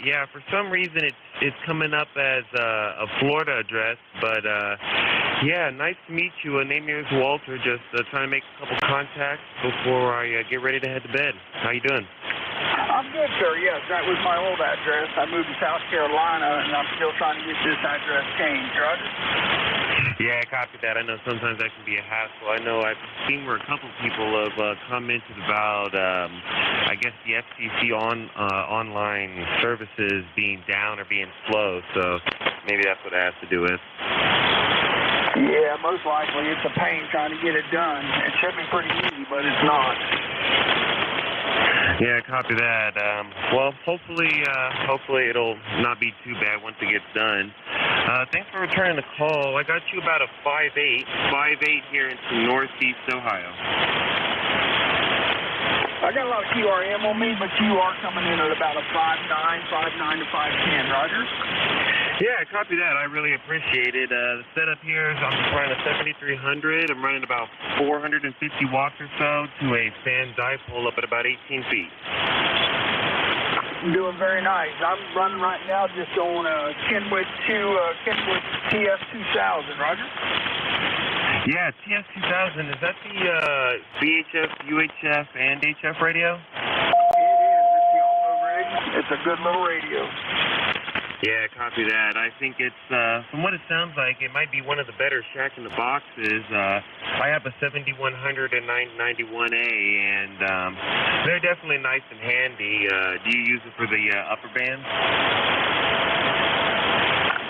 Yeah, for some reason it's coming up as a Florida address, but yeah, nice to meet you. Name is Walter. Just trying to make a couple contacts before I get ready to head to bed. How you doing? I'm good, sir. Yes, that was my old address. I moved to South Carolina, and I'm still trying to get this address changed, Roger. Yeah, I copied that. I know sometimes that can be a hassle. I know I've seen where a couple people have commented about, I guess, the FCC online services being down or being slow, so maybe that's what it has to do with. Yeah, most likely. It's a pain trying to get it done. It should be pretty easy, but it's not. Yeah, copy that. Well, hopefully it'll not be too bad once it gets done. Thanks for returning the call. I got you about a 5'8" here in Northeast Ohio. I got a lot of QRM on me, but you are coming in at about a 5'9" to 5'10", Roger. Yeah, copy that. I really appreciate it. The setup here is I'm running a 7300. I'm running about 450 watts or so to a fan dipole up at about 18 feet. Doing very nice. I'm running right now just on Kenwood TS2000, Roger. Yeah, TS2000. Is that the VHF, UHF, and HF radio? It is. It's the all-over rig. It's a good little radio. Yeah, copy that. I think it's, from what it sounds like, it might be one of the better Shack in the Boxes. I have a 7100 and 991A, and they're definitely nice and handy. Do you use it for the upper bands?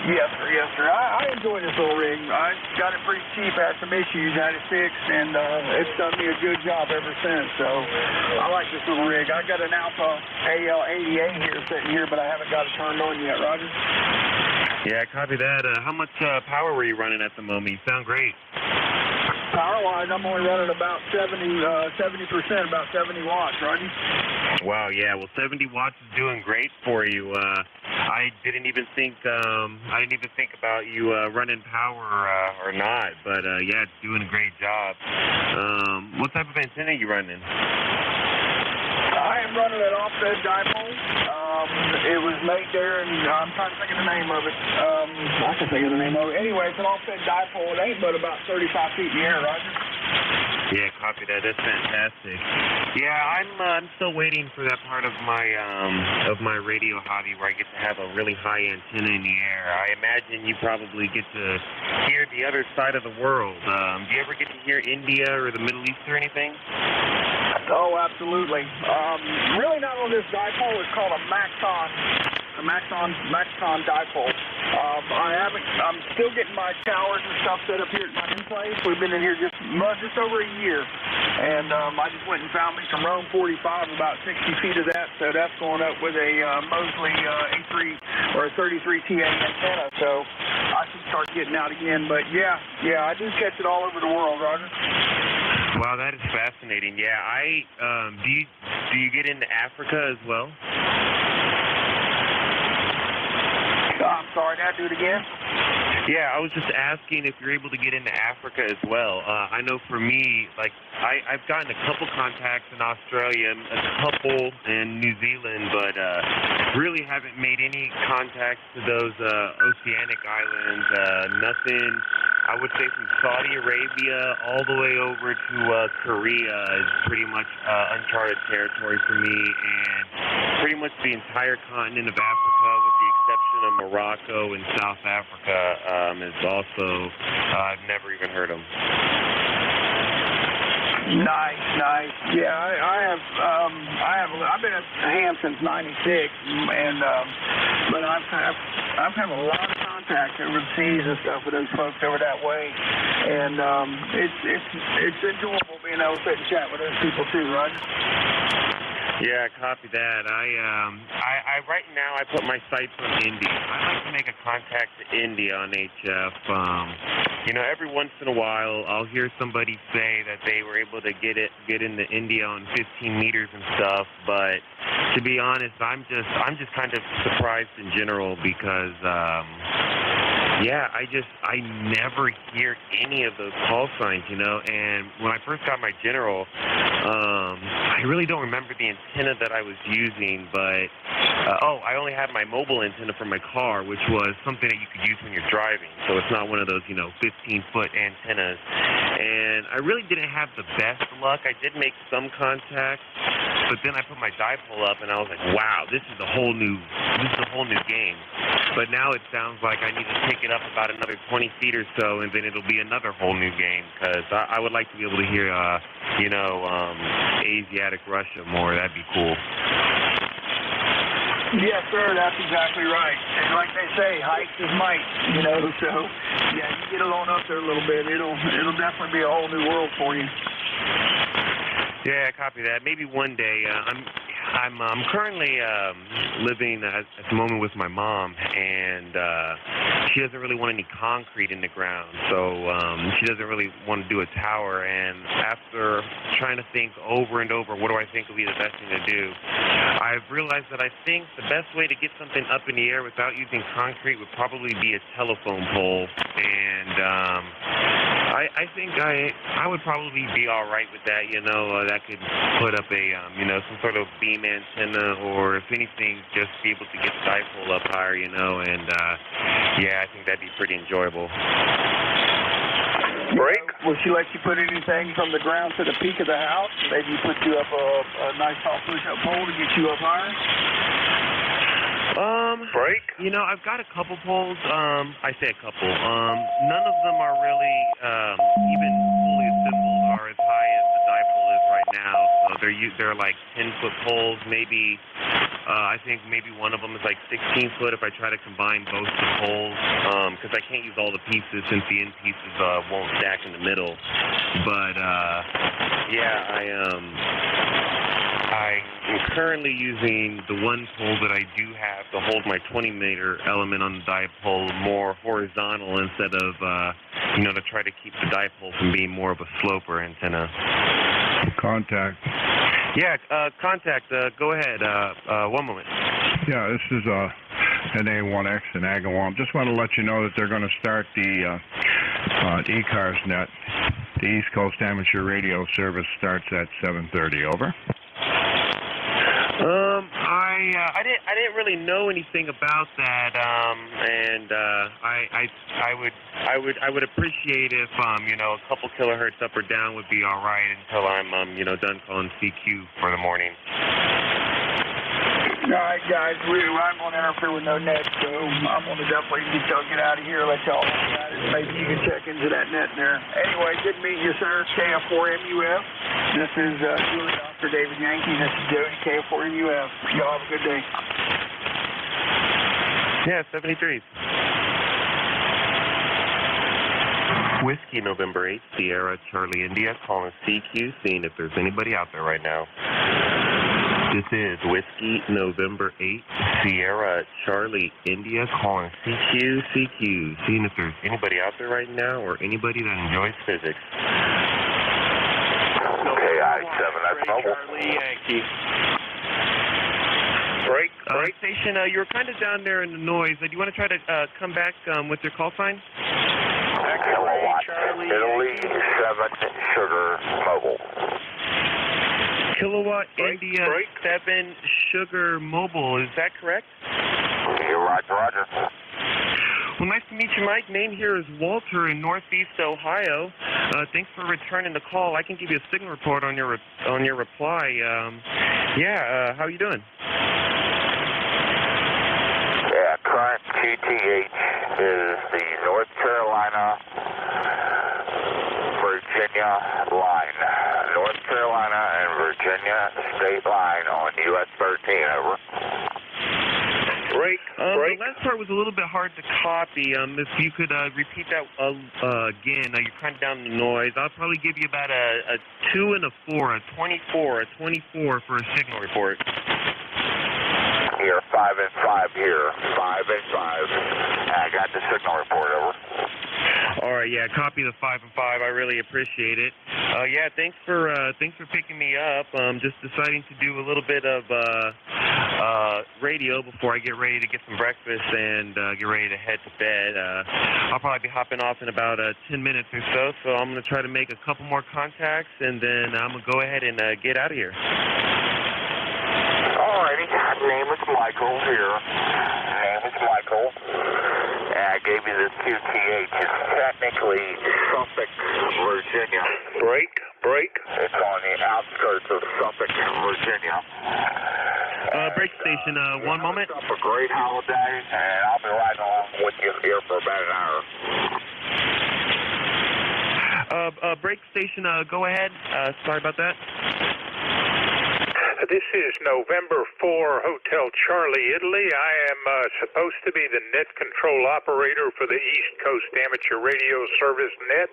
Yes, sir. Yes, sir. I enjoy this little rig. I got it pretty cheap, had some issues, had it fixed, and it's done me a good job ever since. So I like this little rig. I got an Alpha AL88 here sitting here, but I haven't got it turned on yet, Roger. Yeah, copy that. How much power were you running at the moment? You sound great. Power-wise, I'm only running about 70%, about 70 watts, Roger. Wow, yeah. Well, 70 watts is doing great for you. I didn't even think about you running power or not, but yeah, it's doing a great job. What type of antenna are you running? I am running an off-bed dipole. It was made there, and I'm trying to think of the name of it. I can think of the name of it. Anyway, it's an off-bed dipole. It ain't but about 35 feet in the air, Roger. Yeah, copy that. That's fantastic. Yeah, I'm still waiting for that part of my radio hobby where I get to have a really high antenna in the air. I imagine you probably get to hear the other side of the world. Do you ever get to hear India or the Middle East or anything? Oh, absolutely. Really not on this dipole. It's called a Maxon dipole. I'm still getting my towers and stuff set up here at my new place. We've been in here just over a year, and I just went and found me some Rome 45, about 60 feet of that. So that's going up with a Mosley A3 or a 33 TA antenna. So I should start getting out again. But yeah, I do catch it all over the world, Roger. Wow, that is fascinating. Yeah, do you get into Africa as well? I'm sorry, Dad, do it again? Yeah, I was just asking if you're able to get into Africa as well. I know for me, like, I've gotten a couple contacts in Australia, a couple in New Zealand, but really haven't made any contacts to those oceanic islands. Nothing, I would say, from Saudi Arabia all the way over to Korea is pretty much uncharted territory for me, and pretty much the entire continent of Africa, with the exception of Morocco and South Africa, is also, I've never even heard of them. Nice. Yeah, I've been a ham since '96, and but I've had a lot of contact overseas and stuff with those folks over that way, and it's enjoyable being able to sit and chat with those people too, Roger. Yeah, copy that. I right now I put my sights on India. I'd like to make a contact to India on HF. Every once in a while I'll hear somebody say that they were able to get into India on 15 meters and stuff, but to be honest, I'm just kind of surprised in general because I never hear any of those call signs, and when I first got my general, I really don't remember the antenna that I was using, but oh, I only had my mobile antenna for my car, which was something that you could use when you're driving. So it's not one of those, 15-foot antennas. And I really didn't have the best luck. I did make some contact, but then I put my dipole up, and I was like, wow, this is a whole new game. But now it sounds like I need to take it up about another 20 feet or so, and then it'll be another whole new game, because I would like to be able to hear, Asiatic Russia more. That'd be cool. Yes, sir, that's exactly right. And like they say, height is might, so, yeah, you get it on up there a little bit, it'll definitely be a whole new world for you. Yeah, copy that. Maybe one day. I'm currently living at the moment with my mom, and she doesn't really want any concrete in the ground, so she doesn't really want to do a tower. And after trying to think over and over, what do I think would be the best thing to do, I've realized that I think the best way to get something up in the air without using concrete would probably be a telephone pole, and I think I would probably be all right with that, that could put up a, some sort of beam antenna, or if anything, just be able to get the dipole up higher, and yeah, I think that'd be pretty enjoyable. Break? Will she let you put anything from the ground to the peak of the house? Maybe put you up a nice tall push-up pole to get you up higher? Break? I've got a couple poles. I say a couple. None of them are really even fully assembled or as high as the dipole is right now. So they're like 10-foot poles. Maybe I think maybe one of them is like 16 foot if I try to combine both the poles, because I can't use all the pieces since the end pieces won't stack in the middle. But yeah, I am currently using the one pole that I do have to hold my 20-meter element on the dipole more horizontal instead of, to try to keep the dipole from being more of a sloper antenna. Contact. Yeah, contact. Go ahead. One moment. Yeah, this is NA1X in Agawam. Just want to let you know that they're going to start the ECARS net. The East Coast Amateur Radio Service starts at 7:30. Over. I didn't really know anything about that, and I would appreciate if a couple kilohertz up or down would be all right until I'm done calling CQ for the morning. All right, guys, I'm going to interfere with no net, so I'm going to definitely get out of here, let y'all know about it. Maybe you can check into that net there. Anyway, good meeting you, sir. KF4MUF. This is Julie, Dr. David Yankee. This is Jody, KF4MUF. Y'all have a good day. Yeah, 73. Whiskey, November 8th, Sierra, Charlie, India, calling CQ, seeing if there's anybody out there right now. This is Whiskey, November 8th, Sierra, Charlie, India, calling CQ, seeing if there's anybody out there right now or anybody that enjoys physics. KI-7, that's mobile. Charlie, Yankee. Break. Station, you were kind of down there in the noise. Do you want to try to come back with your call sign? Kilowatt, Italy, 7, Sugar, mobile. Kilowatt, India, 7, Sugar, mobile. Is that correct? You're right, Roger. Well, nice to meet you, Mike. Name here is Walter in Northeast Ohio. Thanks for returning the call. I can give you a signal report on your reply. How are you doing? Yeah, current QTH is the North Carolina, Virginia line. North Carolina and Virginia state line on US 13, over. Break. The last part was a little bit hard to copy. If you could repeat that again, you're kind of down the noise. I'll probably give you about a 2 and a 4, a 24 for a signal report. Here, 5 and 5 here, 5 and 5. I got the signal report, over. All right, yeah, copy the 5 and 5. I really appreciate it. Thanks for picking me up. Just deciding to do a little bit of radio before I get ready to get some breakfast and get ready to head to bed. I'll probably be hopping off in about 10 minutes or so I'm going to try to make a couple more contacts, and then I'm going to go ahead and get out of here. Alrighty, name is Michael here. Name is Michael. And I gave you this QTH. It's technically Suffolk, Virginia. Break. It's on the outskirts of Suffolk, Virginia. Break station, one moment. Have a great holiday, and I'll be riding along with you here for about an hour. Break station, go ahead. Sorry about that. This is November 4, Hotel Charlie, Italy. I am supposed to be the net control operator for the East Coast Amateur Radio Service net,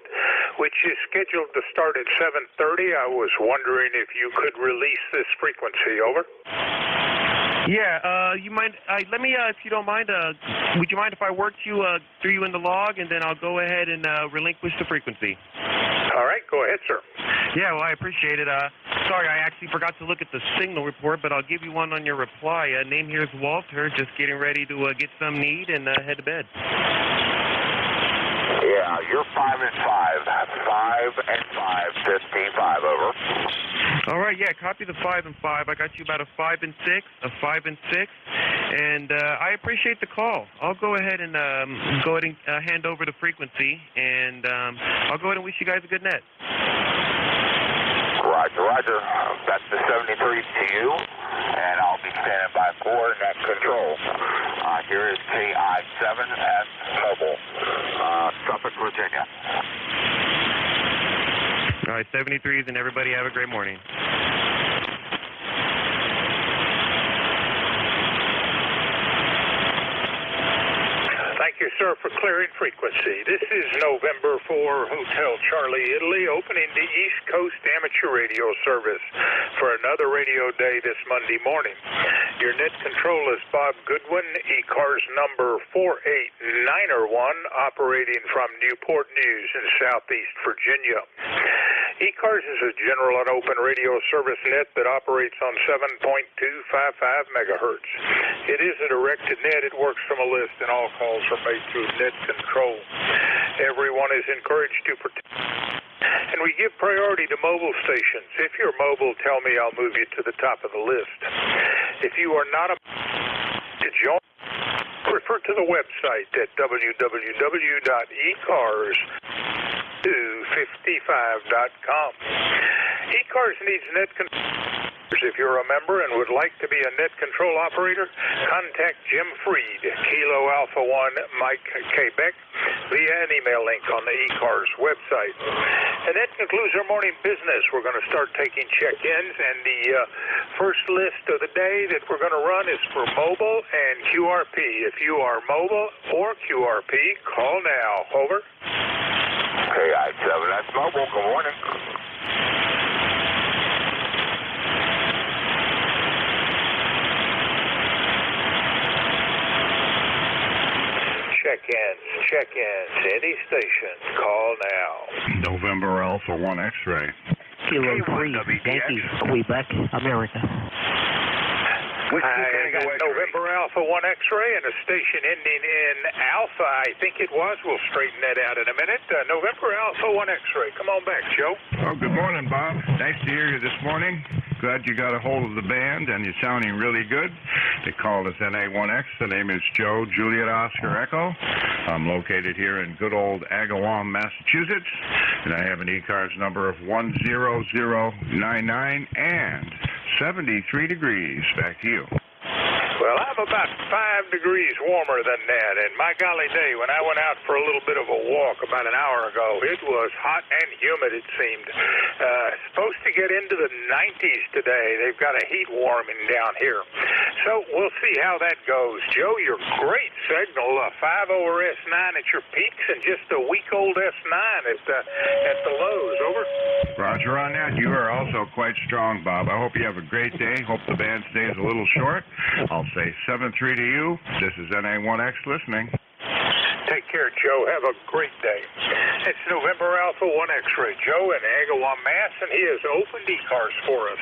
which is scheduled to start at 7:30. I was wondering if you could release this frequency. Over. Yeah, you mind, let me, if you don't mind, would you mind if I work you, threw you in the log, and then I'll go ahead and relinquish the frequency? All right, go ahead, sir. Yeah, well, I appreciate it. Sorry, I actually forgot to look at the signal report, but I'll give you one on your reply. Name here is Walter, just getting ready to get some need and head to bed. Yeah, you're 5 and 5. 5 and 5, 55, over. All right, yeah, copy the 5 and 5. I got you about a 5 and 6, a 5 and 6, and I appreciate the call. I'll go ahead and hand over the frequency, and I'll go ahead and wish you guys a good net. Roger. That's the 73 to you, and I'll be standing by for net control. Here is KI-7S Mobile, Suffolk, Virginia. All right, 73s, and everybody have a great morning. Thank you, sir, for clearing frequency. This is November 4, Hotel Charlie, Italy, opening the East Coast Amateur Radio Service for another radio day this Monday morning. Your net control is Bob Goodwin, ECARS number 48901, operating from Newport News in Southeast Virginia. ECARS is a general and open radio service net that operates on 7.255 megahertz. It is a directed net. It works from a list, and all calls are made through net control. Everyone is encouraged to participate, and we give priority to mobile stations. If you're mobile, tell me, I'll move you to the top of the list. If you are not to join, refer to the website at www.ecars255.com. ECARS needs net control. If you're a member and would like to be a net control operator, contact Jim Freed, Kilo Alpha 1 Mike Quebec, via an email link on the ECARS website. And that concludes our morning business. We're going to start taking check-ins, and the first list of the day that we're going to run is for mobile and QRP. If you are mobile or QRP, call now. Over. KI-7, that's mobile. Good morning. Check-ins, any station, call now. November Alpha 1 X-ray. Kilo 3, Yankee, Quebec, America. I got November Alpha 1 X-ray and a station ending in Alpha, I think it was. We'll straighten that out in a minute. November Alpha 1 X-ray. Come on back, Joe. Oh, good morning, Bob. Nice to hear you this morning. Glad you got a hold of the band, and you're sounding really good. They called us NA1X. The name is Joe, Juliet Oscar Echo. I'm located here in good old Agawam, Massachusetts, and I have an ECARS number of 10099 and 73 degrees. Back to you. Well, I'm about 5 degrees warmer than that, and my golly day, when I went out for a little bit of a walk about an hour ago, it was hot and humid, it seemed. Supposed to get into the 90s today. They've got a heat warming down here. So we'll see how that goes. Joe, your great signal, 5 over S9 at your peaks and just a week-old S9 at the lows. Over. Roger on that. You are also quite strong, Bob. I hope you have a great day. Hope the band stays a little short. I'll say 7-3 to you. This is NA1X listening. Take care, Joe. Have a great day. It's November Alpha 1 X-ray. Joe in Agawam, Mass, and he has opened ECARS for us.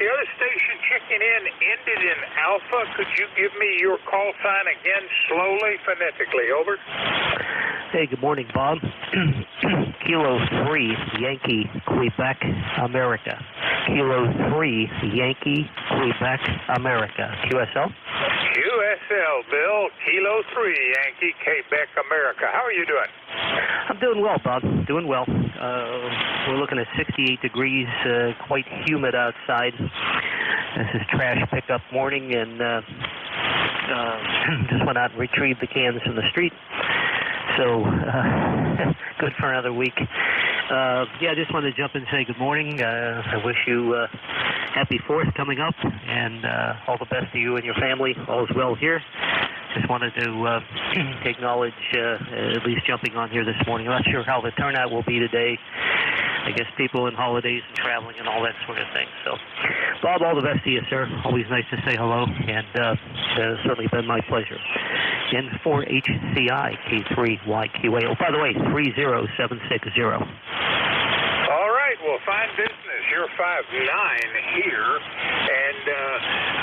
The other station checking in ended in Alpha. Could you give me your call sign again, slowly, phonetically? Over. Hey, good morning, Bob. Kilo 3, Yankee, Quebec, America. Kilo 3, Yankee, Quebec, America. QSL? QSL, Bill, Kilo 3, Yankee, Quebec, America. How are you doing? I'm doing well, Bob. Doing well. We're looking at 68 degrees, quite humid outside. This is trash pickup morning, and just went out and retrieved the cans from the street. So, good for another week. I just wanted to jump in and say good morning. I wish you happy 4th coming up, and all the best to you and your family. All is well here. Just wanted to acknowledge at least jumping on here this morning. I'm not sure how the turnout will be today. I guess people in holidays and traveling and all that sort of thing. So, Bob, all the best to you, sir. Always nice to say hello, and it's certainly been my pleasure. N4HCI K3YQA. Oh, by the way, 30760. All right, well, fine business. You're 5'9" here, and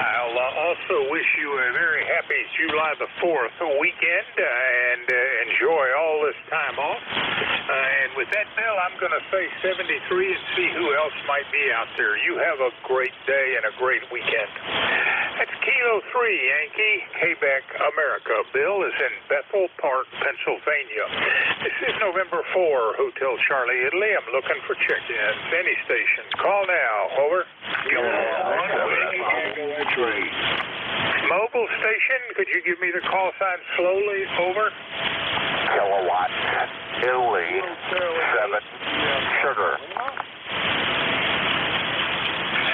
I'll also wish you a very happy July the 4th weekend, and enjoy all this time off. And with that, Bill, I'm going to say 73 and see who else might be out there. You have a great day and a great weekend. That's Kilo 3, Yankee, Quebec, America. Bill is in Bethel Park, Pennsylvania. This is November 4, Hotel Charlie, Italy. I'm looking for check-ins. Any station. Call now. Over. Mobile station, could you give me the call sign slowly? Over. Kilowatt, Italy, 7, sugar.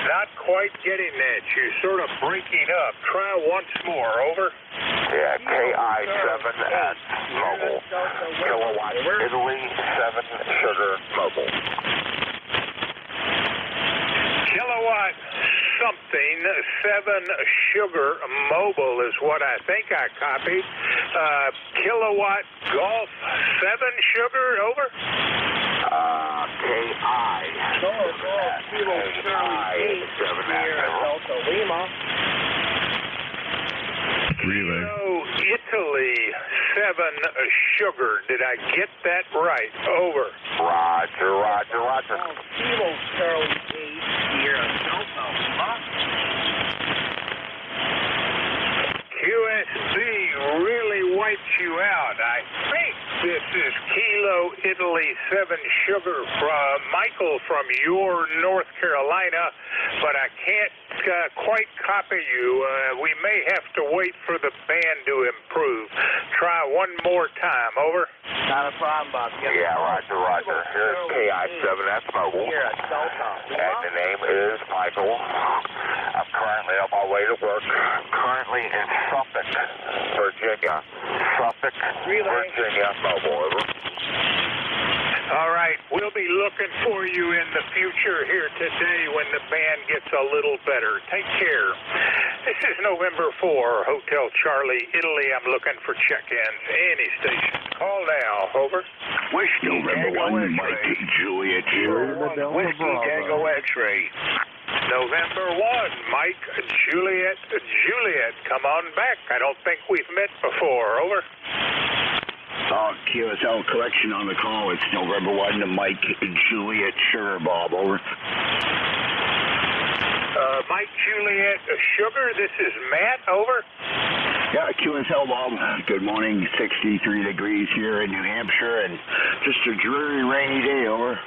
Not quite getting that. You're sort of breaking up. Try once more. Over. Yeah, KI7S mobile. Kilowatt, Italy, 7, sugar, mobile. Kilowatt something, 7 sugar mobile is what I think I copied. Kilowatt golf 7 sugar, over. KI. Kilo 38 Delta Lima. Relay. Kilo Italy 7 sugar. Did I get that right? Over. Roger. Kilo Charlie 8 Sierra Delta Lima. QSB really wiped you out. I think this is Kilo Italy 7 sugar from Michael from your North Carolina, but I can't quite copy you. We may have to wait for the band to improve. Try one more time. Over. Not a problem, Bob. Yeah, roger. Here's KI7S mobile. And the name is Michael. I'm currently on my way to work. Currently in Suffolk, Virginia. Virginia mobile. Over. All right, we'll be looking for you in the future here today when the band gets a little better. Take care. This is November 4, Hotel Charlie, Italy. I'm looking for check-ins. Any station. Call now. Over. Whiskey November Tango 1, Mike X-ray. Juliet Whiskey Tango X-ray. November 1, Mike Juliet. Come on back. I don't think we've met before. Over. QSL correction on the call. It's November 1 to Mike Juliet Sugar Bob. Over. Mike Juliet Sugar, this is Matt. Over. Yeah, QSL Bob. Good morning. 63 degrees here in New Hampshire and just a dreary rainy day. Over.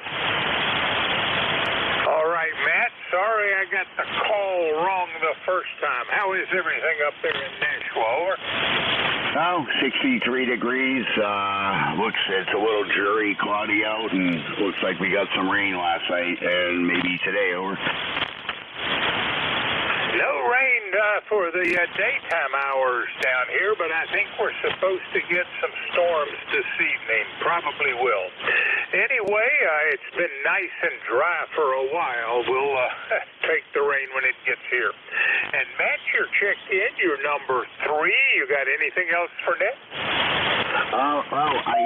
All right, Matt. Sorry I got the call wrong the first time. How is everything up there in Nashville? Over. Oh, 63 degrees. It's a little dreary, cloudy out, and looks like we got some rain last night and maybe today. Over. No rain for the daytime hours down here, but I think we're supposed to get some storms this evening. Probably will. Anyway, it's been nice and dry for a while. We'll take the rain when it gets here. And Matt, you're checked in. You're number 3. You got anything else for Ned? I thought I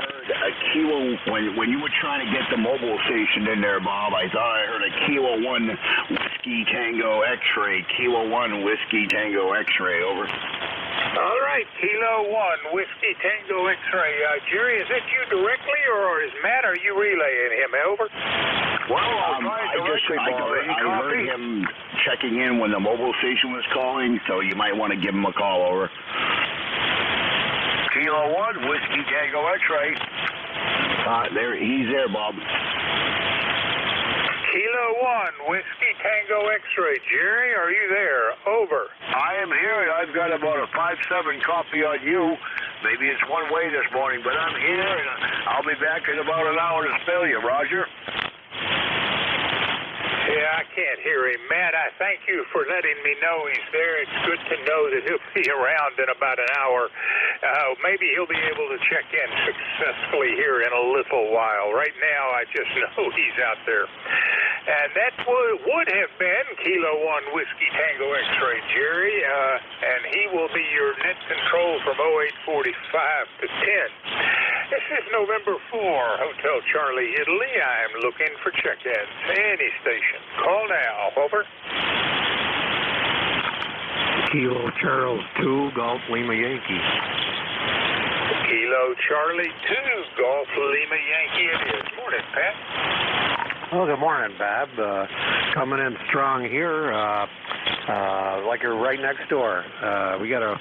heard a kilo when you were trying to get the mobile station in there, Bob. I thought I heard a Kilo 1 Whiskey Tango X-ray. Kilo 1 Whiskey Tango X-ray. Over. All right. right, Kilo 1, Whiskey Tango X-ray. Jerry, is that you directly, or is Matt, are you relaying him? Over. Well, I heard him checking in when the mobile station was calling, so you might want to give him a call. Over. Kilo 1, Whiskey Tango X-ray. He's there, Bob. Kilo 1, Whiskey Tango X-ray. Jerry, are you there? Over. I am here. I've got about a 5-7 copy on you. Maybe it's one way this morning, but I'm here, and I'll be back in about an hour to spell you, Roger. Yeah, I can't hear him. Matt, I thank you for letting me know he's there. It's good to know that he'll be around in about an hour. Maybe he'll be able to check in successfully here in a little while. Right now, I just know he's out there. And that would have been Kilo 1 Whiskey Tango X-ray, Jerry, and he will be your net control from 0845 to 10. This is November 4, Hotel Charlie, Italy. I'm looking for check-ins. Any station. Call now. Over. Kilo Charles 2, Golf Lima Yankee. Kilo Charlie 2, Golf Lima Yankee it is. Morning, Pat. Oh, good morning, Bob. Coming in strong here, like you're right next door. We got a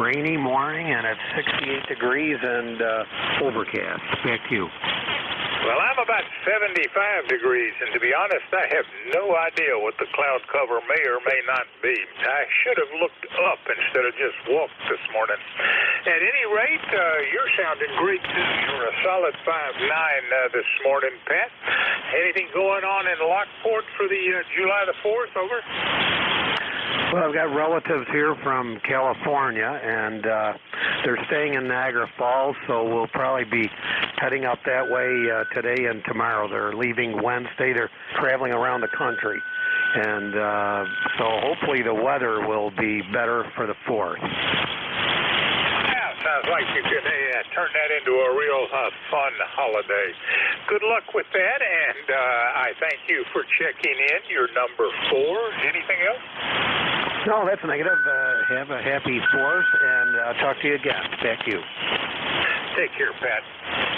rainy morning, and it's 68 degrees and overcast. Back to you. Well, I'm about 75 degrees, and to be honest, I have no idea what the cloud cover may or may not be. I should have looked up instead of just walked this morning. At any rate, you're sounding great, too. You're a solid 5'9" this morning, Pat. Anything going on in Lockport for the July the 4th? Over. Well, I've got relatives here from California, and they're staying in Niagara Falls, so we'll probably be heading up that way today and tomorrow. They're leaving Wednesday. They're traveling around the country, and so hopefully the weather will be better for the 4th. Yeah, sounds like you could turn that into a real fun holiday. Good luck with that, and I thank you for checking in. You're number 4. Anything else? No, that's negative. Have a happy 4th, and I'll talk to you again. Back to you. Take care, Pat.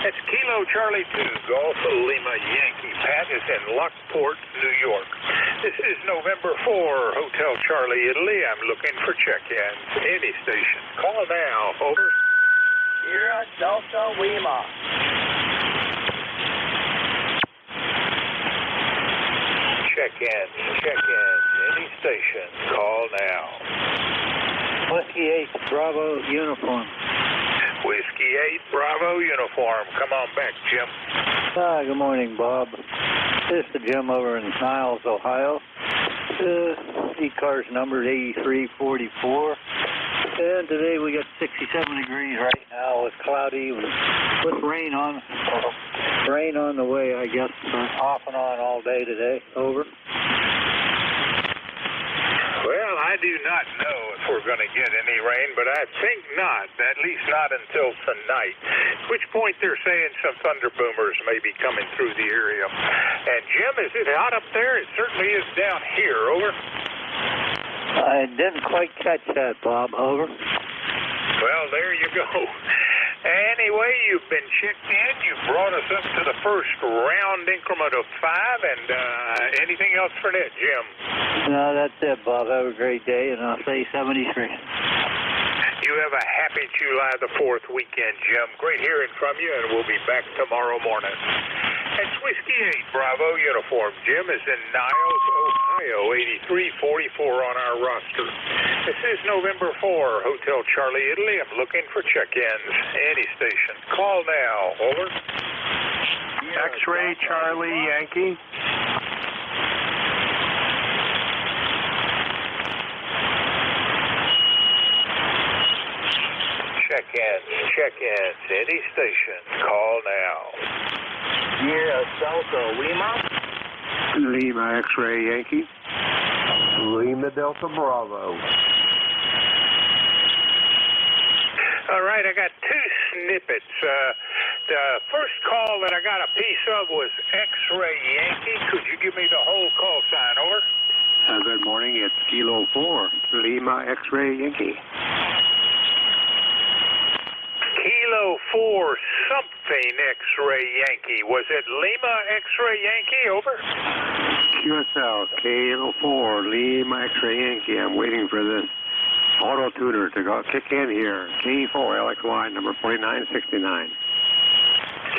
That's Kilo Charlie 2, Golf Lima Yankee. Pat is in Lockport, New York. This is November 4, Hotel Charlie, Italy. I'm looking for check-ins. Any station. Call now. Over. You're at Delta Lima. Check-ins. Any station. Call now. Whiskey 8, Bravo Uniform. Whiskey 8, Bravo Uniform. Come on back, Jim. Hi, good morning, Bob. This is Jim over in Niles, Ohio. ECARS number 8344. And today we got 67 degrees right now. It's cloudy with rain on the way, I guess, off and on all day today. Over. Well, I do not know if we're going to get any rain, but I think not, at least not until tonight, at which point they're saying some thunder boomers may be coming through the area. And, Jim, is it hot up there? It certainly is down here. Over. I didn't quite catch that, Bob. Over. Well, there you go. Anyway, you've been checked in. You brought us up to the first round increment of 5, and anything else for that, Jim? No, that's it, Bob. Have a great day, and I'll say 73. You have a happy July the 4th weekend, Jim. Great hearing from you, and we'll be back tomorrow morning. That's Whiskey 8, Bravo Uniform. Jim is in Niles, Ohio, 8344 on our roster. This is November 4, Hotel Charlie, Italy. I'm looking for check-ins. Any station. Call now. Over. X-ray Charlie Yankee. Check-ins. Any station. Call now. Yeah, Delta Lima. Lima X-ray Yankee. Lima Delta Bravo. All right, I got 2 snippets. The first call that I got a piece of was X-ray Yankee. Could you give me the whole call sign? Over. Good morning. It's Kilo 4, Lima X-ray Yankee. something X-ray Yankee. Was it Lima X-ray Yankee? Over. QSL, Kilo 4, Lima X-ray Yankee. I'm waiting for this auto tuner to go kick in here. K4, LXY, number 4969.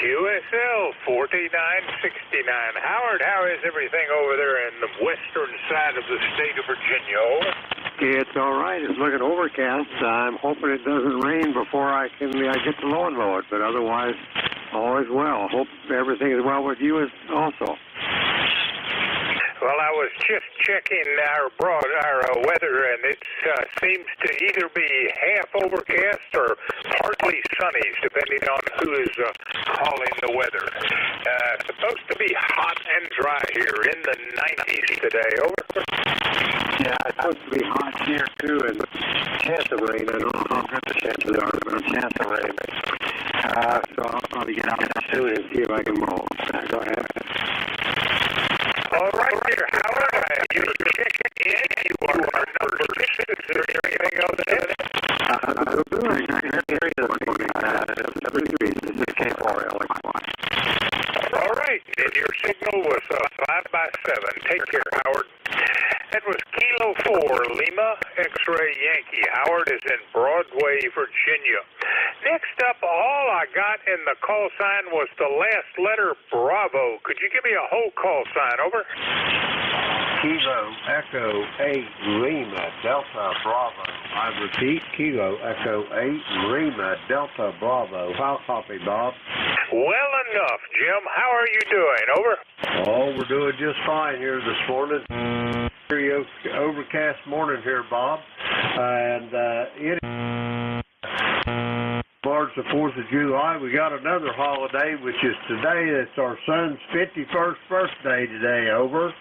QSL 4969. Howard, how is everything over there in the western side of the state of Virginia? Over. It's all right. It's looking overcast. I'm hoping it doesn't rain before I get the low and load, but otherwise, all is well. Hope everything is well with you also. Well, I was just checking our weather, and it seems to either be half overcast or partly sunny, depending on who is calling the weather. Supposed to be hot and dry here in the 90s today. Over. Yeah, it's supposed to be hot here too, and chance of rain. I don't know how good the chances are, but a chance of rain. So I'll probably get out there soon and see if I can mow. Go ahead. All right, dear Howard, you checked in. You are number 6. Is there anything else in it? This is K4, LXY. All right, and your signal was 5 by 7. Take care, Howard. That was Kilo 4, Lima X-ray Yankee. Howard is in Broadway, Virginia. Next up, all I got in the call sign was the last letter, Bravo. Could you give me a whole call sign? Over. Kilo Echo 8 Lima Delta Bravo. I repeat, Kilo Echo 8 Lima Delta Bravo. How copy, Bob? Well enough, Jim. How are you doing? Over. Oh, we're doing just fine here this morning. Very overcast morning here, Bob. And it March the 4th of July. We got another holiday, which is today. It's our son's 51st birthday today. Over.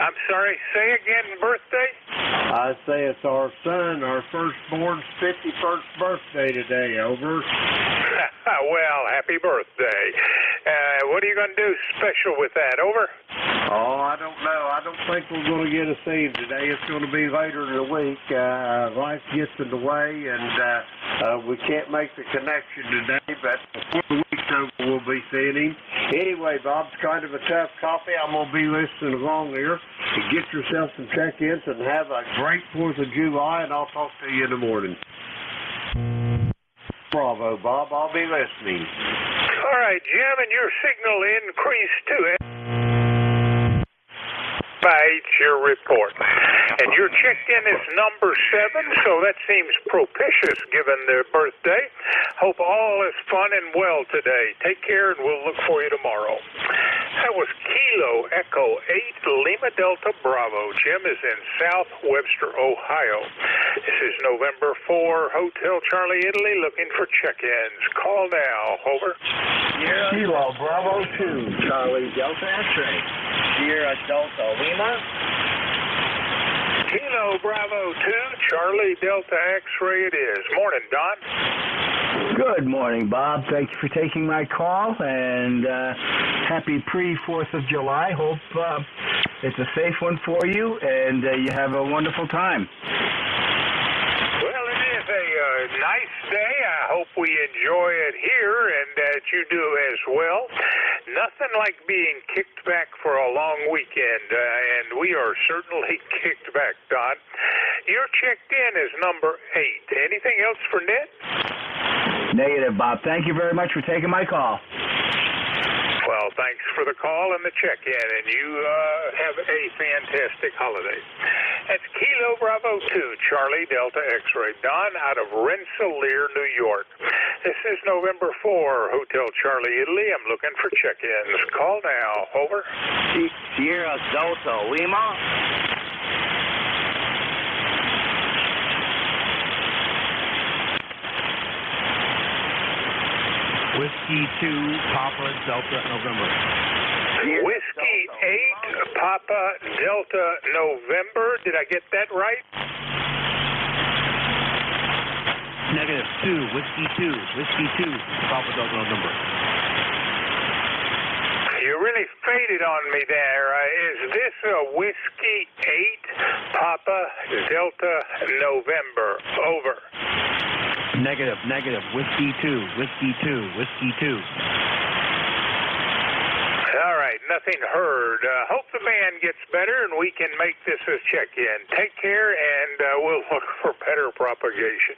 I'm sorry, say again, birthday? I say it's our son, our firstborn's 51st birthday today. Over. Well, happy birthday. What are you going to do special with that? Over. Oh, I don't know. I don't think we're going to get a scene today. It's going to be later in the week. Life gets in the way, and we can't make the connection today, but before the week's over, we'll be seeing him. Anyway, Bob's kind of a tough copy. I'm going to be listening along here. Get yourself some check-ins and have a great 4th of July, and I'll talk to you in the morning. Bravo, Bob. I'll be listening. All right, Jim, and your signal increased to it. Your report. And your checked-in is number 7, so that seems propitious given their birthday. Hope all is fun and well today. Take care, and we'll look for you tomorrow. That was Kilo Echo 8 Lima Delta Bravo. Jim is in South Webster, Ohio. This is November 4, Hotel Charlie, Italy, looking for check-ins. Call now. Over. Kilo Bravo 2, Charlie Delta X-ray. Sierra Delta Lima. Kilo Bravo 2, Charlie Delta X-ray it is. Morning, Don. Good morning, Bob. Thank you for taking my call, and happy pre-4th of July. Hope it's a safe one for you, and you have a wonderful time. Well, it is a nice day. I hope we enjoy it here, and that you do as well. Nothing like being kicked back for a long weekend, and we are certainly kicked back, Don. Your checked in is number 8. Anything else for Ned? Negative, Bob. Thank you very much for taking my call. Well, thanks for the call and the check-in, and you have a fantastic holiday. That's Kilo Bravo 2, Charlie Delta X-ray, Don out of Rensselaer, New York. This is November 4, Hotel Charlie, Italy. I'm looking for check-ins. Call now. Over. Sierra Delta Lima. Whiskey 2, Papa Delta November. Whiskey 8, Papa Delta November. Did I get that right? Negative 2, Whiskey 2, Papa Delta November. You really faded on me there. Is this a Whiskey 8, Papa Delta November? Over. Negative. Whiskey 2. All right, nothing heard. Hope the man gets better and we can make this a check-in. Take care, and we'll look for better propagation.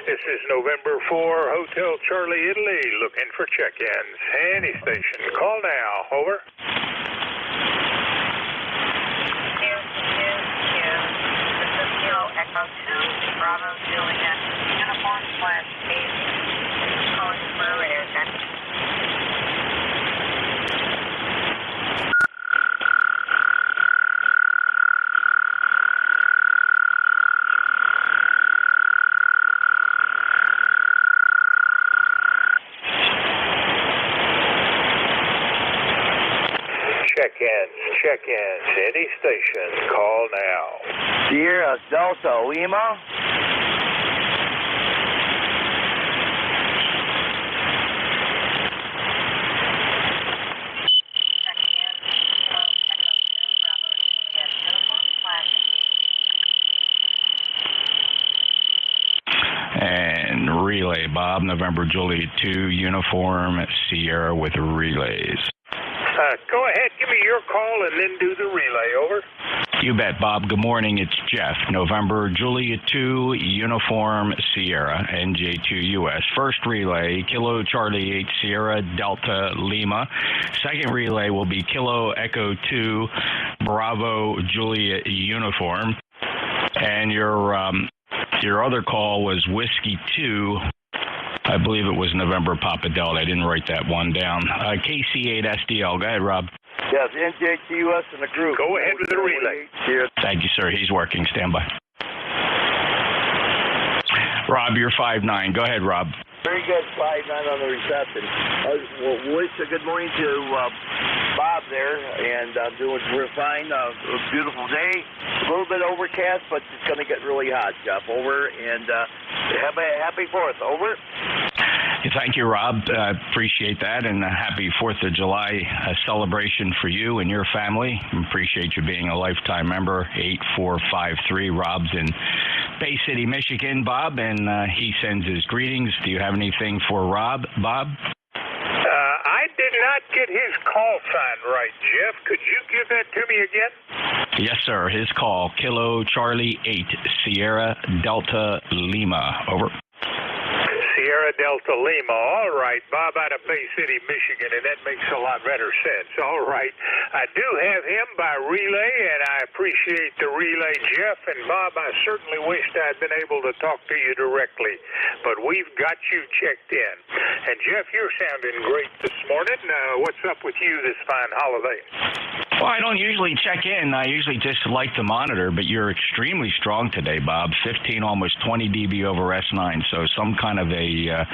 This is November 4, Hotel Charlie, Italy, looking for check-ins. Any station, call now. Over. This is Kilo Echo 2, Bravo Juliet, Uniform Class 8, calling for a radio check. Check-ins. Any station, call now. Sierra Delta Lima. And relay, Bob, November Juliet 2, Uniform Sierra with relays. Go ahead, give me your call and then do the relay. Over. You bet, Bob. Good morning. It's Jeff. November Juliet 2, Uniform Sierra, NJ2US. First relay, Kilo Charlie 8 Sierra Delta Lima. Second relay will be Kilo Echo 2 Bravo Juliet Uniform. And your other call was Whiskey 2. I believe it was November Papa Delta. I didn't write that one down. KC8SDL. Go ahead, Rob. Yes, NJ2US in the group. Go ahead with the relay. Thank you, sir. He's working. Stand by. Rob, you're 5'9". Go ahead, Rob. Very good, 5'9" on the reception. Wish a good morning to Bob there, and we're fine. A beautiful day. A little bit overcast, but it's going to get really hot, Jeff. Over, and have a happy 4th. Over. Thank you, Rob. Appreciate that, and a happy 4th of July celebration for you and your family. Appreciate you being a lifetime member. 8453 Rob's in Bay City, Michigan, Bob, and he sends his greetings. Do you have anything for Rob, Bob? I did not get his call sign right, Jeff. Could you give that to me again? Yes, sir. His call, Kilo Charlie 8 Sierra Delta Lima. Over. Sierra Delta Lima. All right, Bob out of Bay City, Michigan, and that makes a lot better sense. All right. I do have him by relay, and I appreciate the relay, Jeff. And Bob, I certainly wished I'd been able to talk to you directly, but we've got you checked in. And Jeff, you're sounding great this morning. What's up with you this fine holiday? Well, I don't usually check in. I usually just like to monitor, but you're extremely strong today, Bob. 15, almost 20 dB over S9, so some kind of a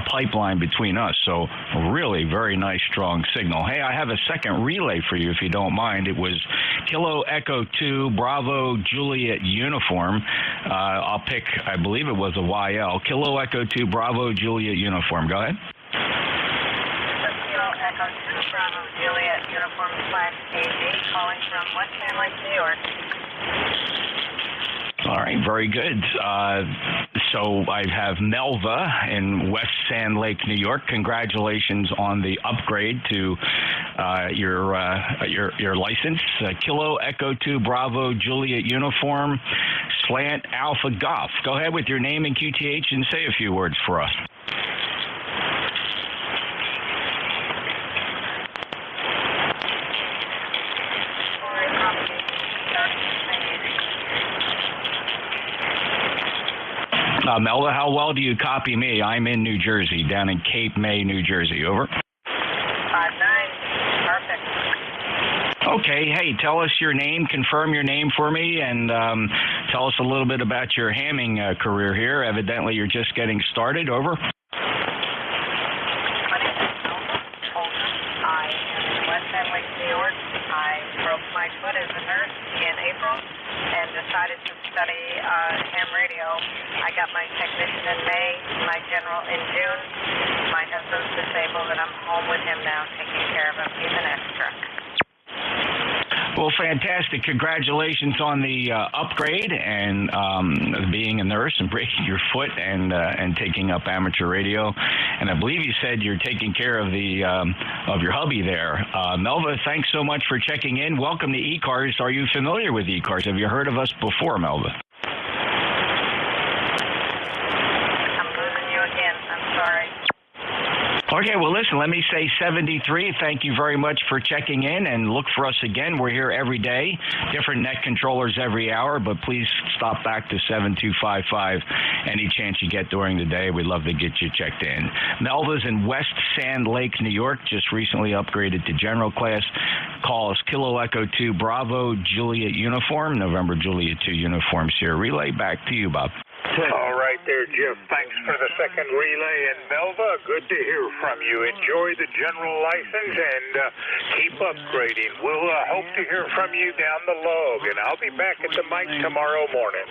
pipeline between us. So really very nice, strong signal. Hey, I have a second relay for you if you don't mind. It was Kilo Echo 2 Bravo Juliet Uniform. I'll pick, I believe it was a YL. Kilo Echo 2 Bravo Juliet Uniform. Go ahead. Kilo Echo 2 Bravo Juliet Uniform Class AG, calling from West Sand Lake, New York. All right, very good. So I have Melva in West Sand Lake, New York. Congratulations on the upgrade to your license. Kilo Echo 2 Bravo Juliet Uniform Slant Alpha Golf. Go ahead with your name and QTH and say a few words for us. Melva, how well do you copy me? I'm in New Jersey, down in Cape May, New Jersey. Over. 5'9". Perfect. Okay. Hey, tell us your name. Confirm your name for me, and tell us a little bit about your hamming career here. Evidently, you're just getting started. Over. My name is Melva. I am in West Sand Lake, New York. I broke my foot as a nurse in April and decided to study ham radio. I got my technician in May, my general in June. My husband's disabled, and I'm home with him now, taking care of him. He's an extra. Well, fantastic. Congratulations on the upgrade and being a nurse and breaking your foot and taking up amateur radio. And I believe you said you're taking care of your hubby there. Melva, thanks so much for checking in. Welcome to ECARS. Are you familiar with ECARS? Have you heard of us before, Melva? I'm losing you again. I'm sorry. Okay, well, listen, let me say 73. Thank you very much for checking in, and look for us again. We're here every day, different net controllers every hour, but please stop back to 7255 any chance you get during the day. We'd love to get you checked in. Melva's in West Sand Lake, New York, just recently upgraded to general class. Call us Kilo Echo 2 Bravo Juliet Uniform, November Juliet 2 Uniform Sierra Relay. Back to you, Bob. All right there, Jeff. Thanks for the second relay. And Melva, good to hear from you. Enjoy the general license and keep upgrading. We'll hope to hear from you down the log, and I'll be back at the mic tomorrow morning.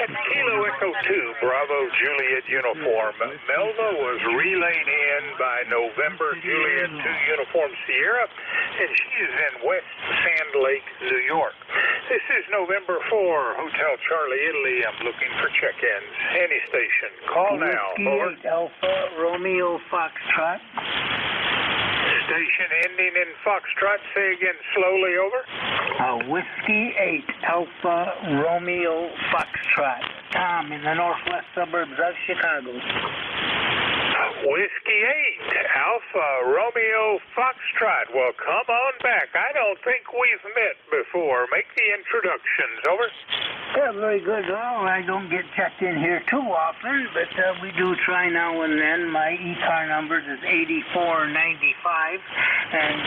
At Kilo Echo 2 Bravo Juliet Uniform, Melva was relayed in by November Juliet 2 Uniform Sierra, and she is in West Sand Lake, New York. This is November 4, Hotel Charlie, Italy. I'm looking for check-ins. Any station. Call now. Over. Whiskey 8 Alpha Romeo Foxtrot. Station ending in Foxtrot. Say again slowly. Over. Whiskey 8 Alpha Romeo Foxtrot. Tom in the northwest suburbs of Chicago. Whiskey 8 Alpha Romeo Foxtrot. Well, come on back. I don't think we've met before. Make the introductions. Over. Yeah, very good. Well, I don't get checked in here too often, but we do try now and then. My ECAR number is 8495, and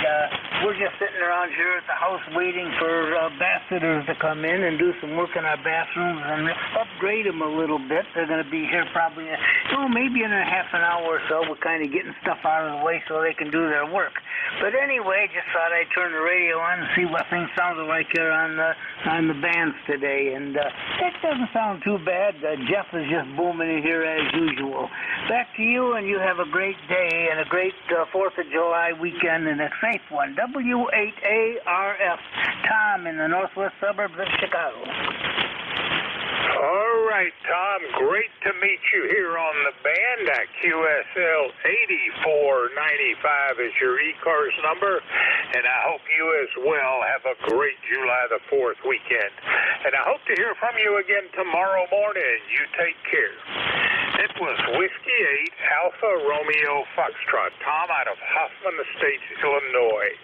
we're just sitting around here at the house waiting for bathsitters to come in and do some work in our bathrooms and upgrade them a little bit. They're going to be here probably, maybe in a half an hour or so. We're kind of getting stuff out of the way so they can do their work. But anyway, just thought I'd turn the radio on and see what things sounded like here on the bands today. And that doesn't sound too bad. Jeff is just booming in here as usual. Back to you, and you have a great day and a great 4th of July weekend and a safe one. W8ARF, Tom in the northwest suburbs of Chicago. All right, Tom, great to meet you here on the band. That QSL 8495 is your ECARS number, and I hope you as well have a great July the 4th weekend. And I hope to hear from you again tomorrow morning. You take care. It was Whiskey 8 Alpha Romeo Foxtrot, Tom out of Hoffman Estates, Illinois.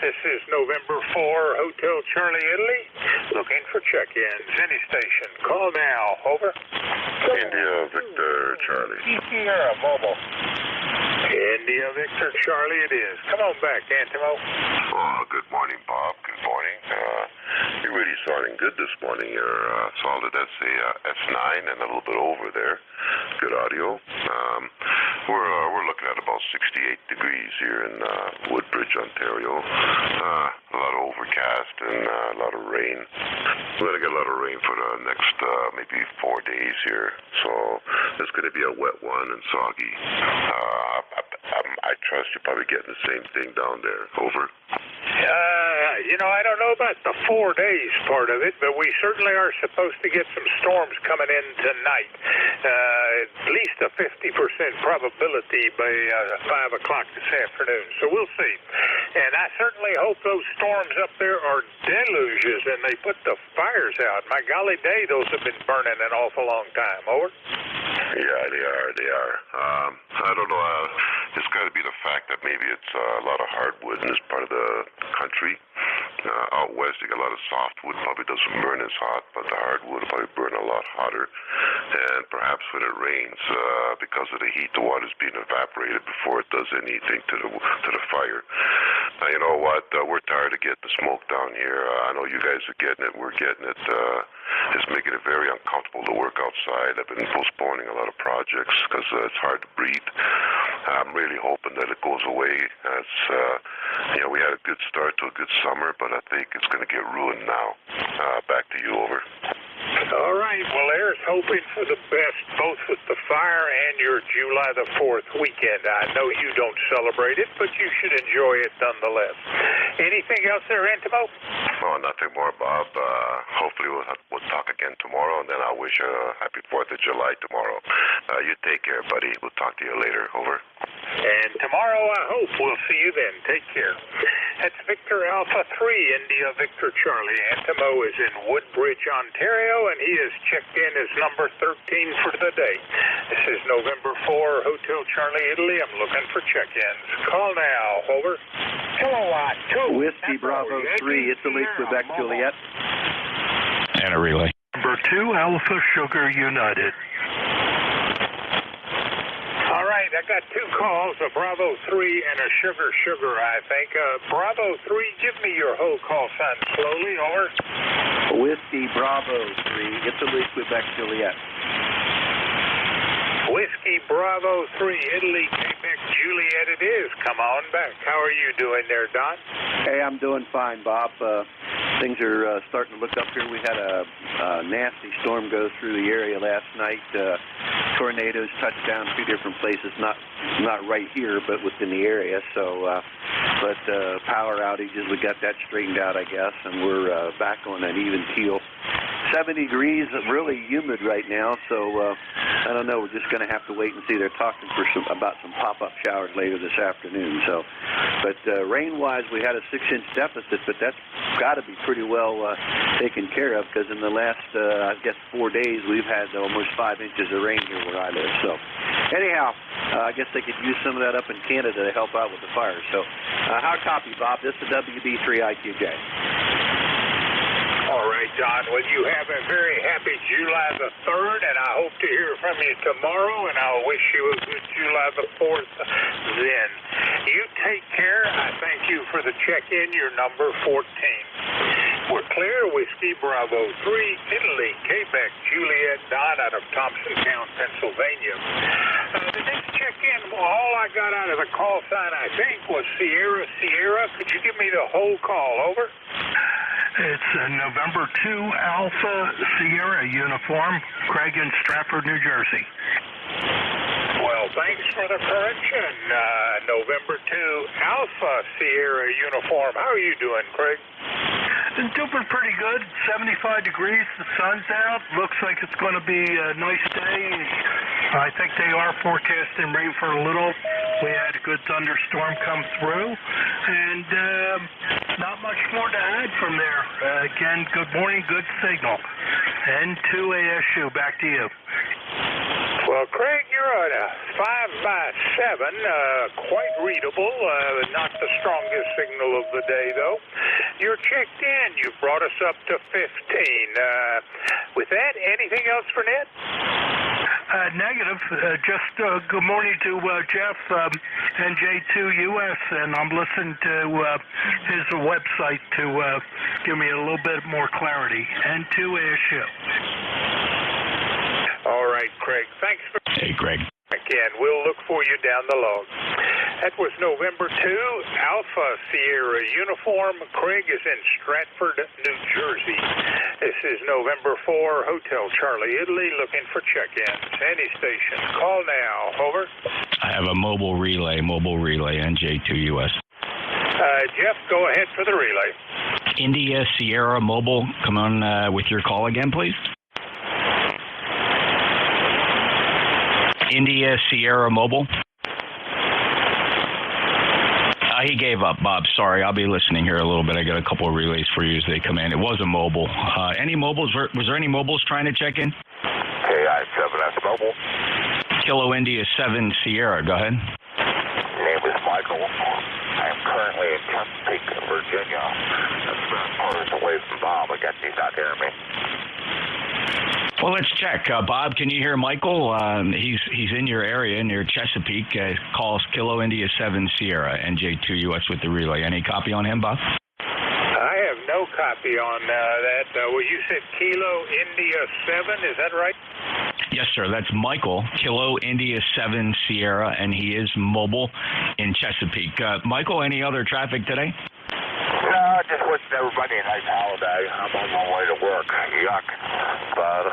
This is November 4, Hotel Charlie, Italy. Looking for check-ins. Any station. Call now. Over. India Victor Charlie. Sierra Mobile. India Victor Charlie it is. Come on back, Antimo. Good morning, Bob. Good morning. You're really sounding good this morning. You're solid as a S9 and a little bit over there. Good audio. We're looking at about 68 degrees here in Woodbridge, Ontario. A lot of overcast and a lot of rain. We're going to get a lot of rain for the next maybe 4 days here. So it's going to be a wet one and soggy. I trust you're probably getting the same thing down there. Over. I don't know about the 4 days part of it, but we certainly are supposed to get some storms coming in tonight. At least a 50% probability by 5 o'clock this afternoon. So we'll see. And I certainly hope those storms up there are deluges and they put the fires out. My golly day, those have been burning an awful long time. Over? Yeah, they are. I don't know. It's got to be the fact that maybe it's a lot of hardwood in this part of the country. Out west, you get a lot of softwood. Probably doesn't burn as hot, but the hardwood will probably burn a lot hotter. And perhaps when it rains, because of the heat, the water's being evaporated before it does anything to the fire. You know what? We're tired of getting the smoke down here. I know you guys are getting it. We're getting it. It's making it very uncomfortable to work outside. I've been postponing a lot of projects because it's hard to breathe. I'm really hoping that it goes away. We had a good start to a good summer, but I think it's going to get ruined now. Back to you. Over. All right. Well, there's hoping for the best, both with the fire and your July the 4th weekend. I know you don't celebrate it, but you should enjoy it nonetheless. Anything else there, Antimo? No, nothing more, Bob. Hopefully we'll talk again tomorrow, and then I wish you a happy 4th of July tomorrow. You take care, buddy. We'll talk to you later. Over. And tomorrow, I hope we'll see you then. Take care. That's Victor Alpha 3, India Victor Charlie. Antimo is in Woodbridge, Ontario, and he has checked in as number 13 for the day. This is November 4, Hotel Charlie, Italy. I'm looking for check-ins. Call now. Over. Kilowatt 2. Whiskey Bravo 3, Italy, Quebec, Juliet. And a relay. Number 2, Alpha Sugar United. All right, I got 2 calls, a Bravo 3 and a Sugar, I think. Bravo 3, give me your whole call sign slowly. Over. Whiskey Bravo 3, Italy, Quebec, Juliet. Whiskey Bravo 3, Italy, Quebec, Juliet it is. Come on back. How are you doing there, Don? Hey, I'm doing fine, Bob. Things are starting to look up here. We had a nasty storm go through the area last night. Tornadoes touched down 2 different places, not right here, but within the area. So, but power outages, we got that straightened out, I guess, and we're back on an even keel. 70 degrees, really humid right now, so I don't know. We're just going to have to wait and see. They're talking about some pop-up showers later this afternoon. So, but rain-wise, we had a 6-inch deficit, but that's got to be pretty well taken care of because in the last, I guess, 4 days, we've had almost 5 inches of rain here where I live. So, anyhow, I guess they could use some of that up in Canada to help out with the fire. So, how copy, Bob? This is WB3IQJ. All right, Don. Well, you have a very happy July the 3rd, and I hope to hear from you tomorrow, and I'll wish you a good July the 4th then. You take care. I thank you for the check-in. You're number 14. We're clear. Whiskey Bravo 3, Italy, Quebec, Juliet, Don out of Thompsontown, Pennsylvania. The next check-in, well, all I got out of the call sign, I think, was Sierra. Could you give me the whole call? Over. It's November 2, Alpha Sierra uniform, Craig in Stratford, New Jersey. Well, thanks for the correction. November 2, Alpha Sierra uniform. How are you doing, Craig? Doing pretty good. 75 degrees. The sun's out. Looks like it's going to be a nice day. I think they are forecasting rain for a little. We had a good thunderstorm come through. And not much more to add from there. Again, good morning, good signal. N2ASU, back to you. Well, Craig, you're at a 5x7, quite readable, not the strongest signal of the day, though. You're checked in. You've brought us up to 15. With that, anything else for Ned? Negative. Just good morning to Jeff, NJ2US, and I'm listening to his website to give me a little bit more clarity. N2ASU. All right, Craig. Thanks for... Hey, Greg. Again, we'll look for you down the log. That was November 2, Alpha Sierra uniform. Craig is in Stratford, New Jersey. This is November 4, Hotel Charlie, Italy, looking for check-ins. Any station. Call now. Over. I have a mobile relay, NJ2US. Jeff, go ahead for the relay. India Sierra Mobile, come on with your call again, please. India Sierra Mobile. He gave up, Bob. Sorry, I'll be listening here a little bit. I got a couple of relays for you as they come in. It was a mobile. Any mobiles? Was there any mobiles trying to check in? KI-7S Mobile. Kilo India 7 Sierra. Go ahead. Name is Michael. I am currently in Chesapeake, Virginia. That's about 4 hours away from Bob. I guess he's not hearing me. Well, let's check. Bob, can you hear Michael? He's in your area, near Chesapeake. Calls Kilo India 7 Sierra, NJ2US with the relay. Any copy on him, Bob? I have no copy on that. Well, you said Kilo India 7, is that right? Yes, sir. That's Michael, Kilo India 7 Sierra, and he is mobile in Chesapeake. Michael, any other traffic today? just wishing everybody a nice holiday. I'm on my way to work. Yuck. But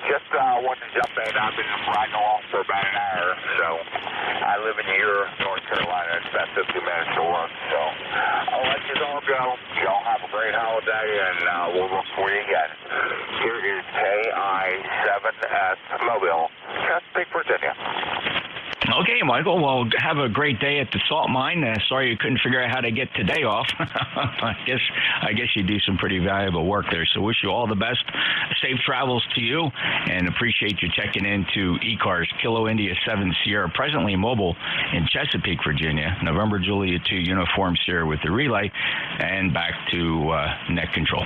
just wanted to jump in. I've been riding along for about an hour. So I live in North Carolina. It's about 50 minutes to work. So I'll let you all go. Y'all have a great holiday, and we'll look for you again. Here is KI7S Mobile, Chesapeake, Virginia. Okay, Michael. Well, have a great day at the salt mine. Sorry you couldn't figure out how to get today off. I guess you do some pretty valuable work there. So wish you all the best. Safe travels to you, and appreciate you checking into ECARS Kilo India 7 Sierra, presently mobile in Chesapeake, Virginia. November Juliet 2 Uniform Sierra with the relay, and back to net control.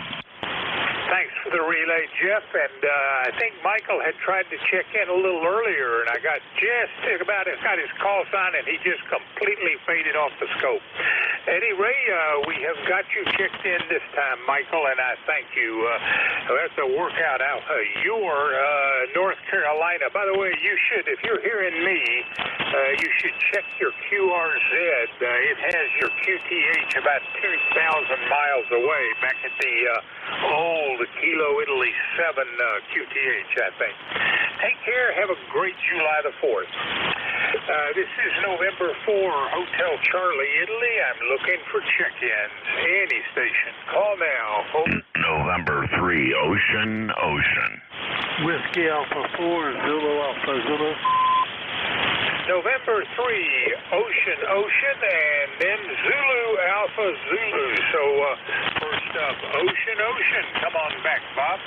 Thanks for the relay, Jeff. And I think Michael had tried to check in a little earlier, and I got his call sign, and he just completely faded off the scope. Anyway, we have got you checked in this time, Michael, and I thank you. That's a workout Alpha. You're North Carolina. By the way, you should, if you're hearing me, you should check your QRZ. It has your QTH about 2,000 miles away, back at the old Kilo Italy 7 QTH, I think. Take care. Have a great July the 4th. This is November 4, Hotel Charlie, Italy. I'm looking for check-ins. Any station. Call now. Over. November 3, Ocean. Whiskey Alpha 4, Zulu Alpha Zulu. November 3, Ocean, and then Zulu Alpha Zulu. So first up, Ocean. Come on back, Bob.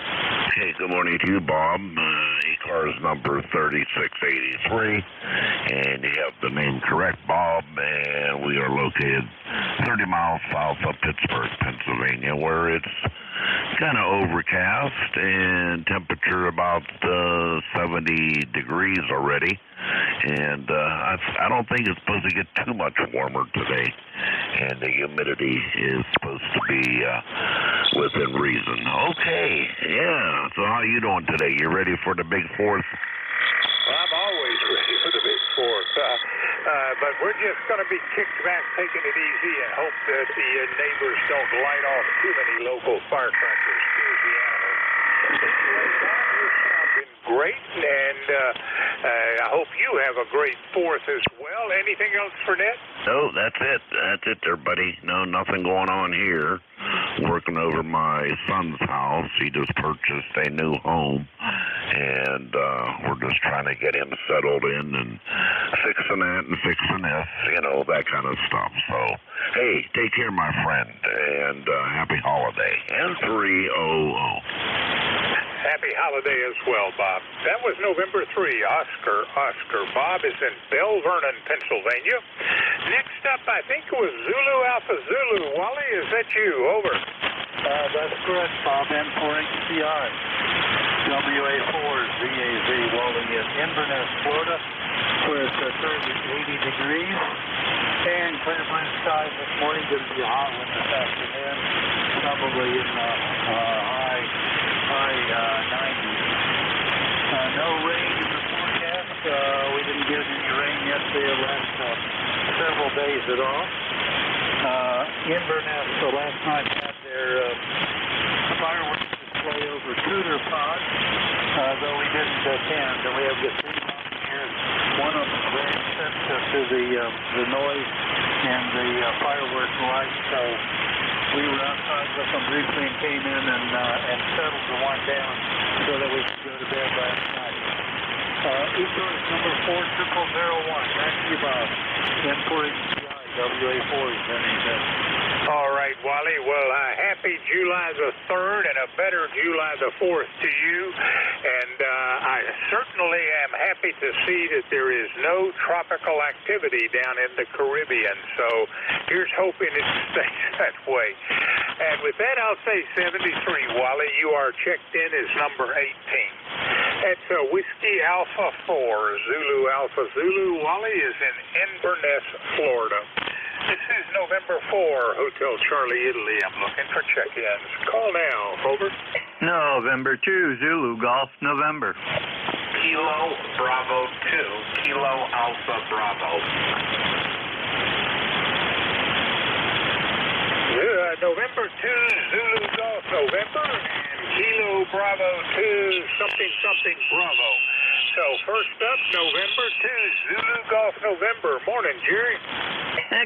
Hey, good morning to you, Bob. ECARS number 3683, and you have the name correct, Bob, and we are located 30 miles south of Pittsburgh, Pennsylvania, where it's kind of overcast and temperature about 70 degrees already, and I don't think it's supposed to get too much warmer today, and the humidity is supposed to be within reason. Okay, yeah, so how are you doing today? You ready for the big 4th? Well, I'm always ready for the big 4th, but we're just going to be kicked back, taking it easy, and hope that the neighbors don't light off too many local firecrackers. Here's the animals. Anyway, Bob, you're sounding great, and I hope you have a great 4th as well. Anything else for Ned? No, that's it. That's it there, buddy. No, nothing going on here. Working over my son's house. He just purchased a new home, and we're just trying to get him settled in and fixing that and fixing this, that kind of stuff. So, hey, take care, my friend, and happy holiday. And 300. Happy holiday as well, Bob. That was November 3, Oscar. Bob is in Bell Vernon, Pennsylvania. Next up, I think it was Zulu Alpha Zulu. Wally, is that you? Over. That's correct, Bob. N4HCI. WA4 ZAZ Wally in Inverness, Florida, where it's currently 80 degrees. And clear blue skies this morning. Going to be a hot one this afternoon. Probably in the high 90s. No rain in the forecast. We didn't get any rain yesterday or last several days at all. Inverness, so last night had their fireworks display over Cooter Pod, though we didn't attend. We have the 3 volunteers. One of them very sensitive to the noise and the fireworks lights, so we were outside with them briefly and came in and settled the one down so that we could go to bed last night. ECARS number 40001. Back to you, Bob. N4HCI, WA4 is in. All right, Wally. Well, happy July the 3rd and a better July the 4th to you. And I certainly am happy to see that there is no tropical activity down in the Caribbean. So here's hoping it stays that way. And with that, I'll say 73, Wally. You are checked in as number 18. It's Whiskey Alpha 4, Zulu Alpha Zulu. Wally is in Inverness, Florida. This is November 4, Hotel Charlie, Italy. I'm looking for check-ins. Call now. Over. November 2, Zulu Golf, November. Kilo Bravo 2, Kilo Alpha Bravo. Yeah, November 2, Zulu Golf November, and Kilo Bravo 2, something, something Bravo. So first up, November 2, Zulu Golf November. Morning, Jerry.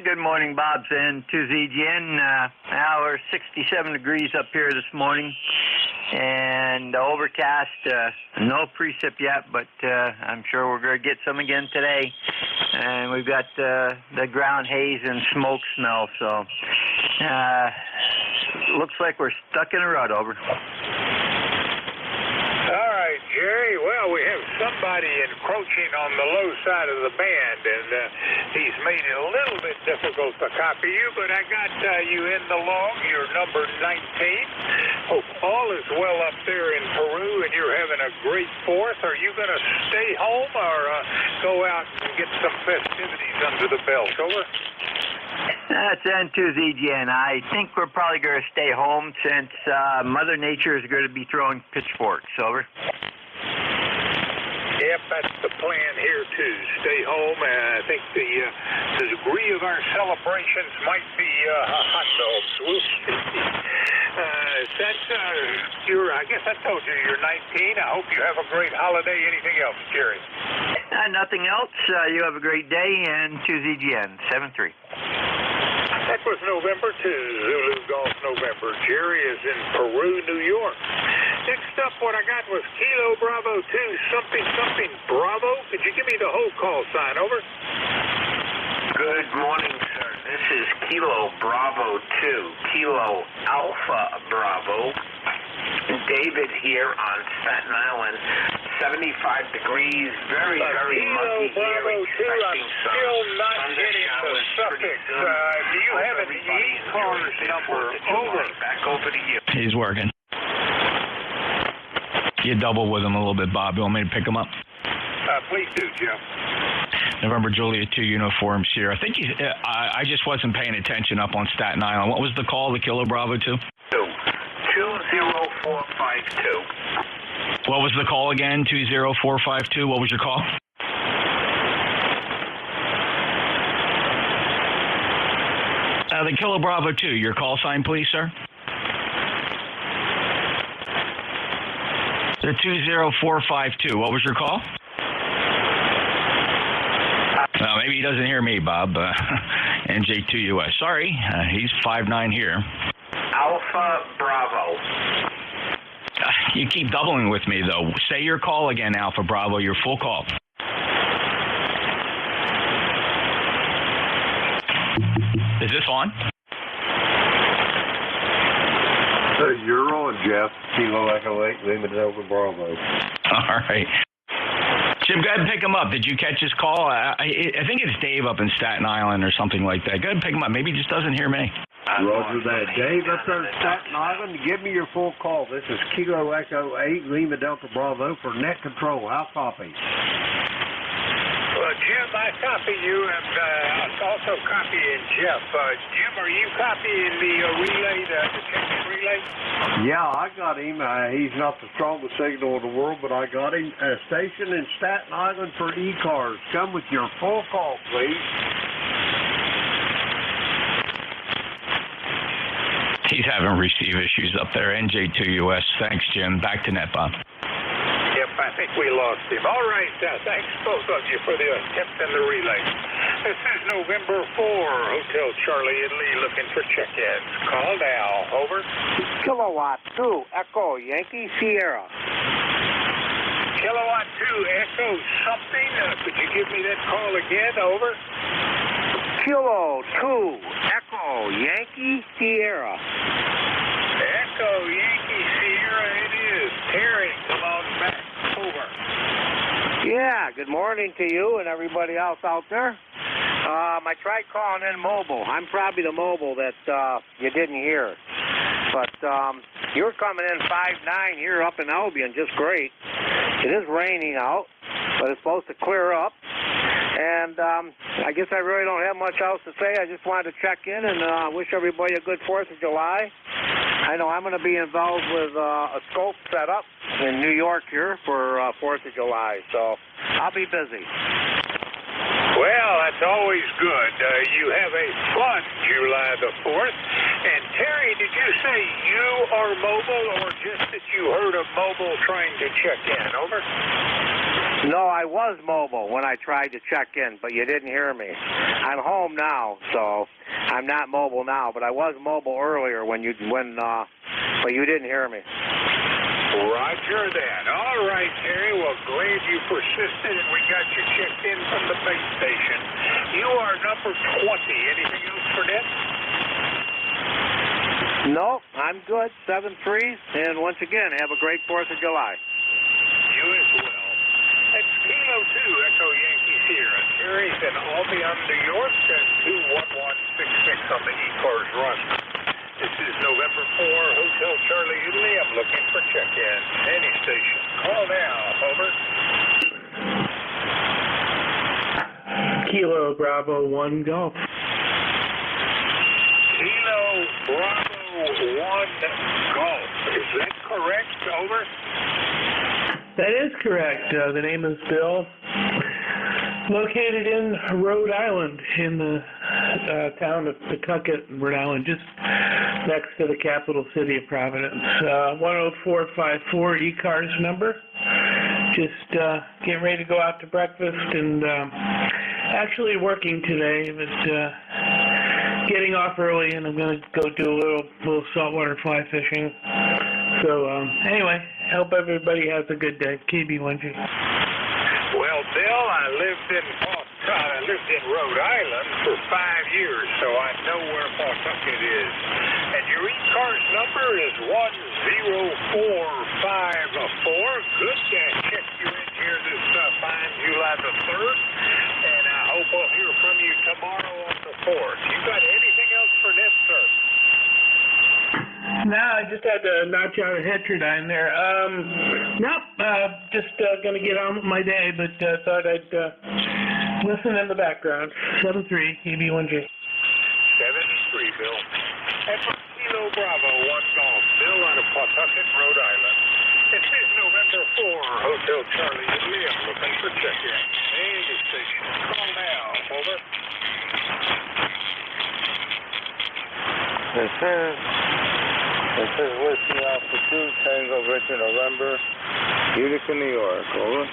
Good morning, Bob and Tuesday-Jen. Now we're 67 degrees up here this morning, and overcast. No precip yet, but I'm sure we're going to get some again today. And we've got the ground haze and smoke smell, so looks like we're stuck in a rut. Over. All right, Jerry. Well, we have somebody encroaching on the low side of the band, and he's made it a little bit difficult to copy you, but I got you in the log. You're number 19. Hope all is well up there in Peru, and you're having a great 4th. Are you going to stay home or go out and get some festivities under the belt? Over. That's N2ZGN. I think we're probably going to stay home since Mother Nature is going to be throwing pitchforks. Over. Yep, that's the plan here too. Stay home. I think the degree of our celebrations might be hot dogs. We'll see. I guess I told you you're 19. I hope you have a great holiday. Anything else, Jerry? Nothing else. You have a great day, and Tuesday-Jen, 7-3. That was November 2, Zulu Golf November. Jerry is in Peru, New York. Next up, what I got was Kilo Bravo 2, something, something Bravo. Could you give me the whole call sign? Over. Good morning, sir. This is Kilo Bravo 2, Kilo Alpha Bravo. David here on Staten Island. 75 degrees, very muggy here. Bravo 2, I'm still not getting the suffix. Do you have an ECARS number? Over. Back over to you. He's working. You double with him a little bit, Bob. You want me to pick him up? Please do, Jim. November Juliet 2 Uniform Sierra. I think I just wasn't paying attention up on Staten Island. What was the call, the Kilo Bravo 2? 20452. What was the call again? 20452. What was your call? The Kilo Bravo 2. Your call sign, please, sir. The 20452. What was your call? Maybe he doesn't hear me, Bob. NJ2US. Sorry, he's 5'9" here. Alpha Bravo. You keep doubling with me, though. Say your call again, Alpha Bravo. Your full call. Is this on? You're on, Jeff. Kilo Echo 8, Lima Delta Bravo. All right. Jim, go ahead and pick him up. Did you catch his call? I think it's Dave up in Staten Island or something like that. Go ahead and pick him up. Maybe he just doesn't hear me. Roger that. Dave, up there in Staten Island, give me your full call. This is Kilo Echo 8, Lima Delta Bravo for net control. I'll copy. Well, Jim, I copy you, and I'll also copying Jeff. Jim, are you copying the relay, the check-in relay? Yeah, I got him. He's not the strongest signal in the world, but I got him. A station in Staten Island for ECARS. Come with your full call, please. He's having receive issues up there. NJ2US. Thanks, Jim. Back to net, Bob. Yep, I think we lost him. All right, thanks both of you for the attempt in the relay. This is November 4, Hotel Charlie and Lee looking for check-ins. Call now. Over. Kilowatt 2, Echo, Yankee Sierra. Kilowatt 2, Echo something. Could you give me that call again? Over. Kilo 2, Echo, Yankee Sierra. Echo, Yankee Sierra, it is. Terry, come on back. Over. Yeah, good morning to you and everybody else out there. I tried calling in mobile. I'm probably the mobile that you didn't hear. But you're coming in 5'9". You're up in Albion, just great. It is raining out, but it's supposed to clear up. And I guess I really don't have much else to say. I just wanted to check in and wish everybody a good 4th of July. I know I'm going to be involved with a scope setup in New York here for 4th of July, so I'll be busy. Well, that's always good. You have a fun July the 4th. And Terry, did you you say you are mobile or just that you heard of mobile trying to check in? Over. No, I was mobile when I tried to check in, but you didn't hear me. I'm home now, so I'm not mobile now, but I was mobile earlier but you didn't hear me. Roger that. All right, Terry. Well, glad you persisted and we got you checked in from the base station. You are number 20. Anything else for that? No, I'm good. 7-3, and once again, have a great 4th of July. You as well. That's Kilo 2, Echo Yankee Sierra. Terry's in Albion, New York, and 21166 on the ECARS run. This is November 4, Hotel Charlie, Italy. I'm looking for check-in. Any station. Call now. Over. Kilo Bravo 1 Golf. Kilo Bravo 1 Golf. Is that correct? Over. That is correct. The name is Bill. Located in Rhode Island, in the town of Pawtucket, Rhode Island, just next to the capital city of Providence. 10454 ECARS number. Just getting ready to go out to breakfast and actually working today, but getting off early, and I'm going to go do a little saltwater fly fishing. So anyway, hope everybody has a good day. KB1G. Well, Bill, I lived in Rhode Island for 5 years, so I know where Pawtucket is. And your ECARS number is 10454. Good to check you in here this fine July the 3rd, and I hope I'll hear from you tomorrow on the 4th. You got anything else for this, sir? No, I just had to notch out a heterodyne there. Just going to get on with my day, but thought I'd listen in the background. 7-3, EB1J. 7-3, Bill. That's Kilo Bravo 1 Golf. Bill out of Pawtucket, Rhode Island. This is November 4, Hotel Charlie, Italy. I'm looking for check-in. Any station. Call now. Over. This is Whiskey Alpha 2, Tango Victor November, Utica, New York. Over.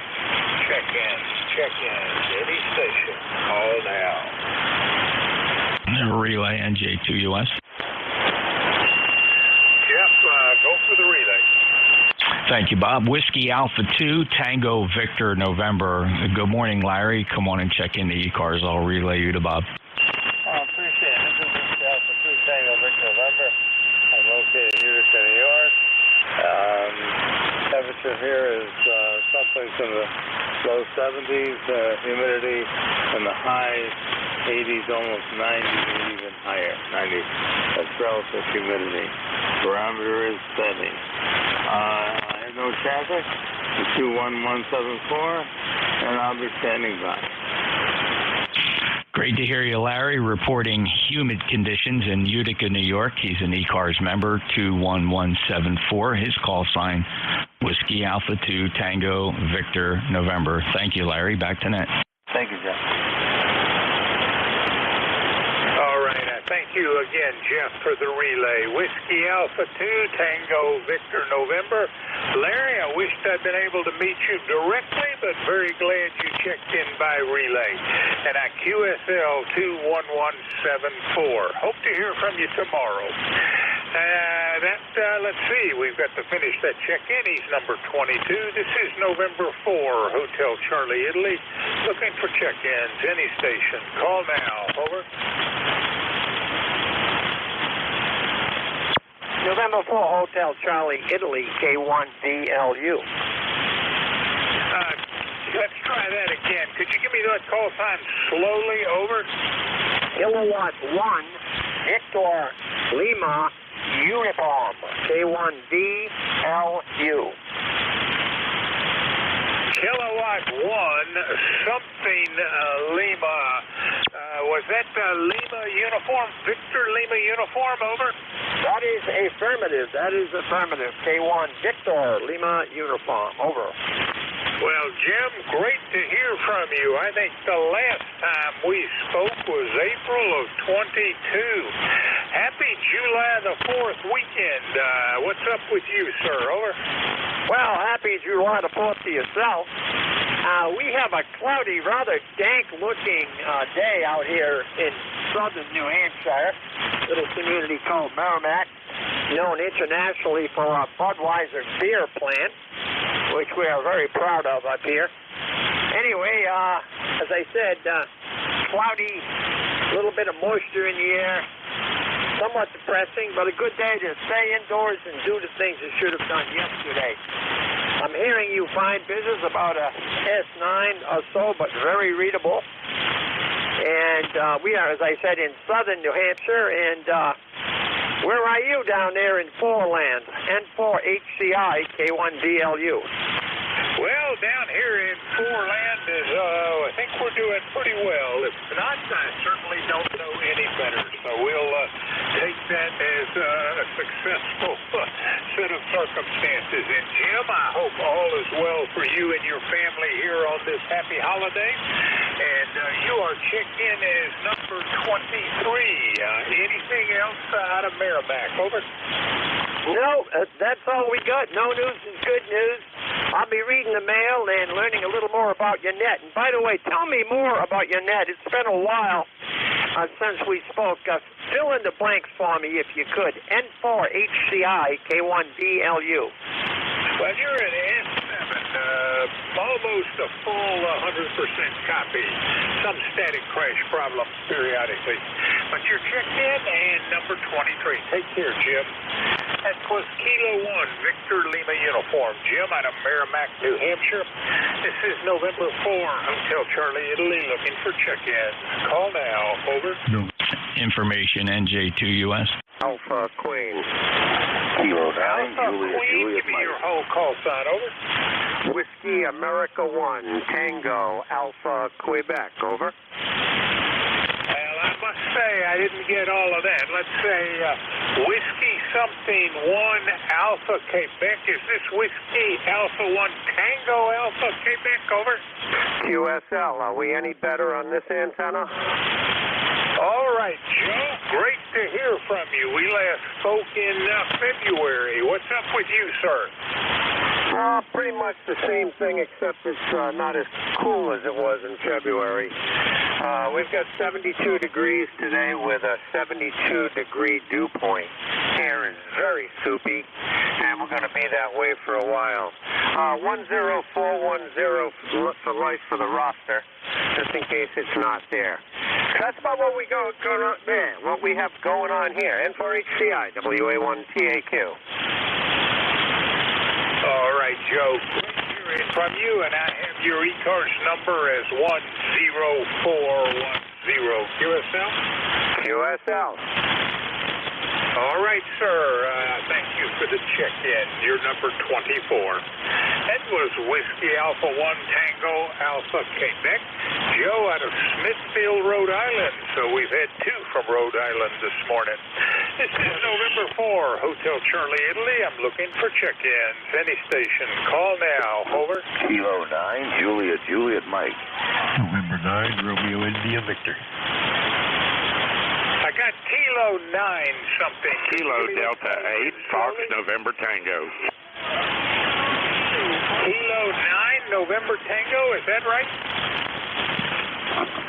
Check-in. Any station. Call now. Relay NJ2US. Jeff, go for the relay. Thank you, Bob. Whiskey Alpha 2, Tango Victor November. Good morning, Larry. Come on and check in the ECARS. I'll relay you to Bob. Appreciate it. This is Whiskey Alpha 2, Tango Victor November. I'm located in Utica, New York. Temperature here is someplace in the low 70s, humidity in the high 80s, almost 90, even higher, 90. That's relative humidity. Barometer is steady. I have no traffic. 21174, and I'll be standing by. Great to hear you, Larry, reporting humid conditions in Utica, New York. He's an ECARS member, 21174. His call sign, Whiskey Alpha 2, Tango Victor November. Thank you, Larry. Back to net. Thank you, Jeff. All right. Thank you again, Jeff, for the relay. Whiskey Alpha 2, Tango Victor November. Larry, I wished I'd been able to meet you directly, but very glad you checked in by relay. And I QSL 21174. Hope to hear from you tomorrow. Let's see, we've got to finish that check-in. He's number 22. This is November 4, Hotel Charlie, Italy. Looking for check-ins, any station. Call now. Over. November 4, Hotel Charlie, Italy, K1DLU. Let's try that again. Could you give me that call sign slowly? Over. Kilowatt 1, Victor Lima, Uniform, K1DLU. Kilowatt 1, something Lima. Was that Lima uniform? Victor Lima uniform? Over. That is affirmative. K1 Victor Lima uniform. Over. Well, Jim, great to hear from you. I think the last time we spoke was April of 22. Happy July the 4th weekend. What's up with you, sir? Over. Well, happy July the 4th to yourself. We have a cloudy, rather dank-looking day out here in southern New Hampshire, little community called Merrimack, known internationally for our Budweiser beer plant, which we are very proud of up here. Anyway, as I said, cloudy, a little bit of moisture in the air, somewhat depressing, but a good day to stay indoors and do the things you should have done yesterday. I'm hearing you find business about a S9 or so, but very readable. And we are, as I said, in southern New Hampshire. And where are you down there in Foreland? N4HCI K1DLU. Well, down here in Foreland, I think we're doing pretty well. If not, I certainly don't know any better. So we'll take that as a successful set of circumstances. And Jim, I hope all is well for you and your family here on this happy holiday. And you are checked in as number 23. Anything else out of Merrimack? Over. No, that's all we got. No news is good news. I'll be reading the mail and learning a little more about your net. And by the way, tell me more about your net. It's been a while since we spoke. Fill in the blanks for me if you could. N4HCI K1DLU. Well, you're at N7, almost a full 100% copy. Some static crash problems periodically. But you're checked in and number 23. Take care, Jim. That was Kilo 1, Victor Lima uniform. Jim out of Merrimack, New Hampshire. This is November 4, Hotel Charlie, Italy, looking for check-in. Call now. Over. No. Information, NJ2US. Alpha Queen. Kilo 9, Alpha Juliet, Queen, Juliet, give me Mike. your whole call sign. Over. Whiskey America 1, Tango, Alpha, Quebec. Over. Well, I must say I didn't get all of that. Let's say Whiskey something 1, Alpha, Quebec. Is this Whiskey Alpha 1, Tango, Alpha, Quebec? Over. QSL, are we any better on this antenna? All right, Joe. Great to hear from you. We last spoke in February. What's up with you, sir? Pretty much the same thing, except it's not as cool as it was in February. We've got 72 degrees today with a 72-degree dew point. Air is very soupy, and we're going to be that way for a while. 10410 for life for the roster, just in case it's not there. That's about what we what we have going on here. N4HCI, WA1TAQ. All right, Joe. Great hearing from you, and I have your ECARS number as 10410. QSL? QSL. All right, sir. Thank you for the check-in. You're number 24. That was Whiskey Alpha 1 Tango Alpha Quebec. Joe out of Smithfield, Rhode Island. So we've had 2 from Rhode Island this morning. This is November 4, Hotel Charlie, Italy. I'm looking for check-ins. Any station. Call now. Over. Kilo 9, Juliet, Juliet, Mike. November 9, Romeo India Victor. I got Kilo 9 something. Kilo Delta 8, Fox November Tango. Kilo 9 November Tango, is that right?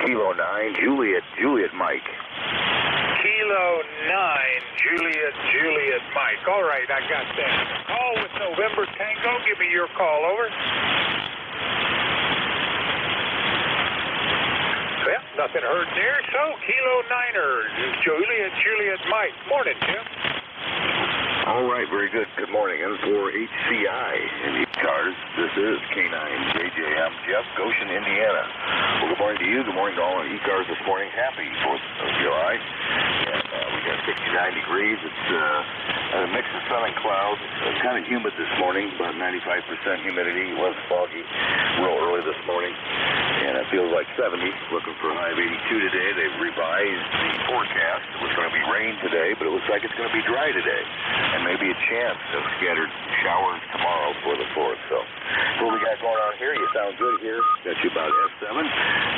Kilo 9, Juliet, Juliet, Mike. Kilo 9 Juliet, Juliet, Mike. All right, I got that. Call with November Tango. Give me your call. Over. Well, nothing heard there. So, Kilo 9er, Juliet, Juliet, Mike. Morning, Jim. All right, very good. Good morning. N4HCI in ECARS. This is K9JJ. I'm Jeff, Goshen, Indiana. Well, good morning to you. Good morning to all our ECARS this morning. Happy 4th of July. And we got 69 degrees. It's a mix of sun and clouds. It's kind of humid this morning, about 95% humidity. It was foggy real early this morning. And it feels like 70. Looking for a high of 82 today. They've revised the forecast. It was going to be rain today, but it looks like it's going to be dry today. And maybe a chance of scattered showers tomorrow for the 4th. So, what we got going on here? You sound good here. Got you about F7.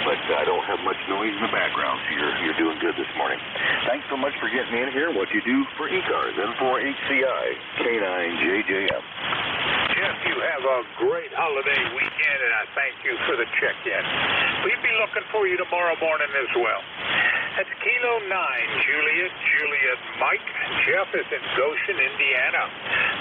but I don't have much noise in the background, so you're doing good this morning. Thanks so much for getting in here. What you do for ECARS and for HCI, K9JJM. Jeff, you have a great holiday weekend, and I thank you for the check-in. We'll be looking for you tomorrow morning as well. That's Kilo 9, Juliet Mike. Jeff is in Goshen, Indiana.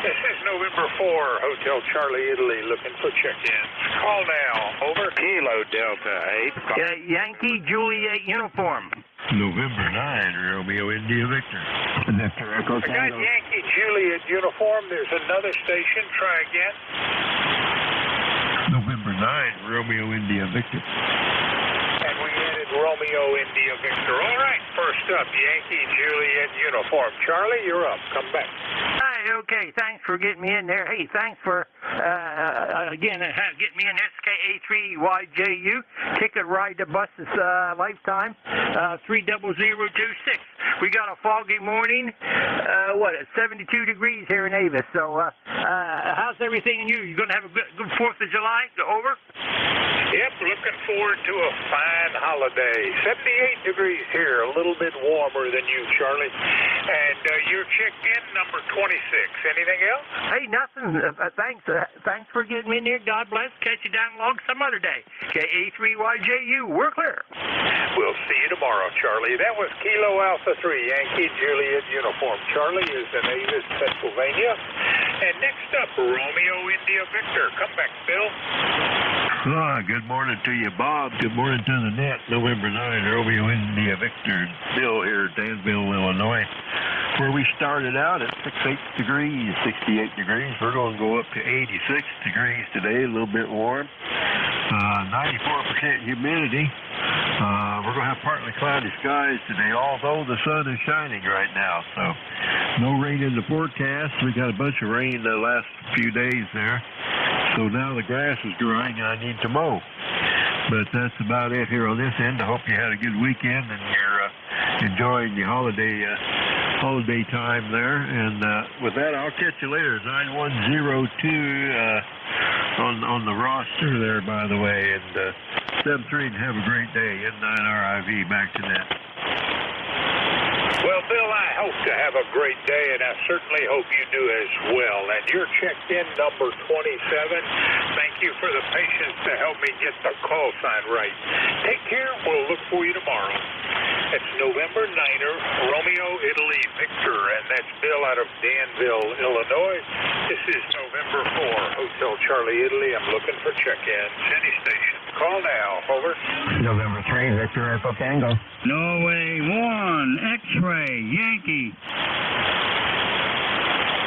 This is November 4, Hotel Charlie, Italy, looking for check-ins. Call now. Over. Kilo Delta 8. Yankee Juliet uniform. November 9, Romeo India Victor. Victor Echo I got Tango. Yankee Juliet uniform. There's another station. Try again. November 9, Romeo India Victor. And we added Romeo India Victor. All right, first up, Yankee Juliet uniform. Charlie, you're up. Come back. Hi, okay, thanks for getting me in there. Hey, thanks for, getting me in SKA3YJU. Ticket ride to buses, lifetime, 30026. We got a foggy morning, it's 72 degrees here in Avis. So, how's everything in you? You going to have a good 4th of July? Over? Yep, looking forward to a fine holiday. 78 degrees here, a little bit warmer than you, Charlie. And you're checked in, number 26. Anything else? Hey, nothing. Thanks for getting me in here. God bless. Catch you down along some other day. KA3YJU, we're clear. We'll see you tomorrow, Charlie. That was Kilo Alpha 3, Yankee Juliet uniform. Charlie is in Avis, Pennsylvania. And next up, Romeo India Victor. Come back, Bill. Good morning to you, Bob. Good morning to the net. November 9, Romeo India Victor. Bill here, Danville, Illinois. Where we started out at 68 degrees. We're going to go up to 86 degrees today, a little bit warm. 94% humidity. We're going to have partly cloudy skies today, although the sun is shining right now. So no rain in the forecast. We got a bunch of rain the last few days there. So now the grass is growing and I need to mow. But that's about it here on this end. I hope you had a good weekend and you're enjoying the holiday time there. And with that, I'll catch you later. 9102 on the roster there, by the way. And 73 and have a great day. N9RIV, back to that. Well, Bill, I hope to have a great day, and I certainly hope you do as well. And you're checked in, number 27. Thank you for the patience to help me get the call sign right. Take care. We'll look for you tomorrow. It's November 9er, Romeo, Italy, Victor, and that's Bill out of Danville, Illinois. This is November 4, Hotel Charlie, Italy. I'm looking for check-in. City Station. Call now. Over. November 3, Victor Echo Tango. Norway 1, X-ray, Yankee.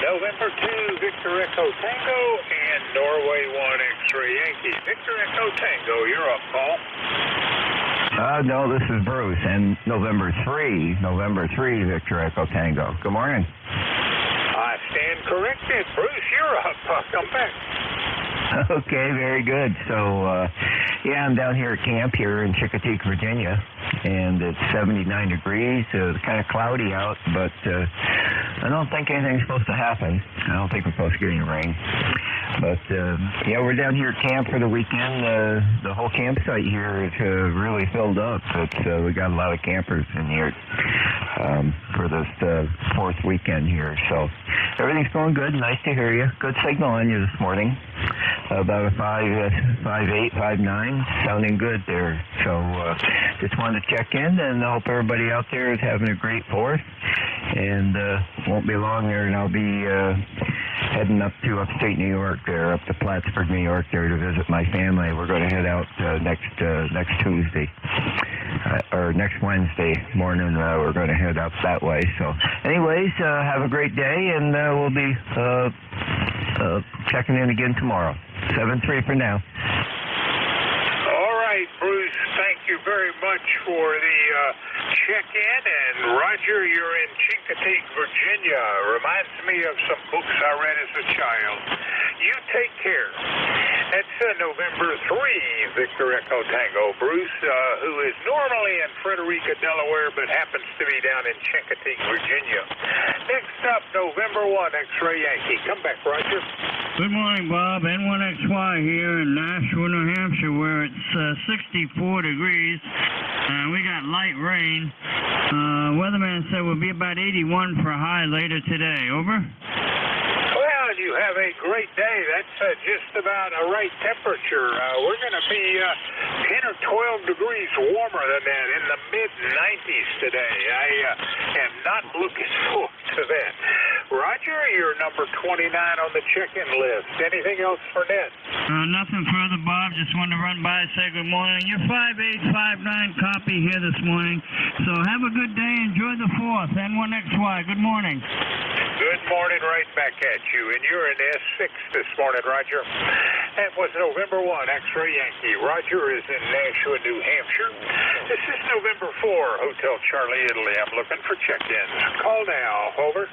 November 2, Victor Echo Tango, and Norway 1, X-ray, Yankee. Victor Echo Tango, you're up, Paul. No, this is Bruce, and November 3, Victor Echo Tango. Good morning. I stand corrected. Bruce, you're up. Come back. Okay, very good. So, I'm down here at camp here in Chickatee, Virginia, and it's 79 degrees. It's kind of cloudy out, but I don't think anything's supposed to happen. I don't think we're supposed to get any rain. But, we're down here at camp for the weekend. The whole campsite here is really filled up. We got a lot of campers in here for this 4th weekend here. So everything's going good. Nice to hear you. Good signal on you this morning. About a 5.8, 5.9, sounding good there. So just wanted to check in, and I hope everybody out there is having a great 4th. And won't be long there, and I'll be heading up to upstate New York there, up to Plattsburgh, New York there to visit my family. We're going to head out next Tuesday, or next Wednesday morning. We're going to head up that way. So anyways, have a great day, and we'll be checking in again tomorrow. 7-3 for now. All right, Bruce, thank you very much for the check-in. And Roger, you're in Chincoteague, Virginia. Reminds me of some books I read as a child. You take care. That's November 3, Victor Echo Tango. Bruce, who is normally in Frederica, Delaware, but happens to be down in Chincoteague, Virginia. next up, November 1, X-Ray Yankee. Come back, Roger. Good morning, Bob. N1XY here in Nashua, New Hampshire, where it's 64 degrees. We got light rain. Weatherman said we'll be about 81 for a high later today. Over? Well, you have a great day. That's just about a right temperature. We're going to be 10 or 12 degrees warmer than that, in the mid-90s today. I am not looking forward to that. Roger, you're number 29 on the check-in list. Anything else for Ned? Nothing further, Bob. Just wanted to run by and say good morning. Your 5859 copy here this morning. So have a good day. Enjoy the 4th. N1XY. Good morning. Good morning right back at you. And you're in S6 this morning, Roger. That was November 1, X-Ray Yankee. Roger is in Nashua, New Hampshire. This is November 4, Hotel Charlie, Italy. I'm looking for check-ins. Call now. Over.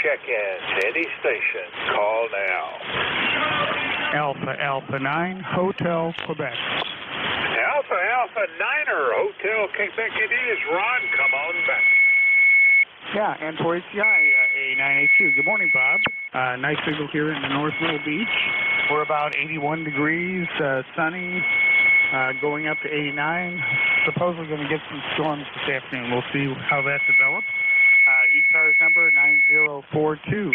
Check-ins, any station, call now. Alpha 9, Hotel Quebec. Alpha Niner, Hotel Quebec it is. Ron, come on back. Yeah, N4HCI, A9HQ. Good morning, Bob. Nice signal here in the North Middle Beach. We're about 81 degrees, sunny, going up to 89. Supposedly going to get some storms this afternoon. We'll see how that develops. ECARS number 9042, 9042,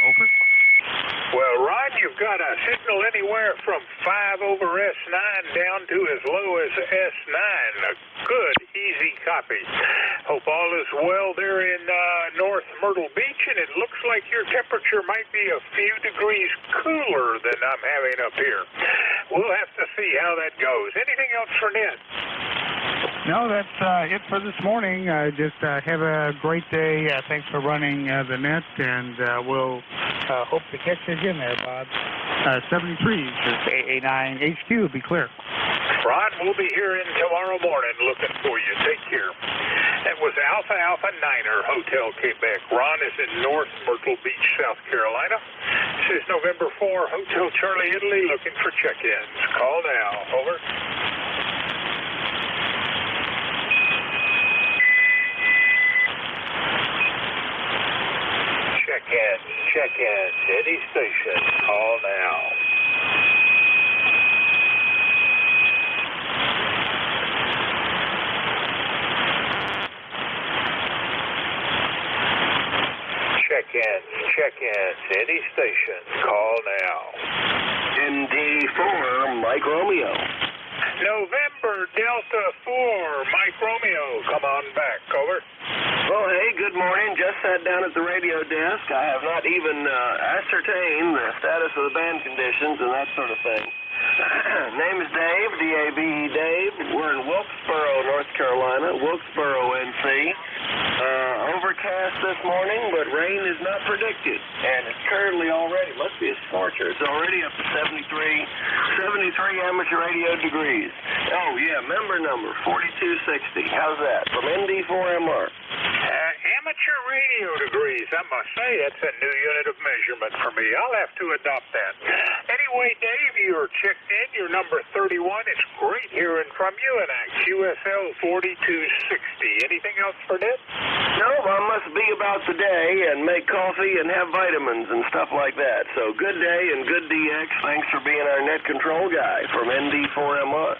over. Well, Ron, you've got a signal anywhere from 5 over S9 down to as low as S9. A good, easy copy. Hope all is well there in North Myrtle Beach, and it looks like your temperature might be a few degrees cooler than I'm having up here. We'll have to see how that goes. Anything else for Ned? No, that's it for this morning. Just have a great day. Thanks for running the net, and we'll hope to catch you again there, Bob. 73 is AA9HQ. Be clear. Ron, we'll be here in tomorrow morning looking for you. Take care. That was Alpha Niner, Hotel Quebec. Ron is in North Myrtle Beach, South Carolina. This is November 4, Hotel Charlie, Italy, looking for check-ins. Call now. Over. Check-ins, any station, call now. Check-ins, any station, call now. NJ4, Mike Romeo. November Delta 4, Mike Romeo, come on back. Over. Well, hey, good morning. Just sat down at the radio desk. I have not even ascertained the status of the band conditions and that sort of thing. Name is Dave, D-A-V-E, Dave. We're in Wilkesboro, North Carolina, Wilkesboro, NC. Overcast this morning, but rain is not predicted. And it's currently already, must be a scorcher, it's already up to 73 amateur radio degrees. Oh, yeah, member number 4260. How's that? From ND4MR. Amateur radio degrees, I must say, that's a new unit of measurement for me. I'll have to adopt that. Anyway, Dave, you're checked in. You're number 31. It's great hearing from you, and QSL 4260. Anything else for Ned? No, I must be about the day and make coffee and have vitamins and stuff like that. So good day and good DX. Thanks for being our net control guy from ND4MR.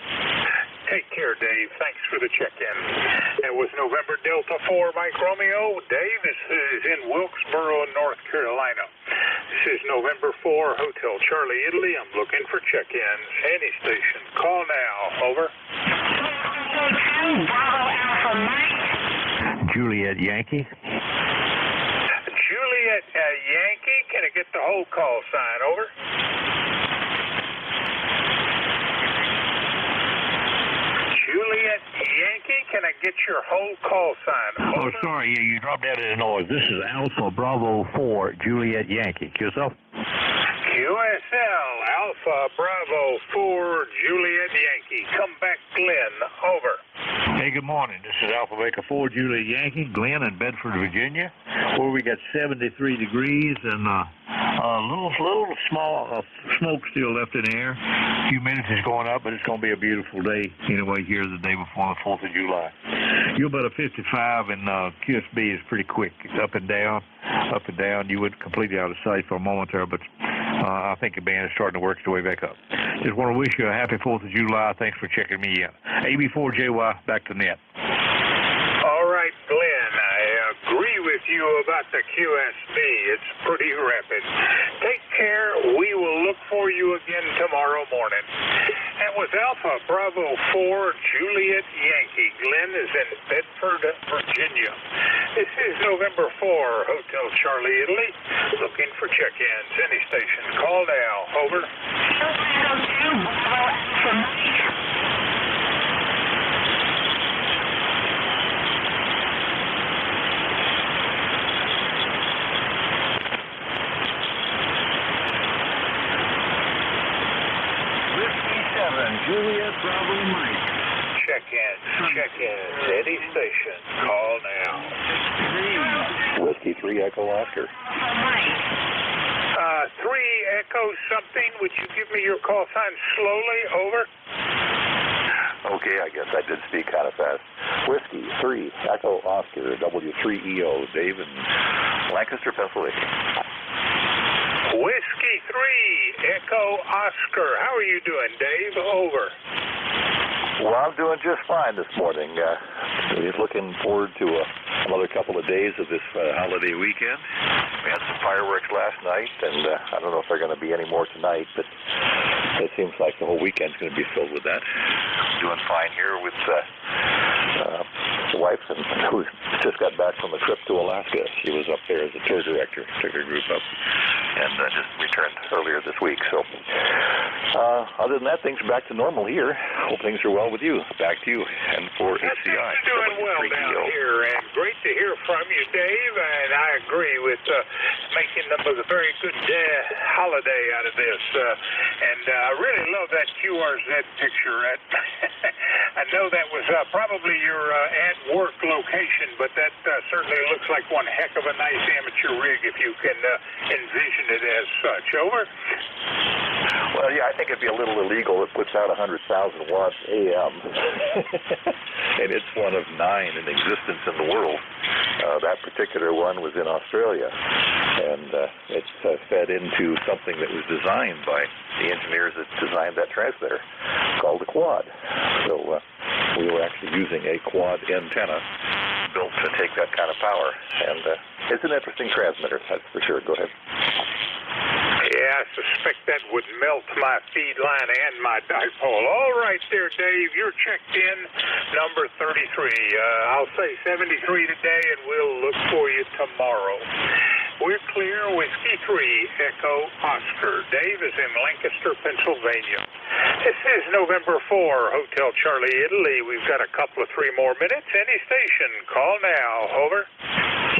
Take care, Dave. Thanks for the check-in. That was November Delta 4, Mike Romeo. Dave is in Wilkesboro, North Carolina. This is November 4, Hotel Charlie, Italy. I'm looking for check-ins. Any station. Call now. Over. Juliet Yankee. Juliet Yankee. Can I get the whole call sign? Over. Juliet Yankee, can I get your whole call sign? Oh, sorry, you dropped out of the noise. This is Alpha Bravo 4, Juliet Yankee. QSL? QSL, Alpha Bravo 4, Juliet Yankee. Come back, Glenn. Over. Hey, good morning. This is Alpha Baker 4 Juliet Yankee, Glenn in Bedford, Virginia, where we got 73 degrees and a little small smoke still left in the air. A few minutes is going up, but it's going to be a beautiful day anyway here the day before the 4th of July. You're about a 55, and QSB is pretty quick. It's up and down, up and down. You went completely out of sight for a moment there, but I think the band is starting to work its way back up. Just want to wish you a happy 4th of July. Thanks for checking me in. AB4JY, back to net. All right, Glenn, I agree with you about the QSB. It's pretty rapid. Take care. We will look for you again tomorrow morning. And with Alpha Bravo 4 Juliet Yankee, Glenn is in Bedford, Virginia. This is November 4, Hotel Charlie, Italy. Looking for check-ins. Any station. Call now. Over. Juliet Bravo Mike. Check-in. Any station. Call now. Whiskey 3 Echo Oscar. 3 Echo something. Would you give me your call sign slowly? Over. Okay, I guess I did speak kind of fast. Whiskey 3 Echo Oscar, W3EO, Dave in Lancaster, Pennsylvania. Whiskey 3 Echo Oscar. How are you doing, Dave? Over. Well, I'm doing just fine this morning. Looking forward to another couple of days of this holiday weekend. We had some fireworks last night, and I don't know if there are going to be any more tonight, but it seems like the whole weekend's going to be filled with that. Doing fine here with the wife who just got back from a trip to Alaska. She was up there as a tour director, took her group up, and just returned earlier this week. So other than that, things are back to normal here. Hope things are well with you. Back to you. And for HCI. Doing well down here, and great to hear from you, Dave. And I agree with making them a very good holiday out of this. And I really love that QRZ picture. I know that was probably your at-work location, but that certainly looks like one heck of a nice amateur rig if you can envision it as such. Over. Well, yeah, I think it'd be a little illegal. It puts out 100,000 watts AM, and it's one of 9 in existence in the world. That particular one was in Australia, and it's fed into something that was designed by the engineers that designed that transmitter, called a quad. So we were actually using a quad antenna built to take that kind of power, and it's an interesting transmitter, that's for sure. Go ahead. Yeah, I suspect that would melt my feed line and my dipole. All right there, Dave. You're checked in, number 33. I'll say 73 today, and we'll look for you tomorrow. We're clear. Whiskey 3 Echo Oscar. Dave is in Lancaster, Pennsylvania. This is November 4, Hotel Charlie, Italy. We've got a couple of 3 more minutes. Any station. Call now. Over.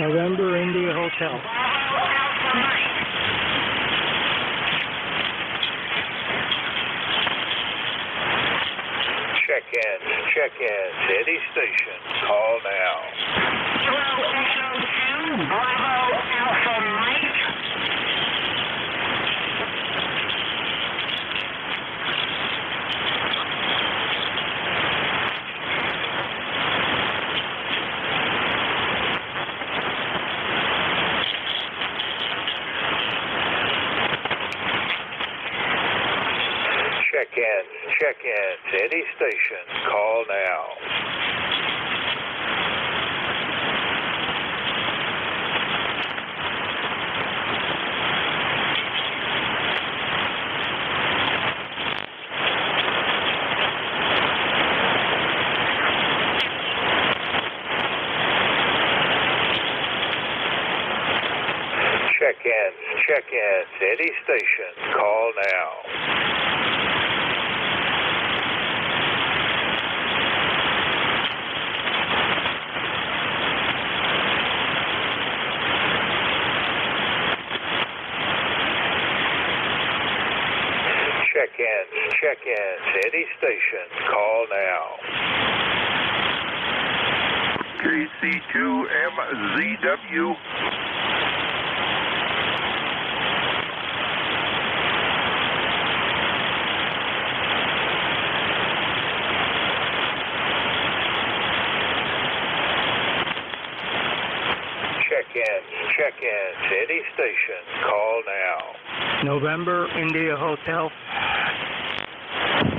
November India Hotel. Check-in. Any station. Call now. Bravo Alpha Mike. Check-in. Any station. Call now. Check-in. Any station. Call now. Check-in. Any station. Call now. NJ2MZW. Check-ins, any station, call now. November, India Hotel.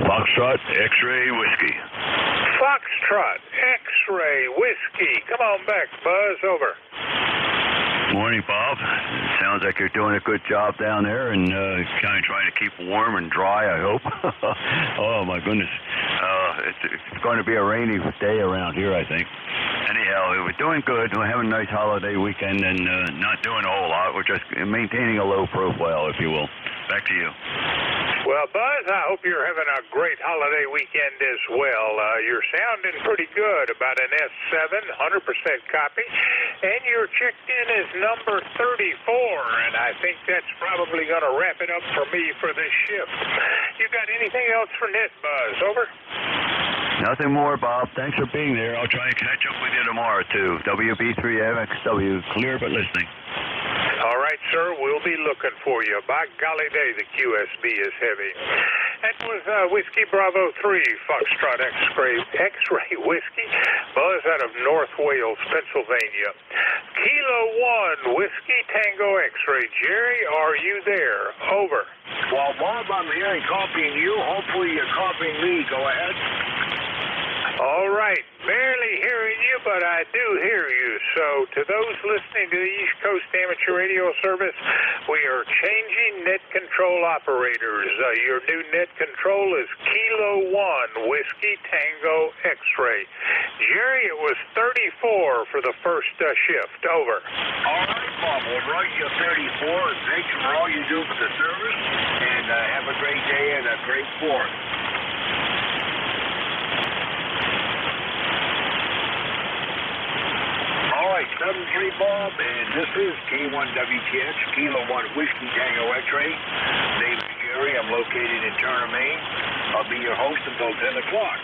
Foxtrot X-Ray Whiskey. Foxtrot X-Ray Whiskey. Come on back, Buzz, over. Morning, Bob. Sounds like you're doing a good job down there and kind of trying to keep warm and dry, I hope. Oh, my goodness. It's going to be a rainy day around here, I think. Anyhow, we're doing good. We're having a nice holiday weekend and not doing a whole lot. We're just maintaining a low profile, if you will. Back to you. Well, Buzz, I hope you're having a great holiday weekend as well. You're sounding pretty good about an S7, 100% copy, and you're checked in as number 34, and I think that's probably going to wrap it up for me for this shift. You got anything else for Net, Buzz? Over. Nothing more, Bob. Thanks for being there. I'll try and catch up with you tomorrow, too. WB3MXW, clear but listening. All right, sir. We'll be looking for you. By golly day, the QSB is heavy. That was Whiskey Bravo 3, Foxtrot X-Ray Whiskey. Buzz out of North Wales, Pennsylvania. Kilo 1, Whiskey Tango X-Ray. Jerry, are you there? Over. Well, Bob, I'm here and copying you. Hopefully you're copying me. Go ahead. All right. Barely hearing you, but I do hear you. So to those listening to the East Coast Amateur Radio Service, we are changing net control operators. Your new net control is Kilo 1, Whiskey Tango X-Ray. Jerry, it was 34 for the first shift. Over. All right, Bob. We'll write you 34. Thanks for all you do for the service, and have a great day and a great 4th. All right, 73 Bob, and this is K1WTX, Kilo 1 Whiskey Tango X-Ray. Name is Jerry. I'm located in Turner, Maine. I'll be your host until 10 o'clock.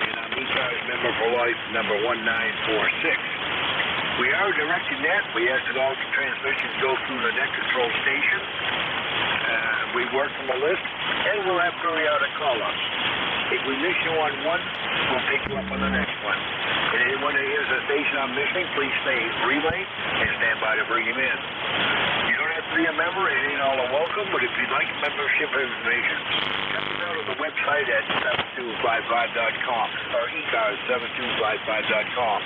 And I'm ECARS member for life, number 1946. We are directed net. We ask that all transmissions go through the net control station. We work from a list, and we'll have periodic call-ups. If we miss you on one, we'll pick you up on the next one. And anyone that hears a station I'm missing, please stay relay and stand by to bring him in. You don't have to be a member. It ain't all a welcome, but if you'd like membership information, check us out on the website at 7255.com or ECARS7255.com.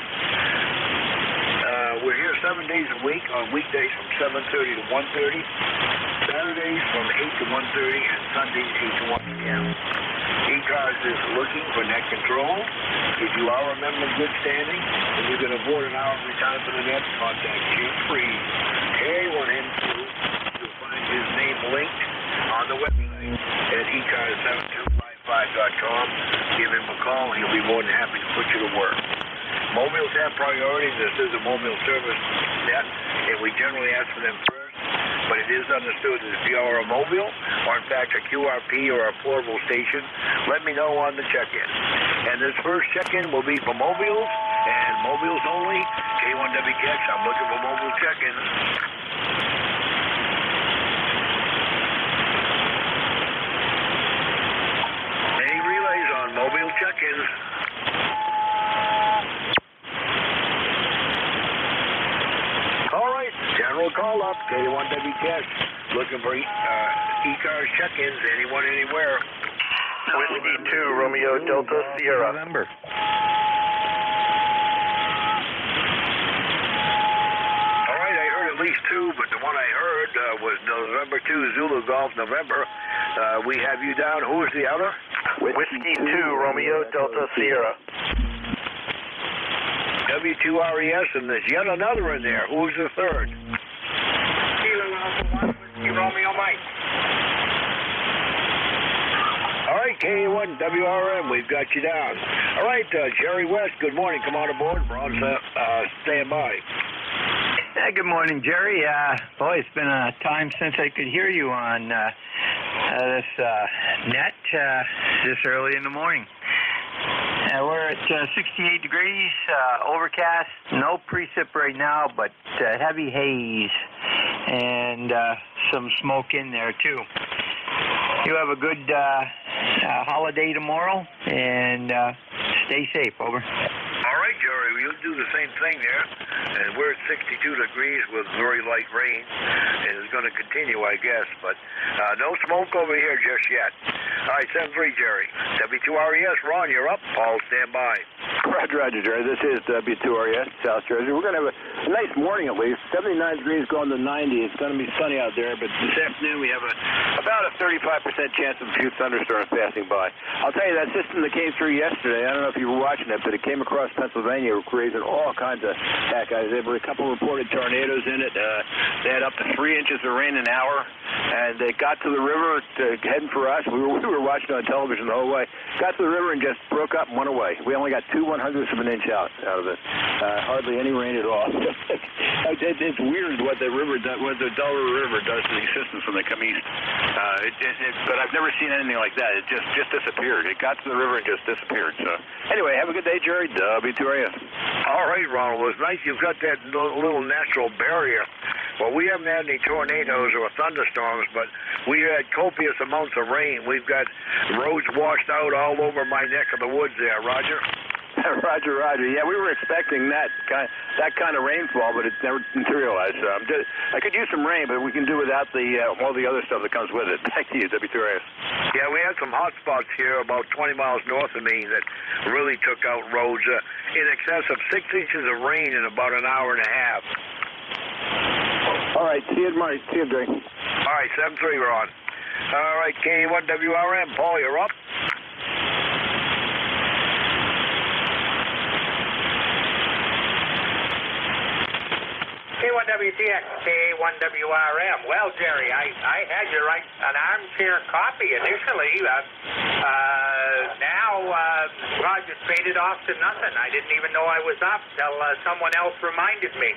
We're here 7 days a week, on weekdays from 7:30 to 1:30, Saturdays from 8 to 1:30, and Sundays 8 to 1 p.m. ECARS is looking for net control. If you are a member in good standing and you can afford an hour of your time for the net, contact Jim Free, K1N2. You'll find his name linked on the website at ECARS7255.com. Give him a call, and he'll be more than happy to put you to work. Mobiles have priority. This is a mobile service net, and we generally ask for them first. But it is understood that if you are a mobile, or in fact a QRP or a portable station, let me know on the check-in. And this first check-in will be for mobiles, and mobiles only. K1WTX, I'm looking for mobile check-ins. Any relays on mobile check-ins? General call-up, K1WTX, looking for ECARS check-ins, anyone, anywhere. Whiskey 2, Romeo Delta Sierra. November. All right, I heard at least 2, but the one I heard was November 2, Zulu Golf, November. We have you down. Who is the other? Whiskey 2, Romeo Delta Sierra. W2RES, and there's yet another in there. Who's the third? Kilo Alpha 1, Whiskey Romeo Mike. All right, K1WRM, we've got you down. All right, Jerry West, good morning. Come on aboard. We're on standby. Good morning, Jerry. Boy, it's been a time since I could hear you on this net this early in the morning. We're we're at 68 degrees, overcast, no precip right now, but heavy haze and some smoke in there too. You have a good holiday tomorrow, and stay safe. Over. All right, Jerry, we'll do the same thing there. And we're at 62 degrees with very light rain, and it's going to continue, I guess. But no smoke over here just yet. All right, 7-3, Jerry. W2RES, Ron, you're up. Paul, stand by. Roger, Jerry. This is W2RES, South Jersey. We're going to have a nice morning at least. 79 degrees going to 90. It's going to be sunny out there, but this afternoon we have about a 35% chance of a few thunderstorms passing by. I'll tell you, that system that came through yesterday, I don't know if you were watching it, but it came across Pennsylvania, raising all kinds of heck. There were a couple reported tornadoes in it. They had up to 3 inches of rain an hour, and they got to the river heading for us. We were watching on television the whole way. Got to the river and just broke up and went away. We only got 2/100ths of an inch out of it. Hardly any rain at all. It's weird what the river does, what the Delaware River does to these systems when they come east. But I've never seen anything like that. It just disappeared. It got to the river and just disappeared. So anyway, have a good day, Jerry. W2RES. All right, Ronald. It was nice you've got that little natural barrier. Well, we haven't had any tornadoes or thunderstorms, but we had copious amounts of rain. We've got roads washed out all over my neck of the woods there, Roger. Roger. Yeah, we were expecting that kind of rainfall, but it never materialized. I could use some rain, but we can do without all the other stuff that comes with it. Back to you, W2RES. Yeah, we had some hot spots here about 20 miles north of me that really took out roads. In excess of 6 inches of rain in about an hour and a half. All right, see you tomorrow. See you, Dre. All right, 7-3, Ron. All right, K1WRM, Paul, you're up. K1WTX, K1WRM. Well, Jerry, I had you write an armchair copy initially. Now, Roger's faded off to nothing. I didn't even know I was up till someone else reminded me.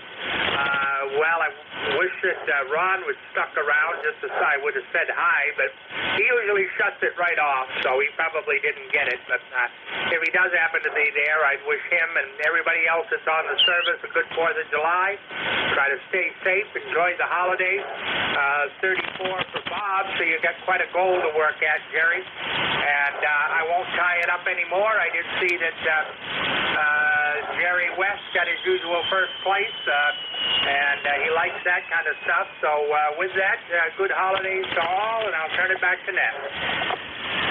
Well, I wish that Ron was stuck around just as I would have said hi, but he usually shuts it right off, so he probably didn't get it. But if he does happen to be there, I'd wish him and everybody else that's on the service a good 4th of July. Try to stay safe, enjoy the holidays. 34 for Bob, so you got quite a goal to work at, Jerry. And I won't tie it up anymore. I did see that Jerry West got his usual first place, and he likes that kind of stuff. So with that, good holidays to all, and I'll turn it back to Ned.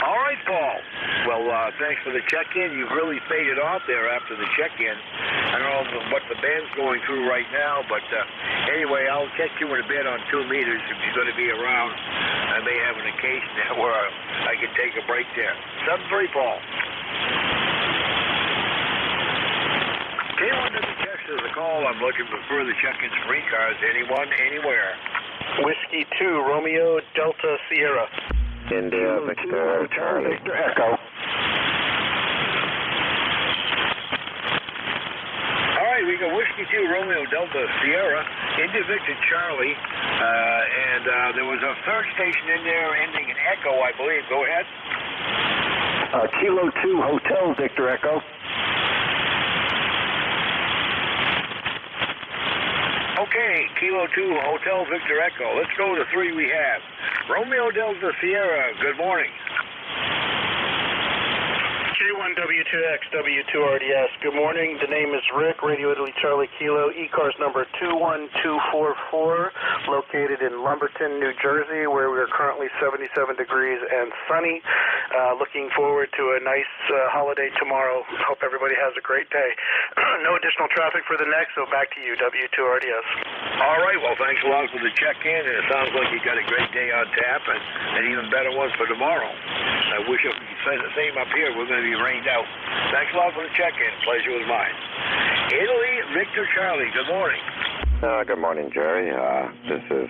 All right, Paul. Well, thanks for the check-in. You've really faded off there after the check-in. I don't know what the band's going through right now, but anyway, I'll catch you in a bit on 2 meters if you're going to be around. I may have an occasion there where I can take a break there. 7-3, Paul. K1 to the text is a call. I'm looking for further check-ins for ECARS. Anyone, anywhere. Whiskey 2, Romeo Delta Sierra. India, Victor, Charlie, Victor Echo. All right, we got Whiskey 2, Romeo Delta Sierra, India, Victor, Charlie, and there was a third station in there ending in Echo, I believe. Go ahead. Kilo 2, Hotel, Victor Echo. Okay, Kilo 2, Hotel Victor Echo. Let's go to 3 we have. Romeo Delta Sierra, good morning. K1W2X, W2RDS. Good morning. The name is Rick, Radio Italy Charlie Kilo, ECARS number 21244, located in Lumberton, New Jersey, where we are currently 77 degrees and sunny. Looking forward to a nice holiday tomorrow. Hope everybody has a great day. No additional traffic for the next, so back to you, W2RDS. All right, well, thanks a lot for the check-in, and it sounds like you got a great day on tap and even better ones for tomorrow. I wish it was the same up here. We're going to be rained out. Thanks a lot for the check-in. Pleasure was mine. Italy, Victor Charlie, good morning. Good morning, Jerry. This is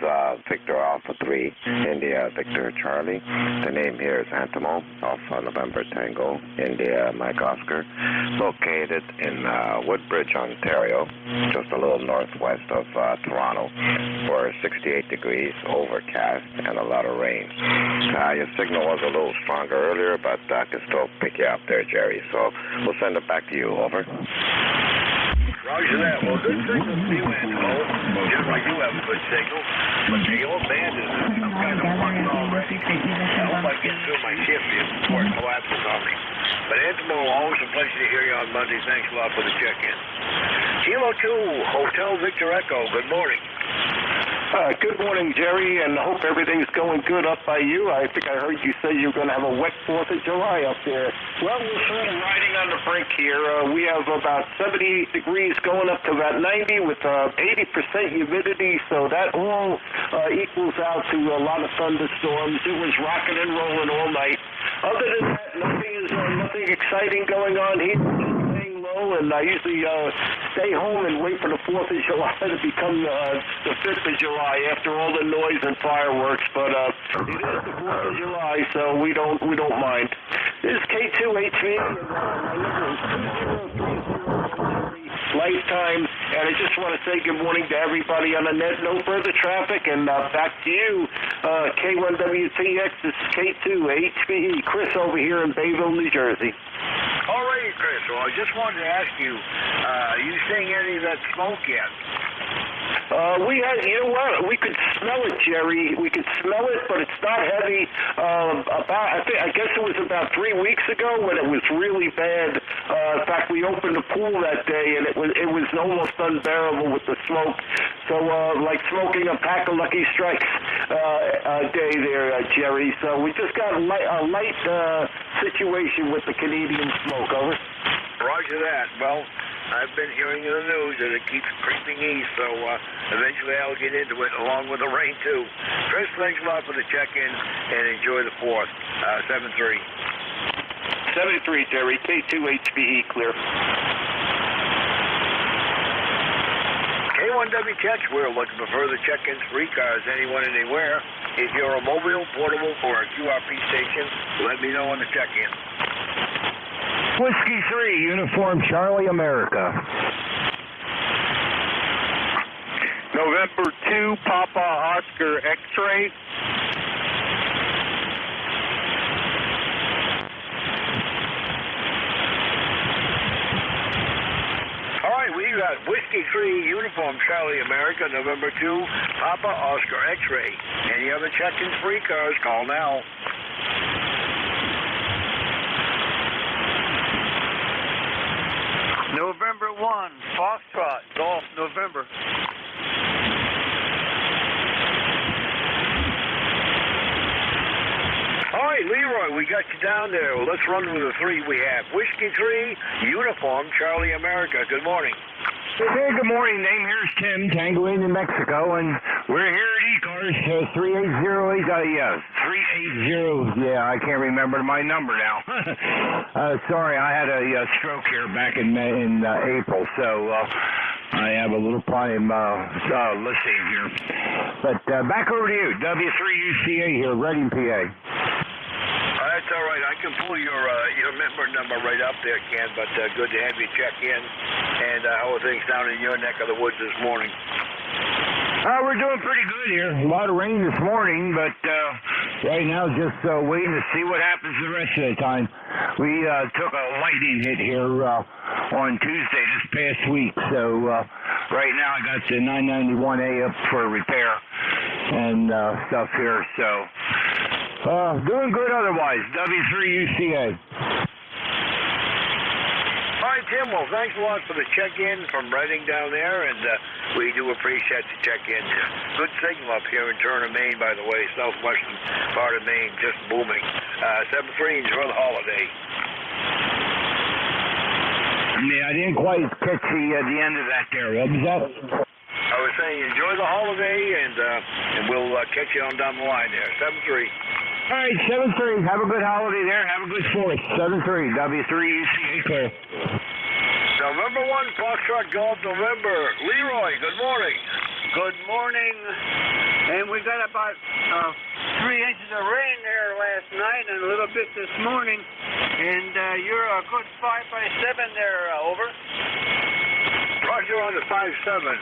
Victor Alpha 3, India Victor Charlie. The name here is Antimo, Alpha November Tango, India Mike Oscar, located in Woodbridge, Ontario, just a little northwest of Toronto, where 68 degrees, overcast, and a lot of rain. Your signal was a little stronger earlier, but I can still pick you up there, Jerry, so we'll send it back to you. Over. Roger that. Well, good signal to you, Angelo. Jim, I do have a good signal, but the old band is some kind of fucked already. I hope I get through my shift before it collapses on me. But Angelo, always a pleasure to hear you on Monday. Thanks a lot for the check-in. Kilo 2, Hotel Victor Echo, good morning. Good morning, Jerry, and I hope everything's going good up by you. I think I heard you say you were going to have a wet 4th of July up there. Well, we're sort of riding on the brink here. We have about 78 degrees going up to about 90 with 80% humidity, so that all equals out to a lot of thunderstorms. It was rocking and rolling all night. Other than that, nothing exciting going on here. Low, and I usually stay home and wait for the 4th of July to become the 5th of July after all the noise and fireworks. But it is the 4th of July, so we don't mind. This is K2HV, and my number is 203 lifetime, and I just want to say good morning to everybody on the net. No further traffic, and back to you, K1WTX. This is K2HV, Chris over here in Bayville, New Jersey. All righty, Chris. Well, I just wanted to ask you, are you seeing any of that smoke yet? You know what? We could smell it, Jerry. We could smell it, but it's not heavy. I guess it was about 3 weeks ago when it was really bad. In fact, we opened the pool that day, and it was almost unbearable with the smoke. So, like smoking a pack of Lucky Strikes day there, Jerry. So we just got a light situation with the Canadian smoke. Over. Roger that. Well, I've been hearing in the news that it keeps creeping east, so eventually I'll get into it along with the rain, too. Chris, thanks a lot for the check-in, and enjoy the 4th. 7-3. 73, Jerry. K2HBE, clear. K1W Checks, we're looking for further check-ins for ECARS, anyone, anywhere. If you're a mobile, portable, or a QRP station, let me know on the check-in. Whiskey 3, Uniform Charlie America. November 2, Papa Oscar X-Ray. All right, we got Whiskey 3, Uniform Charlie America, November 2, Papa Oscar X-Ray. Any other check-ins for ECARS, call now. November 1, Foxtrot, Golf, November. All right, Leroy, we got you down there. Well, let's run with the 3 we have. Whiskey 3, Uniform Charlie America. Good morning. Hey, good morning. Name here is Tim, Tango in New Mexico, and we're here at ECARS 3808. 380. Yeah, I can't remember my number now. Sorry, I had a stroke here back in April, so I have a little problem listening here. But back over to you, W3UCA here, Reading, PA. That's all right. I can pull your member number right up there, Ken, but good to have you check in. And how are things down in your neck of the woods this morning? We're doing pretty good here. A lot of rain this morning, but right now just waiting to see what happens the rest of the time. We took a lightning hit here on Tuesday this past week, so right now I got the 991A up for repair and stuff here, so doing good otherwise. W3UCA. All right, Tim, well, thanks a lot for the check-in from Reading down there, and we do appreciate the check-in. Good signal up here in Turner, Maine, by the way, southwestern part of Maine, just booming. 7-3, enjoy the holiday. Yeah, I didn't quite catch the end of that there. What was that? I was saying enjoy the holiday, and we'll catch you on down the line there. 7-3. All right, 7-3. Have a good holiday there. Have a good 4th. 7-3. W3UCA clear. November 1, Foxtrot Golf, November. Leroy, good morning. Good morning. And we got about 3 inches of rain there last night and a little bit this morning. And you're a good 5 by 7 there, over. Roger on the 5-7.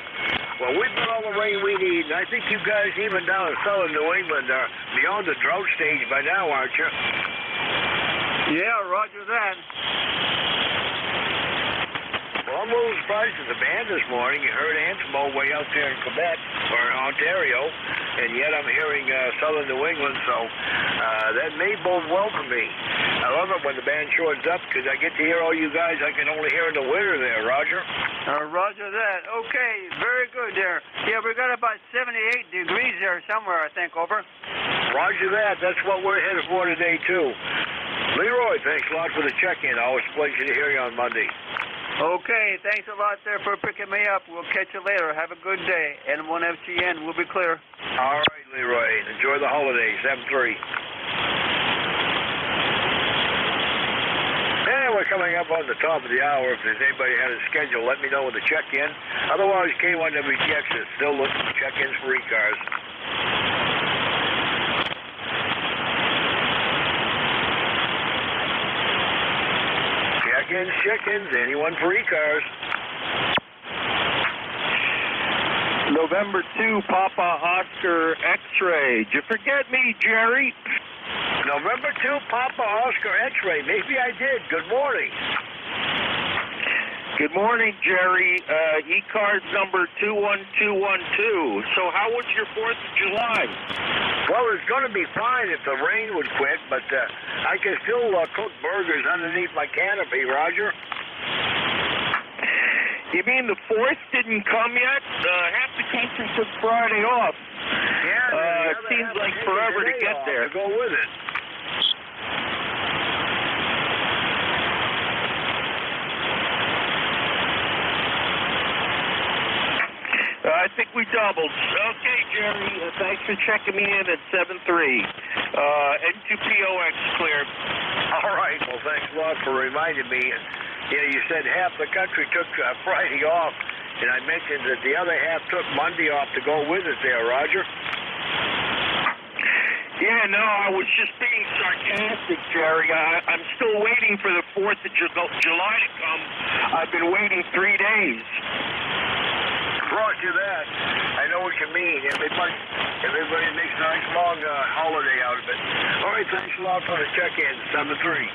Well, we've got all the rain we need, and I think you guys, even down in southern New England, are beyond the drought stage by now, aren't you? Yeah, roger that. Well, I'm a little surprised at the band this morning. You heard Antimo way out there in Quebec, or Ontario, and yet I'm hearing southern New England, so that may bode well for me. I love it when the band shows up, because I get to hear all you guys I can only hear in the winter there, Roger. Roger that. Okay, very good there. Yeah, we got about 78 degrees there somewhere, I think, over. Roger that. That's what we're headed for today, too. Leroy, thanks a lot for the check-in. Always a pleasure to hear you on Monday. Okay, thanks a lot there for picking me up. We'll catch you later. Have a good day. N1FGN, we'll be clear. All right, Leroy. Enjoy the holidays. 7-3. And we're coming up on the top of the hour. If there's anybody had a schedule, let me know with the check-in. Otherwise, K1WTX is still looking for check-ins for ECARS. Check-ins, anyone for ECARS? November 2, Papa Oscar X-ray. Did you forget me, Jerry? November 2, Papa Oscar X-ray. Maybe I did. Good morning. Good morning, Jerry. ECARS number 21212. So how was your 4th of July? Well, it's going to be fine if the rain would quit, but I can still cook burgers underneath my canopy, Roger. You mean the 4th didn't come yet? Half the country took Friday off. Yeah. It seems like forever to get there. To go with it. I think we doubled. Okay, Jerry. Thanks for checking me in at 7-3. N2POX cleared. All right. Well, thanks a lot for reminding me. Yeah, you said half the country took Friday off, and I mentioned that the other half took Monday off to go with it there, Roger. Yeah, no, I was just being sarcastic, Jerry. I'm still waiting for the 4th of July to come. I've been waiting 3 days. Roger that. I know what you mean. Everybody makes a nice long holiday out of it. All right, thanks a lot for the check-in. 7-3.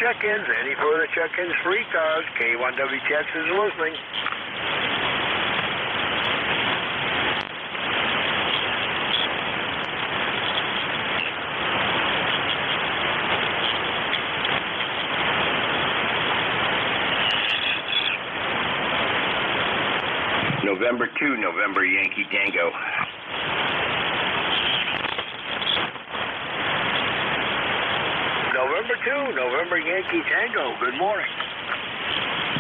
Check-ins. Any further check-ins for ECARS? K1WTX is listening. November 2, November Yankee Tango. November 2, November Yankee Tango. Good morning.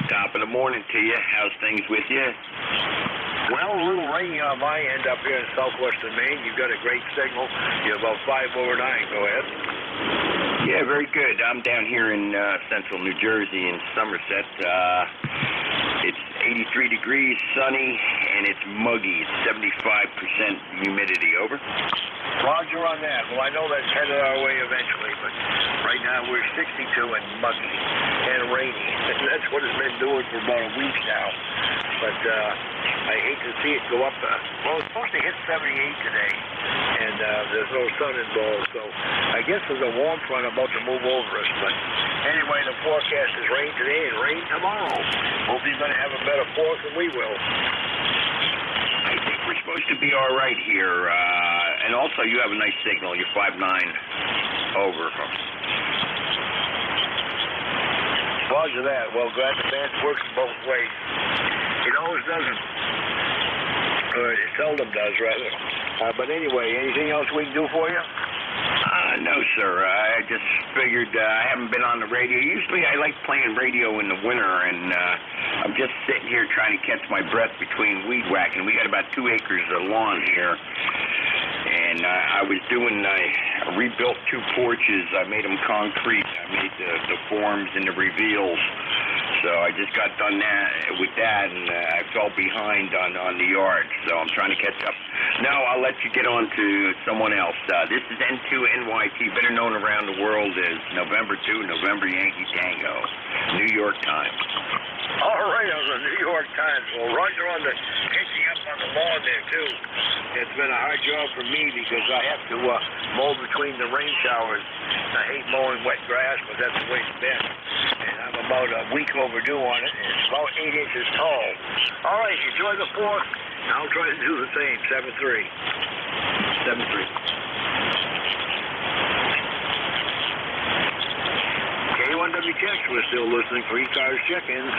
Top of the morning to you. How's things with you? Well, a little rainy on my end up here in southwestern Maine. You've got a great signal. You're about 5 over 9. Go ahead. Yeah, very good. I'm down here in central New Jersey in Somerset. It's 83 degrees, sunny, and it's muggy. It's 75% humidity. Over. Roger on that. Well, I know that's headed our way eventually, but right now we're 62 and muggy and rainy. That's what it's been doing for about a week now. But I hate to see it go up. Well, it's supposed to hit 78 today, and there's no sun involved, so I guess there's a warm front about to move over us. But anyway, the forecast is rain today and rain tomorrow. Hope you're going to have a better fourth than we will. I think we're supposed to be all right here. And also, you have a nice signal. You're 5'9". Over. Roger that. Well, glad the band works both ways. It always doesn't. Or it seldom does, rather. But anyway, anything else we can do for you? No, sir. I just figured I haven't been on the radio. Usually I like playing radio in the winter, and I'm just sitting here trying to catch my breath between weed whacking. We got about 2 acres of lawn here, and I was doing, I rebuilt 2 porches. I made them concrete. I made the forms and the reveals. So I just got done with that, and I fell behind on the yard. So I'm trying to catch up. No, I'll let you get on to someone else. This is N2NYT, better known around the world as November 2, November Yankee Tango, New York Times. All right, on the New York Times. Well, Roger on the catching up on the lawn there, too. It's been a hard job for me because I have to mow between the rain showers. I hate mowing wet grass, but that's the way it's been. And I'm about a week overdue on it, and it's about 8 inches tall. All right, enjoy the fourth. I'll try to do the same, 7-3. 7-3. K1WTX, we're still listening for ECARS check-ins.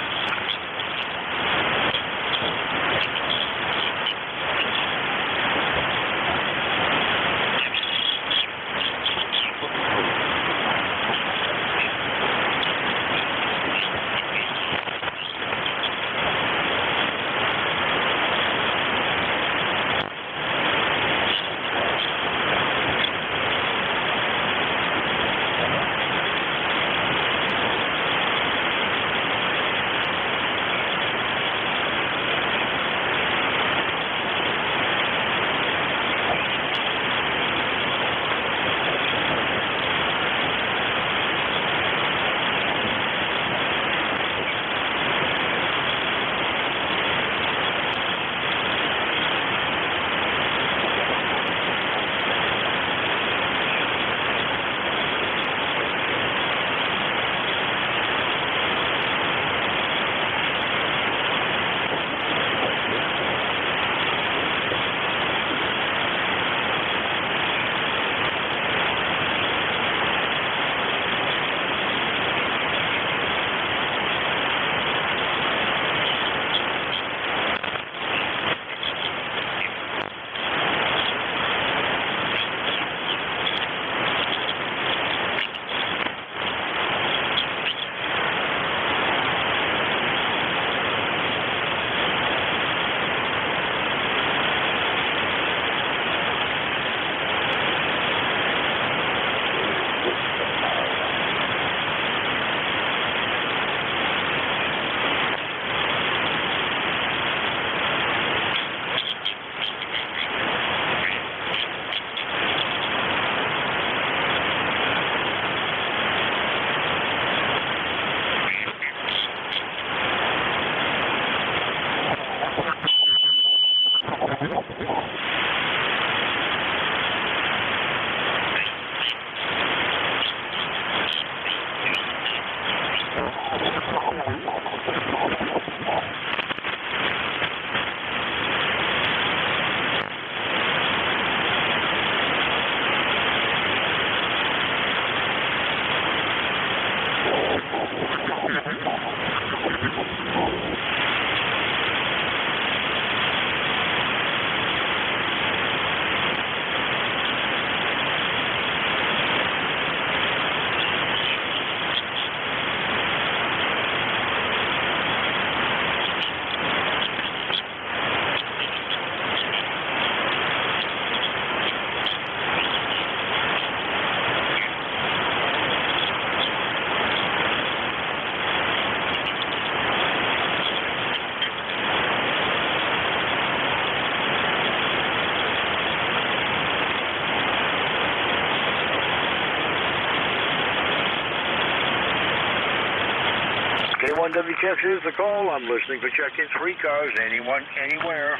K1WTX is the call. I'm listening for check-ins for ECARS. Anyone, anywhere.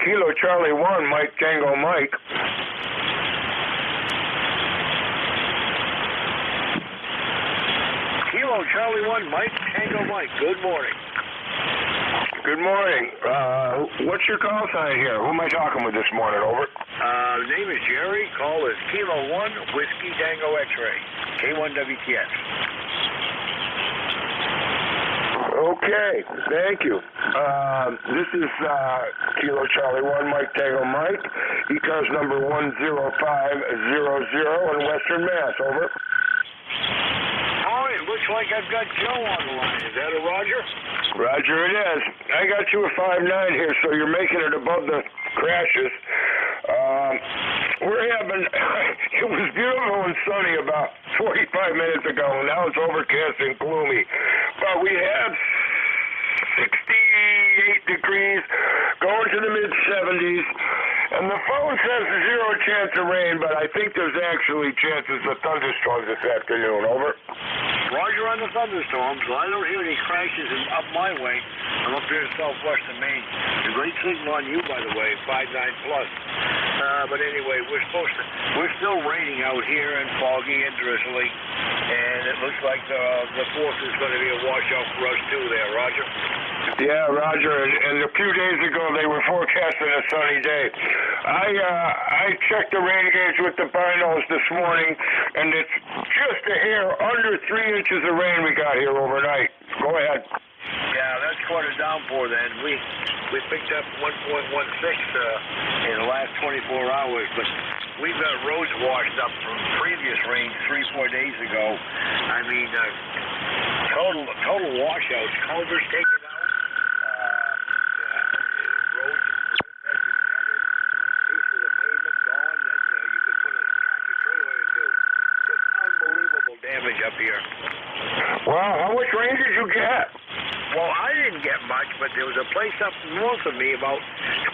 Kilo Charlie 1, Mike Tango Mike. Kilo Charlie 1, Mike Tango Mike. Good morning. Good morning. What's your call sign here? Who am I talking with this morning? Over. Name is Jerry. Call is Kilo 1, Whiskey Tango X-Ray. K1WTX. Okay, thank you. This is Kilo Charlie 1, Mike Tango Mike. ECARS number 10500 in Western Mass. Over. All right, looks like I've got Joe on the line. Is that a Roger? Roger it is. I got you a 5.9 here, so you're making it above the crashes. We're having, it was beautiful and sunny about 45 minutes ago. Now it's overcast and gloomy. But we have 68 degrees, going to the mid-70s. And the phone says 0 chance of rain, but I think there's actually chances of thunderstorms this afternoon. Over. Roger on the thunderstorms. So I don't hear any crashes up my way. I'm up here in southwestern Maine. A great signal on you, by the way, 5.9 plus. But anyway, we're still raining out here and foggy and drizzly. And it looks like the 4th is going to be a washout for us too there, Roger. Yeah, Roger. And a few days ago, they were forecasting a sunny day. I checked the rain gauge with the binos this morning, and it's just a hair under 3 inches of rain we got here overnight. Go ahead. Yeah, that's quite a downpour then. We picked up 1.16 in the last 24 hours, but we've got roads washed up from previous rain 3-4 days ago. I mean, total washouts, culverts taken out, roads pieces of pavement gone that you could put a tractor trailer into. Just unbelievable damage up here. Wow, how much rain did you get? Well, I didn't get much, but there was a place up north of me, about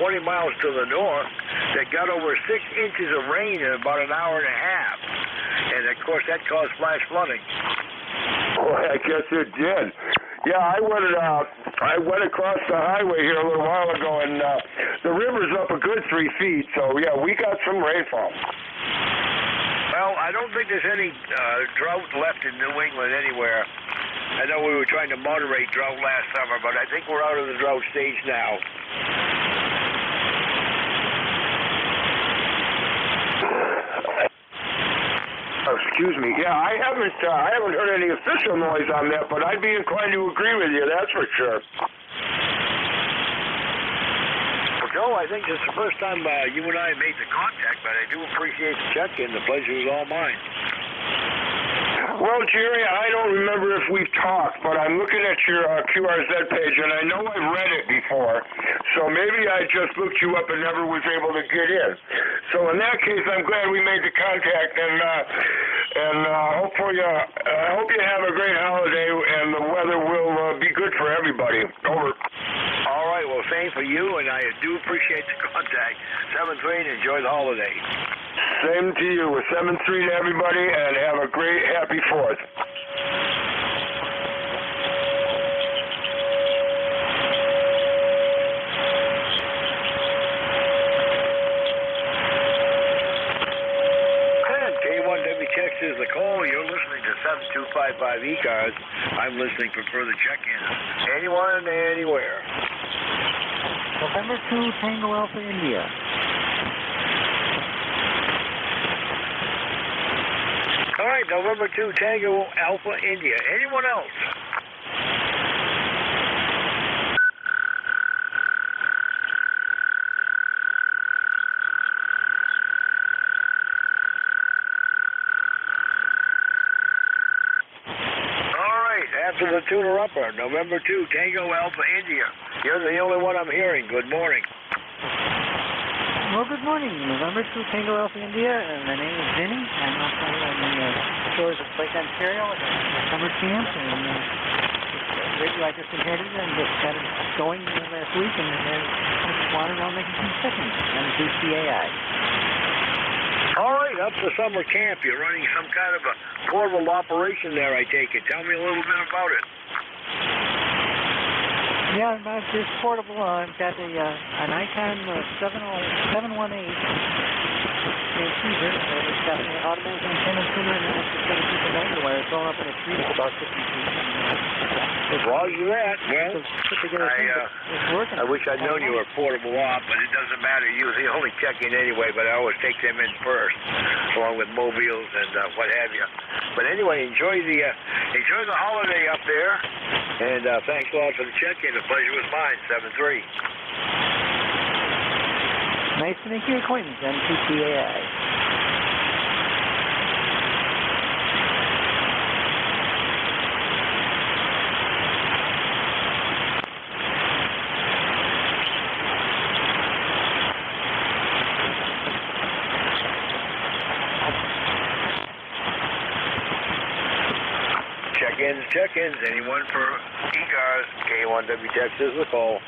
20 miles to the north, that got over 6 inches of rain in about an hour and a half. And, of course, that caused flash flooding. Oh, I guess it did. Yeah, I went across the highway here a little while ago, and the river's up a good 3 feet. So, yeah, we got some rainfall. Well, I don't think there's any drought left in New England anywhere. I know we were trying to moderate drought last summer, but I think we're out of the drought stage now. Excuse me. Yeah, I haven't heard any official noise on that, but I'd be inclined to agree with you. That's for sure. Well, Joe, I think this is the first time you and I made the contact, but I do appreciate the check-in. The pleasure is all mine. Well, Jerry, I don't remember if we've talked, but I'm looking at your QRZ page, and I know I've read it before, so maybe I just looked you up and never was able to get in. So in that case, I'm glad we made the contact, and hopefully, I hope you have a great holiday, and the weather will be good for everybody. Over. All right, well, same for you, and I do appreciate the contact. 7-3, and enjoy the holiday. Same to you. 7-3 to everybody, and have a great, happy 4th. And K1WTX is the call. You're listening to 7255 ECARS. I'm listening for further check-ins. Anyone, anywhere. November 2, Tango Alpha India. All right, November 2, Tango Alpha India. Anyone else? All right, after the tuner-upper, November 2, Tango Alpha India. You're the only one I'm hearing. Good morning. Well, good morning. November 2, Tango Alpha India, and my name is Vinny. I'm outside on the shores of Lake Ontario, and summer camp, and I just inherited it and just got it going last week, and I just wanted on making some chickens on the DCAI. All right, up to summer camp. You're running some kind of a portable operation there, I take it. Tell me a little bit about it. Yeah, it's portable. I've got an Icon 718 transceiver. It's got an automatic antenna tuner and an extra 7 feet of manual wire. It's going up in a tree that's about 50 feet. Roger that. Well, I wish I'd known you were portable op, but it doesn't matter. You usually only check in anyway, but I always take them in first, along with mobiles and what have you. But anyway, enjoy the holiday up there, and thanks a lot for the check-in. The pleasure was mine, 7-3. Nice to make your acquaintance, MTCAI. Check-ins. Anyone for ECARS, K1W Texas, the call.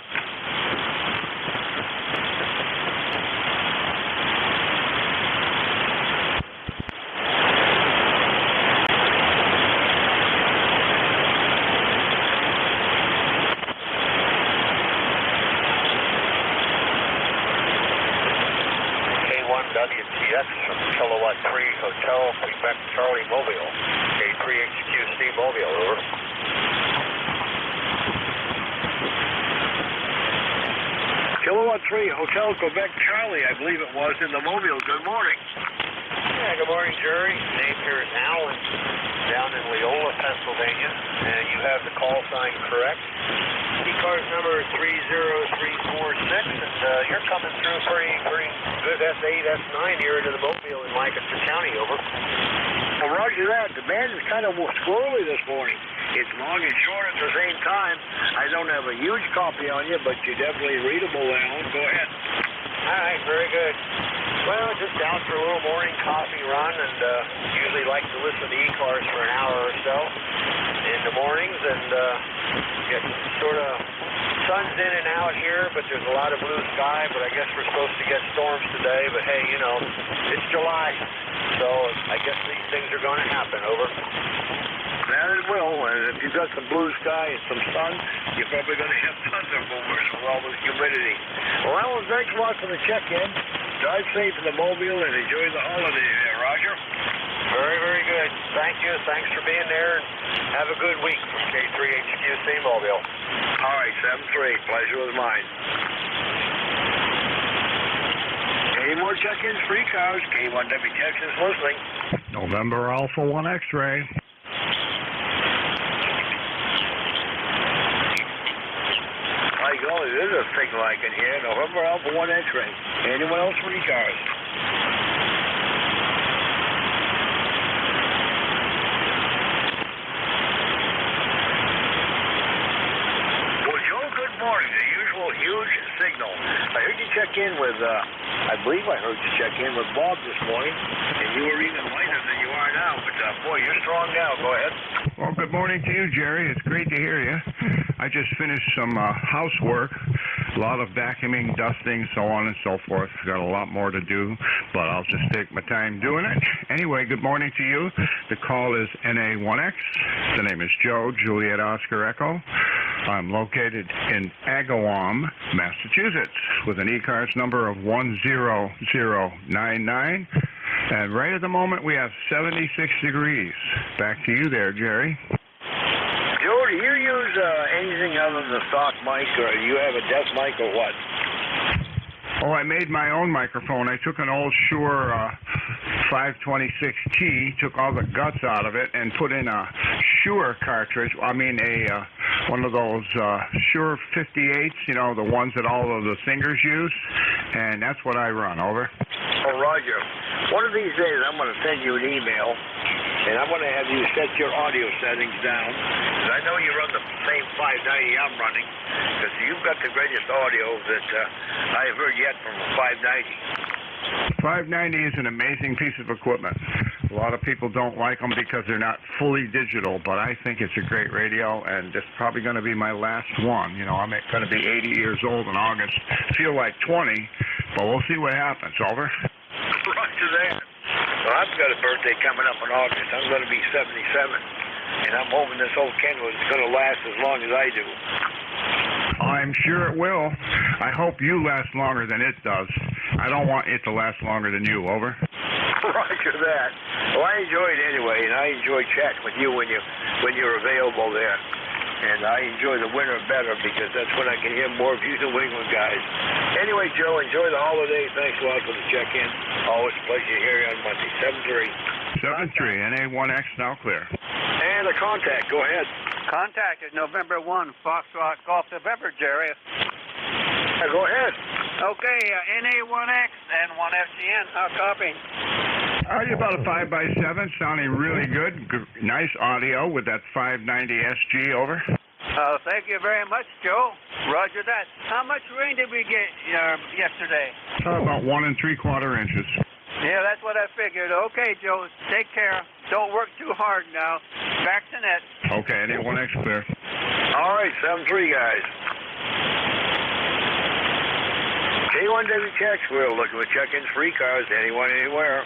K1WTX from Kilowatt 3 Hotel, Quebec Charlie Mobile. K3HQC Mobile, over. Kilowatt 3 Hotel Quebec Charlie, I believe it was, in the Mobile. Good morning. Yeah, good morning, Jerry. Name here is Alan, down in Leola, Pennsylvania, and you have the call sign correct. ECARS number 30346, and you're coming through pretty good S8, S9 here into the Mobile in Lancaster County, over. Well, roger that. The band is kind of squirrely this morning. It's long and short at the same time. I don't have a huge copy on you, but you're definitely readable, Alan. Go ahead. All right, very good. Well, just out for a little morning coffee run, and usually like to listen to ECARS for an hour or so in the mornings, and get sort of sun's in and out here, but there's a lot of blue sky, but I guess we're supposed to get storms today, but hey, you know, it's July, so I guess these things are going to happen, over. That it will, and if you've got some blue sky and some sun, you're probably going to have thunder movers with all this humidity. Well, Alan, thanks a lot for the check-in. Drive safe in the Mobile and enjoy the holiday there, Roger. Very, very good. Thank you. Thanks for being there, and have a good week from K3HQC Mobile. All right, 7-3. Pleasure was mine. Any more check-ins? Free cars. K1W Texas listening. November Alpha 1 X-ray. My golly, there's a signal I can hear. November Alpha 1 X-ray. Anyone else for ECARS? Well, Joe, good morning. The usual huge signal. I heard you check in with, I believe I heard you check in with Bob this morning, and you were even lighter than you are now, but boy, you're strong now. Go ahead. Well, good morning to you, Jerry. It's great to hear you. I just finished some housework, a lot of vacuuming, dusting, so on and so forth. Got a lot more to do, but I'll just take my time doing it. Anyway, good morning to you. The call is NA1X. The name is Joe, Juliet Oscar Echo. I'm located in Agawam, Massachusetts, with an ECARS number of 10099. And right at the moment, we have 76 degrees. Back to you there, Jerry. Joe, do you use anything other than a stock mic, or do you have a desk mic, or what? Oh, I made my own microphone. I took an old Shure 526T, took all the guts out of it, and put in a Shure cartridge. I mean, one of those Shure 58s, you know, the ones that all of the singers use, and that's what I run. Over. Oh, Roger. One of these days, I'm going to send you an email, and I'm going to have you set your audio settings down, because I know you run the same 590 I'm running, because you've got the greatest audio that I've heard yet from a 590. 590 is an amazing piece of equipment. A lot of people don't like them because they're not fully digital, but I think it's a great radio, and it's probably going to be my last one. You know, I'm going to be 80 years old in August. Feel like 20, but we'll see what happens. Over. Roger that. Well, I've got a birthday coming up in August. I'm going to be 77, and I'm hoping this old Kendall is going to last as long as I do. I'm sure it will. I hope you last longer than it does. I don't want it to last longer than you. Over. Roger that. Well, I enjoy it anyway, and I enjoy chatting with you when you're available there. And I enjoy the winter better because that's when I can hear more of you New England guys. Anyway, Joe, enjoy the holiday. Thanks a lot for the check-in. Always a pleasure to hear you on Monday. 7-3, NA1X now clear. And the contact, go ahead. Contact is November 1, Foxtrot Golf November, Jerry. Go ahead. Okay, NA1X and 1FGN. How copy? You're about a 5x7, sounding really good. Nice audio with that 590 SG. Over. Thank you very much, Joe. Roger that. How much rain did we get yesterday? About 1 3/4 inches. Yeah, that's what I figured. Okay, Joe, take care. Don't work too hard now. Back to net. Okay, NA1X clear. All right, 7-3, guys. K1WTX, we're looking with check-ins for ECARS, anyone, anywhere.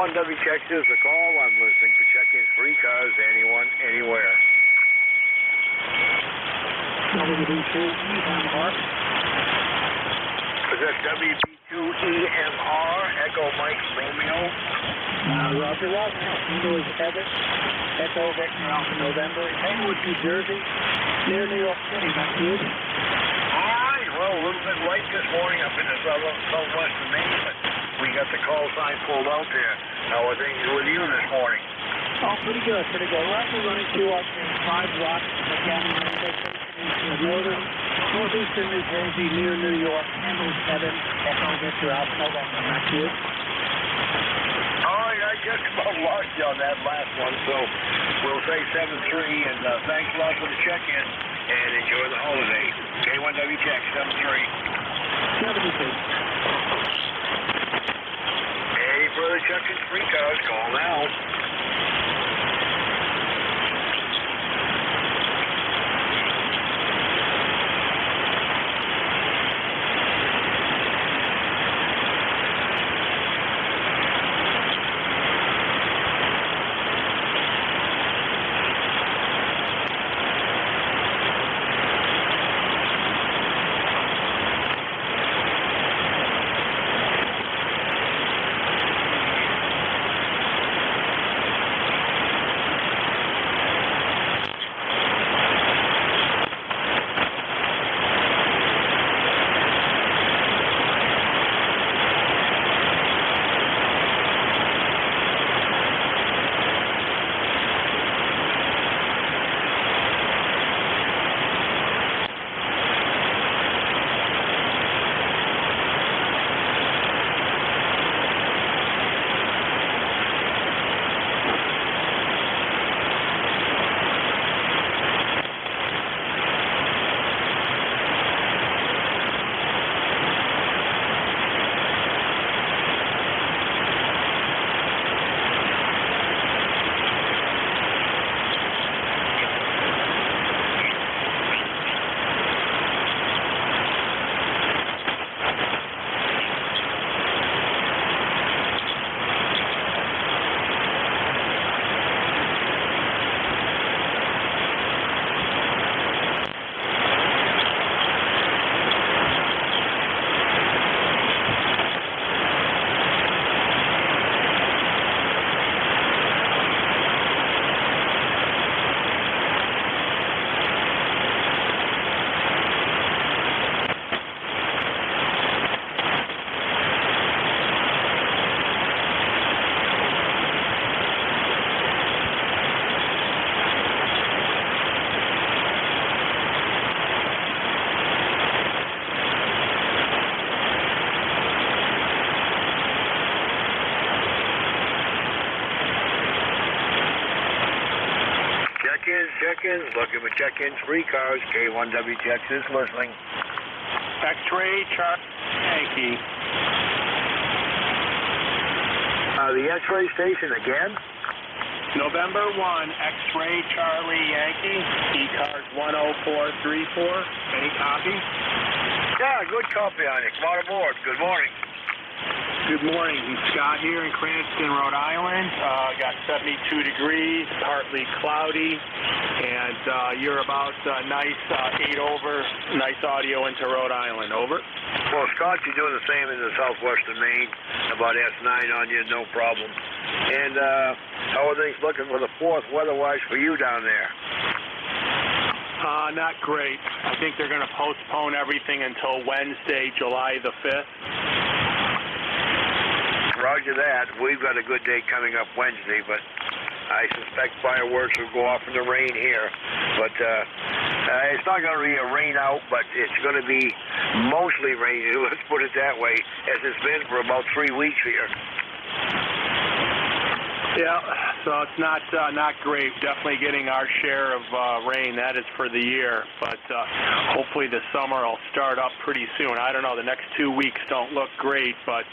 WTX is the call. I'm listening for check-ins for ECARS, anyone, anywhere. WB2 on Park. Is that WB2 2EMR, Echo Mike Romeo. Roger, Roger. Kilo is Evan. Echo Victor Alpha November. Haywood, New Jersey. Near New York City. That's you. All right. Well, a little bit late this morning up in the southwestern Maine, but we got the call sign pulled out there. How are things with you this morning? Oh, pretty good, pretty good. We're actually running to our 5 watts again. Northeastern New Jersey, near New York. Handle 7. Echo Victor Alpha November. That's you. All right, I just about lost you on that last one, so we'll say 7-3, and thanks a lot for the check-in, and enjoy the holiday. K1W check, 7-3. 72. Any further check-ins, free cars, call now. Check-ins, looking for check-ins, free cars, K1W checks is listening. X-ray, Charlie, Yankee. The X-ray station again? November 1, X-ray, Charlie, Yankee, ECARS 10434. Any copy? Yeah, good copy on it. Come on aboard. Good morning. Good morning. Scott here in Cranston, Rhode Island. Got 72 degrees, partly cloudy, and you're about nice 8 over, nice audio into Rhode Island. Over. Well, Scott, you're doing the same in the southwestern Maine, about S9 on you, no problem. And how are things looking for the 4th weather-wise for you down there? Not great. I think they're going to postpone everything until Wednesday, July the 5th. Roger that. We've got a good day coming up Wednesday, but I suspect fireworks will go off in the rain here. But it's not going to be a rain out, but it's going to be mostly rainy, let's put it that way, as it's been for about 3 weeks here. Yeah, so it's not great. Definitely getting our share of rain. That is for the year. But hopefully the summer will start up pretty soon. I don't know. The next 2 weeks don't look great, but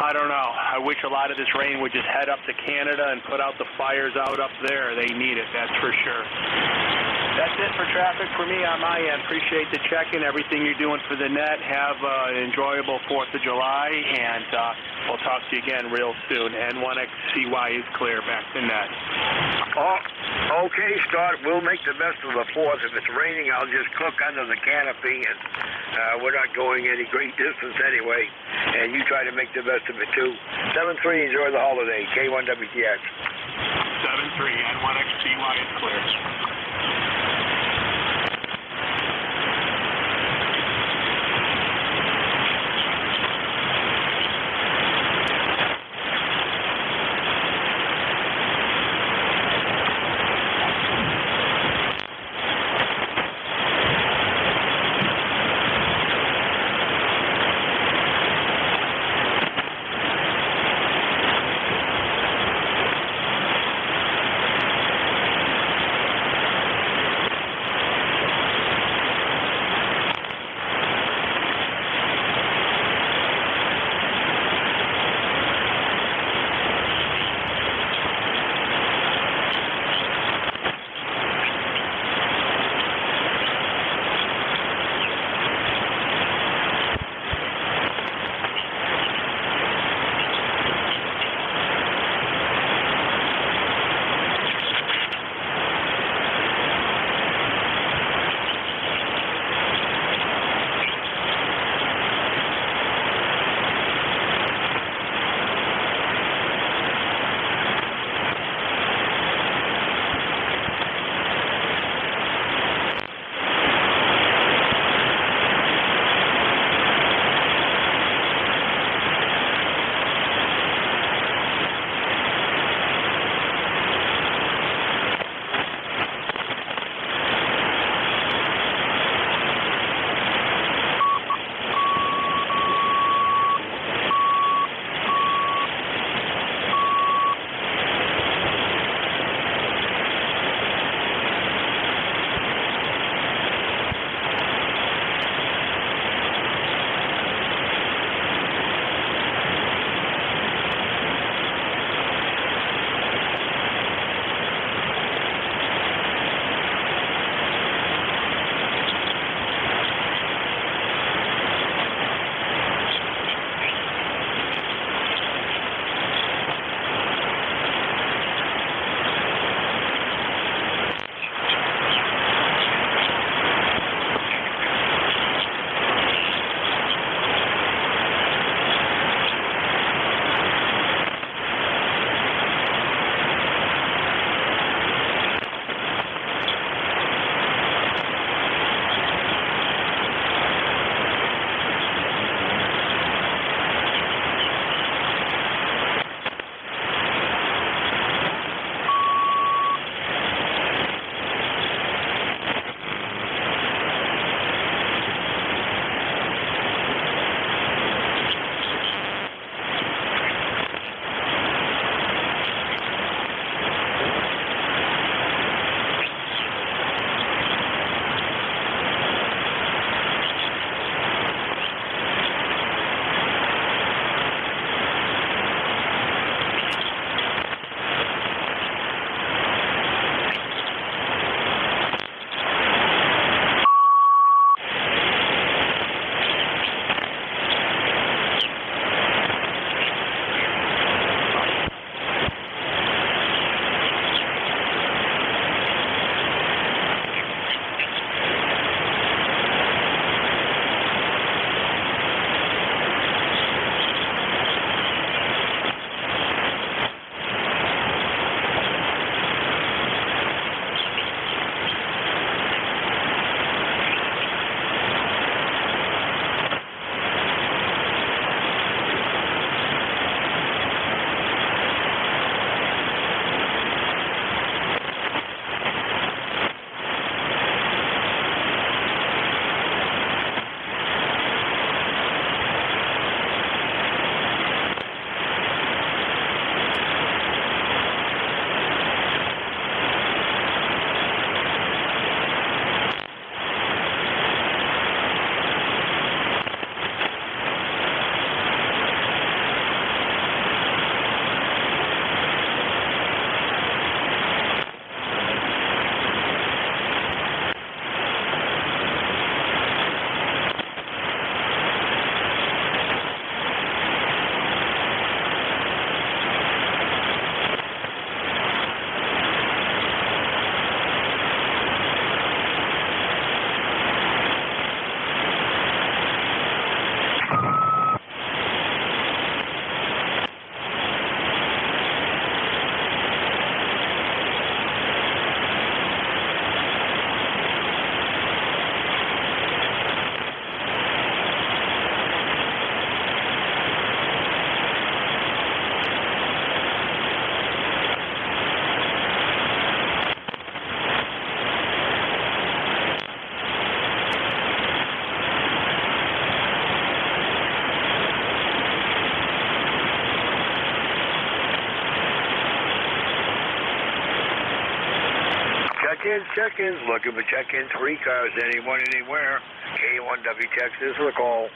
I don't know. I wish a lot of this rain would just head up to Canada and put out the fires out up there. They need it, that's for sure. That's it for traffic for me on my end. Appreciate the check-in, everything you're doing for the net. Have an enjoyable 4th of July, and we'll talk to you again real soon. N1XCY is clear. Back to net. Oh, okay, Scott. We'll make the best of the 4th. If it's raining, I'll just cook under the canopy, and we're not going any great distance anyway. And you try to make the best of it, too. 7-3, enjoy the holiday. K1WTX. 7-3, N1XCY is clear. Check-ins, looking for check-ins for ECARS, anyone, anywhere. K1W Texas, recall.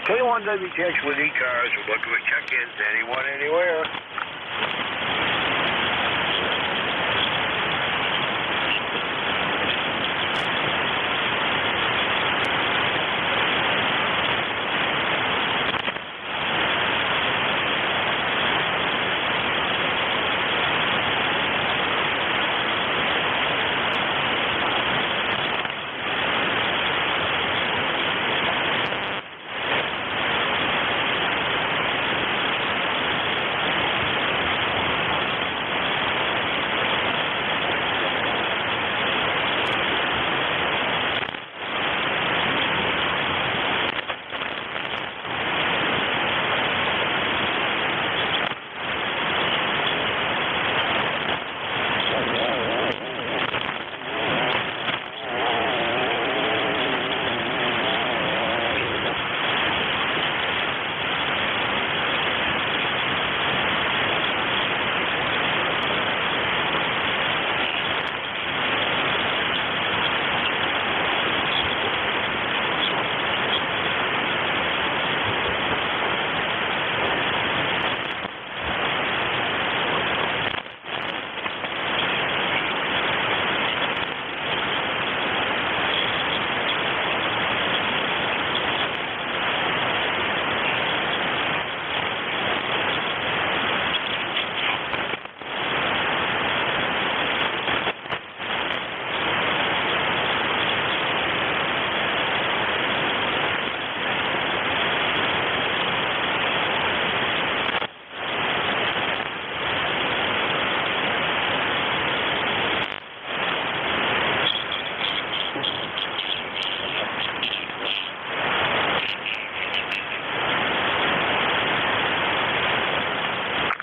K1WTX with ECARS. We're looking for check-ins, anyone, anywhere.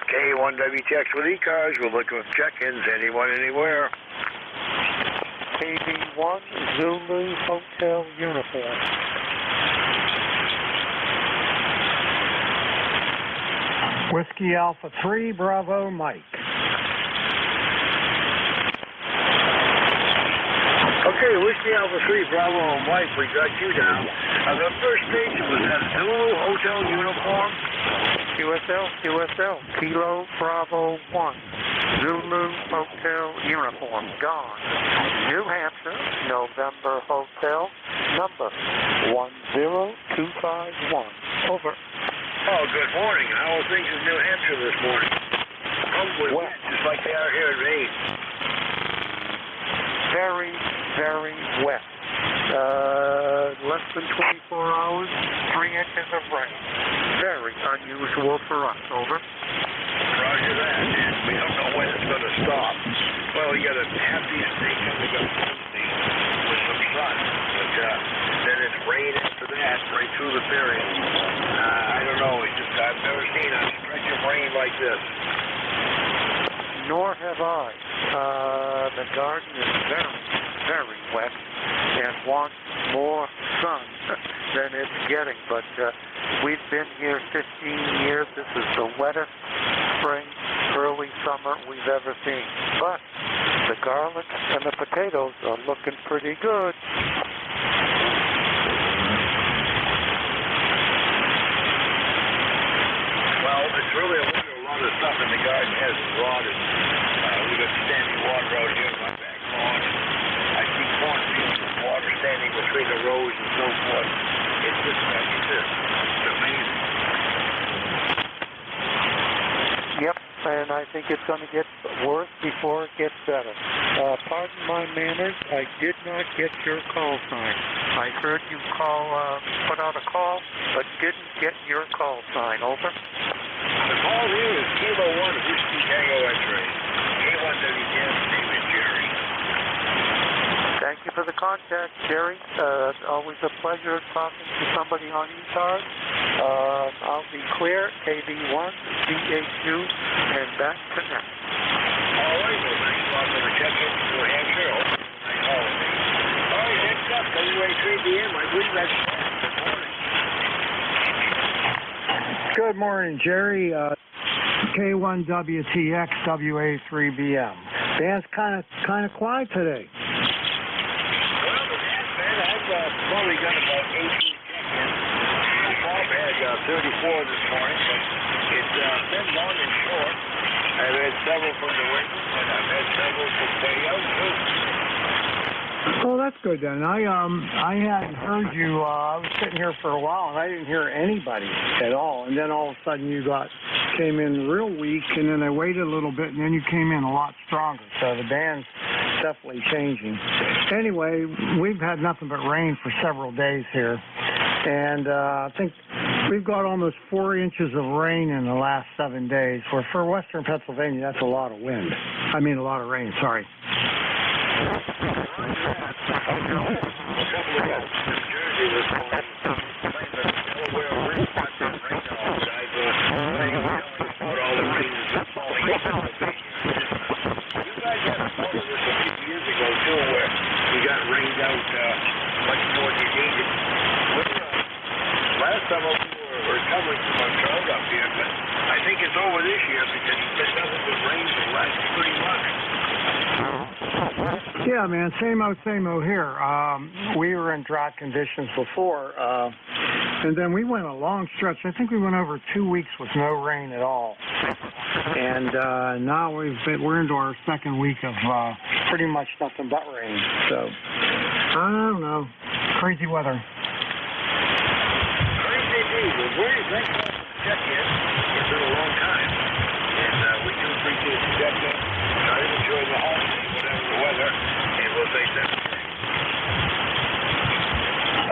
K1WTX with ECARS. We're looking for check-ins, anyone, anywhere. KB1 Zulu Hotel Uniform. Whiskey Alpha 3 Bravo Mike. Okay, Whiskey Alpha 3, Bravo and Mike, we got you down. The first station was that Zulu Hotel uniform. QSL, Kilo Bravo 1, Zulu Hotel uniform, gone. New Hampshire, November Hotel, number 10251. Over. Oh, good morning. How are things in New Hampshire this morning? Probably wet, just like they are here in Maine. Very, very wet. Less than 24 hours, 3 inches of rain. Very unusual for us. Over. Roger that. And we don't know when it's going to stop. Well, you got a half decent day coming up Wednesday with some sun, but then it's rain after that, right through the period. I don't know. It's just I've never seen a stretch of rain like this. Nor have I. The garden is very, very wet and wants more sun than it's getting. But we've been here 15 years. This is the wettest spring, early summer we've ever seen. But the garlic and the potatoes are looking pretty good. Well, it's really a wonder a lot of stuff in the garden hasn't rotted. We've got standing water out here in my back lawn. I see cornfields with water standing between the rows and so forth. It's just amazing. Yep, and I think it's going to get worse before it gets better. Pardon my manners, I did not get your call sign. I heard you put out a call, but didn't get your call sign. Over. The call here is Kilo 1 Whiskey Tango X-ray. K1WTS, name is Jerry. Thank you for the contact, Jerry. Always a pleasure talking to somebody on ECARS. I'll be clear, KB1, CH2, and back to next. All right, well, thanks a lot for the check-in to New Hampshire. Hope you have a nice holiday. All right, next up, WA3BM. I believe that's good morning. Good morning, Jerry. K1WTX, WA3BM. Band's kind of quiet today. Well, it has been. I've only got about 18 check-ins. Bob had 34 this morning, but it's been long and short. I've had several from the window, and I've had several from way out, too. Oh, that's good then. I hadn't heard you. I was sitting here for a while, and I didn't hear anybody at all. And then all of a sudden you came in real weak, and then I waited a little bit, and then you came in a lot stronger. So the band's definitely changing. Anyway, we've had nothing but rain for several days here, and I think we've got almost 4 inches of rain in the last 7 days. Where for western Pennsylvania, that's a lot of wind. I mean, a lot of rain. Sorry. Last summer we were recovering from a drought up here, but I think it's over this year because it's been nothing but rain for the last 3 months. Yeah, man, same old here. We were in drought conditions before, and then we went a long stretch. I think we went over 2 weeks with no rain at all. And now we're into our second week of pretty much nothing but rain. So, I don't know. Crazy weather. Well, very thanks for the check-in. It's been a long time, and we do appreciate the check-in. Try to enjoy the holiday, whatever the weather, and we'll say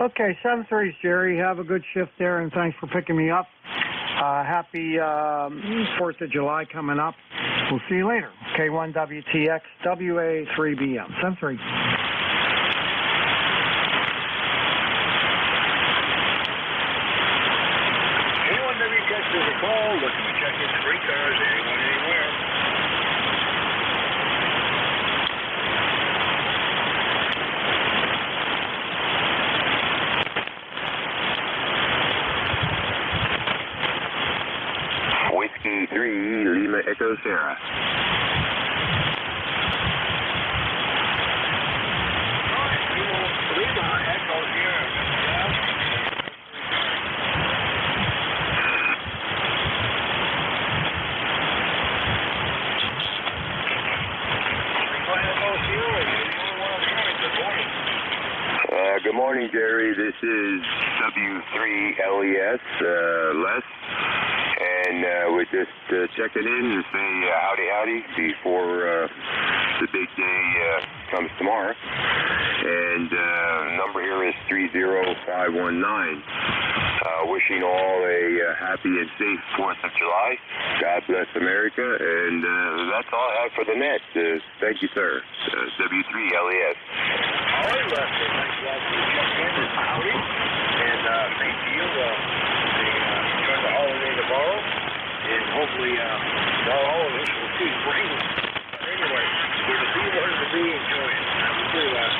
7-3. Okay, 7-3's Jerry. Have a good shift there, and thanks for picking me up. Happy 4th of July coming up. We'll see you later. K1WTX, WA3BM. 7-3. There's a call, looking to check in 3 cars, anyone, anywhere. Whiskey 3, Lima Echo Sierra. Good morning, Jerry. This is W3LES, Les. And we're just checking in to say howdy before the big day comes tomorrow. And the number here is 30519. Wishing all a happy and safe 4th of July. God bless America. And that's all I have for the net. Thank you, sir. W3LES. All right, Lester. Thanks a lot for checking in. Howdy. And thank you. Enjoy the holiday tomorrow. And hopefully, not all of us will see spring. But anyway, for the be one to be, enjoy it. Have a good one.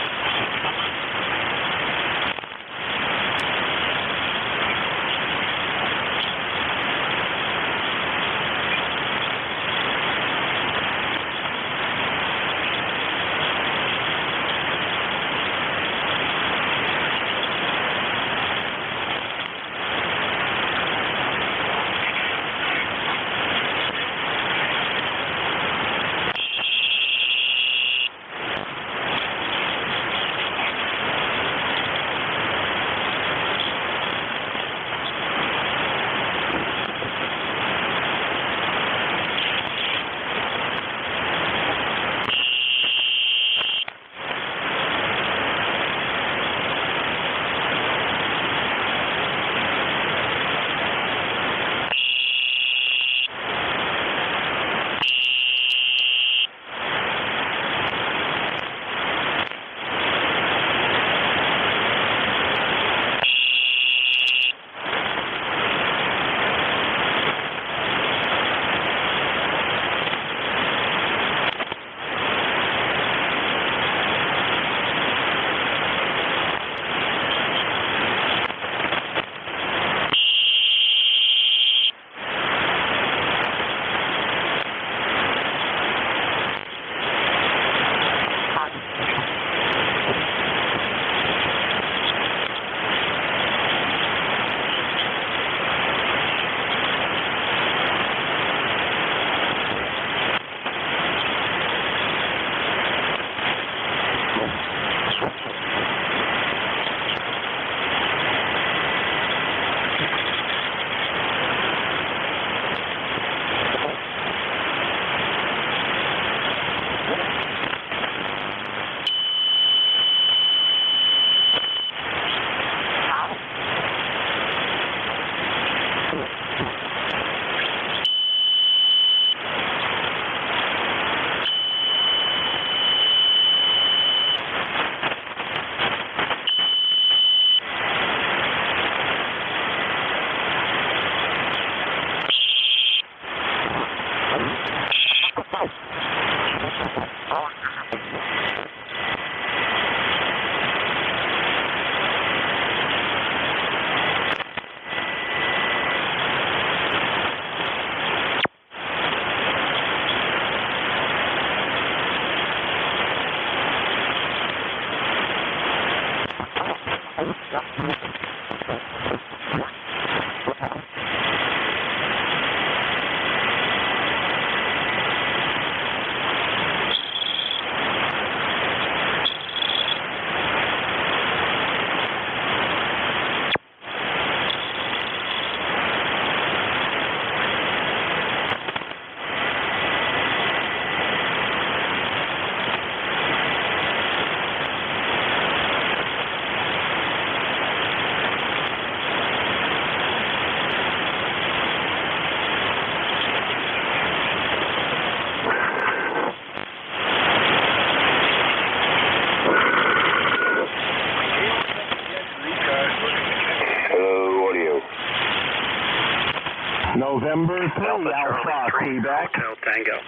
November 3, Alpha, Quebec. Hotel Tango.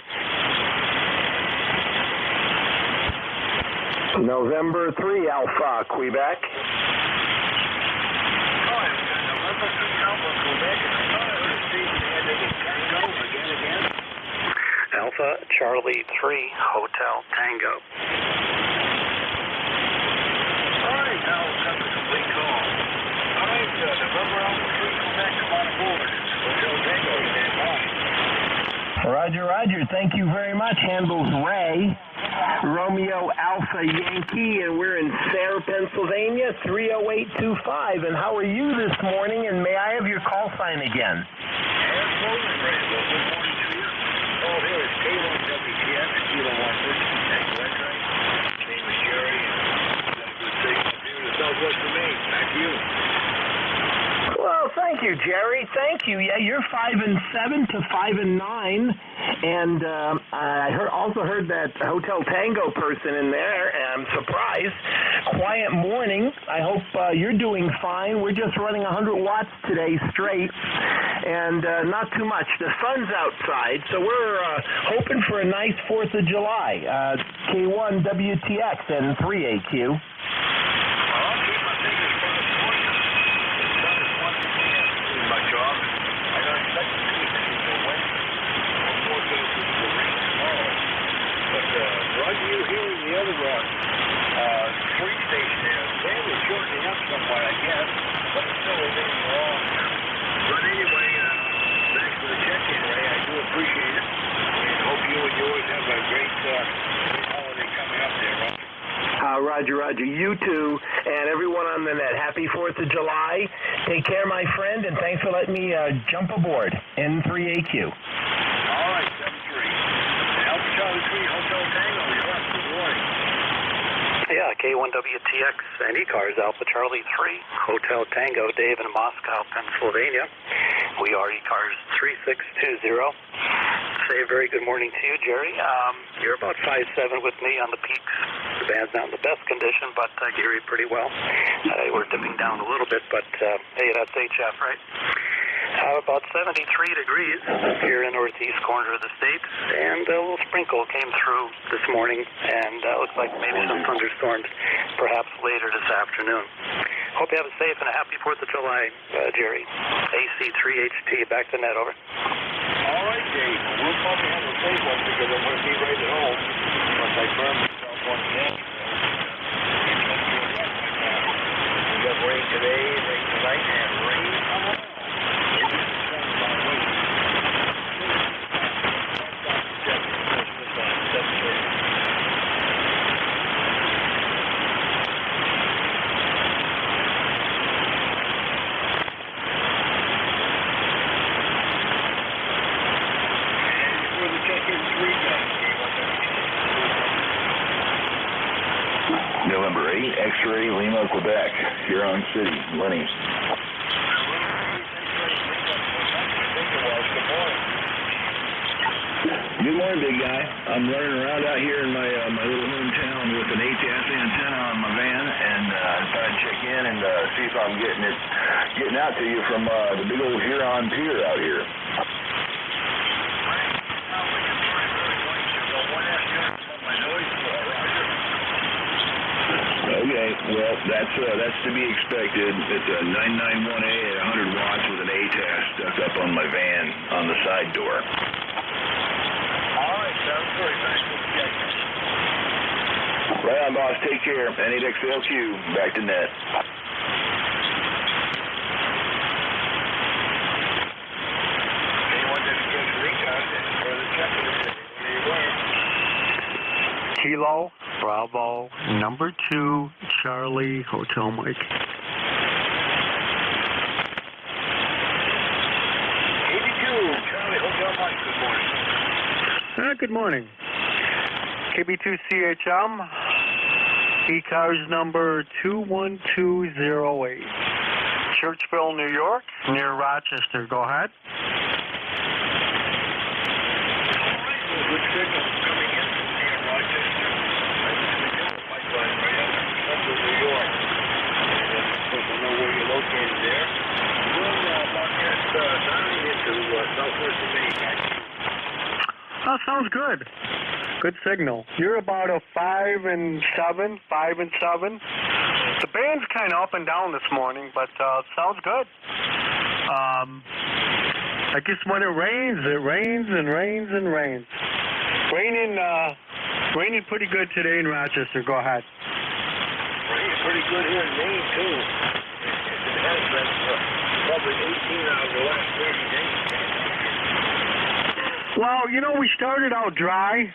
November 3, Alpha, Quebec. Alpha Charlie 3, Hotel Tango. All right, now we'll come to the complete call. All right, November Alpha 3, Quebec, come on aboard. Hotel Tango, stand by. Roger, roger. Thank you very much. Handles Ray. Romeo Alpha Yankee, and we're in Sayre, Pennsylvania, 30825. And how are you this morning? And may I have your call sign again? Absolutely, Ray. Well, good morning to you. Oh, here is K1WTX, Kilo 1 Tango X-ray. Name is Jerry, and good signal up here in the southwest of Maine. Back to you. Well, thank you, Jerry. Thank you. Yeah, you're 5-7 to 5-9, and I also heard that Hotel Tango person in there. I'm surprised. Quiet morning. I hope you're doing fine. We're just running 100 watts today straight, and not too much. The sun's outside, so we're hoping for a nice 4th of July. K1 WTX and 3AQ. You hearing the other free station there. Sam is shortening up somewhat, I guess, but it's still remaining long. But anyway, thanks for the check-in, Ray. I do appreciate it, and hope you and yours have a great holiday coming up there, Roger. Roger. You too, and everyone on the net. Happy 4th of July. Take care, my friend, and thanks for letting me jump aboard. N3AQ. All right, 7-3. Alpha Charlie 3, Hotel Tango, you're up. Good morning. Yeah, K1WTX and ECARS, Alpha Charlie 3, Hotel Tango, Dave in Moscow, Pennsylvania. We are ECARS 3620. Say a very good morning to you, Jerry. You're about 5'7" with me on the peaks. The band's not in the best condition, but I can hear you pretty well. We're dipping down a little bit, but hey, that's HF, right? About 73 degrees here in the northeast corner of the state, and a little sprinkle came through this morning, and looks like maybe some thunderstorms perhaps later this afternoon. Hope you have a safe and a happy 4th of July, Jerry. AC3HT, back to net, over. All right, Dave. We'll probably have a safe one because I'm going to be right at home once I burn myself on the net. We got rain today, rain tonight, and rain tomorrow. November 8, X-ray, Lima, Quebec, Huron City, Lenny. Good morning, big guy. I'm running around out here in my little hometown with an ATS antenna on my van, and trying to check in and see if I'm getting out to you from the big old Huron Pier out here. Okay, well, that's to be expected. It's a 991A at 100 watts with an ATAS stuck up on my van on the side door. All right, sounds good. Thanks for checking. Right on, boss. Take care. N8XLQ, back to net. Kilo, Bravo, number 2, Charlie, Hotel Mike. 82, Charlie, Hotel Mike, good morning. Good morning. KB2CHM, ECARS number 21208. Churchville, New York, near Rochester. Go ahead. Good signal coming in from near Rochester. Pipeline right up in central New York. And of course, I know where you're located there. We'll broadcast down into southwest of Maine. Oh, sounds good. Good signal. You're about a 5-7. The band's kind of up and down this morning, but sounds good. I guess when it rains and rains and rains. Raining pretty good today in Rochester. Go ahead. Raining pretty good here in Maine, too. It has been probably 18 out of the last 30 days. Well, we started out dry,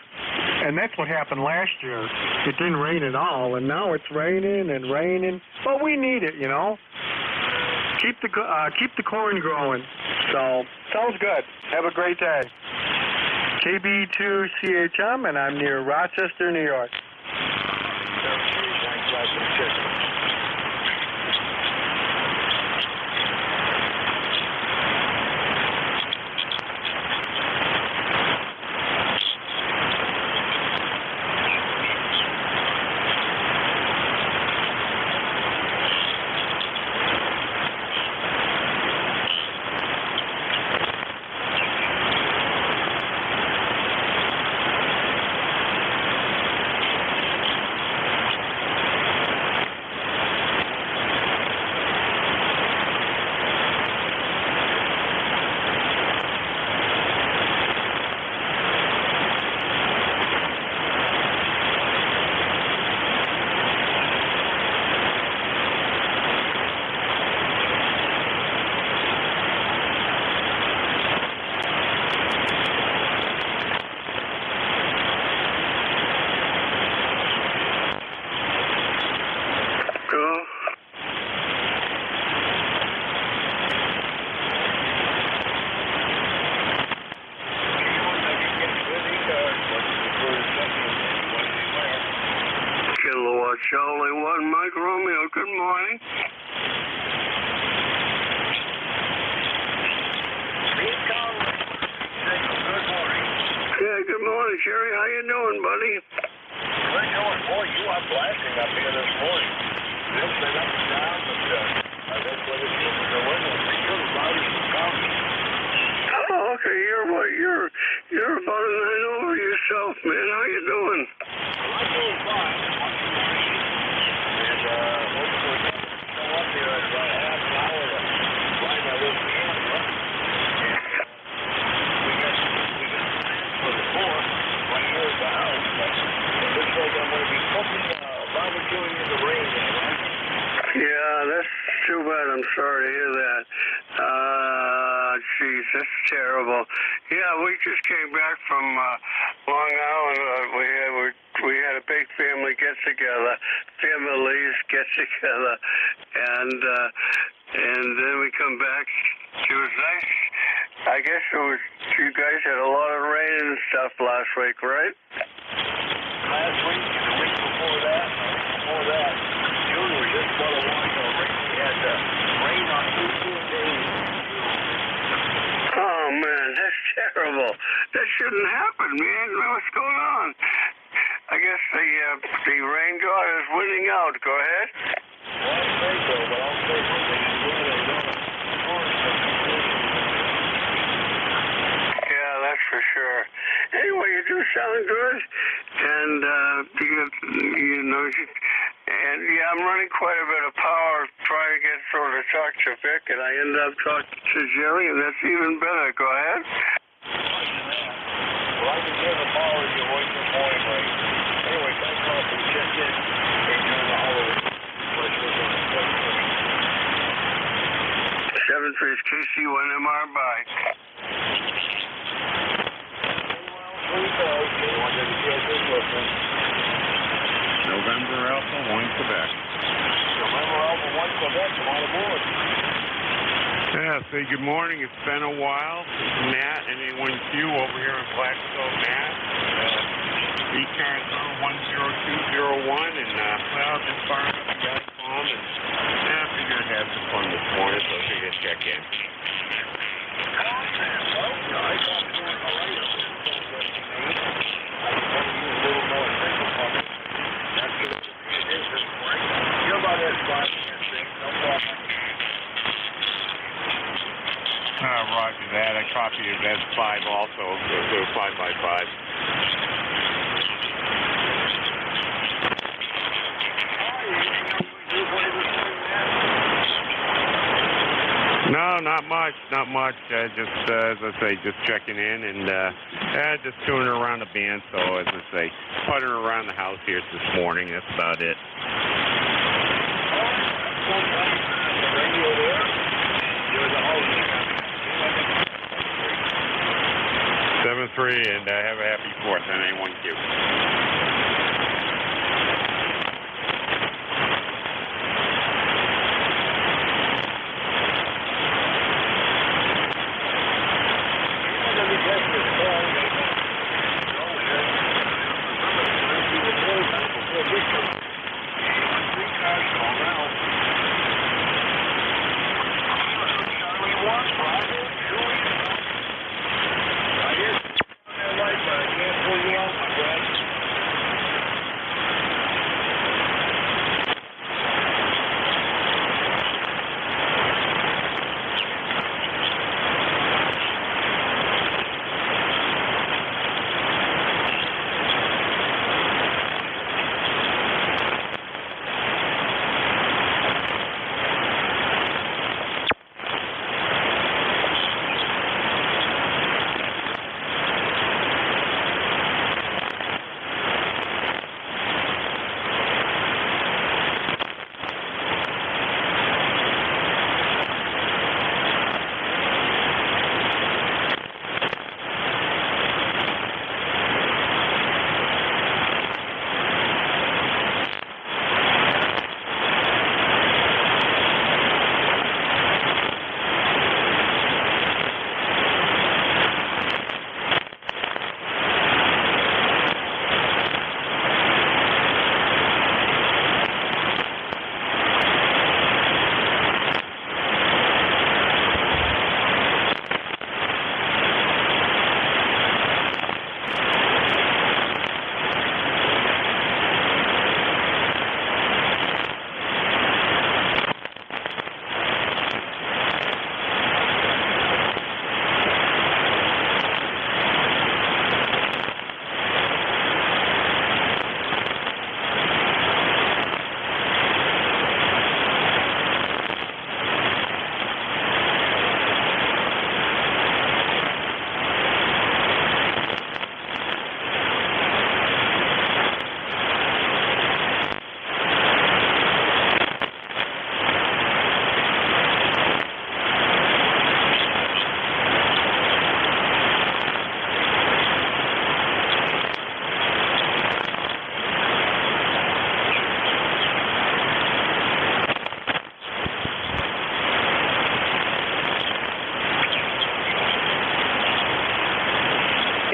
And that's what happened last year. It didn't rain at all, and now it's raining and raining. But we need it, you know. Keep the corn growing. So, sounds good. Have a great day. KB2CHM, and I'm near Rochester, New York. Charlie 1, Mike Romeo, good morning. Yeah, good morning, Sherry. How you doing, buddy? Good doing. Boy, you are blasting up here this morning. It's been up and down, but that's what it is. The weather for you is loud as the county. Oh, okay. You're about a night over yourself, man. How you doing? I'm doing fine. And hopefully come up here in about a half an hour to find my little camera. And we got plans for the 4th right here at the house. But it looks like I'm going to be cooking, barbecuing in the rain there, right? Yeah, that's too bad. I'm sorry to hear that. Jeez, that's terrible. Yeah, we just came back from Long Island. We had a big family get-together, families get-together, and then we come back. It was nice. I guess you guys had a lot of rain and stuff last week, right? Last week and the week before that, June was just about a while rain. We had rain on 18 days. Oh, man, that's terrible. That shouldn't happen, man. What's going on? I guess the rain god is winning out. Go ahead. Well, I say so, but I'll say one thing. Yeah, that's for sure. Anyway, you do sound good, and I'm running quite a bit of power trying to get sort of talk to Vic, and I ended up talking to Jerry, and that's even better. Go ahead. Well, I can give the power to your voice this morning, right? Anyway, thanks a lot for checking in during the holiday. 73 is KC1MR, bye. November Alpha 1 Quebec. November Alpha 1 Quebec, come on aboard. Yeah, say good morning. It's been a while. It's Matt, NA1Q over here in Blackstone, Matt. ECARS 10201, and just firing up the gas phone, and I figured I'd have some fun this morning, so I figured I'd check in. You're about as far as no problem. Roger that. I copy of that 5 also, so 5x5. No, not much. Just, as I say, just checking in and just touring around the band. So, as I say, puttering around the house here this morning. That's about it. 73 free, and have a happy 4th on A1Q.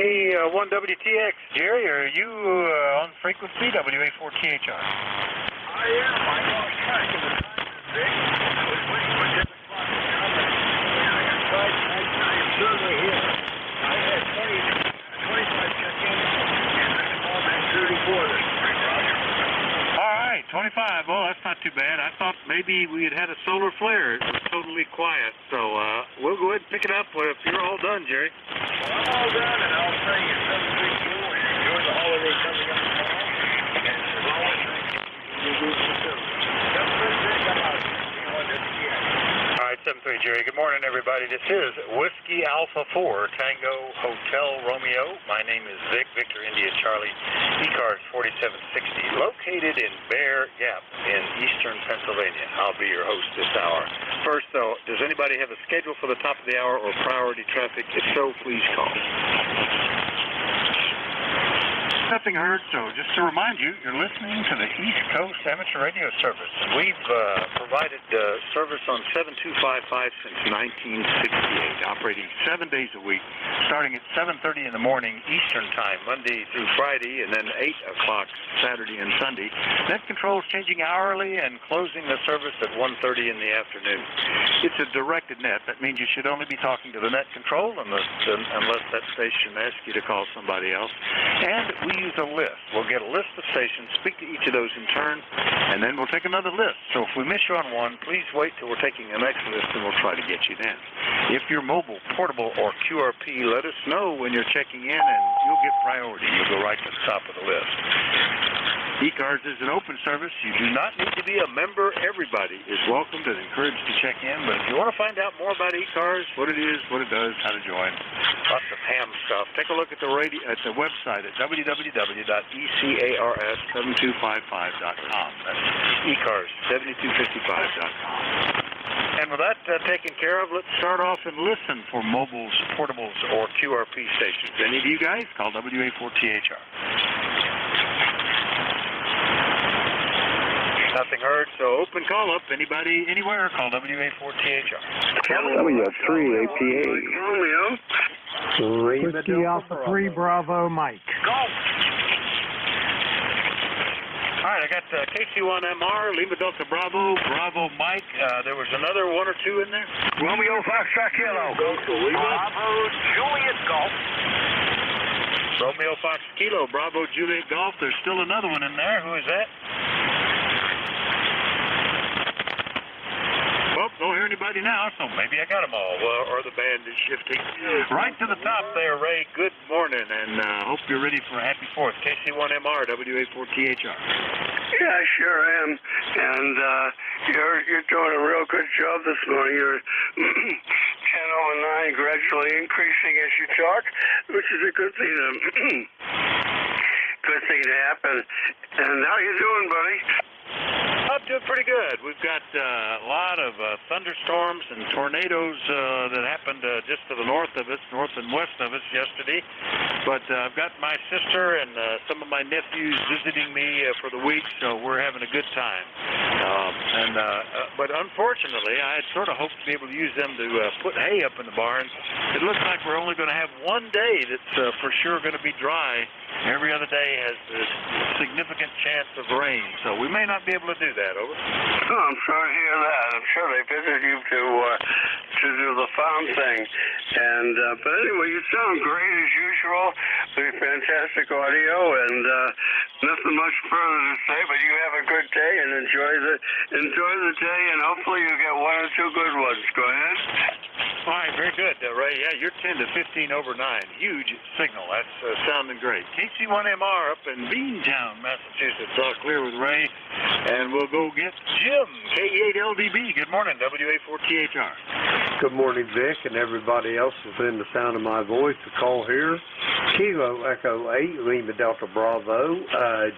Hey, 1WTX, Jerry, are you on frequency, WA4THR? I am. I lost track of the time, Vic. I was waiting for 10 o'clock now, but I got tried. I am certainly here. I had 25 check-ins, and I called back 34 this morning, Roger. All right, 25. Well, that's not too bad. I thought maybe we had a solar flare. It was totally quiet. So we'll go ahead and pick it up if you're all done, Jerry. Well, I'm all done, and I'll say you something to you and enjoy the holiday coming up tomorrow. And as always, you do the too. Just for the come out here. All right, 7-3, Jerry. Good morning, everybody. This is Whiskey Alpha 4, Tango Hotel Romeo. My name is Vic, Victor India Charlie, ECARS 4760, located in Bear Gap in eastern Pennsylvania. I'll be your host this hour. First, though, does anybody have a schedule for the top of the hour or priority traffic? If so, please call. Nothing heard, so just to remind you, you're listening to the East Coast Amateur Radio Service. And we've provided service on 7255 since 1968, operating 7 days a week, starting at 7:30 in the morning Eastern Time, Monday through Friday, and then 8 o'clock Saturday and Sunday. Net controls changing hourly and closing the service at 1:30 in the afternoon. It's a directed net. That means you should only be talking to the net control unless that station asks you to call somebody else. And we use a list. We'll get a list of stations, speak to each of those in turn, and then we'll take another list. So if we miss you on one, please wait till we're taking the next list and we'll try to get you then. If you're mobile, portable, or QRP, let us know when you're checking in and you'll get priority. You'll go right to the top of the list. ECARS is an open service. You do not need to be a member. Everybody is welcomed and encouraged to check in. But if you want to find out more about ECARS, what it is, what it does, how to join, lots of ham stuff, take a look at the website at www.ecars7255.com. That's ECARS7255.com. And with that, taken care of, let's start off and listen for mobiles, portables, or QRP stations. Any of you guys? Call WA4THR. Nothing heard, so open call up. Anybody, anywhere, call WA4THR. W3APA. Romeo. Whiskey Alpha 3 Bravo Mike. Go. All right, I got KC1MR, Lima Delta Bravo, Bravo Mike. There was another one or two in there. Romeo Foxtrot Kilo. Bravo Juliet Golf. Romeo Fox Kilo, Bravo Juliet Golf. There's still another one in there. Who is that? Well, don't hear anybody now, so maybe I got them all, or the band is shifting. Right to the top there, Ray. Good morning, and hope you're ready for a happy 4th. KC1MR, WA4THR. Yeah, I sure am. And you're doing a real good job this morning. You're 10:09, gradually increasing as you talk, which is a good thing to happen. And how you doing, buddy? I'm doing pretty good. We've got a lot of thunderstorms and tornadoes that happened just to the north of us, north and west of us yesterday. But I've got my sister and some of my nephews visiting me for the week, so we're having a good time. But unfortunately, I had sort of hoped to be able to use them to put hay up in the barns. It looks like we're only going to have one day that's for sure going to be dry. Every other day has a significant chance of rain, so we may not be able to do that. Over. Oh, I'm sorry to hear that. I'm sure they visited you to do the farm thing. And but anyway, you sound great as usual. Very fantastic audio, and nothing much further to say. But you have a good day and enjoy the day, and hopefully you get one or two good ones. Go ahead. All right, very good, Ray. Yeah, you're 10 to 15 over 9. Huge signal. That's sounding great. KC1MR up in Beantown, Massachusetts. All clear with Ray. And we'll go get Jim, KE8LDB. Good morning, WA4THR. Good morning, Vic, and everybody else within the sound of my voice. The call here, Kilo Echo 8, Lima Delta Bravo.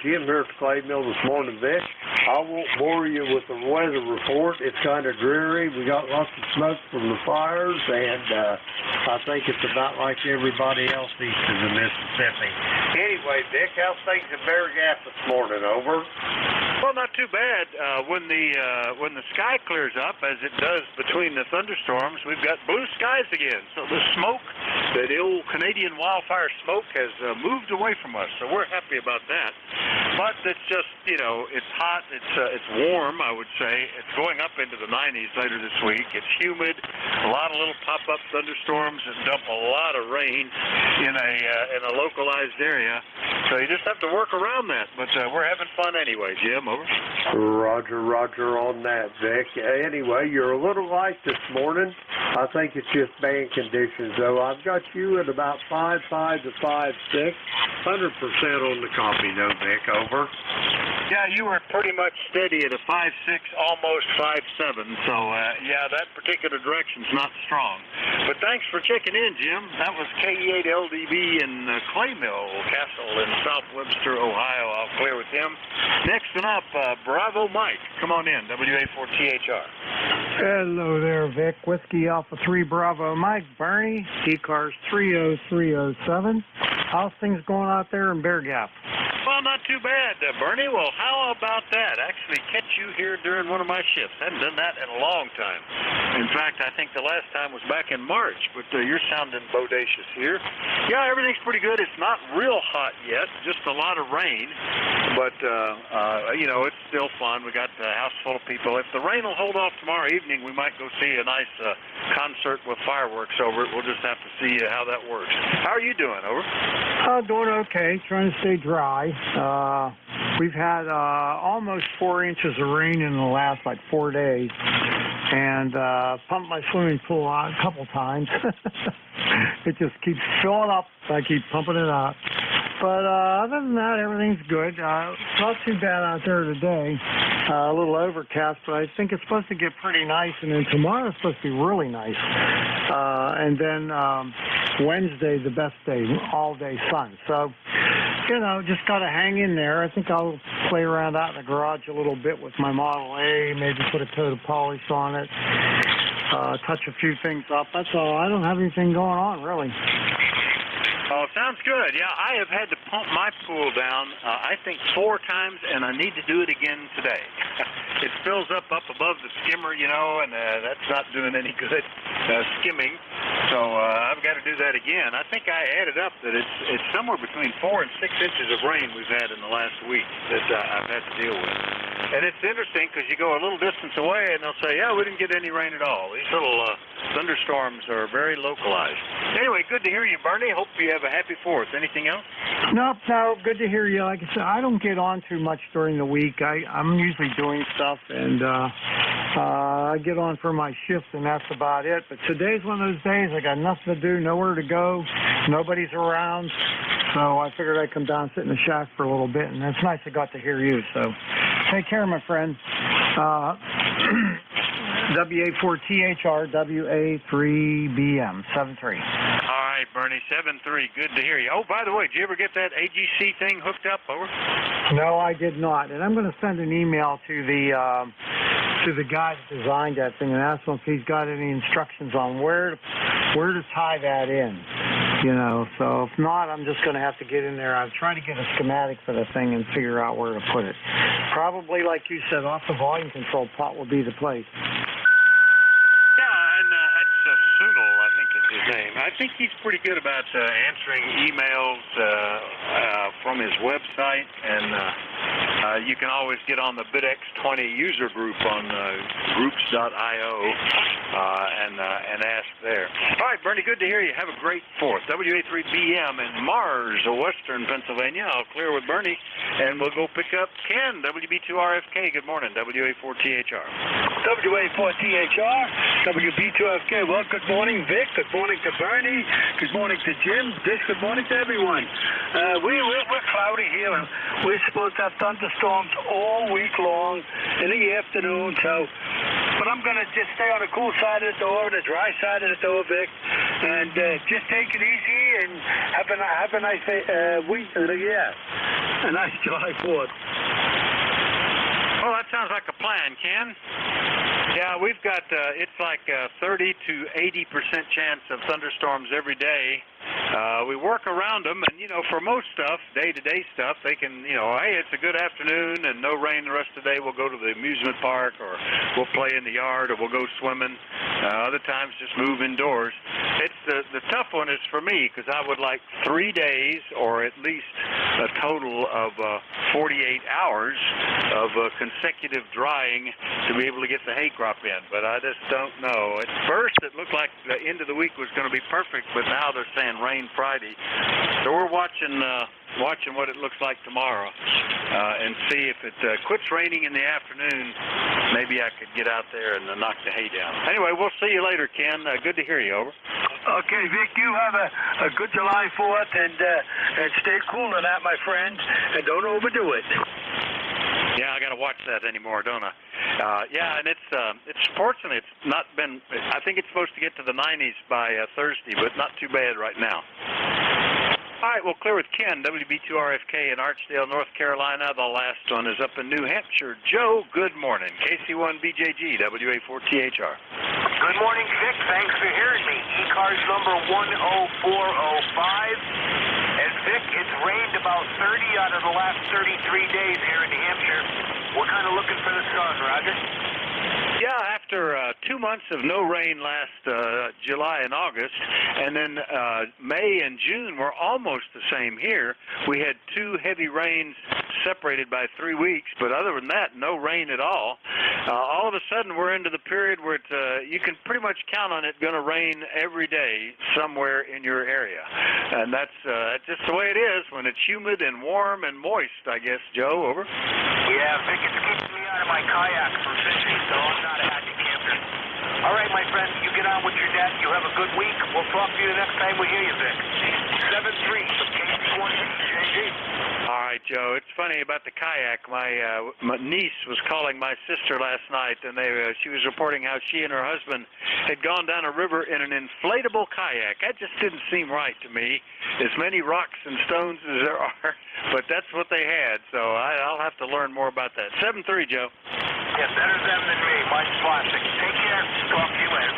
Jim here at the clay mill this morning, Vic. I won't bore you with the weather report. It's kind of dreary. We got lots of smoke from the fires, and I think it's about like everybody else east of the Mississippi. Anyway, Vic, how's things in Bear Gap this morning? Over. Well, not too bad. When the sky clears up, as it does between the thunderstorms, we've got blue skies again. So the smoke, that old Canadian wildfire smoke, has moved away from us. So we're happy about that. But it's just, it's hot. It's warm, I would say. It's going up into the 90s later this week. It's humid. A lot of little pop-up thunderstorms that dump a lot of rain in a localized area. So you just have to work around that. But we're having fun anyway, Jim. Over. Roger on that, Vic. Anyway, you're a little light this morning. I think it's just band conditions, though. I've got you at about 5.5 to 5.6. 100% on the copy, though, Vic. Over. Yeah, you were pretty much steady at a 5.6, almost 5.7. So, yeah, that particular direction's not strong. But thanks for checking in, Jim. That was KE8LDB in Claymill Castle in South Webster, Ohio. I'll clear with him. Next one up, Bravo Mike. Come on in, WA4THR. Hello there, Vic. Whiskey Alpha 3 Bravo Mike. Bernie, ECARS 30307. How's things going out there in Bear Gap? Well, not too bad, Bernie. Well, how about that? Actually catch you here during one of my shifts. Hadn't done that in a long time. In fact, I think the last time was back in March, but you're sounding bodacious here. Yeah, everything's pretty good. It's not real hot yet, just a lot of rain. But, it's still fun. We got a house full of people. If the rain will hold off tomorrow evening, we might go see a nice concert with fireworks over it. We'll just have to see how that works. How are you doing? Over. Doing okay. Trying to stay dry. We've had almost 4 inches of rain in the last 4 days, and pumped my swimming pool out a couple times. It just keeps filling up. So I keep pumping it out. But other than that, everything's good. Not too bad out there today. A little overcast, but I think it's supposed to get pretty nice, and then tomorrow's supposed to be really nice. And then Wednesday, the best day, all-day sun. So, just got to hang in there. I think I'll play around out in the garage a little bit with my Model A, maybe put a coat of polish on it, touch a few things up. That's all. I don't have anything going on, really. Oh, sounds good. Yeah, I have had to pump my pool down, I think 4 times, and I need to do it again today. It fills up above the skimmer, you know, and that's not doing any good, skimming. So I've got to do that again. I think I added up that it's somewhere between 4 and 6 inches of rain we've had in the last week that I've had to deal with. And it's interesting because you go a little distance away and they'll say, yeah, we didn't get any rain at all. These little thunderstorms are very localized. Anyway, good to hear you, Bernie. Hope you have a happy 4th. Anything else? No, good to hear you. Like I said, I don't get on too much during the week. I'm usually doing stuff, and I get on for my shift, and that's about it. But today's one of those days I got nothing to do, nowhere to go, nobody's around. So I figured I'd come down, sit in the shack for a little bit, and it's nice I got to hear you. So take care, my friend. WA4THR, WA3BM, 73. All right, Bernie, 73. Good to hear you. Oh, by the way, did you ever get that AGC thing hooked up? Over? No, I did not. And I'm going to send an email to the guy that designed that thing and ask him if he's got any instructions on where to tie that in. You know, so if not, I'm just going to have to get in there. I'm trying to get a schematic for the thing and figure out where to put it. Probably, like you said, off the volume control pot will be the place. Yeah, and that's Sunil, I think is his name. I think he's pretty good about answering emails from his website, and you can always get on the BitX20 user group on groups.io and ask there. All right, Bernie, good to hear you. Have a great 4th. WA3BM in Mars, Western Pennsylvania. I'll clear with Bernie, and we'll go pick up Ken, WB2RFK. Good morning, WA4THR. WA4THR, WB2FK. Well, good morning, Vic. Good morning to Bernie. Good morning to Jim. Good morning to everyone. We're cloudy here, and we're supposed to have thunderstorms all week long in the afternoon. But I'm going to just stay on the cool side of the door, the dry side of the door, Vic, and just take it easy and have a nice week. A nice July 4th. Well, that sounds like a plan, Ken. Yeah, we've got, it's like 30 to 80% chance of thunderstorms every day. We work around them, and, you know, for most stuff, day-to-day stuff, they can, you know, hey, it's a good afternoon and no rain the rest of the day. We'll go to the amusement park, or we'll play in the yard, or we'll go swimming. Other times, just move indoors. It's the tough one is for me, because I would like 3 days, or at least a total of 48 hours of consecutive drying to be able to get the hay crop in, but I just don't know. At first, it looked like the end of the week was going to be perfect, but now they're saying rain Friday. So we're watching what it looks like tomorrow and see if it quits raining in the afternoon. Maybe I could get out there and knock the hay down. Anyway, we'll see you later, Ken. Good to hear you. Over. Okay, Vic, you have a good July 4th, and stay cool on that, my friend, and don't overdo it. Yeah, I got to watch that anymore, don't I? Yeah, and it's fortunate it's not been. I think it's supposed to get to the 90s by Thursday, but not too bad right now. All right, we'll clear with Ken, WB2RFK in Archdale, North Carolina. The last one is up in New Hampshire. Joe, good morning. KC1BJG, WA4THR. Good morning, Vic. Thanks for hearing me. ECARS number 10405. And Vic, it's rained about 30 out of the last 33 days here in New Hampshire. We're kind of looking for the sun, Roger. Yeah, after 2 months of no rain last July and August, and then May and June were almost the same here. We had 2 heavy rains separated by 3 weeks, but other than that, no rain at all. All of a sudden, we're into the period where you can pretty much count on it going to rain every day somewhere in your area. And that's just the way it is when it's humid and warm and moist, I guess, Joe. Over. Yeah, Vic, it's keeping me out of my kayak for fishing, so I'm not a happy camper. All right, my friend, you get on with your dad. You have a good week. We'll talk to you the next time we hear you, Vic. 7-3 from KC1JG. All right, Joe. It's funny about the kayak. My niece was calling my sister last night, and she was reporting how she and her husband had gone down a river in an inflatable kayak. That just didn't seem right to me. As many rocks and stones as there are, but that's what they had. So I'll have to learn more about that. 7-3, Joe. Yeah, better them than me. Mike's Classic. Take care. Talk to you later.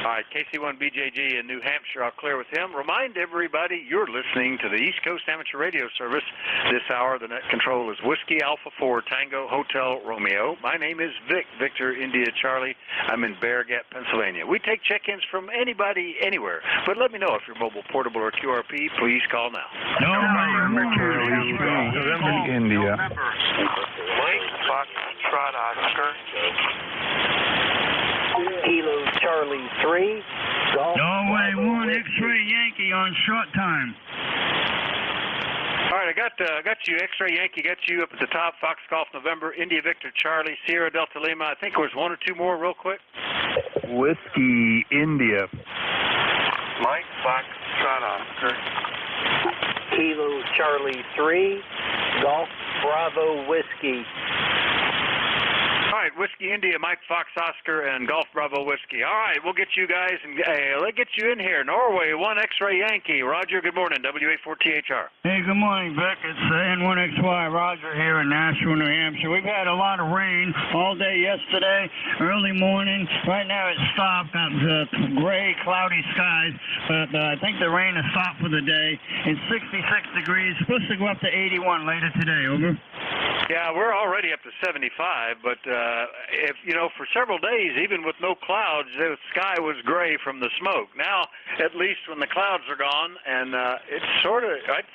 All right, KC1BJG in New Hampshire. I'll clear with him. Remind everybody you're listening to the East Coast Amateur Radio Service. This hour, the net control is Whiskey Alpha 4 Tango Hotel Romeo. My name is Vic, Victor India Charlie. I'm in Bear Gap, Pennsylvania. We take check-ins from anybody, anywhere. But let me know if you're mobile, portable, or QRP. Please call now. November India. Mike Foxtrot Oscar. Kilo Charlie 3. Golf. Norway 1 X-ray Yankee on short time. All right, I got you, X-Ray Yankee, got you up at the top, Fox Golf November, India Victor Charlie, Sierra Delta Lima. I think there was one or two more real quick. Whiskey India. Mike Foxtrot Oscar. Kilo Charlie 3. Golf Bravo Whiskey. All right, Whiskey India, Mike Fox Oscar, and Golf Bravo Whiskey. All right, we'll get you guys, and let's get you in here. Norway 1 X-Ray Yankee. Roger, good morning, WA4THR. Hey, good morning, Vic. It's N1XY Roger here in Nashville, New Hampshire. We've had a lot of rain all day yesterday, early morning. Right now it's stopped. Got gray, cloudy skies, but I think the rain has stopped for the day. It's 66 degrees. Supposed to go up to 81 later today. Over. Yeah, we're already up to 75, but if for several days, even with no clouds, the sky was gray from the smoke. Now, at least when the clouds are gone, and it's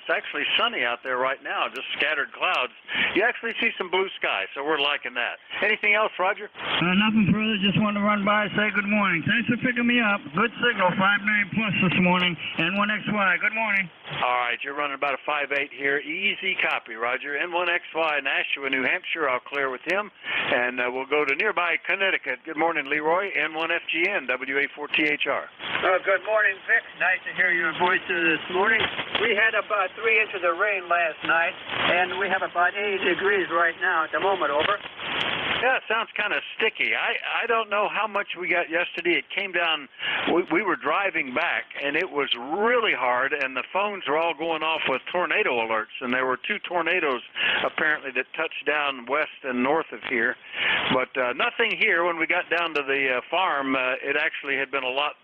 actually sunny out there right now, just scattered clouds. You actually see some blue sky, so we're liking that. Anything else, Roger? Nothing further. Just wanted to run by and say good morning. Thanks for picking me up. Good signal, 5.9 plus this morning. N1XY. Good morning. All right, you're running about a 5.8 here. Easy copy, Roger. N1XY, Nashua, New Hampshire. I'll clear with him. And we'll go to nearby Connecticut. Good morning, Leroy. N1FGN, WA4THR. Good morning, Vic. Nice to hear your voice this morning. We had about 3 inches of rain last night, and we have about 80 degrees right now at the moment. Over. Yeah, it sounds kind of sticky. I don't know how much we got yesterday. It came down, we were driving back, and it was really hard, and the phones were all going off with tornado alerts, and there were 2 tornadoes apparently that touched down west and north of here. But nothing here. When we got down to the farm, it actually had been a lot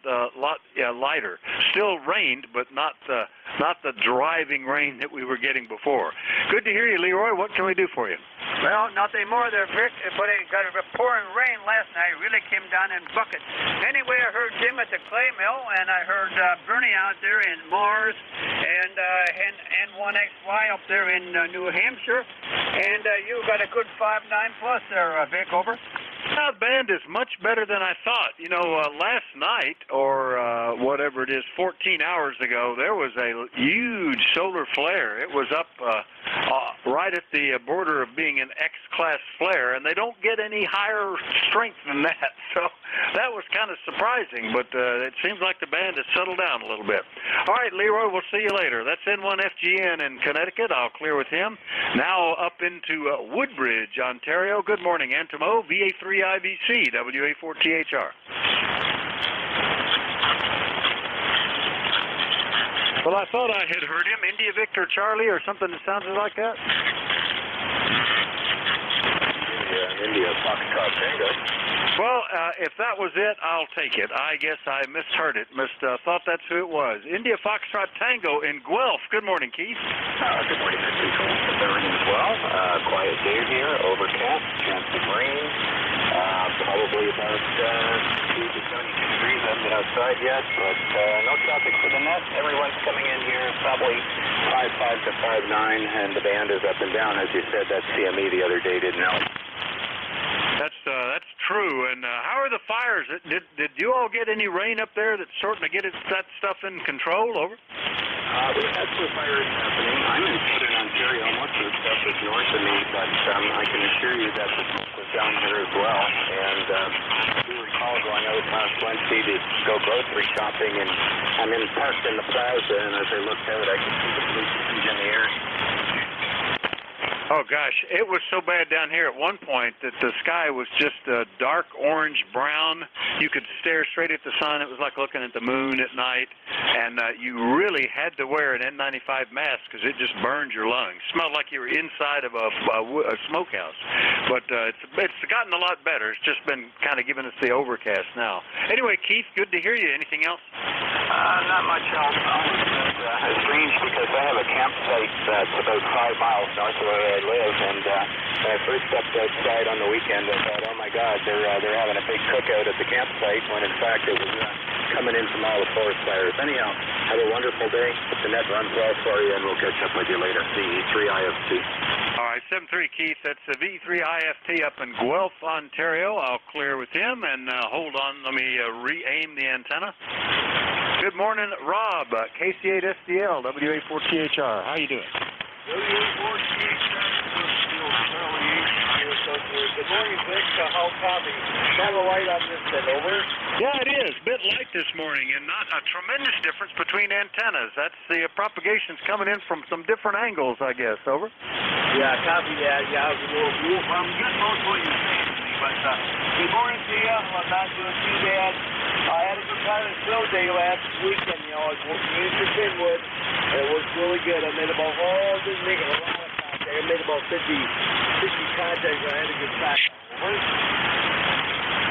lighter. Still rained, but not the driving rain that we were getting before. Good to hear you, Leroy. What can we do for you? Well, nothing more there, Vic, but it got a pouring rain last night. It really came down in buckets. Anyway, I heard Jim at the clay mill, and I heard Bernie out there in Mars, and N1XY up there in New Hampshire, and you got a good 5.9 plus there, Vic, over. The band is much better than I thought. Last night, or whatever it is, 14 hours ago, there was a huge solar flare. It was up right at the border of being an X-class flare, and they don't get any higher strength than that. So that was kind of surprising, but it seems like the band has settled down a little bit. All right, Leroy, we'll see you later. That's N1FGN in Connecticut. I'll clear with him. Now up into Woodbridge, Ontario. Good morning, Antimo, VA3IBC, WA4THR. Well, I thought I had heard him. India Victor Charlie or something that sounded like that. India Foxtrot Tango. Well, if that was it, I'll take it. I guess I misheard it. Thought that's who it was. India Foxtrot Tango in Guelph. Good morning, Keith. Good morning, Mr. Control. As well. Quiet day here. Overcast. Chance of rain. Probably about 2 to 72 degrees. I haven't been outside yet, but no traffic for the net. Everyone's coming in here probably 5.5 to 5.9, and the band is up and down. As you said, that CME the other day didn't know. That's true. And how are the fires? Did you all get any rain up there that's starting to get that stuff in control? Over. We've had some fires happening. I'm in southern Ontario. Most of the stuff is north of me, but I can assure you that the smoke was down here as well. And I do recall going out last Wednesday to go grocery shopping, and I'm parked in the plaza, and as I looked out, I could see the blue trees in the air. Oh, gosh, it was so bad down here at one point that the sky was just dark orange-brown. You could stare straight at the sun. It was like looking at the moon at night, and you really had to wear an N95 mask because it just burned your lungs. Smelled like you were inside of a smokehouse. But it's gotten a lot better. It's just been kind of giving us the overcast now. Anyway, Keith, good to hear you. Anything else? Not much else. It's strange because I have a campsite that's about 5 miles north of where I live, and when I first stepped outside on the weekend, I thought, oh my God, they're having a big cookout at the campsite, when in fact it was coming in from all the forest fires. Anyhow, have a wonderful day. The net runs well for you, and we'll catch up with you later. The E3IFT. All right, 7-3, Keith. That's the V3IFT up in Guelph, Ontario. I'll clear with him, and hold on. Let me re-aim the antenna. Good morning, Rob, KC8SDL, WA4THR. How you doing? Good morning, Vic. How copy? Have a light on this thing, over? Yeah, it is. A bit light this morning, and not a tremendous difference between antennas. That's the propagation's coming in from some different angles, I guess. Over? Yeah, copy that. Yeah, I'm getting most of what you're saying to me, but good morning to you. I'm not doing too bad. I had a good kind of snow day last weekend. You know, I used the Pinwood. It was really good. I made about, didn't make a lot of contact. I made about 50 contacts. I had a good time.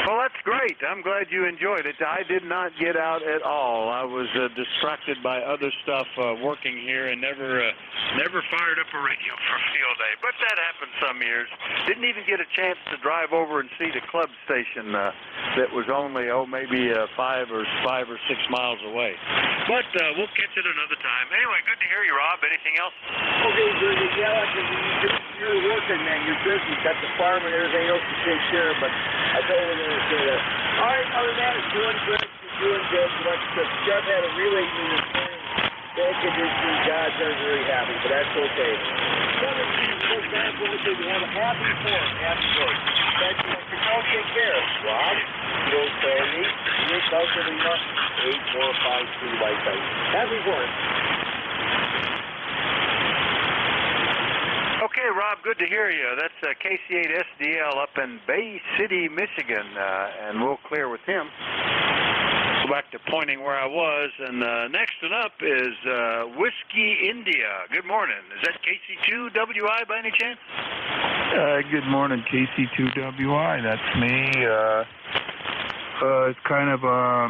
Well, that's great. I'm glad you enjoyed it. I did not get out at all. I was distracted by other stuff working here and never fired up a radio for a field day. But that happens some years. Didn't even get a chance to drive over and see the club station that was only, maybe 5 or 6 miles away. But we'll catch it another time. Anyway, good to hear you, Rob. Anything else? Okay, good. Yeah, you're working, man. You're busy. Got the farm and everything else to take care of, but I thought we were going to say that. All right, other than that, it's doing good. It's doing good. Like Jeff had a relay me this morning. Bad conditions. God's not very happy, but that's okay. 17 goes back when we say we have a happy 4th. Happy day. Thank you. Y'all take care. Rob, Joe Sandy, Rick Lima, 8452 White House. Happy 4th. Okay, Rob, good to hear you. That's KC8SDL up in Bay City, Michigan, and we'll clear with him. Go back to pointing where I was, and next one up is Whiskey India. Good morning. Is that KC2WI by any chance? Good morning, KC2WI. That's me. It's kind of a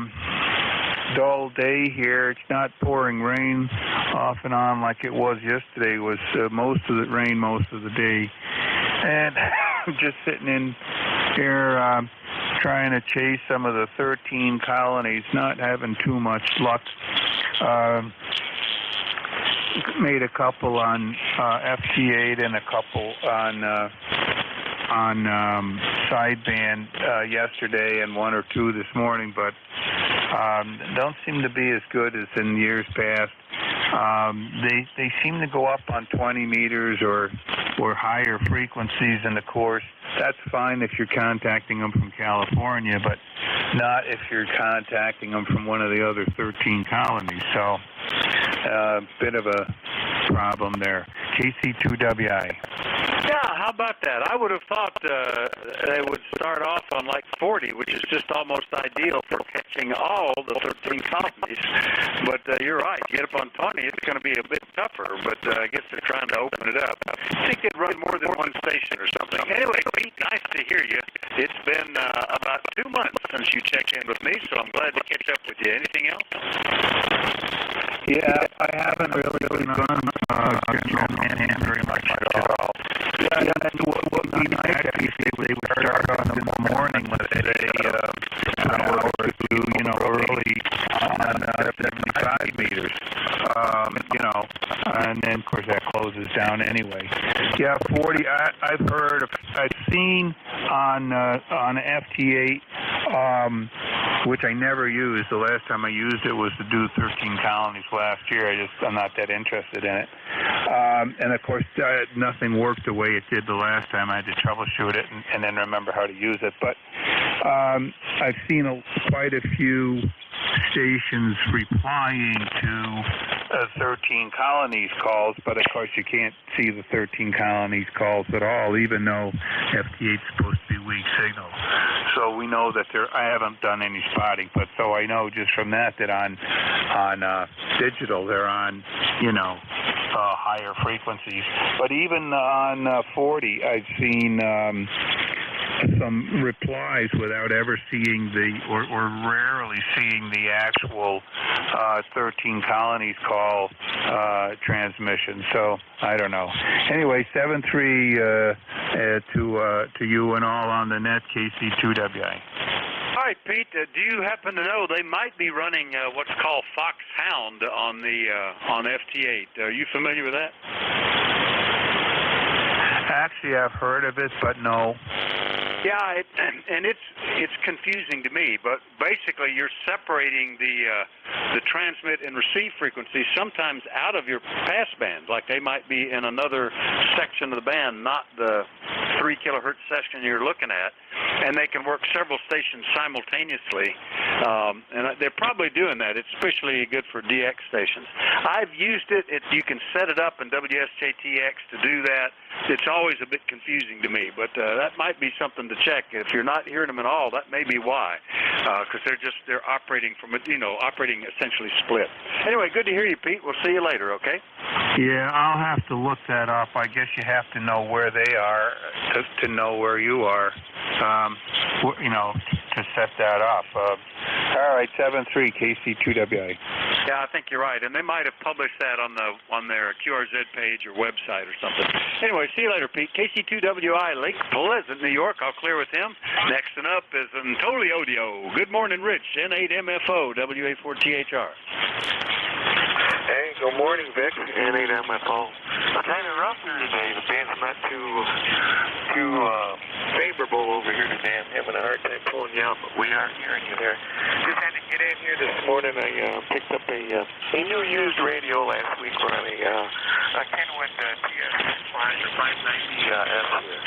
dull day here. It's not pouring rain off and on like it was yesterday. It was most of the rain most of the day. And I'm just sitting in here trying to chase some of the 13 colonies, not having too much luck. Made a couple on FT8 and a couple on sideband yesterday and 1 or 2 this morning, but don't seem to be as good as in years past. They seem to go up on 20 meters or higher frequencies in the course. That's fine if you're contacting them from California, but not if you're contacting them from one of the other 13 colonies. So, bit of a problem there. KC2WI. Yeah, how about that? I would have thought they would start off on like 40, which is just almost ideal for catching all the 13 colonies. But you're right. You get up on 20, it's going to be a bit tougher, but I guess they're trying to open it up. I think they'd run more than one station or something. Anyway, Pete, nice to hear you. It's been about 2 months since you checked in with me, so I'm glad to catch up with you. Anything else? Yeah, I haven't really done general manhand very much at all. Yeah, what would be nice if they would start on in the morning, let's say, an hour or 2, early on 75 meters, and then, of course, that closes down anyway. Yeah, 40, I've seen on FT8, which I never used. The last time I used it was to do 13 colonies last year. I'm not that interested in it. And of course, nothing worked the way it did the last time. I had to troubleshoot it and then remember how to use it. But I've seen quite a few stations replying to 13 colonies calls, but of course you can't see the 13 colonies calls at all, even though FT8 is supposed to be weak signal. So we know that I haven't done any spotting, but so I know just from that on digital they're on, higher frequencies. But even on 40, I've seen some replies without ever seeing or rarely seeing the actual 13 colonies call transmission. So I don't know. Anyway, 7-3 to you and all on the net, KC2WI. All right, Pete, do you happen to know they might be running what's called Foxhound on FT8? Are you familiar with that? Actually, I've heard of it, but no. Yeah, and it's confusing to me, but basically you're separating the transmit and receive frequencies sometimes out of your passband, like they might be in another section of the band, not the 3 kilohertz section you're looking at, and they can work several stations simultaneously, and they're probably doing that. It's especially good for DX stations. I've used it. You can set it up in WSJTX to do that. It's always a bit confusing to me, but that might be something to check. If you're not hearing them at all, that may be why, because they're operating from operating essentially split. Anyway, good to hear you, Pete. We'll see you later, okay? Yeah, I'll have to look that up. I guess you have to know where they are to know where you are, to set that up. All right, 7-3 KC2WI. Yeah, I think you're right, and they might have published that on their QRZ page or website or something. Anyway, see you later, Pete. KC2WI, Lake Pleasant, New York. I'll clear with him. Next and up is Antolio. Good morning, Rich. N8MFO, WA4THR. Hey, good morning, Vic. N8MFO. Kind of rough here today. The band's not too favorable over here today. I'm having a hard time pulling you out, but we are hearing you there. Just had to get in here this morning. I picked up a new used radio last week running a Kenwood TS5 or 590S here.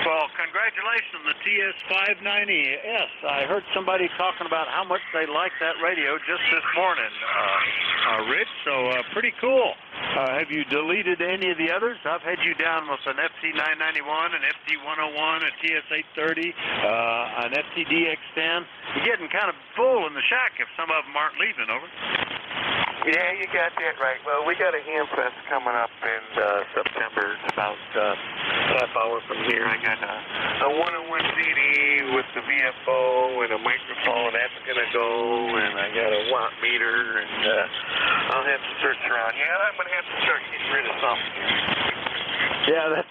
Well, congratulations on the TS590S. I heard somebody talking about how much they like that radio just this morning, Rich, so pretty cool. Have you deleted any of the others? I've had you down with an FT991, an FT101, a TS830, an FTDX10. You're getting kind of full in the shack if some of them aren't leaving, over. Yeah, you got that right. Well, we got a ham fest coming up in September. It's about half hour from here. I got a 101 CD with the VFO and a microphone. That's going to go, and I got a watt meter, and I'll have to search around. Yeah, I'm going to have to start getting rid of something here. Yeah,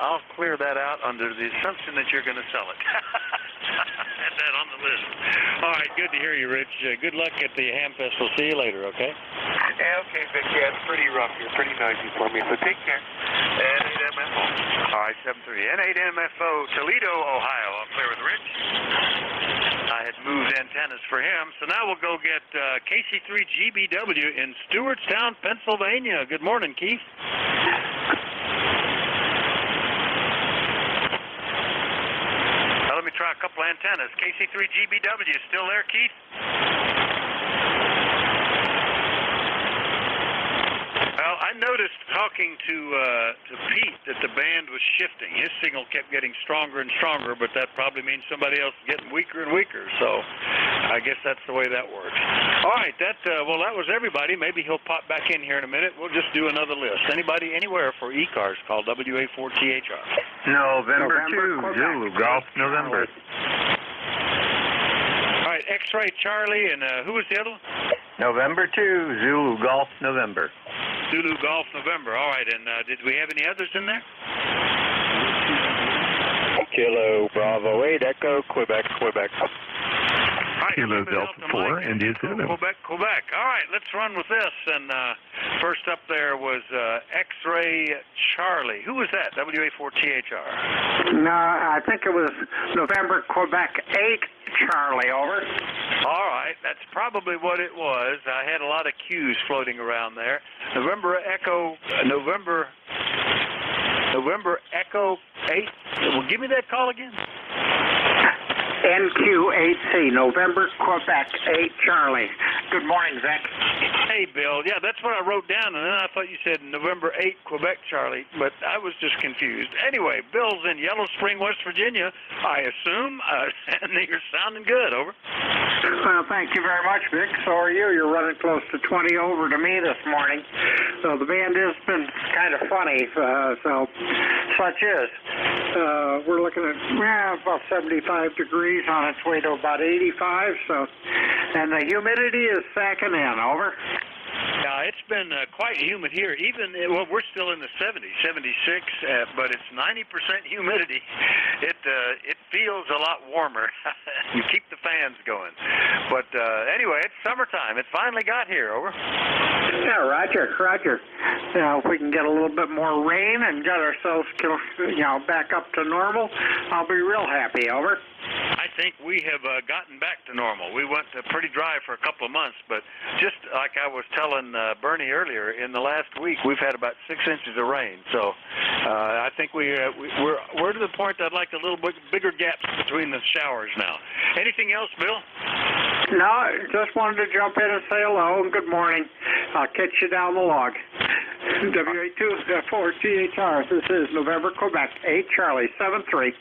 I'll clear that out under the assumption that you're going to sell it. Had that on the list. All right, good to hear you, Rich. Good luck at the ham fest. We'll see you later, okay? Yeah, okay, Vic. Yeah, it's pretty rough here, pretty noisy for me, so take care. N8MFO. All right, 7-3. N8MFO, Toledo, Ohio. I'll clear with Rich. I had moved antennas for him, so now we'll go get KC3GBW in Stewartstown, Pennsylvania. Good morning, Keith. Let me try a couple antennas. KC3GBW, still there, Keith? Well, I noticed talking to Pete that the band was shifting. His signal kept getting stronger and stronger, but that probably means somebody else is getting weaker and weaker. So I guess that's the way that works. All right, that was everybody. Maybe he'll pop back in here in a minute. We'll just do another list. Anybody anywhere for ECARS, called WA4THR. November 2, Zulu, Golf, November. All right, X-Ray Charlie, and who was the other one? November 2, Zulu, Golf, November. Zulu, Golf, November. All right, and did we have any others in there? Kilo, Bravo 8, Echo, Quebec. Right, Kilo, Delta 4, India, Zulu. Quebec. All right, let's run with this. And first up there was X-Ray Charlie. Who was that? WA4THR. No, I think it was November, Quebec 8, Charlie, over. All right, that's probably what it was. I had a lot of cues floating around there. November Echo 8. Well, give me that call again. NQ8C, November, Quebec 8, Charlie. Good morning, Vic. Hey, Bill. Yeah, that's what I wrote down, and then I thought you said November 8th, Quebec, Charlie, but I was just confused. Anyway, Bill's in Yellow Spring, West Virginia, I assume, and you're sounding good. Over. Well, thank you very much, Vic. So are you. You're running close to 20 over to me this morning. So the band has been kind of funny, so such is. We're looking at about 75 degrees on its way to about 85, so, and the humidity is sacking in. Over. Yeah, it's been quite humid here. Even, well, we're still in the 70s, 76, but it's 90% humidity. It feels a lot warmer. You keep the fans going. But anyway, it's summertime. It finally got here. Over. Yeah, Roger. If we can get a little bit more rain and get ourselves, back up to normal, I'll be real happy. Over. I think we have gotten back to normal. We went pretty dry for a couple of months, but just like I was telling Bernie earlier, in the last week we've had about 6 inches of rain. So I think we're to the point that I'd like a little bit bigger gaps between the showers now. Anything else, Bill? No, just wanted to jump in and say hello and good morning. I'll catch you down the log. WA2-4THR. This is November, Quebec, 8 Charlie, 7-3.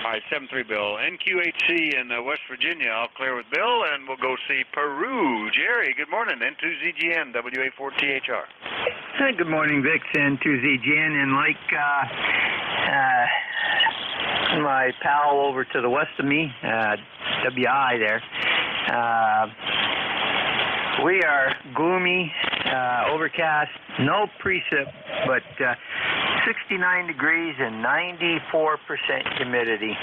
All right, 7-3, Bill. NQHC in West Virginia, I'll clear with Bill, and we'll go see Peru. Jerry, good morning. N2ZGN, WA4THR. Hey, good morning, Vic. N2ZGN, and like my pal over to the west of me, WI there, we are gloomy, overcast, no precip, but 69 degrees and 94% humidity.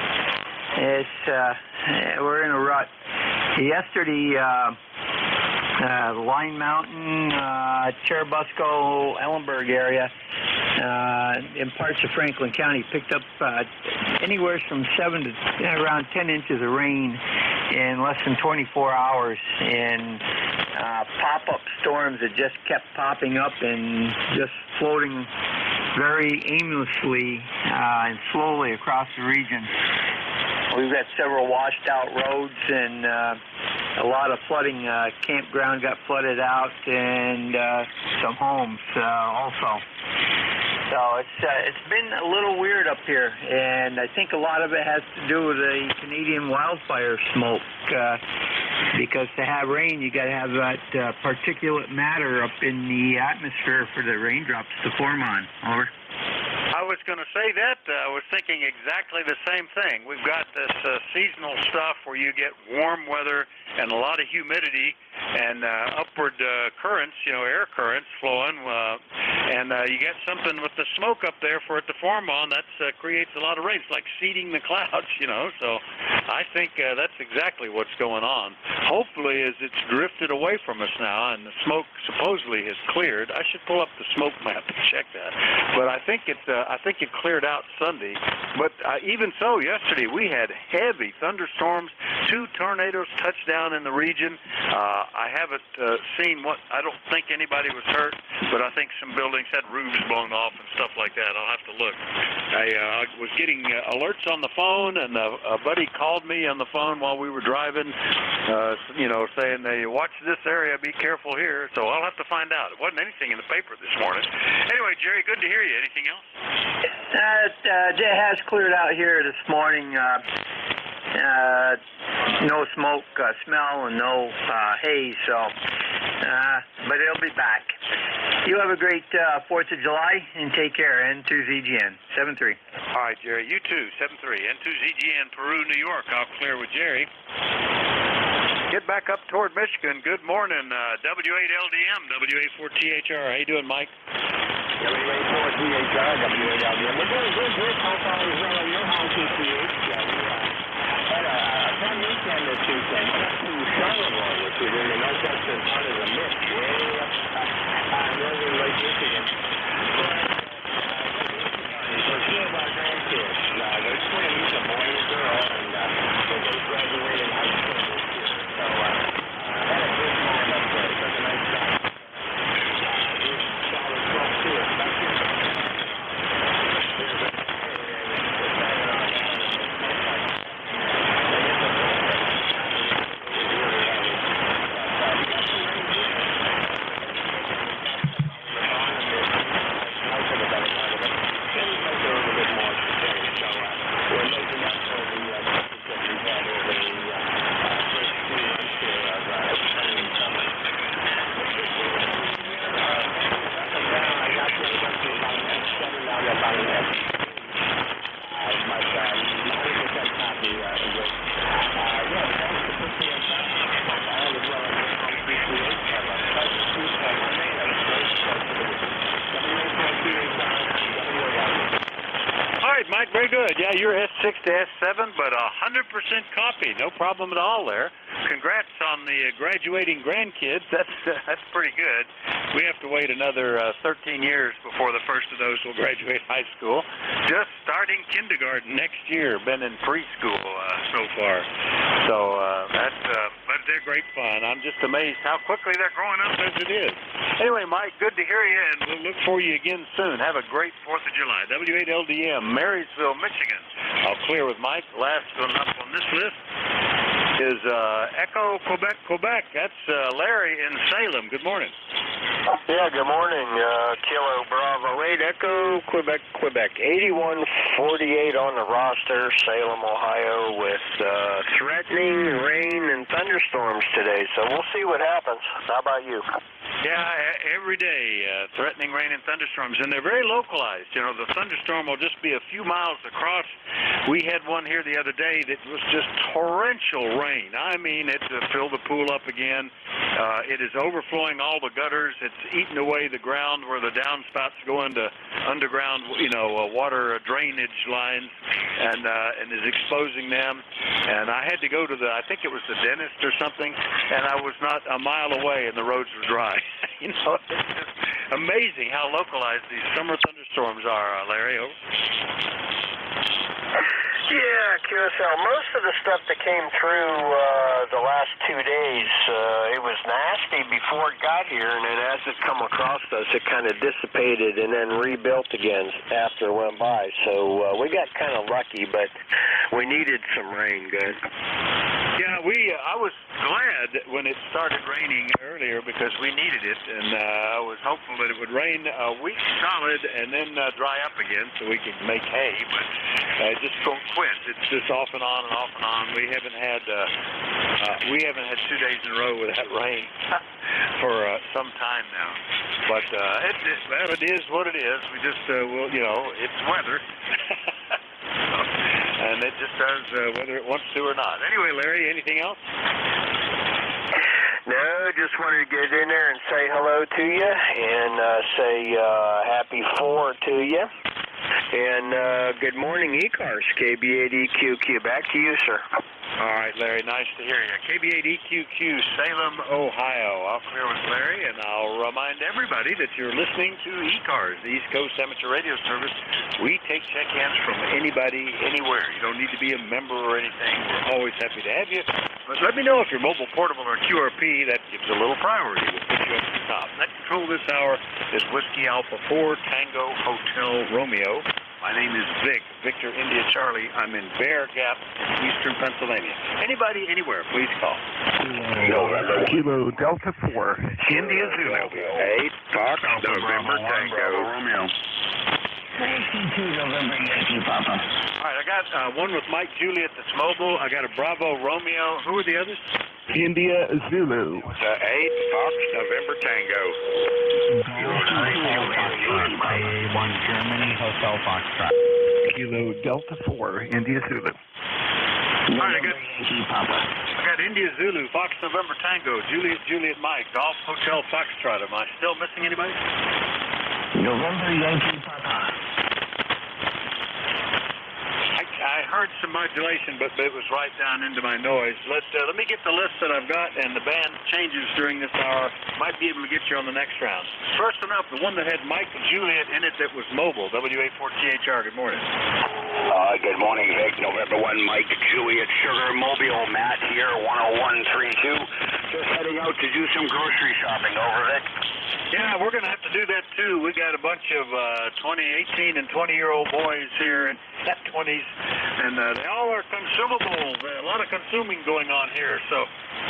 We're in a rut. Yesterday, Line Mountain, Churubusco, Ellenburg area, in parts of Franklin County picked up anywhere from 7 to around 10 inches of rain in less than 24 hours, and pop-up storms that just kept popping up and just floating very aimlessly and slowly across the region. We've got several washed out roads and a lot of flooding. Campground got flooded out, and some homes also. So it's been a little weird up here, and I think a lot of it has to do with the Canadian wildfire smoke. Because to have rain, you got to have that particulate matter up in the atmosphere for the raindrops to form on. Over. I was going to say that. I was thinking exactly the same thing. We've got this seasonal stuff where you get warm weather and a lot of humidity and upward currents, air currents flowing, and you get something with the smoke up there for it to form on. That creates a lot of rain. It's like seeding the clouds, So I think that's exactly what's going on. Hopefully, as it's drifted away from us now and the smoke supposedly has cleared. I should pull up the smoke map and check that. But I think it cleared out Sunday. But even so, yesterday we had heavy thunderstorms. 2 tornadoes touched down in the region. I haven't seen I don't think anybody was hurt, but I think some buildings had roofs blown off and stuff like that. I'll have to look. I was getting alerts on the phone, and a buddy called me on the phone while we were driving, saying, "Hey, watch this area, be careful here." So I'll have to find out. It wasn't anything in the paper this morning. Anyway, Jerry, good to hear you. Anything else? It has cleared out here this morning. No smoke smell and no haze, but it'll be back. You have a great 4th of July, and take care. N2ZGN, 7-3. All right, Jerry, you too, 7-3. N2ZGN, Peru, New York. I'll clear with Jerry. Get back up toward Michigan. Good morning, W8LDM, WA4THR. How you doing, Mike? WA4THR, WA8LDM. We're doing good, Rick. How far as well in your house this week? Had a fun weekend this weekend. Went up to Charlottesville, which is in the northwestern part of the Mist, way up northern Lake Michigan. So two of our grandkids, they're twins, a boy and a girl, and they both graduated high school this year. So had a good time up there. Took a nice drive. good. Yeah, you're S6 to S7, but 100% copy. No problem at all there. Congrats on the graduating grandkids. That's pretty good. We have to wait another 13 years before the first of those will graduate high school. Just starting kindergarten next year. Been in preschool so far. So but they're great fun. I'm just amazed how quickly they're growing up as it is. Anyway, Mike, good to hear you, and we'll look for you again soon. Have a great 4th of July. W8LDM, Marysville, Michigan. I'll clear with Mike. Last one up on this list is Echo, Quebec, Quebec. That's Larry in Salem. Good morning. Yeah, good morning. Kilo Bravo 8 Echo, Quebec, Quebec. 8148 on the roster, Salem, Ohio, with threatening rain and thunderstorms today. So we'll see what happens. How about you? Yeah, every day, threatening rain and thunderstorms, and they're very localized. You know, the thunderstorm will just be a few miles across. We had one here the other day that was just torrential rain. I mean, it filled the pool up again. It is overflowing all the gutters. It's eaten away the ground where the downspouts go into underground, water drainage lines, and is exposing them. And I had to go to I think it was the dentist or something, and I was not a mile away, and the roads were dry. It's just amazing how localized these summer thunderstorms are, Larry. Over. Yeah, QSL. Most of the stuff that came through the last 2 days, it was nasty before it got here, and then as it come across us, it kind of dissipated and then rebuilt again after it went by. So we got kind of lucky, but we needed some rain good. Yeah, I was glad when it started raining earlier because we needed it, and I was hopeful that it would rain a week solid and then dry up again so we could make hay, but it just don't quit. It's just off and on and off and on. We haven't had 2 days in a row with that rain for some time now. But it is what it is. We just it's weather. And it just does whether it wants to or not. Anyway, Larry, anything else? No, just wanted to get in there and say hello to you and say happy 4 to you. And good morning, ECARS, KB8EQQ. Back to you, sir. All right, Larry, nice to hear you. KB8EQQ, Salem, Ohio. I'll clear with Larry, and I'll remind everybody that you're listening to ECARS, the East Coast Amateur Radio Service. We take check-ins from anybody, anywhere. You don't need to be a member or anything. We're always happy to have you. But let me know if you're mobile, portable, or QRP. That gives a little priority. We'll put you up to the top. Net control this hour is Whiskey Alpha 4, Tango Hotel Romeo. My name is Vic, Victor India Charlie. I'm in Bear Gap, eastern Pennsylvania. Anybody, anywhere, please call. Kilo Delta 4, India Zulu. 8 Fox November Tango Romeo. 22 November Yankee Papa. All right, I got one with Mike Juliet that's mobile. I got a Bravo Romeo. Who are the others? India Zulu. 8 Fox November Tango. AA1 Germany Hotel Foxtrot. Kilo Delta 4, India Zulu. All right, I got India Zulu, Fox November Tango, Juliet Mike, Golf Hotel Foxtrot. Am I still missing anybody? November Yankee Papa. I heard some modulation, but it was right down into my noise. Let me get the list that I've got, and the band changes during this hour. Might be able to get you on the next round. First one up, the one that had Mike and Juliet in it that was mobile, WA4THR. Good morning. Good morning, Vic. November 1, Mike, Juliet, Sugar, Mobile, Matt here, 10132. Just heading out to do some grocery shopping. Over, Vic. Yeah, we're going to have to do that, too. We got a bunch of 18 and 20-year-old boys here in their 20s, and they all are consumable. A lot of consuming going on here.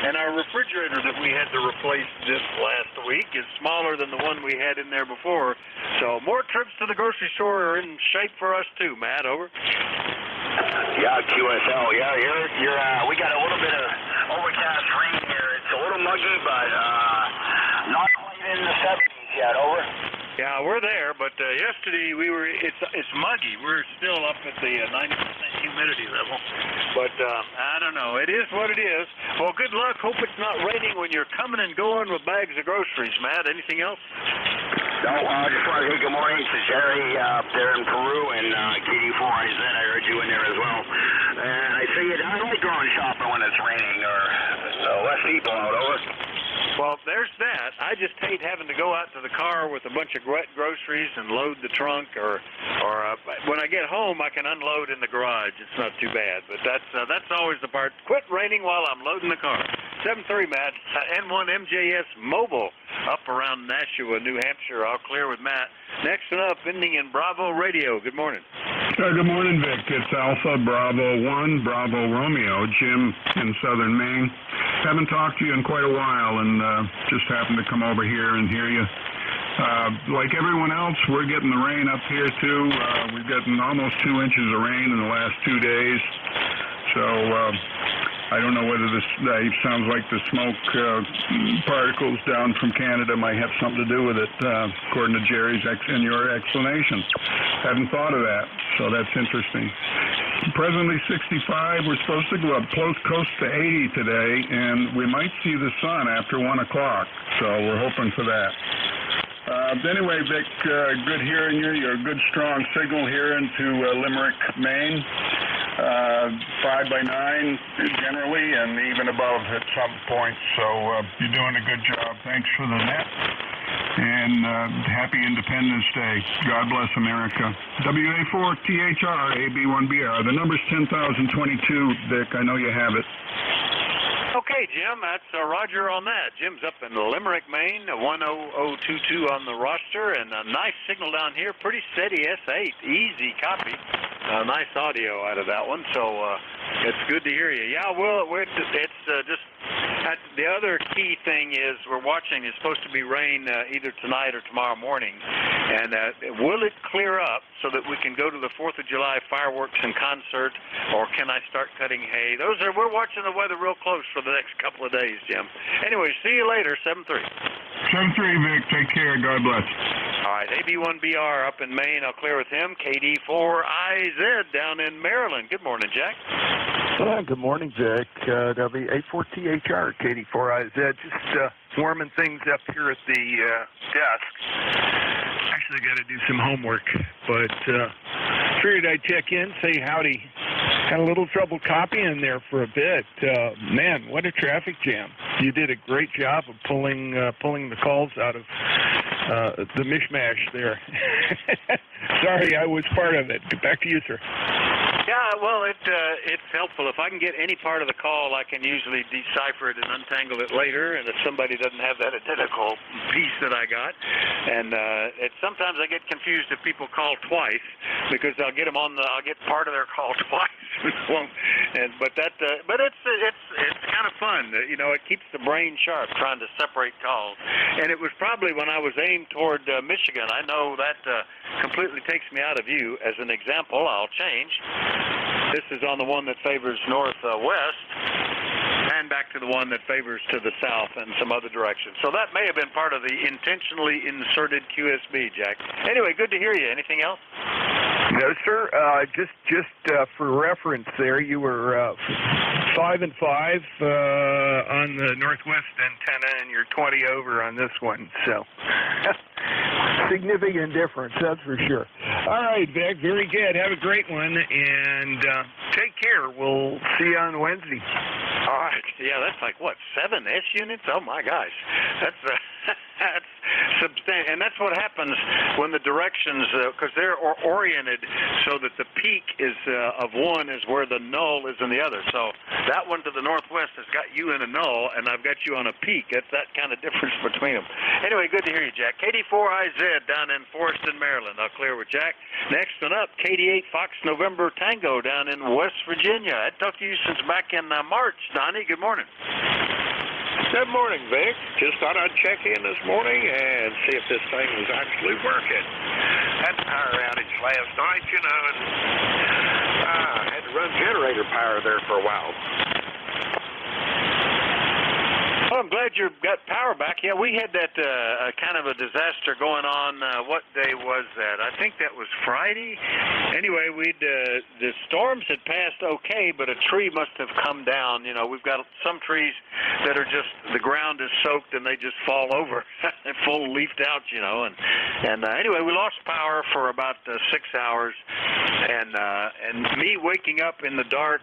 And our refrigerator that we had to replace this last week is smaller than the one we had in there before. So more trips to the grocery store are in shape for us, too. Matt, over. Yeah, QSL. Yeah, we got a little bit of overcast rain here. It's a little muggy, but not quite in the 70s yet. Over. Yeah, we're there, but yesterday it's muggy. We're still up at the 90% humidity level. But I don't know. It is what it is. Well, good luck. Hope it's not raining when you're coming and going with bags of groceries, Matt. Anything else? No, I just want to say good morning to Jerry up there in Peru and KD4IZ. I heard you in there as well. And I see I like going shopping when it's raining or less people out. Over. Well, there's that. I just hate having to go out to the car with a bunch of wet groceries and load the trunk, or when I get home, I can unload in the garage. It's not too bad, but that's always the part. Quit raining while I'm loading the car. 7-3, Matt. N1 MJS Mobile up around Nashua, New Hampshire. All clear with Matt. Next up, ending in Bravo Radio. Good morning. Good morning, Vic. It's Alpha Bravo 1, Bravo Romeo, Jim in Southern Maine. Haven't talked to you in quite a while, and just happened to come over here and hear you. Like everyone else, we're getting the rain up here, too. We've gotten almost 2 inches of rain in the last 2 days. So I don't know whether this sounds like the smoke particles down from Canada might have something to do with it, according to Jerry's and your explanation. Hadn't thought of that, so that's interesting. Presently 65. We're supposed to go up close to 80 today, and we might see the sun after 1 o'clock, so we're hoping for that. Anyway, Vic, good hearing you. You're a good, strong signal here into Limerick, Maine. 5 by 9 generally, and even above at some points, so you're doing a good job. Thanks for the net. And happy Independence Day. God bless America. WA4THR, AB1BR. The number's 10,022, Vic. I know you have it. Okay, Jim, that's Roger on that. Jim's up in Limerick, Maine, 10022 on the roster, and a nice signal down here. Pretty steady S8. Easy copy. Nice audio out of that one, so it's good to hear you. Yeah, well, it's just the other key thing is we're watching. It's supposed to be rain either tonight or tomorrow morning, and will it clear up so that we can go to the 4th of July fireworks and concert, or can I start cutting hay? We're watching the weather real close for the next couple of days, Jim. Anyway, see you later, 7-3. 7-3, Vic. Take care. God bless. All right, AB1BR up in Maine. I'll clear with him. KD4IZ down in Maryland. Good morning, Jack. Good morning, Vic. WA4THR, KD4IZ. Just warming things up here at the desk. Actually got to do some homework, but figured I'd check in, say howdy. Had a little trouble copying there for a bit. Man, what a traffic jam. You did a great job of pulling the calls out of the mishmash there. Sorry, I was part of it. Back to you, sir. Yeah, well, it's helpful. If I can get any part of the call, I can usually decipher it and untangle it later. And if somebody doesn't have that identical piece that I got, and sometimes I get confused if people call twice because I'll get part of their call twice. But it's kind of fun. You know, it keeps the brain sharp trying to separate calls. And it was probably when I was aimed toward Michigan. I know that completely takes me out of view. As an example, I'll change. This is on the one that favors northwest, and back to the one that favors to the south and some other direction. So that may have been part of the intentionally inserted QSB, Jack. Anyway, good to hear you. Anything else? No, sir. Just for reference there, you were 5 and 5 on the northwest antenna, and you're 20 over on this one. So significant difference, that's for sure. All right, Vic. Very good. Have a great one, and take care. We'll see you on Wednesday. All right. Yeah, that's like, what, 7 S units? Oh, my gosh. That's substantial. And that's what happens when the directions, because they're oriented so that the peak is of one is where the null is in the other. So that one to the northwest has got you in a null, and I've got you on a peak. It's that kind of difference between them. Anyway, good to hear you, Jack. KD4IZ down in Forreston, Maryland. I'll clear with Jack. Next one up, KD8 Fox November Tango down in West Virginia. I'd talked to you since back in March. Donnie, good morning. Good morning, Vic. Just thought I'd check in this morning and see if this thing was actually working. Had a power outage last night, you know, and had to run generator power there for a while. Well, I'm glad you got power back. Yeah, we had that kind of a disaster going on. What day was that? I think that was Friday. Anyway, the storms had passed okay, but a tree must have come down. You know, we've got some trees that are just, the ground is soaked and they just fall over, full leafed out, you know. And anyway, we lost power for about 6 hours. And me waking up in the dark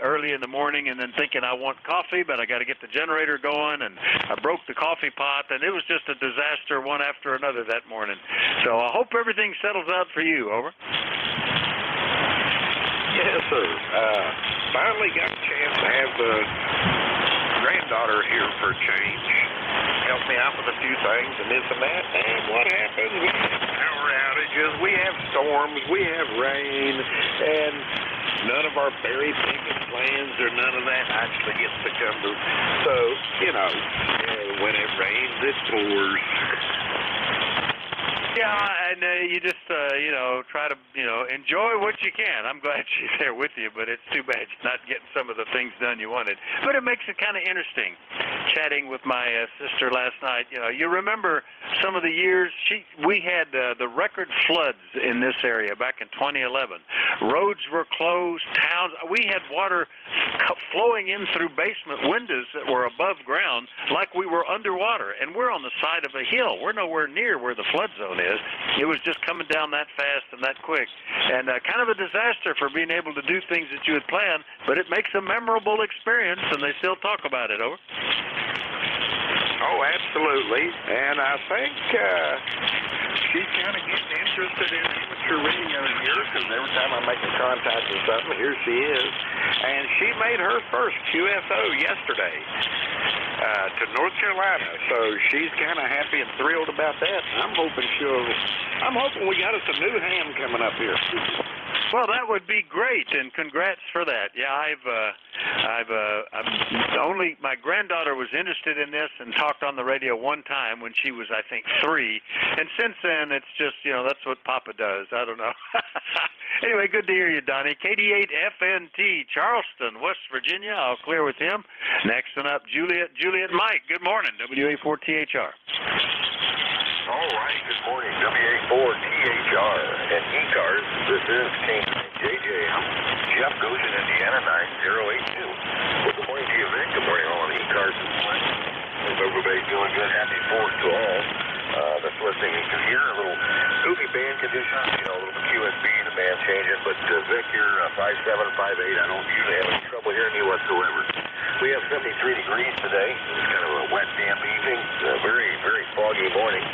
early in the morning and then thinking I want coffee, but I got to get the generator going, and I broke the coffee pot, and it was just a disaster one after another that morning. So I hope everything settles out for you. Over. Yes, sir. Finally got a chance to have the granddaughter here for a change. Help me out with a few things and this and that. And what happens? We have power outages, we have storms, we have rain, and none of our berry picking plans or none of that actually gets to come to. So, you know, when it rains, it pours. Yeah, and you just, try to, enjoy what you can. I'm glad she's there with you, but it's too bad you're not getting some of the things done you wanted. But it makes it kind of interesting chatting with my sister last night. You know, you remember some of the years we had the record floods in this area back in 2011. Roads were closed, towns. We had water flowing in through basement windows that were above ground like we were underwater, and we're on the side of a hill. We're nowhere near where the flood zone is. It was just coming down that fast and that quick, and kind of a disaster for being able to do things that you had planned, but it makes a memorable experience, and they still talk about it. Over. Oh, absolutely, and I think she's kind of getting interested in amateur radio here, because every time I make a contact with something, here she is, and she made her first QSO yesterday to North Carolina, so she's kind of happy and thrilled about that. I'm hoping we got us a new ham coming up here. Well, that would be great, and congrats for that. Yeah, my granddaughter was interested in this and talked on the radio one time when she was, I think, 3, and since then it's just, that's what Papa does. I don't know. Anyway, good to hear you, Donnie. KD8FNT, Charleston, West Virginia. I'll clear with him. Next one up, Juliet Mike. Good morning, WA4THR. All right, good morning, WA4THR and ECARS. This is KJJM, Jeff Goshen, Indiana, 9082. Well, good morning to you, Vic. Good morning, all on ECARS this morning. Hope everybody's doing good. Happy 4th to all. That's listening. You can hear a little goofy band conditions, a little QSB, the band changing, but Vic, you're 5758. I don't usually have any trouble hearing you whatsoever. We have 73 degrees today. It's kind of a wet, damp evening. Very, very foggy morning.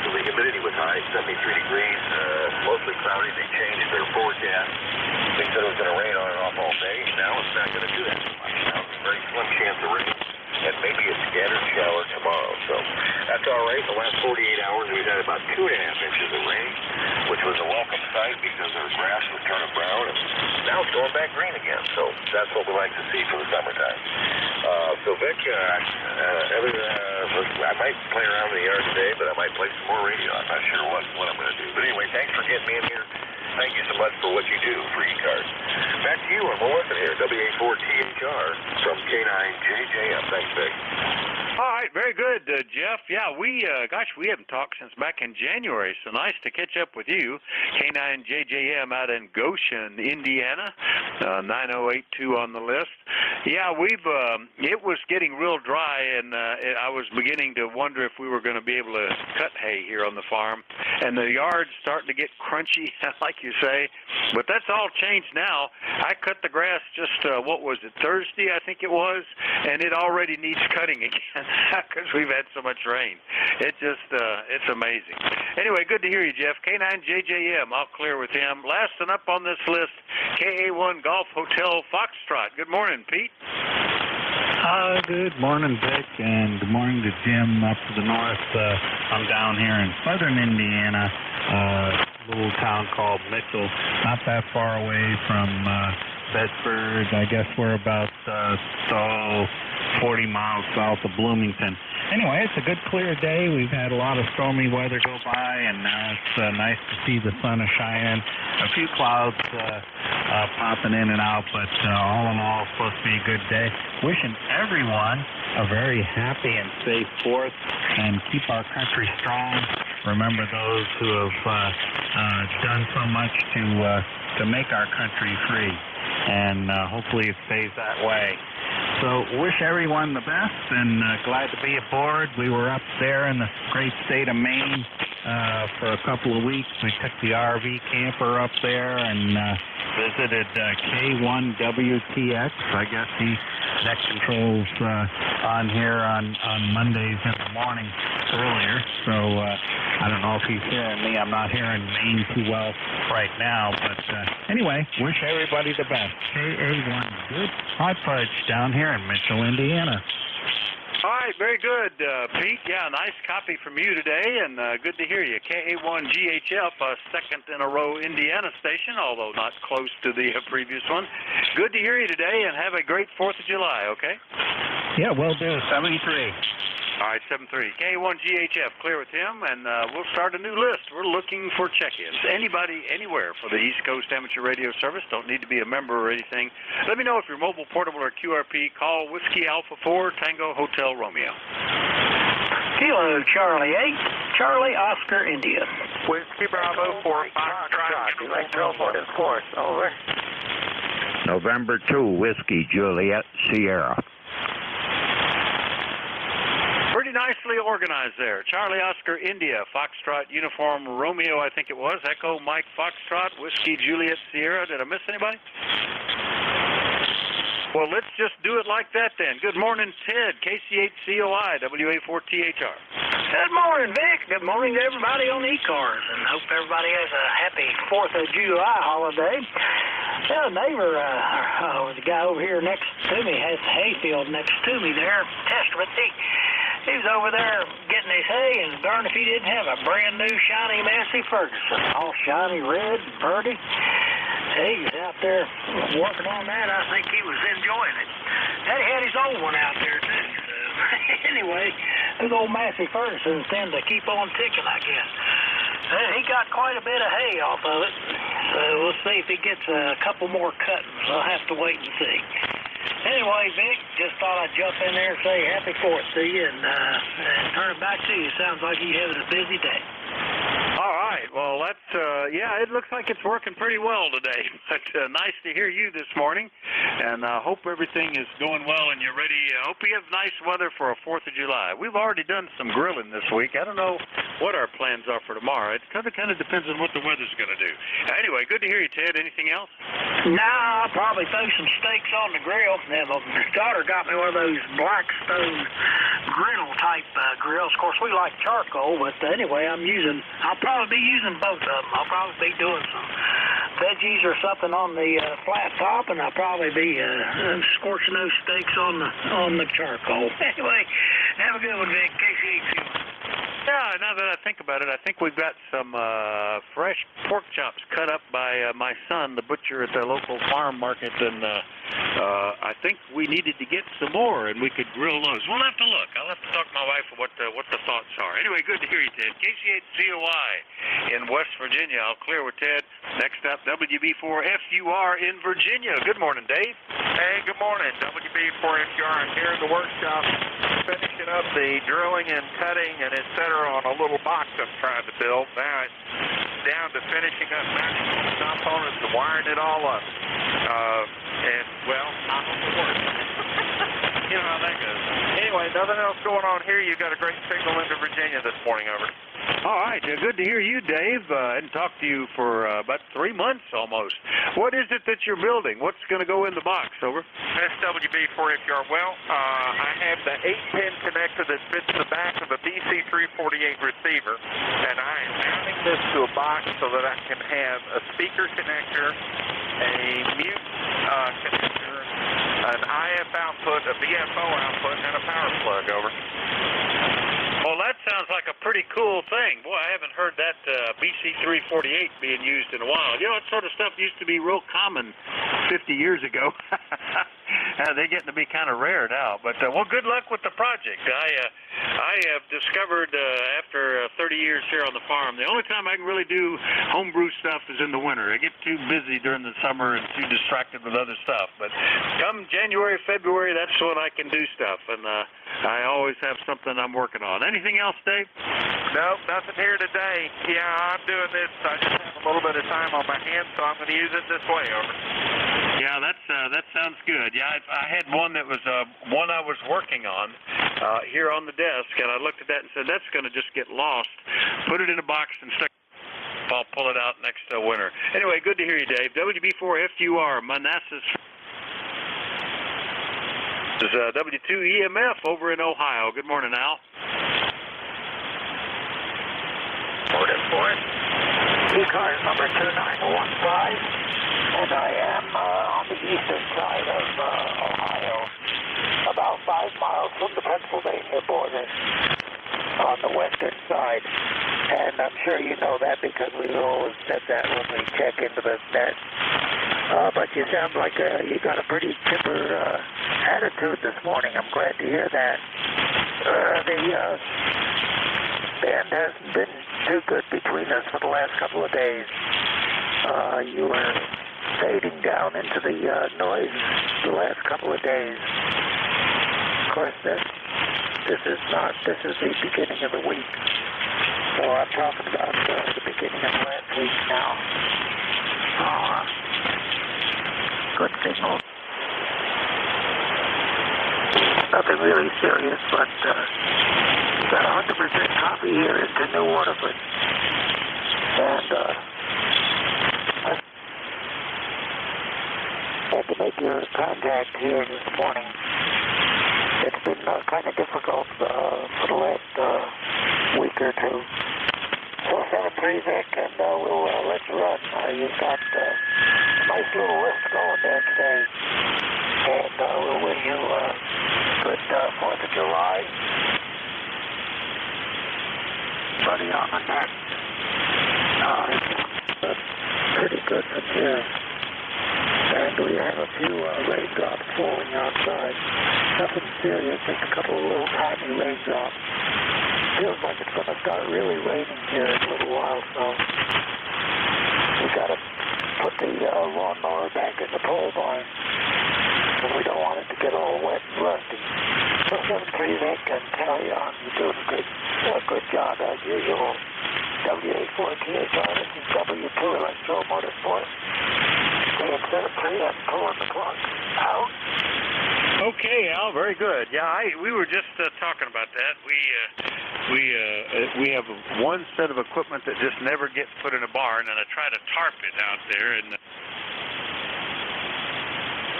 So the humidity was high, 73 degrees, mostly cloudy. They changed their forecast. They said it was going to rain on and off all day. Now it's not going to do that too much. Now it's a very slim chance of rain, and maybe a scattered shower tomorrow. So that's all right. The last 48 hours, we've had about 2.5 inches of rain, which was a welcome sight because our grass was turning brown, and now it's going back green again. So that's what we like to see for the summertime. So Vic, I might play around in the yard today, but I might play some more radio. I'm not sure what I'm going to do. But anyway, thanks for getting me in here. Thank you so much for what you do for ECARS. Back to you on Melissa here, WA4THR from K9JJM. Thanks, Vic. All right, very good, Jeff. Yeah, we haven't talked since back in January, so nice to catch up with you. K9JJM out in Goshen, Indiana, 9082 on the list. Yeah, it was getting real dry, and I was beginning to wonder if we were going to be able to cut hay here on the farm. And the yard's starting to get crunchy, like you say, but that's all changed now. I cut the grass just, Thursday, I think it was, and it already needs cutting again because we've had so much rain. It's amazing. Anyway, good to hear you, Jeff. K9JJM, I'll clear with him. Last one up on this list, KA1 Golf Hotel Foxtrot. Good morning, Pete. Good morning, Vic, and good morning to Jim up to the north. I'm down here in southern Indiana, a little town called Mitchell, not that far away from Bedford. I guess we're about 40 miles south of Bloomington. Anyway, it's a good clear day. We've had a lot of stormy weather go by, and now it's nice to see the sun shining. A few clouds popping in and out, but all in all, it's supposed to be a good day. Wishing everyone a very happy and safe 4th, and keep our country strong. Remember those who have done so much to make our country free, and hopefully it stays that way. So wish everyone the best, and glad to be aboard. We were up there in the great state of Maine for a couple of weeks. We took the RV camper up there and visited K1WTX. I guess that controls on here on Mondays in the morning earlier. So I don't know if he's hearing me. I'm not hearing Maine too well right now. But anyway, wish everybody the best. KA1, good hot fudge down here in Mitchell, Indiana. All right, very good, Pete. Yeah, nice copy from you today, and good to hear you. KA1GHF, second in a row Indiana station, although not close to the previous one. Good to hear you today, and have a great 4th of July, okay? Yeah, will do. 73. All right, 7-3. K1GHF, clear with him, and we'll start a new list. We're looking for check-ins. Anybody, anywhere for the East Coast Amateur Radio Service. Don't need to be a member or anything. Let me know if you're mobile, portable, or QRP. Call Whiskey Alpha 4, Tango Hotel Romeo. Kilo Charlie 8, Charlie Oscar India. Whiskey Bravo 4, Foxtrot. Electro for this course, over. November 2, Whiskey Juliet Sierra. Pretty nicely organized there. Charlie Oscar India, Foxtrot Uniform Romeo, I think it was. Echo Mike Foxtrot, Whiskey Juliet Sierra. Did I miss anybody? Well, let's just do it like that then. Good morning, Ted, KC8COI, WA4THR. Good morning, Vic. Good morning to everybody on ECARS, and hope everybody has a happy 4th of July holiday. Yeah, a neighbor, the guy over here next to me, has the hayfield next to me there, Testament. He was over there getting his hay, and darn if he didn't have a brand new shiny Massey Ferguson, all shiny red and pretty. He was out there working on that. I think he was enjoying it. Daddy had his old one out there too. So anyway, those old Massey Fergusons tend to keep on ticking, I guess. He got quite a bit of hay off of it, so we'll see if he gets a couple more cuttings. I'll have to wait and see. Anyway, Vic, just thought I'd jump in there and say happy 4th to you and turn it back to you. Sounds like you're having a busy day. All right. Well, that's, yeah, it looks like it's working pretty well today. But nice to hear you this morning, and I hope everything is going well and you're ready. I hope you have nice weather for a 4th of July. We've already done some grilling this week. I don't know what our plans are for tomorrow. It kind of depends on what the weather's going to do. Anyway, good to hear you, Ted. Anything else? Nah, I'll probably throw some steaks on the grill. My daughter got me one of those Blackstone griddle-type grills. Of course, we like charcoal, but anyway, I'll probably be using both of them. I'll probably be doing some veggies or something on the flat top, and I'll probably be scorching those steaks on the charcoal. Anyway, have a good one, Vic. KC8. Yeah, now that I think about it, I think we've got some fresh pork chops cut up by my son, the butcher at the local farm market, and I think we needed to get some more, and we could grill those. We'll have to look. I'll have to talk to my wife what the thoughts are. Anyway, good to hear you, Ted. KC8COI in West Virginia. I'll clear with Ted. Next up, WB4FUR in Virginia. Good morning, Dave. Hey, good morning. WB4FUR. I'm here in the workshop finishing up the drilling and cutting and et cetera on a little box I'm trying to build. Now it's down to finishing up components and wiring it all up. And, well, not on the work. You know how that goes. Anyway, nothing else going on here. You got a great signal into Virginia this morning, over. All right, good to hear you, Dave. I hadn't talked to you for about 3 months almost. What is it that you're building? What's going to go in the box, over? SWB4FUR. Well, I have the 8-pin connector that fits the back of a BC348 receiver, and I am mounting this to a box so that I can have a speaker connector, a mute connector, an IF output, a VFO output, and a power plug, over. Well, that sounds like a pretty cool thing. Boy, I haven't heard that BC348 being used in a while. You know, that sort of stuff used to be real common 50 years ago. They're getting to be kind of rare now. But, well, good luck with the project. I have discovered after 30 years here on the farm, the only time I can really do homebrew stuff is in the winter. I get too busy during the summer and too distracted with other stuff. But come January, February, that's when I can do stuff. And I always have something I'm working on. Anything else, Dave? Nope, nothing here today. Yeah, I'm doing this. I just have a little bit of time on my hands, so I'm going to use it this way, over. Yeah, that sounds good. Yeah, I had one that was one I was working on here on the desk, and I looked at that and said, that's going to just get lost. Put it in a box and stick. I'll pull it out next winter. Anyway, good to hear you, Dave. WB4FUR, Manassas. This is W2EMF over in Ohio. Good morning, Al. Morning, boys. ECARS number 2915, and I am on the eastern side of Ohio, about 5 miles from the Pennsylvania border on the western side. And I'm sure you know that because we've always said that when we check into the net. But you sound like you got a pretty chipper attitude this morning. I'm glad to hear that. The band hasn't been too good between us for the last couple of days. You were fading down into the noise the last couple of days. Of course, this is the beginning of the week. So I'm talking about the beginning of last week now. Good signal. Nothing really serious, but we got 100% copy here into New Waterford. And I had to make your contact here this morning. It's been kind of difficult for the last week or two. So 7-3, Vic, and we'll let you run. You've got a nice little list going there today. And we'll wish you a good 4th of July. Buddy on the net. It's pretty good from here. And we have a few raindrops falling outside. Nothing serious, just a couple of little tiny raindrops. Feels like it's going to start really raining here in a little while, so we got to put the lawnmower back in the pole barn. And we don't want it to get all wet and rusty. So 7-3, Vic, and carry on. You're doing a good job as usual. W84THR, this is W2 Electro Motorsport. Stay at 7-3 and pulling the plug out. Okay, Al, very good. Yeah, we were just talking about that. We have one set of equipment that just never gets put in a barn, and I try to tarp it out there, and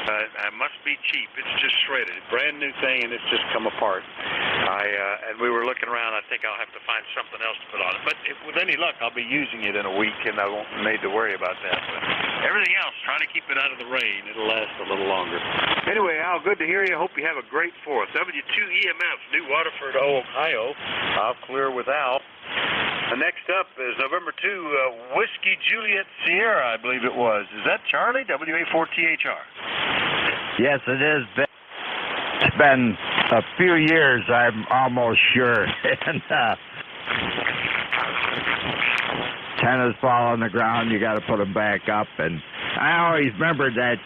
it must be cheap. It's just shredded, brand new thing, and it's just come apart. And we were looking around. I think I'll have to find something else to put on it. But with any luck, I'll be using it in a week, and I won't need to worry about that. But everything else, try to keep it out of the rain. It'll last a little longer. Anyway, Al, good to hear you. Hope you have a great 4th. W2EMF, New Waterford, Ohio. I'll clear with Al. Next up is November 2, Whiskey Juliet Sierra, I believe it was. Is that Charlie? WA4THR. Yes, it is. It's been a few years, I'm almost sure. And tennis ball on the ground, you got to put them back up. And I always remembered that.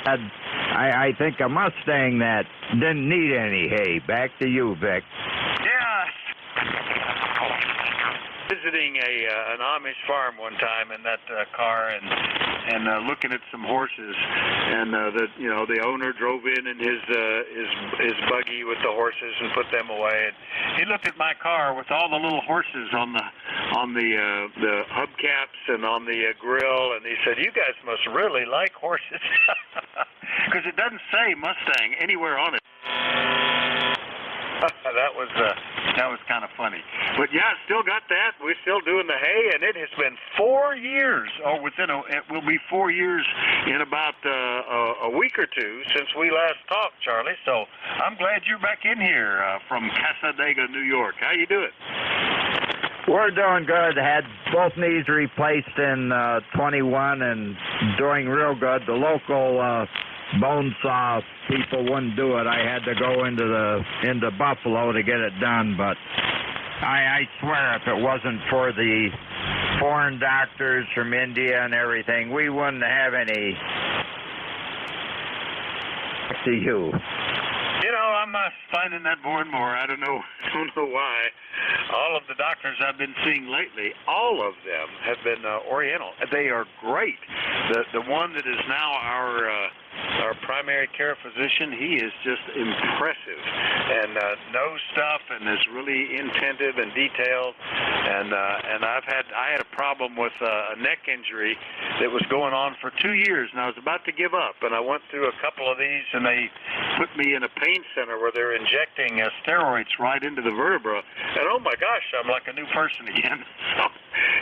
I think a Mustang that didn't need any hay. Back to you, Vic. Yeah. Visiting an Amish farm one time in that car and looking at some horses, and the owner drove in his buggy with the horses and put them away. And he looked at my car with all the little horses on the hubcaps and on the grill, and he said, "You guys must really like horses," because it doesn't say Mustang anywhere on it. That was kind of funny. But yeah, still got that. We're still doing the hay, and it has been 4 years, or it will be 4 years in about a week or two since we last talked, Charlie. So I'm glad you're back in here from Casadega, New York. How you doing? We're doing good. Had both knees replaced in 21 and doing real good. The local bone saw people wouldn't do it. I had to go into Buffalo to get it done, but I swear if it wasn't for the foreign doctors from India and everything, we wouldn't have any. To you. I'm finding that more and more. I don't know why. All of the doctors I've been seeing lately, all of them have been Oriental. They are great. The one that is now our primary care physician, he is just impressive and knows stuff and is really intensive and detailed. And I had a problem with a neck injury that was going on for 2 years, and I was about to give up. And I went through a couple of these, and they put me in a pain center where they're injecting steroids right into the vertebra. And oh my gosh, I'm like a new person again.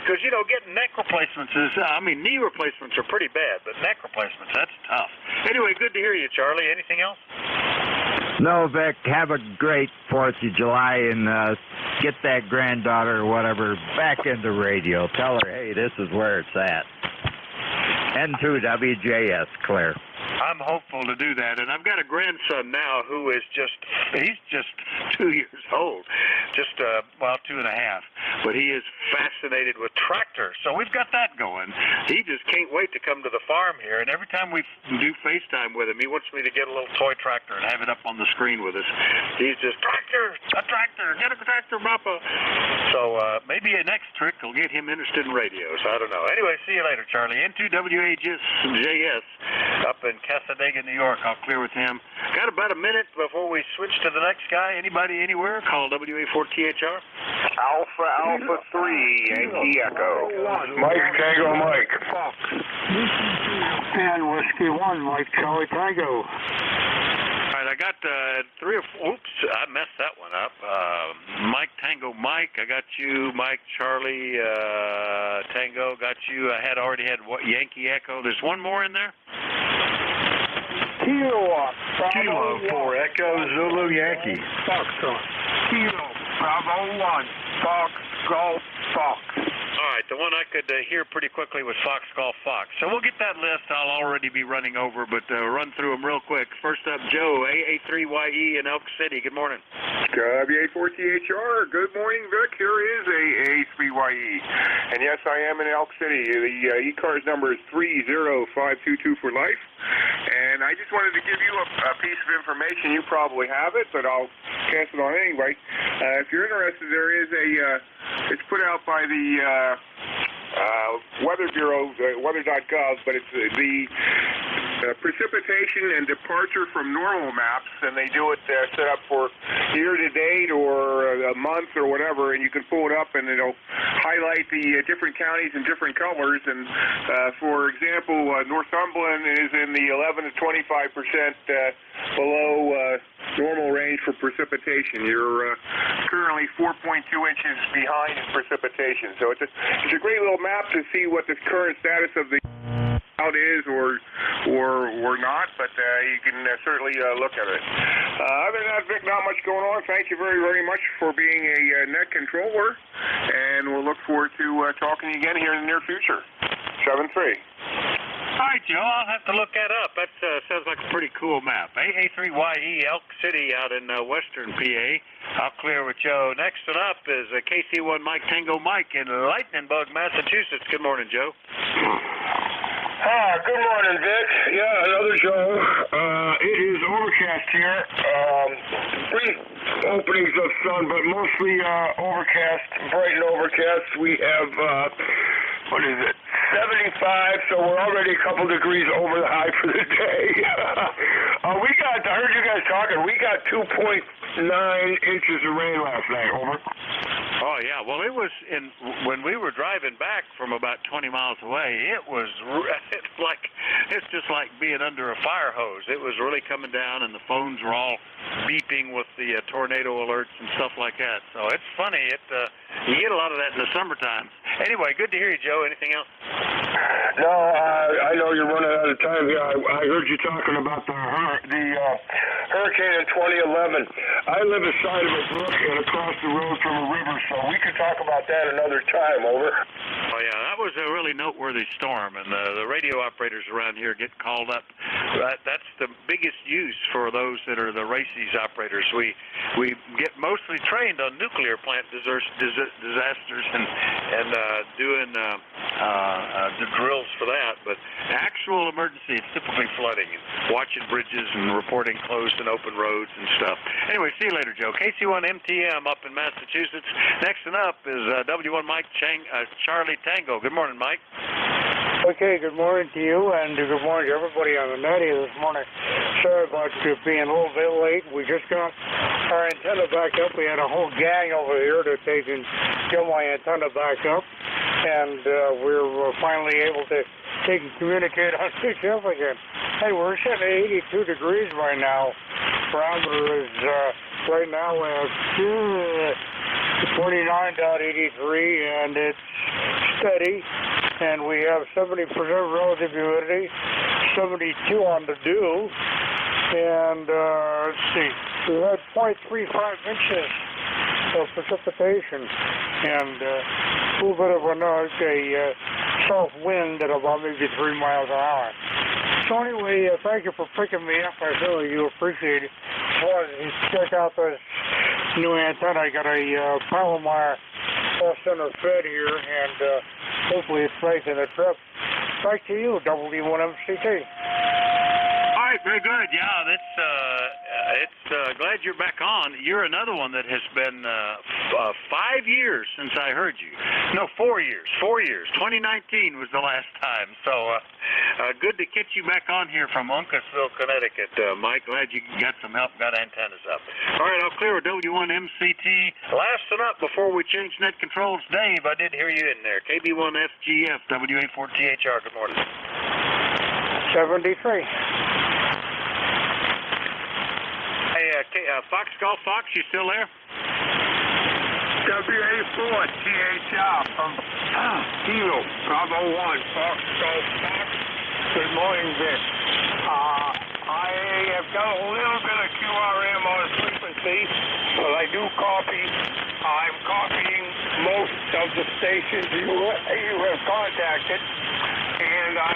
Because, you know, getting neck replacements is, knee replacements are pretty bad, but neck replacements, that's tough. Anyway, good to hear you, Charlie. Anything else? No, Vic, have a great 4th of July and get that granddaughter or whatever back into radio. Tell her, hey, this is where it's at. N2WJS, Claire. I'm hopeful to do that, and I've got a grandson now who is he's just 2 years old, 2.5, but he is fascinated with tractors, so we've got that going. He just can't wait to come to the farm here, and every time we do FaceTime with him, he wants me to get a little toy tractor and have it up on the screen with us. He's just, a tractor, get a tractor, Papa. So maybe a next trick will get him interested in radios. I don't know. Anyway, see you later, Charlie. N2WAJS up in Casadega, New York. I'll clear with him. Got about a minute before we switch to the next guy. Anybody anywhere? Call WA4THR. Alpha 3, Yankee Echo. Mike Tango Mike. Fox. And Whiskey 1, Mike Charlie Tango. All right, I got 3 or 4. Oops, I messed that one up. Mike Tango Mike, I got you. Mike Charlie Tango, got you. I already had Yankee Echo. There's one more in there? Kilo 4 Echo Zulu Yankee. Foxtrot. Kilo Bravo 1 Fox Golf Fox. All right, the one I could hear pretty quickly was Fox Golf Fox. So we'll get that list. I'll already be running over, but run through them real quick. First up, Joe, AA3YE in Elk City. Good morning. WA4THR. Good morning, Vic. Here is AA3YE. And yes, I am in Elk City. The ECARS number is 30522 for life. And I just wanted to give you a piece of information. You probably have it, but I'll pass it on anyway. If you're interested, there is it's put out by the Weather Bureau, weather.gov, but it's the precipitation and departure from normal maps, and they do it set up for year-to-date or a month or whatever, and you can pull it up, and it'll highlight the different counties in different colors. And for example, Northumberland is in the 11 to 25% below normal range for precipitation. You're currently 4.2 inches behind in precipitation, so it's a great little map to see what the current status of the out is or not, but you can certainly look at it. Other than that, Vic, not much going on. Thank you very, very much for being a net controller, and we'll look forward to talking again here in the near future. 7-3. All right, Joe, I'll have to look that up. That sounds like a pretty cool map. AA3YE Elk City out in western PA. I'll clear with Joe. Next one up is KC1 Mike Tango Mike in Lightning Bug, Massachusetts. Good morning, Joe. Good morning, Vic. Yeah, another Joe. It is overcast here. Brief openings of sun, but mostly overcast, bright and overcast. We have, what is it, 75, so we're already a couple degrees over the high for the day. I heard you guys talking, we got 2.9 inches of rain last night, over. Oh, yeah. Well, it was when we were driving back from about 20 miles away, it's just like being under a fire hose. It was really coming down, and the phones were all beeping with the tornado alerts and stuff like that. So it's funny. You get a lot of that in the summertime. Anyway, good to hear you, Joe. Anything else? No, I know you're running out of time here. I heard you talking about the hurricane in 2011. I live beside of a brook and across the road from a river, so we could talk about that another time, over. Oh, yeah, that was a really noteworthy storm, and the radio operators around here get called up. That's the biggest use for those that are the RACES operators. We get mostly trained on nuclear plant disasters and doing the drills for that, but actual emergency, it's typically flooding. watching bridges and reporting closed and open roads and stuff. Anyway, see you later, Joe. KC1 MTM up in Massachusetts. Next one up is W1 Mike Charlie Tango. Good morning, Mike. Okay, good morning to you, and good morning to everybody on the net here this morning. Sorry about being a little bit late. We just got our antenna back up. We had a whole gang over here that they can get my antenna back up, and we're finally able to communicate on CHF again. Hey, we're sitting at 82 degrees right now. Parameter is right now at 49.83, and it's steady. And we have 70% relative humidity, 72 on the dew, and let's see, we had 0.35 inches of precipitation, and a little bit of a south wind at about maybe 3 miles an hour. So anyway, thank you for picking me up. I really do appreciate it. I wanted to check out this new antenna. I got a Palomar center fed here, and hopefully it's making a trip. Back to you, W1MCT. All right, very good. Yeah, it's glad you're back on. You're another one that has been 5 years since I heard you. No, 4 years. 4 years. 2019 was the last time. So good to get you back on here from Uncasville, Connecticut, Mike. Glad you got some help, got antennas up. All right, I'll clear W1MCT. Last one up before we change net controls. Dave, I did hear you in there. KB1FGF, WA4THR. Good morning. 73. Hey, Fox Golf Fox, you still there? WA4THR from Kilo, Bravo 1, Fox Golf Fox. Good morning, Vic. I have done a little bit of QRM on frequency, but I do copy. I'm copying most of the stations you have contacted, and I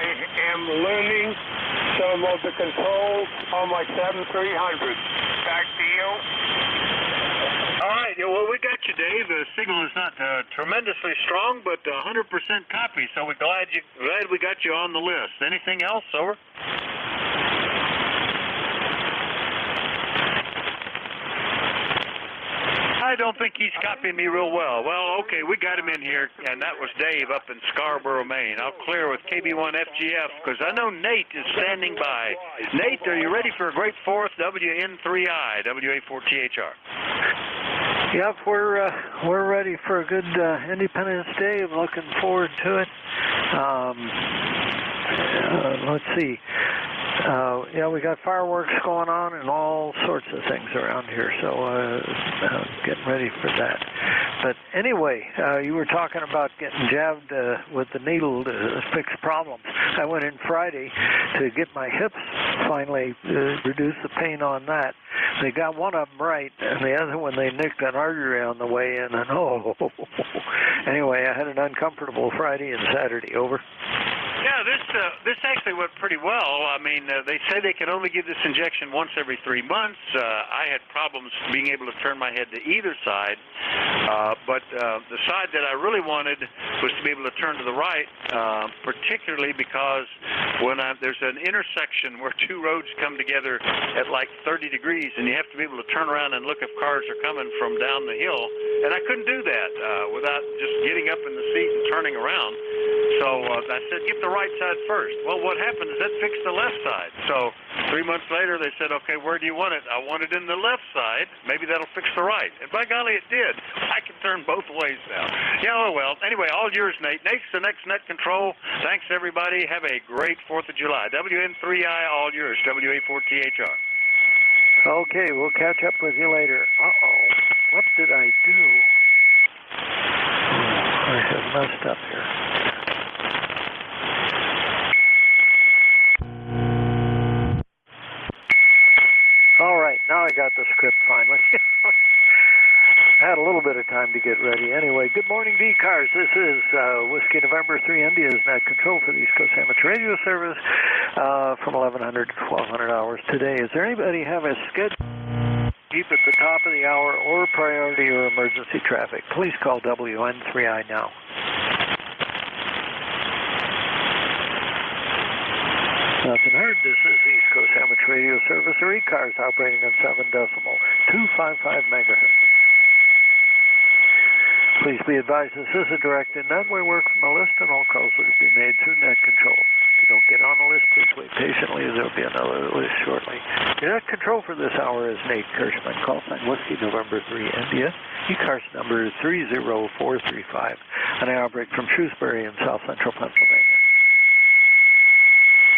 am learning some of the controls on my 7300. Back to you. All right. Well, we got you, Dave. The signal is not tremendously strong, but 100% copy. So we're glad we got you on the list. Anything else? Over. I don't think he's copying me real well. Well, okay, we got him in here, and that was Dave up in Scarborough, Maine. I'll clear with KB1FGF because I know Nate is standing by. Nate, are you ready for a great fourth WN3I, WA4THR? Yep, we're ready for a good Independence Day. I'm looking forward to it. Let's see. Yeah, we got fireworks going on and all sorts of things around here, so getting ready for that. But anyway, you were talking about getting jabbed with the needle to fix problems. I went in Friday to get my hips finally reduce the pain on that. They got one of them right, and the other one they nicked an artery on the way in, and anyway, I had an uncomfortable Friday and Saturday. Over. Yeah, this actually went pretty well. I mean, they say they can only give this injection once every 3 months. I had problems being able to turn my head to either side, but the side that I really wanted was to be able to turn to the right, particularly because when there's an intersection where two roads come together at like 30 degrees, and you have to be able to turn around and look if cars are coming from down the hill, and I couldn't do that without just getting up in the seat and turning around. So I said, get the right side first. Well, what happened is that fixed the left side. So 3 months later, they said, okay, where do you want it? I want it in the left side. Maybe that'll fix the right. And by golly, it did. I can turn both ways now. Yeah, well, anyway, all yours, Nate. Nate's the next net control. Thanks, everybody. Have a great 4th of July. WN3I, all yours. WA4THR. Okay, we'll catch up with you later. Uh-oh. What did I do? I have messed up here. All right, now I got the script finally. I had a little bit of time to get ready. Anyway, good morning, ECARS. This is Whiskey November 3 India's net control for the East Coast Amateur Radio Service from 1100 to 1200 hours today. Is there anybody have a schedule keep at the top of the hour or priority or emergency traffic? Please call WN3I now. Nothing heard. This is East Coast Amateur Radio Service, or ECARS, operating on 7.255 megahertz. Please be advised this is a directed net. We work from a list, and all calls will be made through net control. If you don't get on the list, please wait patiently, as there will be another list shortly. Your net control for this hour is Nate Kirschman. Call sign Whiskey November 3 India. ECARS number is 30435, and I operate from Shrewsbury in south central Pennsylvania.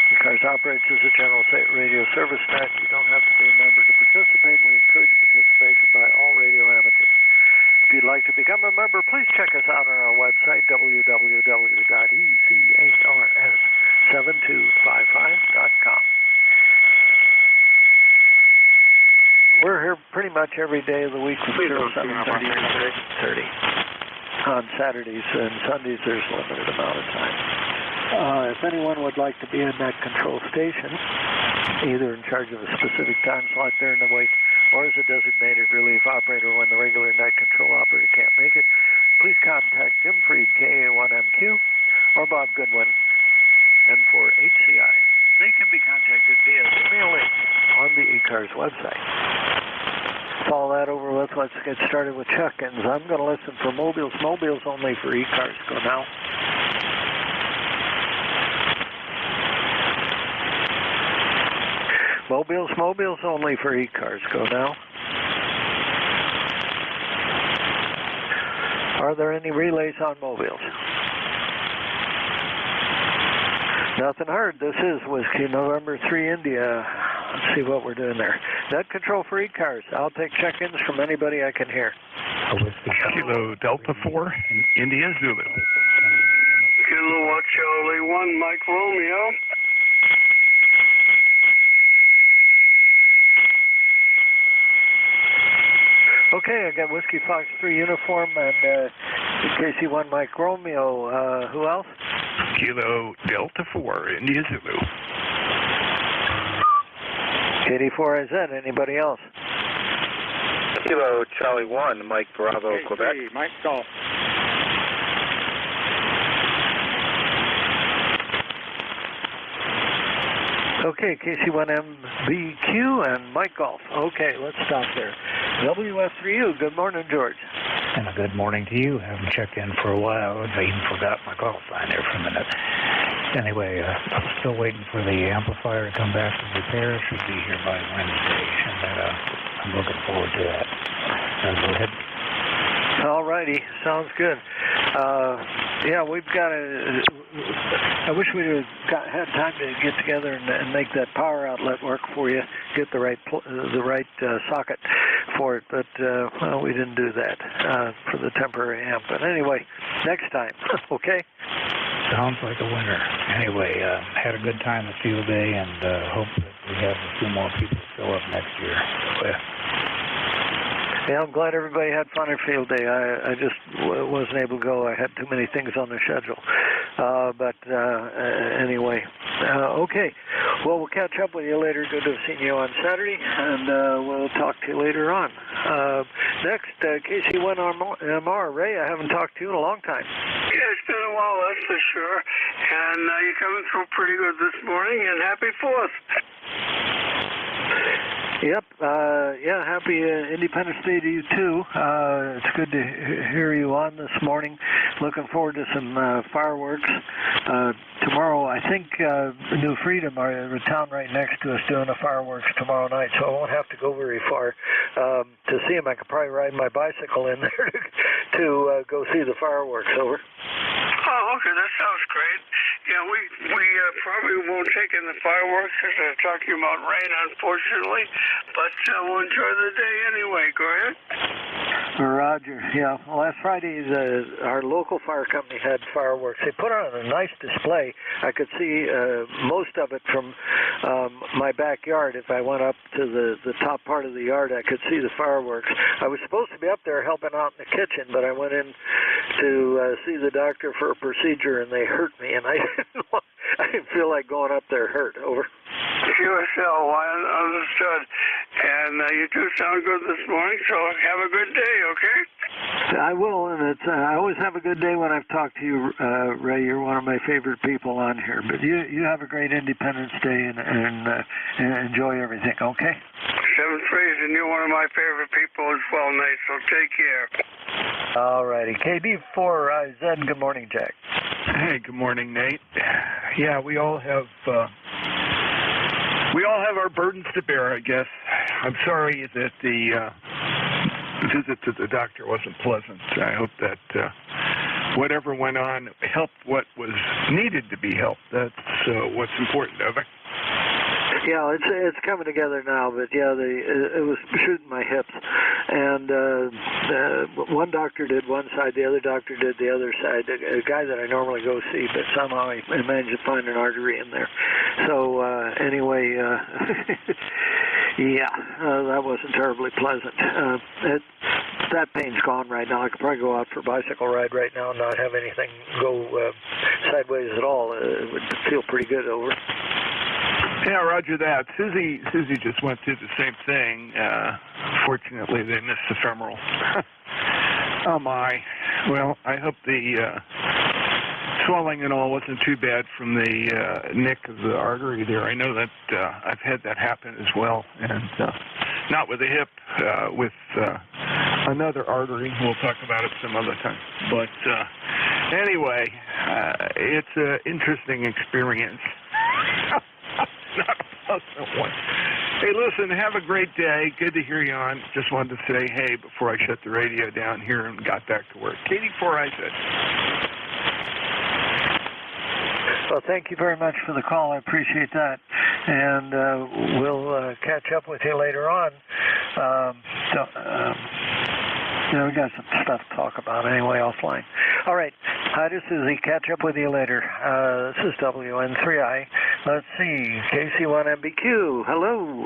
ECARS operates as a general radio service net. You don't have to be a member to participate. We encourage participation by all radio amateurs. If you'd like to become a member, please check us out on our website, www.ECARS7255.com. We're here pretty much every day of the week from 7:30 to 6:30. On Saturdays and Sundays, there's a limited amount of time. If anyone would like to be a net control station, either in charge of a specific time slot during the week or as a designated relief operator when the regular net control operator can't make it, please contact Jim Freed, KA1MQ, or Bob Goodwin, N4HCI. They can be contacted via email link on the ECARS website. With all that over with, let's get started with check-ins. I'm going to listen for mobiles. Mobiles only for ECARS. Go now. Mobiles only for ECARS. Go now. Are there any relays on mobiles? Nothing heard. This is Whiskey November 3 India. Let's see what we're doing there. Net control for ECARS. I'll take check-ins from anybody I can hear. Kilo Delta 4, India Zulu. Kilo Charlie 1, Mike Romeo. Okay, I got Whiskey Fox 3 uniform and KC1 Mike Romeo. Who else? Kilo Delta 4, India Zulu. KD4IZ, anybody else? Kilo Charlie 1, Mike Bravo, Quebec. Mike Golf. Okay, KC1MBQ and Mike Golf. Okay, let's stop there. WF3U, good morning, George. And a good morning to you. I haven't checked in for a while. I even forgot my call sign there for a minute. Anyway, I'm still waiting for the amplifier to come back from repair. Should be here by Wednesday, and I'm looking forward to that. Go ahead. All righty, sounds good. Yeah, we've got a. I wish we had time to get together and make that power outlet work for you. Get the right socket for it, but well, we didn't do that for the temporary amp. But anyway, next time, okay? Sounds like a winner. Anyway, had a good time at Field Day, and hope that we have a few more people show up next year. So, yeah, I'm glad everybody had fun at Field Day. I just wasn't able to go. I had too many things on the schedule. But anyway, okay. Well, we'll catch up with you later. Good to have seen you on Saturday, and we'll talk to you later on. Next, KC1MR. Ray, I haven't talked to you in a long time. Yeah, it's been a while, that's for sure. And you're coming through pretty good this morning, and happy 4th. Yep. Yeah, happy Independence Day to you, too. It's good to hear you on this morning. Looking forward to some fireworks. Tomorrow, I think New Freedom, the town right next to us, doing the fireworks tomorrow night, so I won't have to go very far to see them. I could probably ride my bicycle in there to go see the fireworks. Over. Oh, okay, that sounds great. Yeah, we probably won't take in the fireworks because they're talking about rain, unfortunately, but we'll enjoy the day anyway. Go ahead. Roger. Yeah, last Friday, our local fire company had fireworks. They put on a nice display. I could see most of it from my backyard. If I went up to the top part of the yard, I could see the fireworks. I was supposed to be up there helping out in the kitchen, but I went in to see the doctor for a procedure, and they hurt me, and I didn't feel like going up there hurt. Over. QSL1, understood. And you two sound good this morning, so have a good day, okay? I will, and it's I always have a good day when I've talked to you, Ray. You're one of my favorite people on here. But you have a great Independence Day and enjoy everything, okay? 7th phrase, and you're one of my favorite people as well, Nate, so take care. All righty. KD4IZ, good morning, Jack. Hey, good morning, Nate. Yeah, we all have our burdens to bear, I guess. I'm sorry that the visit to the doctor wasn't pleasant. I hope that whatever went on helped what was needed to be helped. That's what's important of it. Yeah, it's coming together now, but yeah, it was shooting my hips, and one doctor did one side, the other doctor did the other side. A guy that I normally go see, but somehow I managed to find an artery in there. So anyway, yeah, that wasn't terribly pleasant. That pain's gone right now. I could probably go out for a bicycle ride right now and not have anything go sideways at all. It would feel pretty good over. Yeah, roger that. Susie just went through the same thing. Fortunately, they missed the femoral. Oh, my. Well, I hope the swelling and all wasn't too bad from the nick of the artery there. I know that I've had that happen as well, and not with the hip, with another artery. We'll talk about it some other time. But anyway, it's an interesting experience. Not a pleasant one. Hey, listen, have a great day. Good to hear you on. Just wanted to say hey before I shut the radio down here and got back to work. KD4IZ. Well, thank you very much for the call. I appreciate that. And we'll catch up with you later on. We got some stuff to talk about anyway offline. All right. Hi to Susie. Catch up with you later. This is WN3I. Let's see. KC1MBQ. Hello.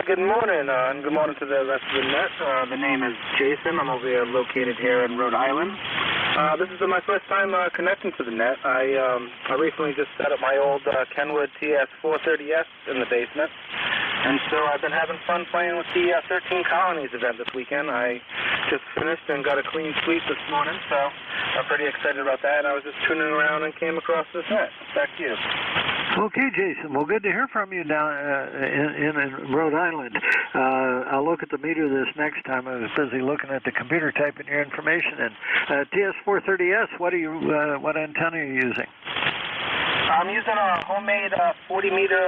Good morning, and good morning to the rest of the net. The name is Jason. I'm over here located here in Rhode Island. This is my first time connecting to the net. I recently just set up my old Kenwood TS430S in the basement. And so I've been having fun playing with the 13 Colonies event this weekend. I just finished and got a clean sweep this morning, so I'm pretty excited about that. I was just tuning around and came across this net. Back to you. Okay, Jason. Well, good to hear from you down in Rhode Island. I'll look at the meter this next time. I was busy looking at the computer typing your information in. TS430S, what antenna are you using? I'm using a homemade 40-meter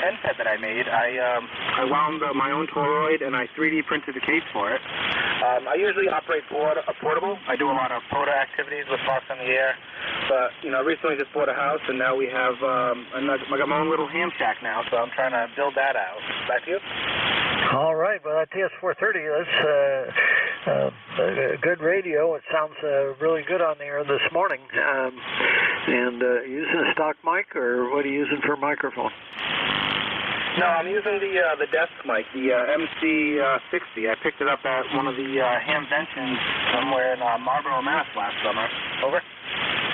end set that I made. I wound my own toroid, and I 3D printed the case for it. I usually operate portable. I do a lot of photo activities with Fox on the Air. But, recently just bought a house, and now we have, I got my own little ham shack now, so I'm trying to build that out. Back to you. All right. Well, that TS430, that's good radio. It sounds really good on the air this morning. And using a stock mic, or what are you using for a microphone? No, I'm using the desk mic, the MC60. I picked it up at one of the Hamventions somewhere in Marlborough, Mass. last summer. Over.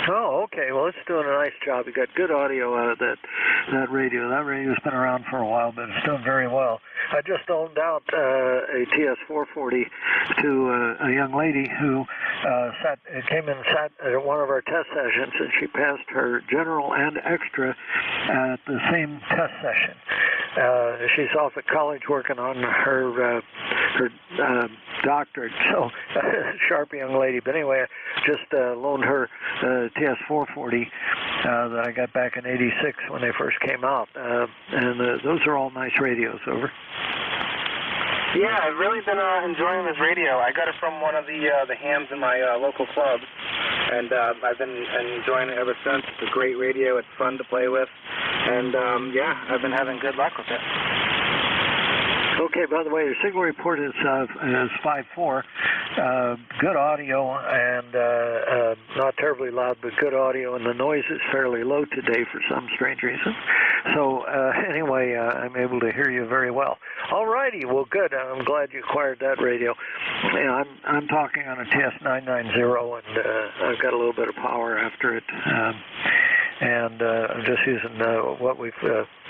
Oh, okay. Well, it's doing a nice job. You got good audio out of that radio. That radio's been around for a while, but it's doing very well. I just loaned out a TS440 to a young lady who came and sat at one of our test sessions, and she passed her general and extra at the same test session. She's off at college working on her doctorate, so sharp young lady. But anyway, I just loaned her TS440 that I got back in '86 when they first came out, and those are all nice radios. Over. Yeah, I've really been enjoying this radio. I got it from one of the hams in my local club, and I've been enjoying it ever since. It's a great radio. It's fun to play with, and I've been having good luck with it. Okay, by the way, your signal report is 5.4. Good audio and not terribly loud, but good audio, and the noise is fairly low today for some strange reason. So anyway, I'm able to hear you very well. All righty, well, good. I'm glad you acquired that radio. Yeah, I'm talking on a TS990, and I've got a little bit of power after it. and I'm just using what we've.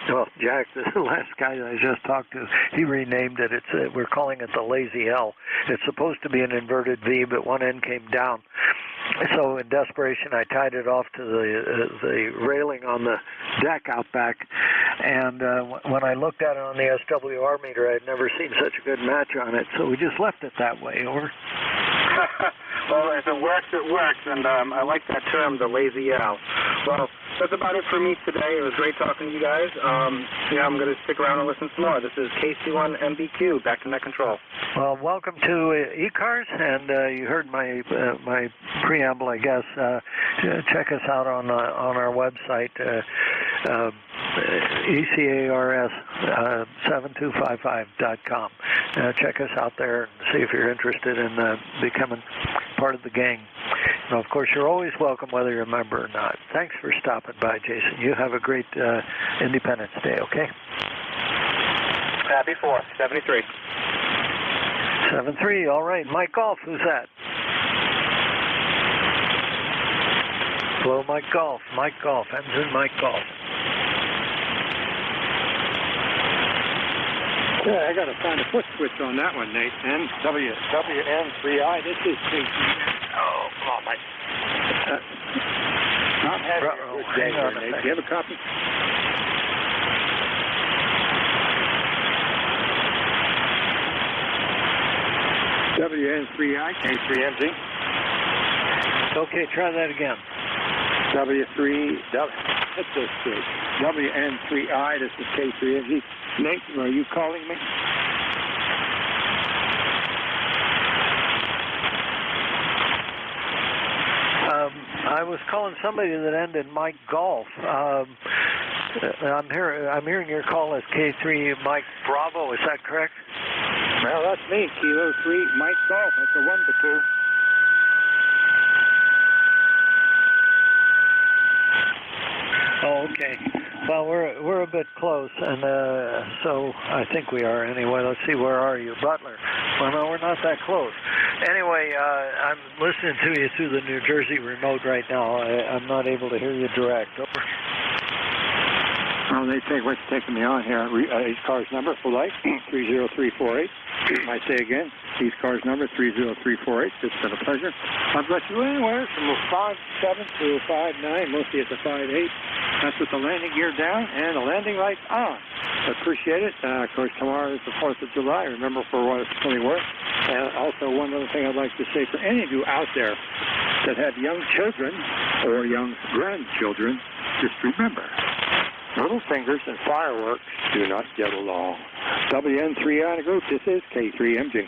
Well, Jack, the last guy that I just talked to, he renamed it. We're calling it the Lazy L. It's supposed to be an inverted V, but one end came down. So in desperation, I tied it off to the railing on the deck out back, and when I looked at it on the SWR meter, I'd never seen such a good match on it, so we just left it that way. Over. Well, if it works, it works, and I like that term, the lazy L. Well, that's about it for me today. It was great talking to you guys. Yeah, I'm going to stick around and listen some more. This is KC1MBQ, back to net control. Well, welcome to ECARS, and you heard my preamble, I guess. Check us out on our website, ECARS 7255.com. Check us out there and see if you're interested in becoming part of the gang. And of course, you're always welcome, whether you're a member or not. Thanks for stopping by, Jason. You have a great Independence Day, okay? Happy 4th, 73. 73, all right. Mike Golf, who's that? Hello, Mike Golf. Mike Golf, ends in Mike Golf. Yeah, I got to find a foot switch on that one, Nate. WN3I, this is KC. Oh, come on, Mike. Not having a good day here, Nate. Do you have a copy? WN3I, K3MG. Okay, try that again. That's this straight. WN3I, this is K3MG. Nate, are you calling me? I was calling somebody that ended Mike Golf. I'm hearing your call as K3 Mike Bravo. Is that correct? Well, that's me, Kilo 3 Mike Golf. That's a 1 to 2. Oh, okay. Well, we're a bit close, and so I think we are anyway. Let's see, where are you, Butler? Well, no, we're not that close. Anyway, I'm listening to you through the New Jersey remote right now. I'm not able to hear you direct. Over. Well, they take what's taking me on here. ECARS number for life 30348. I say again, ECARS number 30348. It's been a pleasure. I've got you anywhere from a 5.7 to a 5.9, mostly at the 5.8. That's with the landing gear down and the landing lights on. I appreciate it. Of course, tomorrow is the 4th of July. Remember for what it's really worth. And also, one other thing I'd like to say for any of you out there that have young children or young grandchildren, just remember, little fingers and fireworks do not get along. WN3I group, this is K3MG.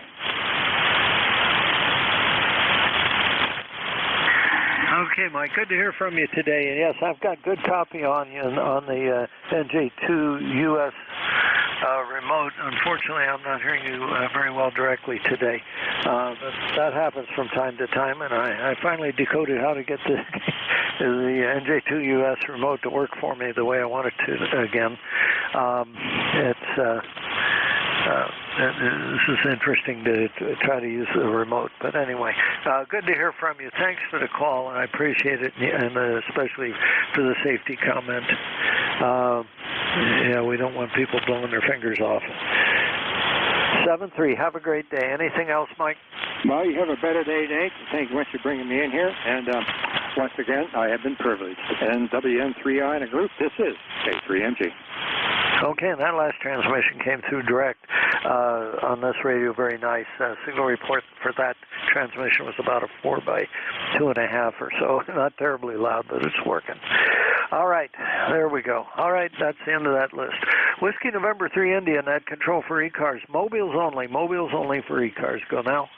Okay, Mike, good to hear from you today. And yes, I've got good copy on you on the NJ2US remote. Unfortunately, I'm not hearing you very well directly today. But that happens from time to time, and I finally decoded how to get the NJ2US remote to work for me the way I want it to again. This is interesting to try to use the remote. But anyway, good to hear from you. Thanks for the call, and I appreciate it, and especially for the safety comment. Yeah, we don't want people blowing their fingers off. 7-3, have a great day. Anything else, Mike? Well, you have a better day, Nate. Thank you much for bringing me in here. And once again, I have been privileged. And WN3I in a group, this is K3MG. Okay, and that last transmission came through direct on this radio. Very nice. Signal report for that transmission was about a 4 by 2.5 or so. Not terribly loud, but it's working. All right, there we go. All right, that's the end of that list. Whiskey November 3 India, net control for ECARS. Mobiles only for ECARS. Go now.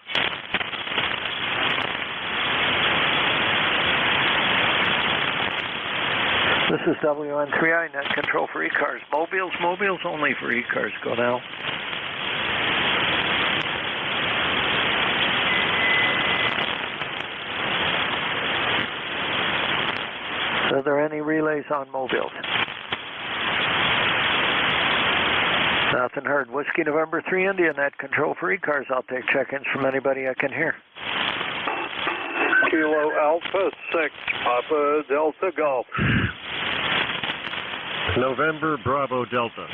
This is WN3I, net control for ECARS. Mobiles only for ECARS. Go now. Are there any relays on mobiles? Nothing heard. Whiskey November 3 India, net control for ECARS. I'll take check-ins from anybody I can hear. Kilo Alpha 6, Papa Delta Golf. November Bravo Delta.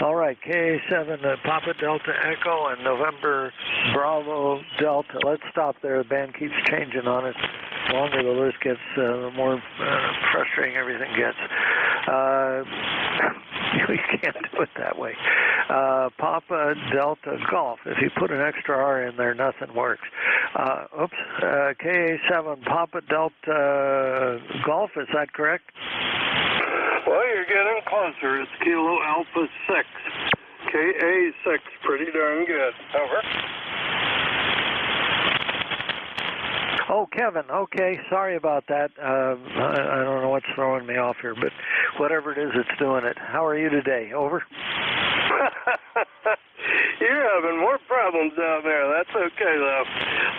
All right, KA7 Papa Delta Echo and November Bravo Delta. Let's stop there. The band keeps changing on us. The longer the list gets, the more frustrating everything gets. We can't do it that way. Papa Delta Golf. If you put an extra R in there, nothing works. KA7 Papa Delta Golf, is that correct? Well, you're getting closer. It's Kilo Alpha 6. KA6, pretty darn good. Over. Oh, Kevin, okay, sorry about that. I don't know what's throwing me off here, but whatever it is, it's doing it. How are you today? Over. You're having more problems down there. That's okay, though.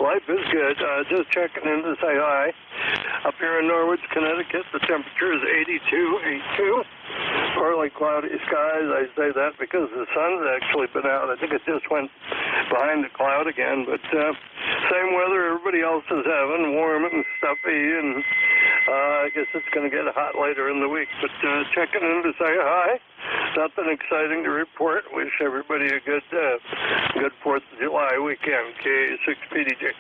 Life is good. Just checking in to say hi. Up here in Norwich, Connecticut, the temperature is 82. Partly cloudy skies. I say that because the sun's actually been out. I think it just went behind the cloud again. But same weather everybody else is having, warm and stuffy. And I guess it's going to get hot later in the week. But checking in to say hi. Nothing exciting to report. Wish everybody a good 4th of July weekend. K6PDJ.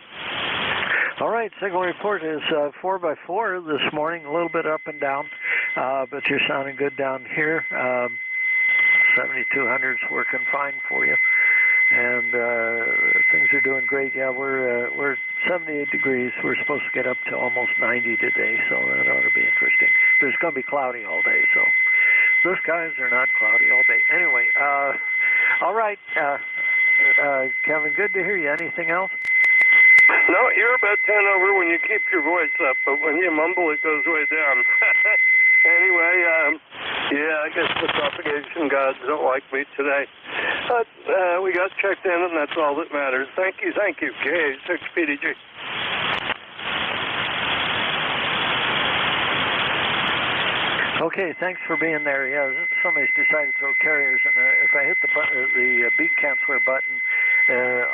All right, signal report is 4x4 this morning, a little bit up and down, but you're sounding good down here. 7200's working fine for you, and things are doing great. Yeah, we're 78 degrees. We're supposed to get up to almost 90 today, so that ought to be interesting. But it's going to be cloudy all day, so the skies are not cloudy all day. Anyway, all right, Kevin, good to hear you. Anything else? No, you're about 10 over when you keep your voice up, but when you mumble, it goes way down. Anyway, yeah, I guess the propagation gods don't like me today. But we got checked in, and that's all that matters. Thank you. K6PDG. Okay, thanks for being there. Yeah, somebody's decided to throw carriers, and if I hit the beat canceller button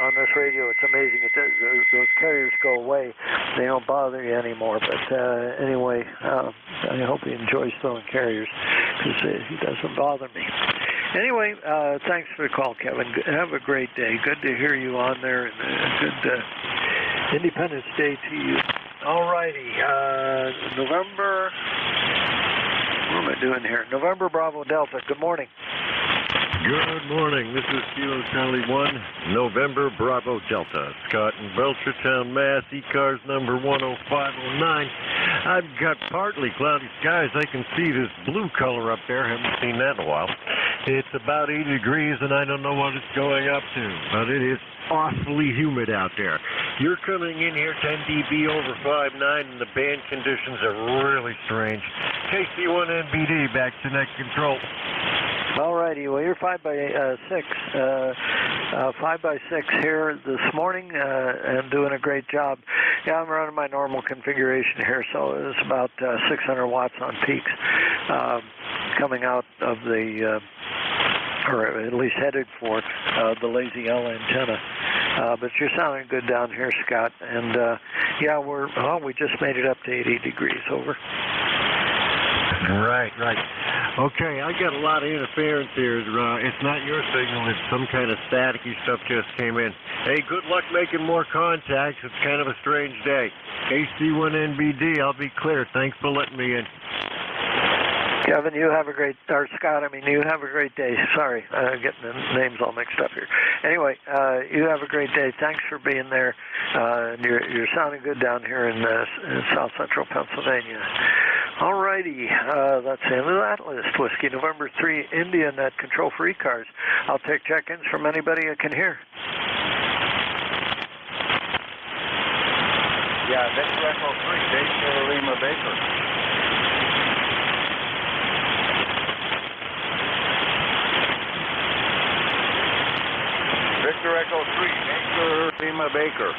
on this radio, it's amazing. Those carriers go away. They don't bother you anymore. But anyway, I hope he enjoys throwing carriers because he doesn't bother me. Anyway, thanks for the call, Kevin. Have a great day. Good to hear you on there, and good Independence Day to you. All righty, November. What am I doing here? November Bravo Delta. Good morning. Good morning. This is Kilo Charlie 1, November Bravo Delta. Scott in Belchertown, Mass. ECARS number 10509. I've got partly cloudy skies. I can see this blue color up there. Haven't seen that in a while. It's about 80 degrees, and I don't know what it's going up to, but it is awfully humid out there. You're coming in here 10 dB over 5.9, and the band conditions are really strange. KC1NBD, back to net control. All righty. Well, you're 5x6. 5x6 here this morning and doing a great job. Yeah, I'm running my normal configuration here, so it's about 600 watts on peaks coming out of the, or at least headed for the Lazy L antenna. But you're sounding good down here, Scott. And yeah, we just made it up to 80 degrees. Over. Right. Okay, I got a lot of interference here. It's not your signal. It's some kind of staticky stuff just came in. Hey, good luck making more contacts. It's kind of a strange day. AC1NBD, I'll be clear. Thanks for letting me in. Kevin, you have a great, or Scott, you have a great day. Sorry, getting the names all mixed up here. Anyway, you have a great day. Thanks for being there. And you're sounding good down here in South Central Pennsylvania. All righty, that's the end of that list. Whiskey November 3, India net control for ECARS. I'll take check-ins from anybody I can hear. Yeah, Victor Echo 3, Baker Lima Baker. Victor Echo 3, Baker Lima Baker.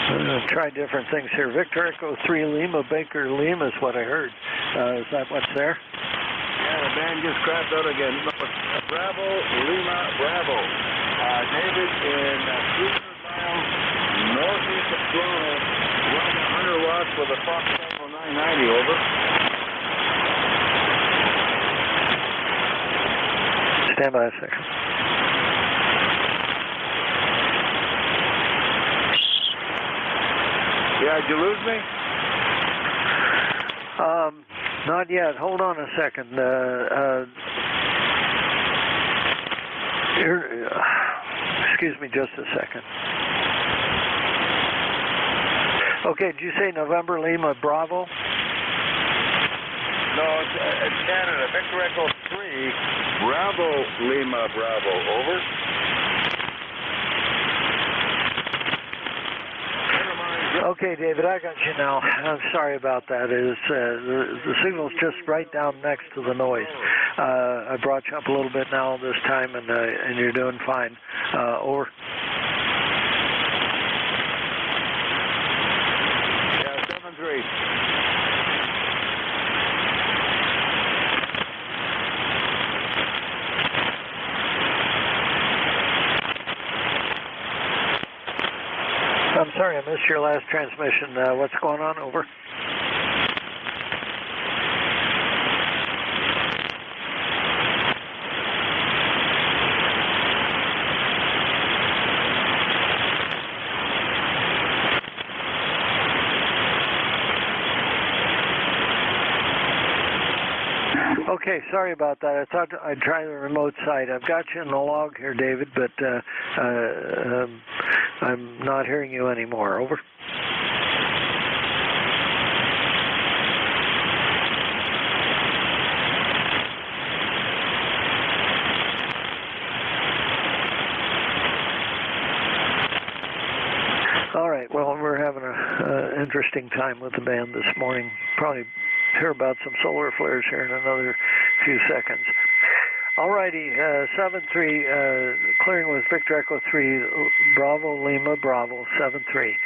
I'm going to try different things here. Victor Echo 3 Lima Baker Lima is what I heard. Is that what's there? Yeah, the band just crapped out again. Bravo, Lima, Bravo. David in 300 miles Northeast of Toronto, running 100 watts with a Fox Signal 990, over. Stand by a second. Yeah, did you lose me? Not yet. Hold on a second. Excuse me just a second. Okay, did you say November Lima Bravo? No, it's Canada. Victor Echo 3, Bravo Lima Bravo, over. Okay, David, I got you now. I'm sorry about that. The signal's just right down next to the noise. I brought you up a little bit now this time, and you're doing fine. Over. Yeah, 7-3. I'm sorry, I missed your last transmission. What's going on? Over. Okay, sorry about that. I thought I'd try the remote site. I've got you in the log here, David, but I'm not hearing you anymore. Over. All right, well, we're having an interesting time with the band this morning. Probably hear about some solar flares here in another few seconds. All righty, 7-3, clearing with Victor Echo 3, Bravo Lima Bravo, 7-3.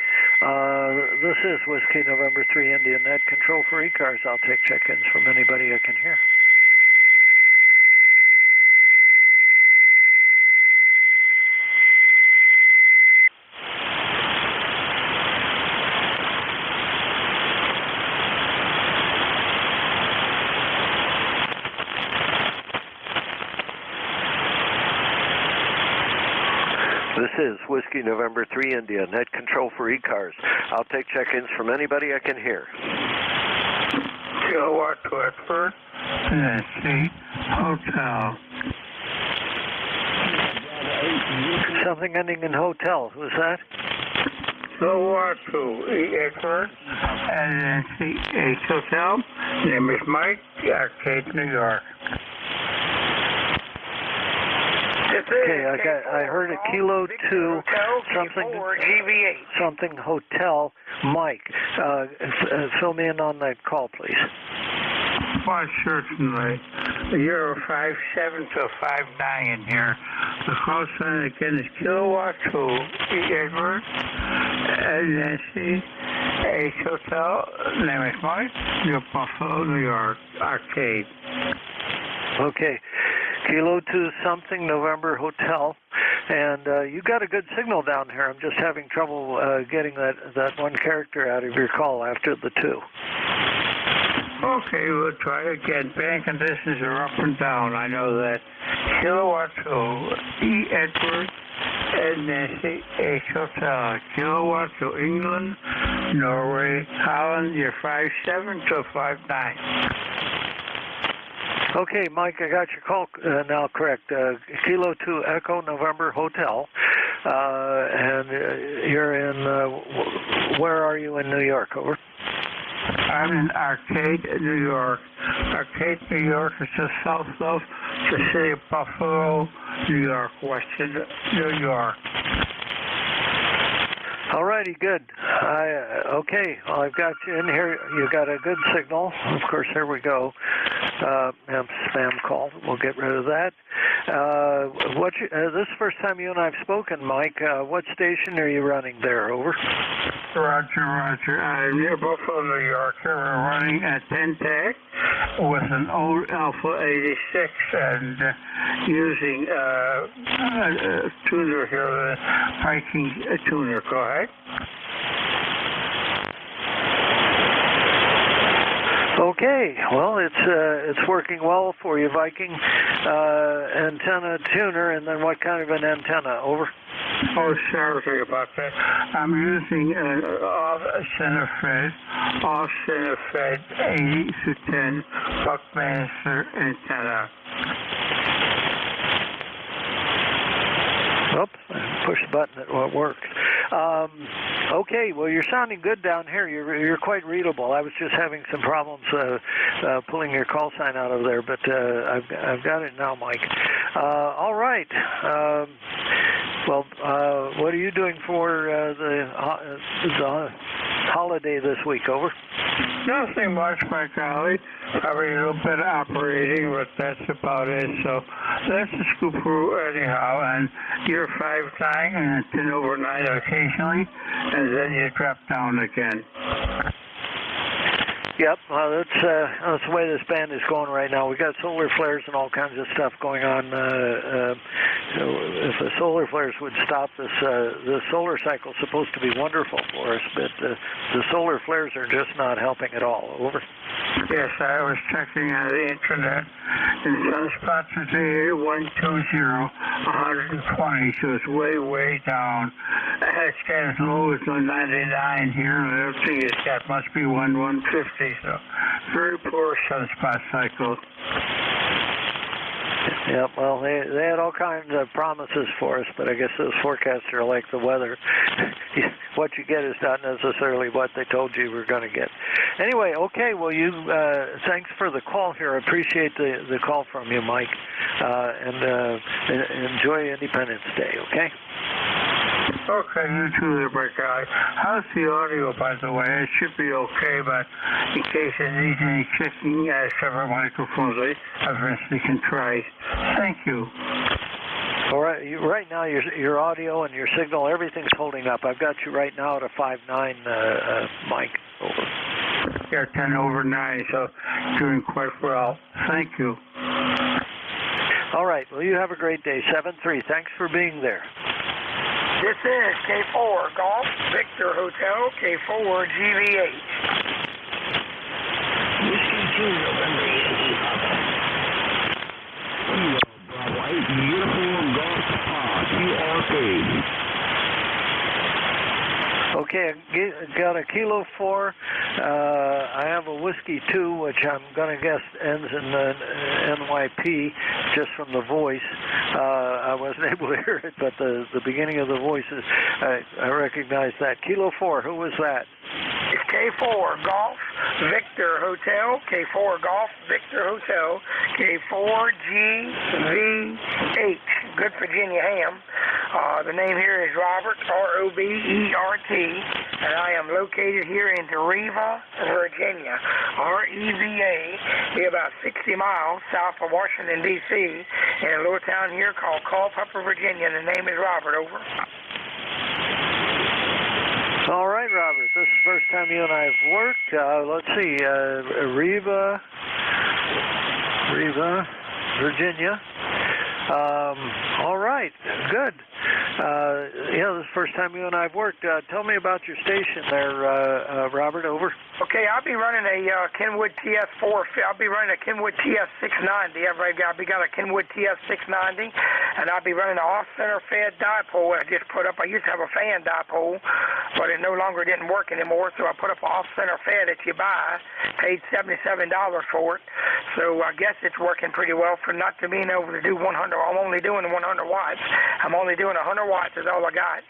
This is Whiskey November 3 India Net Control for ECARS. I'll take check-ins from anybody I can hear. This is Whiskey November 3 India, net control for ECARS. I'll take check-ins from anybody I can hear. Kilowatt to Expert, Nancy, Hotel. Something ending in hotel. Who's that? Kilowatt to Expert, Nancy, H Hotel. Name is Mike, Arcade, New York. Okay, I heard a Kilo 2 something hotel. Mike, fill me in on that call, please. Why, certainly. 057-59 here. The call sign again is Kilowatt 2, Edward, Nancy, H Hotel. Name is Mike, New Buffalo, New York, Arcade. Okay. Kilo 2 something November Hotel, and you got a good signal down here. I'm just having trouble getting that one character out of your call after the 2. Okay, we'll try again. Band conditions are up and down. I know that. Kilowatt 2, E. Edward, Ed Nancy, H Hotel. Kilowatt to England, Norway, Holland, you're 57-59. Okay, Mike, I got your call now correct. Kilo 2 Echo November Hotel, and you're in, where are you in New York? Over. I'm in Arcade, New York. Arcade, New York is just south of the city of Buffalo, New York, western New York. All righty, good. Okay, well, I've got you in here. You got a good signal. Of course, here we go. Spam call. We'll get rid of that. This is the first time you and I have spoken, Mike. What station are you running there? Over. Roger. Near Buffalo, New York. Here we're running at 10 tech with an old Alpha 86 and using a tuner here, the Viking tuner. Go ahead. Okay, well, it's working well for you, Viking. Antenna tuner, and then what kind of an antenna? Over. Oh, sorry about that. I'm using an off-center fed 80 to 10 Buckmaster antenna. Oops, I pushed the button, it worked. Okay, well, you're sounding good down here. You're quite readable. I was just having some problems pulling your call sign out of there, but I've got it now, Mike. All right. Well, what are you doing for the holiday this week? Over. Nothing much, my golly. Probably a little bit of operating, but that's about it. So that's the scoop through anyhow. And you're 5'9" and 10 over 9 occasionally, and then you drop down again. Yep, well, that's the way this band is going right now. We got solar flares and all kinds of stuff going on. So if the solar flares would stop, this solar cycle is supposed to be wonderful for us, but the solar flares are just not helping at all. Over. Yes, I was checking on the internet, and sunspot today 120, 120, so it's way down. It's got as low as 99 here, and everything it's got must be 150, so very poor sunspot cycle. Yeah, well, they had all kinds of promises for us, but I guess those forecasts are like the weather. What you get is not necessarily what they told you were going to get. Anyway, okay, well, thanks for the call here. I appreciate the call from you, Mike, and enjoy Independence Day, okay? Okay, you too there, big guy. How's the audio, by the way? It should be okay, but in case it needs any checking, several microphones, I eventually can try. Thank you. All right, right now your audio and your signal, everything's holding up. I've got you right now at a 5'9", Mike. Over. Yeah, 10 over 9, so doing quite well. Thank you. All right, well, you have a great day. 7-3, thanks for being there. This is K4 Golf Victor Hotel, K4 GVH. Whiskey 2, November Yankee Papa. Bravo 8, Uniform Golf Spa, QRP. Okay, I got a Kilo 4. I have a Whiskey 2, which I'm going to guess ends in NYP, just from the voice. I wasn't able to hear it, but the beginning of the voice, I recognize that. Kilo 4, who was that? It's K4 Golf Victor Hotel, K4 Golf Victor Hotel, K4 GVH, Good Virginia Ham. The name here is Robert, R-O-B-E-R-T, and I am located here in Deriva, Virginia, R-E-V-A, be about 60 miles south of Washington, D.C., in a little town here called Culpeper, Virginia, and the name is Robert. Over. All right, Robert, this is the first time you and I have worked. Let's see, Riva, Virginia. All right, good. Yeah, this is the first time you and I have worked. Tell me about your station there, Robert. Over. Okay, I'll be running a Kenwood TS4. I'll be running a Kenwood TS690. I've got a Kenwood TS690, and I'll be running an off-center fed dipole. I just put up. I used to have a fan dipole, but it no longer didn't work anymore. So I put up an off-center fed that you buy. Paid $77 for it. So I guess it's working pretty well for not to being able to do 100. I'm only doing 100 watts. I'm only doing 100 watts is all I got.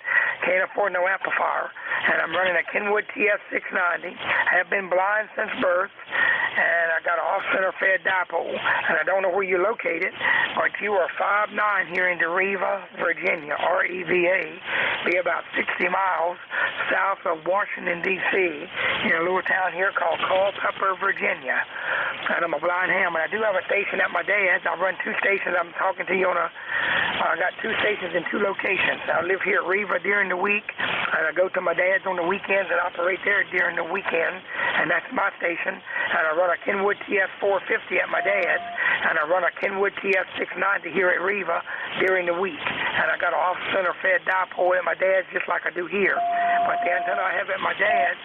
Can't afford no amplifier. And I'm running a Kenwood TS690. I have been blind since birth, and I got an off-center fed dipole. And I don't know where you're located, but you are 5'9" here in Deriva, Virginia, R-E-V-A. Be about 60 miles south of Washington, D.C., in a little town here called Culpeper, Virginia. And I'm a blind ham, and I do have a station at my dad's. I run 2 stations. I'm talking to you on I got 2 stations in 2 locations. I live here at Riva during the week. and I go to my dad's on the weekends and operate there during the weekend, and that's my station. And I run a Kenwood TS 450 at my dad's, and I run a Kenwood TS 690 here at Riva during the week. And I got an off-center fed dipole at my dad's just like I do here. But the antenna I have at my dad's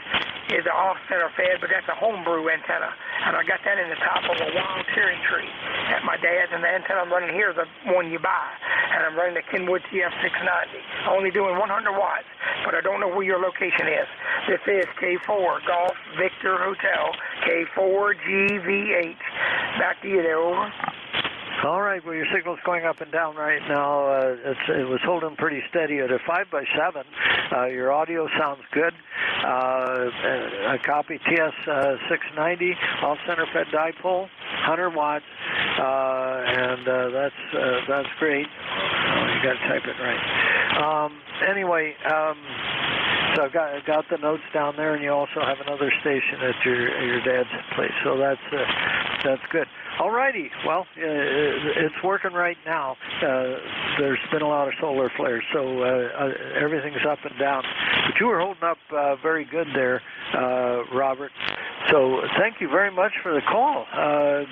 is an off-center fed, but that's a homebrew antenna. And I got that in the top of a wild cherry tree at my dad's, and the antenna I'm running here is the one you buy. And I'm running the Kenwood TF 690. Only doing 100 watts, but I don't know where your location is. This is K4 Golf Victor Hotel, K4GVH. Back to you there, over. All right, well, your signal's going up and down right now. It was holding pretty steady at a 5x7. Your audio sounds good. I copy TS 690, off-center fed dipole, 100 watts, and that's great. Oh, you got to type it right. Anyway, so I've got the notes down there, and you also have another station at your dad's place. So that's good. All righty. Well, it's working right now. There's been a lot of solar flares, so everything's up and down. But you were holding up very good there, Robert. So thank you very much for the call.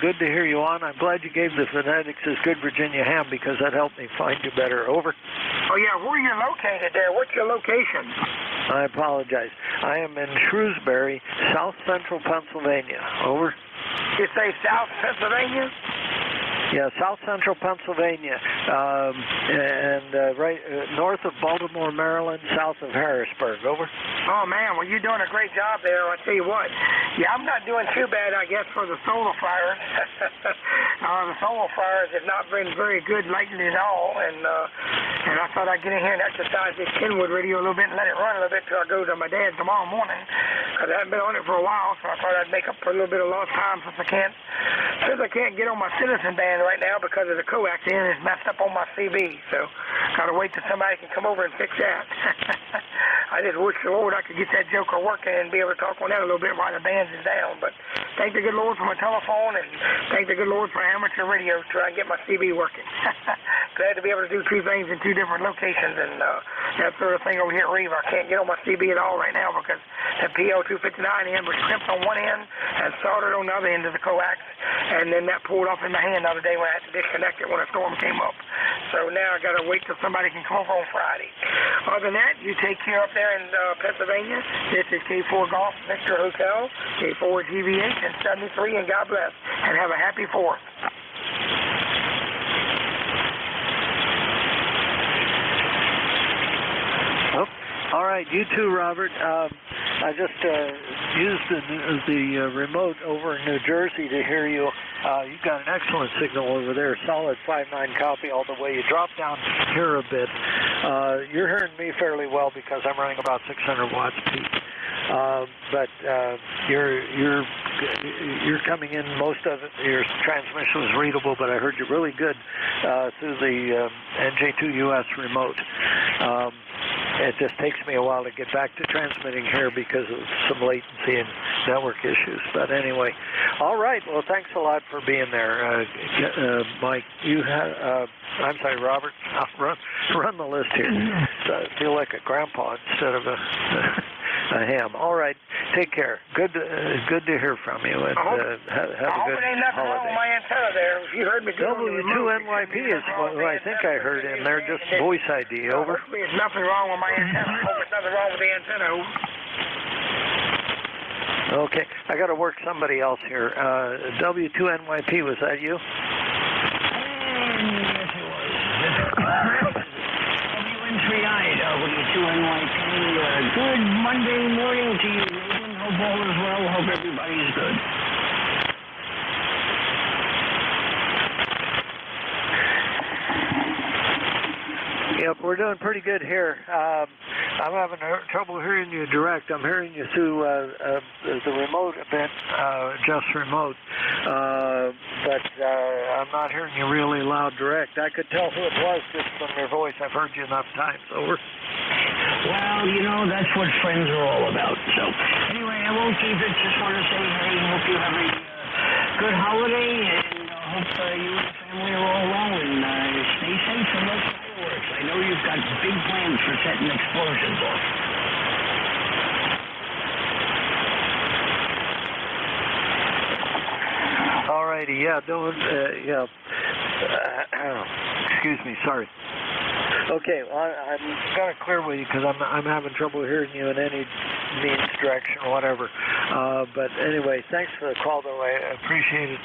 Good to hear you on. I'm glad you gave the phonetics as good Virginia ham because that helped me find you better. Over. Oh, yeah, where are you located there? What's your location? I apologize. I am in Shrewsbury, South Central Pennsylvania. Over. You say South Pennsylvania? Yeah, South Central Pennsylvania, and right north of Baltimore, Maryland, south of Harrisburg. Over. Oh, man, well, you're doing a great job there. I'll tell you what. Yeah, I'm not doing too bad, I guess, for the solar fires. The solar fires have not been very good lately at all, and I thought I'd get in here and exercise this Kenwood radio a little bit and let it run a little bit till I go to my dad's tomorrow morning, because I haven't been on it for a while, so I thought I'd make up for a little bit of lost time since I can't get on my citizen band right now because of the coax in. It's messed up on my CB, so gotta wait till somebody can come over and fix that. I just wish the Lord I could get that joker working and be able to talk on that a little bit while the band is down. But thank the good Lord for my telephone, and thank the good Lord for amateur radio to try and get my CB working. Glad to be able to do two things in two different locations, and that sort of thing over here at Riva. I can't get on my CB at all right now because the PL259 end was crimped on one end and soldered on the other end of the coax, and then that pulled off in my hand the other day when I had to disconnect it when a storm came up. So now I got to wait till somebody can come over on Friday. Other than that, you take care up there in Pennsylvania. This is K4 Golf Victor Hotel, K4GVH and 73, and God bless, and have a happy 4th. Oh, all right, you too, Robert. I just used the remote over in New Jersey to hear you. You've got an excellent signal over there, solid 5.9 copy all the way. You drop down here a bit. You're hearing me fairly well because I'm running about 600 watts peak. But you're coming in, most of it, your transmission was readable, but I heard you really good through the NJ2US remote. It just takes me a while to get back to transmitting here because of some latency and network issues. But anyway, all right. Well, thanks a lot for being there, Mike. You have, I'm sorry, Robert. I'll run the list here. So I feel like a grandpa instead of a ham. All right. Take care. Good to hear from you. And have a good ain't nothing wrong with my antenna there. If you heard me W2NYP is what I think I heard in there. Just voice ID. Over. There's nothing wrong with my antenna. There's nothing wrong with the antenna. Okay. I got to work somebody else here. W2NYP, was that you? Yes, it was. W3I, W2NYP. Good Monday morning to you, Ruben. Hope all is well. Hope everybody's good. Yep, we're doing pretty good here. I'm having trouble hearing you direct. I'm hearing you through the remote a bit, just remote. But I'm not hearing you really loud direct. I could tell who it was just from your voice. I've heard you enough times. Over. Well, you know, that's what friends are all about. So, anyway, I won't keep it. Just want to say, hey, hope you have a good holiday, and hope you and the family are all well, and stay safe from those fireworks. I know you've got big plans for setting explosions off. Alrighty, yeah, don't, yeah. Excuse me, sorry. Okay, well, I'm got to clear with you because I'm having trouble hearing you in any means, direction, or whatever. But anyway, thanks for the call, though. I appreciate it,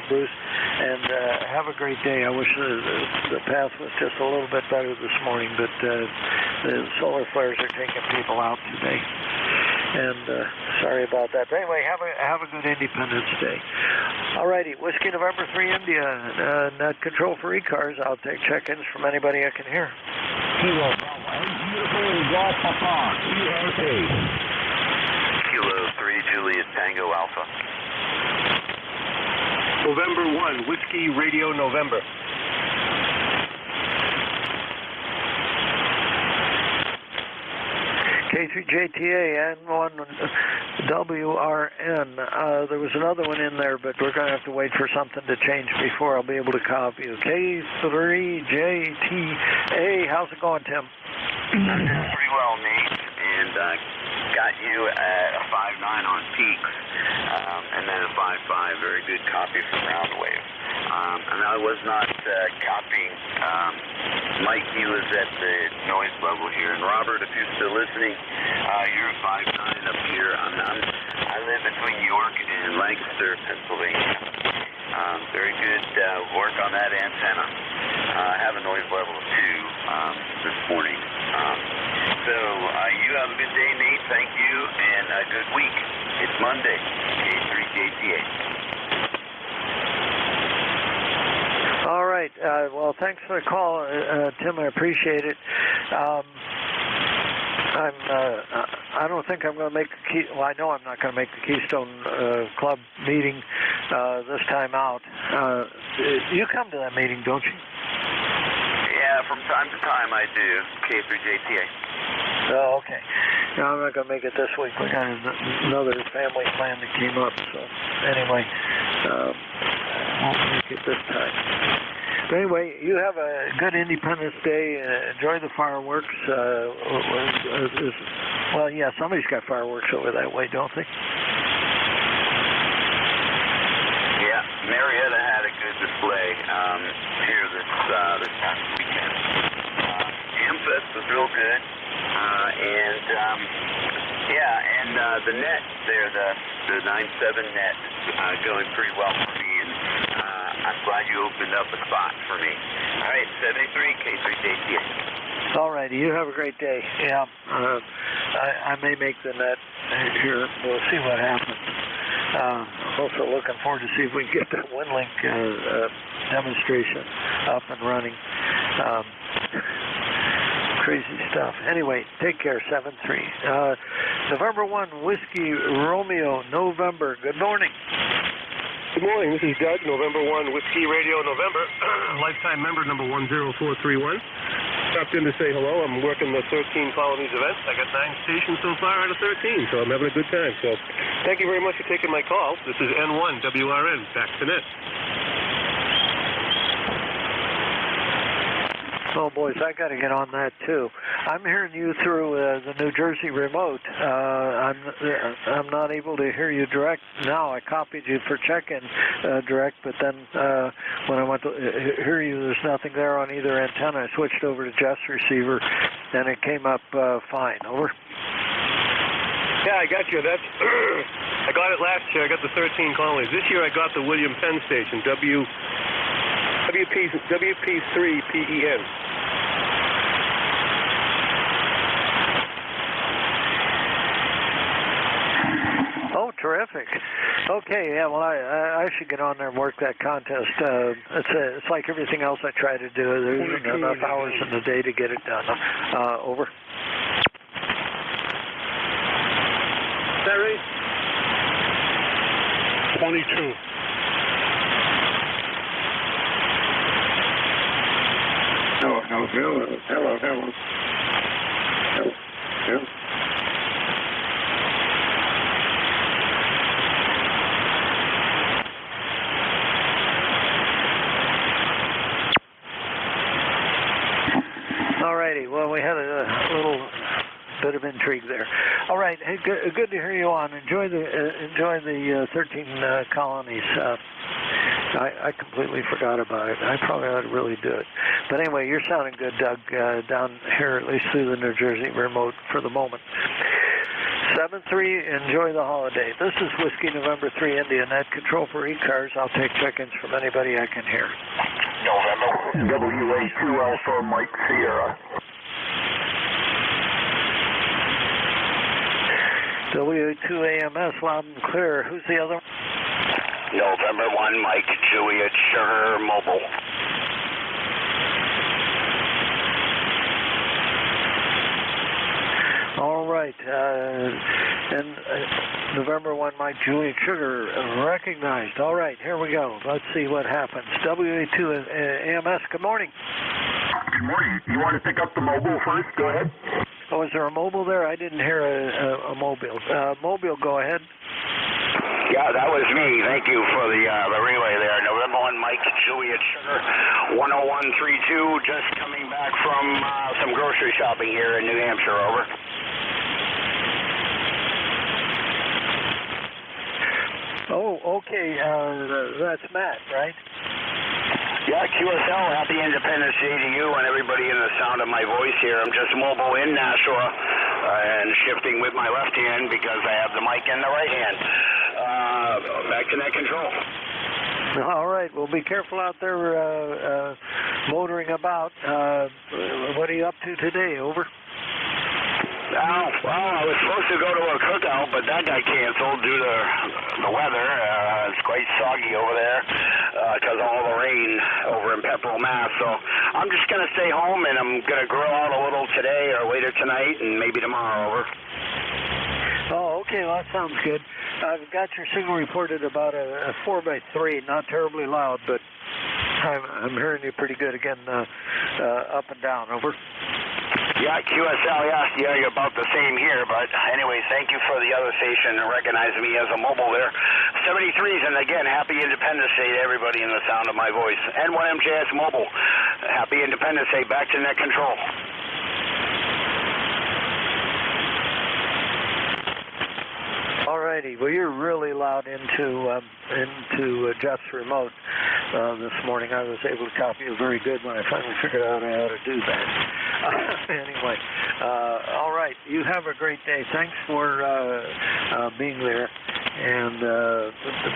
Bruce. And have a great day. I wish the path was just a little bit better this morning, but the solar flares are taking people out today. And sorry about that. But anyway, have a good Independence Day. Alrighty, Whiskey November 3 India, net control for ECARS. I'll take check-ins from anybody I can hear. Kilo Golf Papa, ERA. Kilo 3 Juliet Tango Alpha. November 1, Whiskey Radio November. K3JTA N1WRN. There was another one in there, but we're going to have to wait for something to change before I'll be able to copy you. K3JTA. How's it going, Tim? I'm doing pretty well, Nate, and got you at a 5.9 on peaks, and then a 5.5, very good copy from Roundwave. And I was not copying Mike. He was at the noise level here. And Robert, if you're still listening, you're a 5.9 up here. I live between York and Lancaster, Pennsylvania. Very good work on that antenna. I have a noise level of 2 this morning. So you have a good day, Nate. Thank you, and a good week. It's Monday, K3JTA. All right. Well, thanks for the call, Tim. I appreciate it. I don't think I'm going to make well, I know I'm not going to make the Keystone Club meeting this time out. You come to that meeting, don't you? Yeah, from time to time I do. K3JTA. Oh, okay. No, I'm not going to make it this week. We got another family plan that came up. So anyway, won't make it this time. But anyway, you have a good Independence Day. Enjoy the fireworks. Well, yeah, somebody's got fireworks over that way, don't they? Yeah, Marietta had a good display here this past weekend. Amfest was real good, and the net there, the 9.7 net, going pretty well for me, and I'm glad you opened up a spot for me. All right, 73 K3JTA. All righty, you have a great day. Yeah, I may make the net here. We'll see what happens. Also looking forward to see if we can get that WinLink demonstration up and running. Crazy stuff. Anyway, take care, 7-3. November 1, Whiskey Romeo, November. Good morning. Good morning. This is Doug, November 1, Whiskey Radio November. Lifetime member number 10431. Stopped in to say hello. I'm working the 13 Colonies event. I got 9 stations so far out of 13, so I'm having a good time. So thank you very much for taking my call. This is N1WRN, back to net. Oh, boys, I got to get on that, too. I'm hearing you through the New Jersey remote. I'm not able to hear you direct now. I copied you for check-in direct, but then when I went to hear you, there's nothing there on either antenna. I switched over to Jeff's receiver, and it came up fine. Over. Yeah, I got you. That's I got it last year. I got the 13 Colonies. This year I got the William Penn station, WP3PEN. Oh, terrific. Okay, yeah, well, I should get on there and work that contest. It's like everything else I try to do. There's enough hours in the day to get it done. Over. Is that right? 22. Hello. Alrighty, well, we had a little bit of intrigue there. All right, hey, good to hear you on. Enjoy the 13 colonies. I completely forgot about it. I probably ought to really do it. But anyway, you're sounding good, Doug, down here, at least through the New Jersey remote for the moment. 7-3, enjoy the holiday. This is Whiskey November 3 India, net control for ECARS. I'll take check-ins from anybody I can hear. November. WA2 Alpha Mike Sierra. W2AMS, loud and clear. Who's the other one? November 1, Mike Juliet Sugar Mobile. All right. And November 1, Mike Juliet Sugar recognized. All right, here we go. Let's see what happens. WA2AMS, good morning. Good morning. You want to pick up the mobile first? Go ahead. Oh, is there a mobile there? I didn't hear a mobile. Mobile, go ahead. Yeah, that was me. Thank you for the relay there. November 1, Mike Juliet Sugar, 10132, just coming back from some grocery shopping here in New Hampshire, over. Oh, okay. That's Matt, right? Yeah, QSL, happy Independence Day to you and everybody in the sound of my voice here. I'm just mobile in Nashua and shifting with my left hand because I have the mic in the right hand. Back to net control. All right. Well, be careful out there motoring about. What are you up to today? Over. Oh, well, I was supposed to go to a cookout, but that got canceled due to the weather. It's quite soggy over there because of all the rain over in Pepperell, Mass. So I'm just going to stay home, and I'm going to grill out a little today or later tonight and maybe tomorrow, over. Oh, okay. Well, that sounds good. I've got your signal reported about a 4x3, not terribly loud, but I'm hearing you pretty good again, up and down, over. Yeah, QSL, yeah, you're about the same here, but anyway, thank you for the other station and recognizing me as a mobile there. 73s, and again, happy Independence Day to everybody in the sound of my voice. N1MJS Mobile, happy Independence Day, back to net control. All righty. Well, you're really loud into Jeff's remote this morning. I was able to copy you very good when I finally figured out how to do that. Anyway, all right. You have a great day. Thanks for being there, and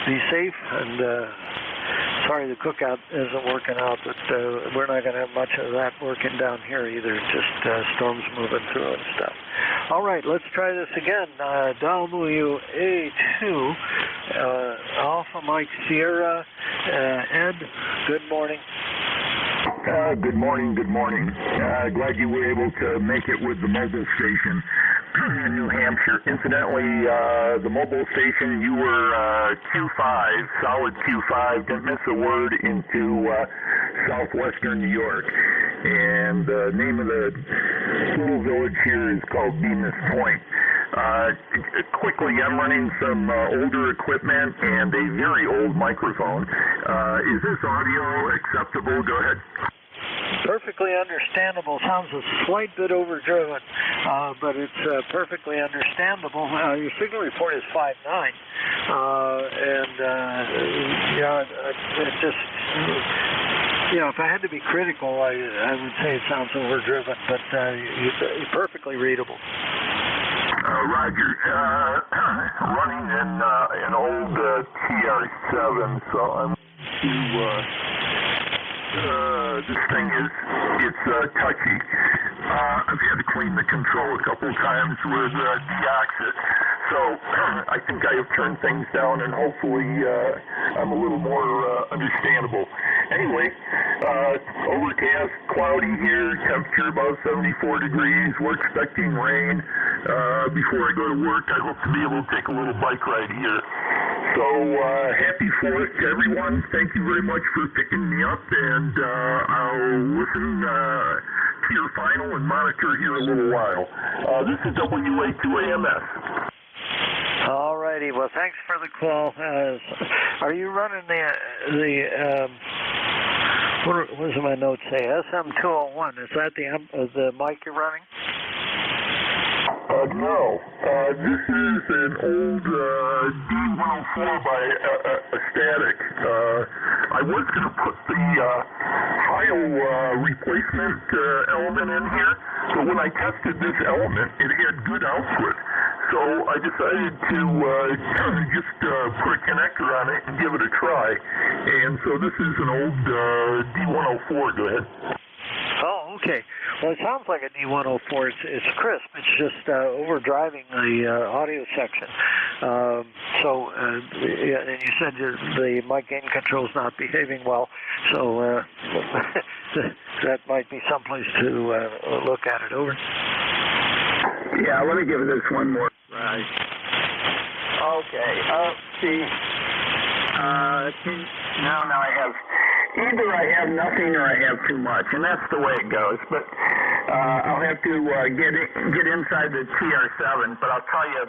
be safe. And sorry the cookout isn't working out, but we're not going to have much of that working down here either. Just storms moving through and stuff. All right, let's try this again. WA2 Alpha Mike Sierra. Ed, good morning. Good morning, good morning. Glad you were able to make it with the mobile station in New Hampshire. Incidentally, the mobile station, you were Q5, solid Q5, didn't miss a word into southwestern New York. And the name of the little village here is called Bemis Point. Quickly, I'm running some older equipment and a very old microphone. Is this audio acceptable? Go ahead. Perfectly understandable. Sounds a slight bit overdriven, but it's perfectly understandable. Your signal report is 5.9, and it just, if I had to be critical, I would say it sounds overdriven, but you're perfectly readable. Roger. Running in an old TR7, so I'm this thing it's touchy. I've had to clean the control a couple times with deoxit, so I think I have turned things down, and hopefully I'm a little more understandable. Anyway, overcast, cloudy here, temperature about 74 degrees. We're expecting rain. Before I go to work, I hope to be able to take a little bike ride here. So happy 4th to everyone. Thank you very much for picking me up, and I'll listen to your final and monitor here a little while. This is WA2AMS. All righty. Well, thanks for the call. Are you running what does my notes say? SM201. Is that the mic you're running? No. This is an old D104 by a static. I was going to put the tile replacement element in here, but when I tested this element, it had good output. So I decided to just put a connector on it and give it a try. And so this is an old D104. Go ahead. Oh, okay. Well, it sounds like a D104. It's crisp. It's just overdriving the audio section. Yeah, and you said the mic gain control is not behaving well, so that might be someplace to look at it. Over. Yeah, let me give this one more. Right. Okay. See. Now I have either I have nothing or I have too much, and that's the way it goes. But I'll have to get inside the TR7. But I'll tell you,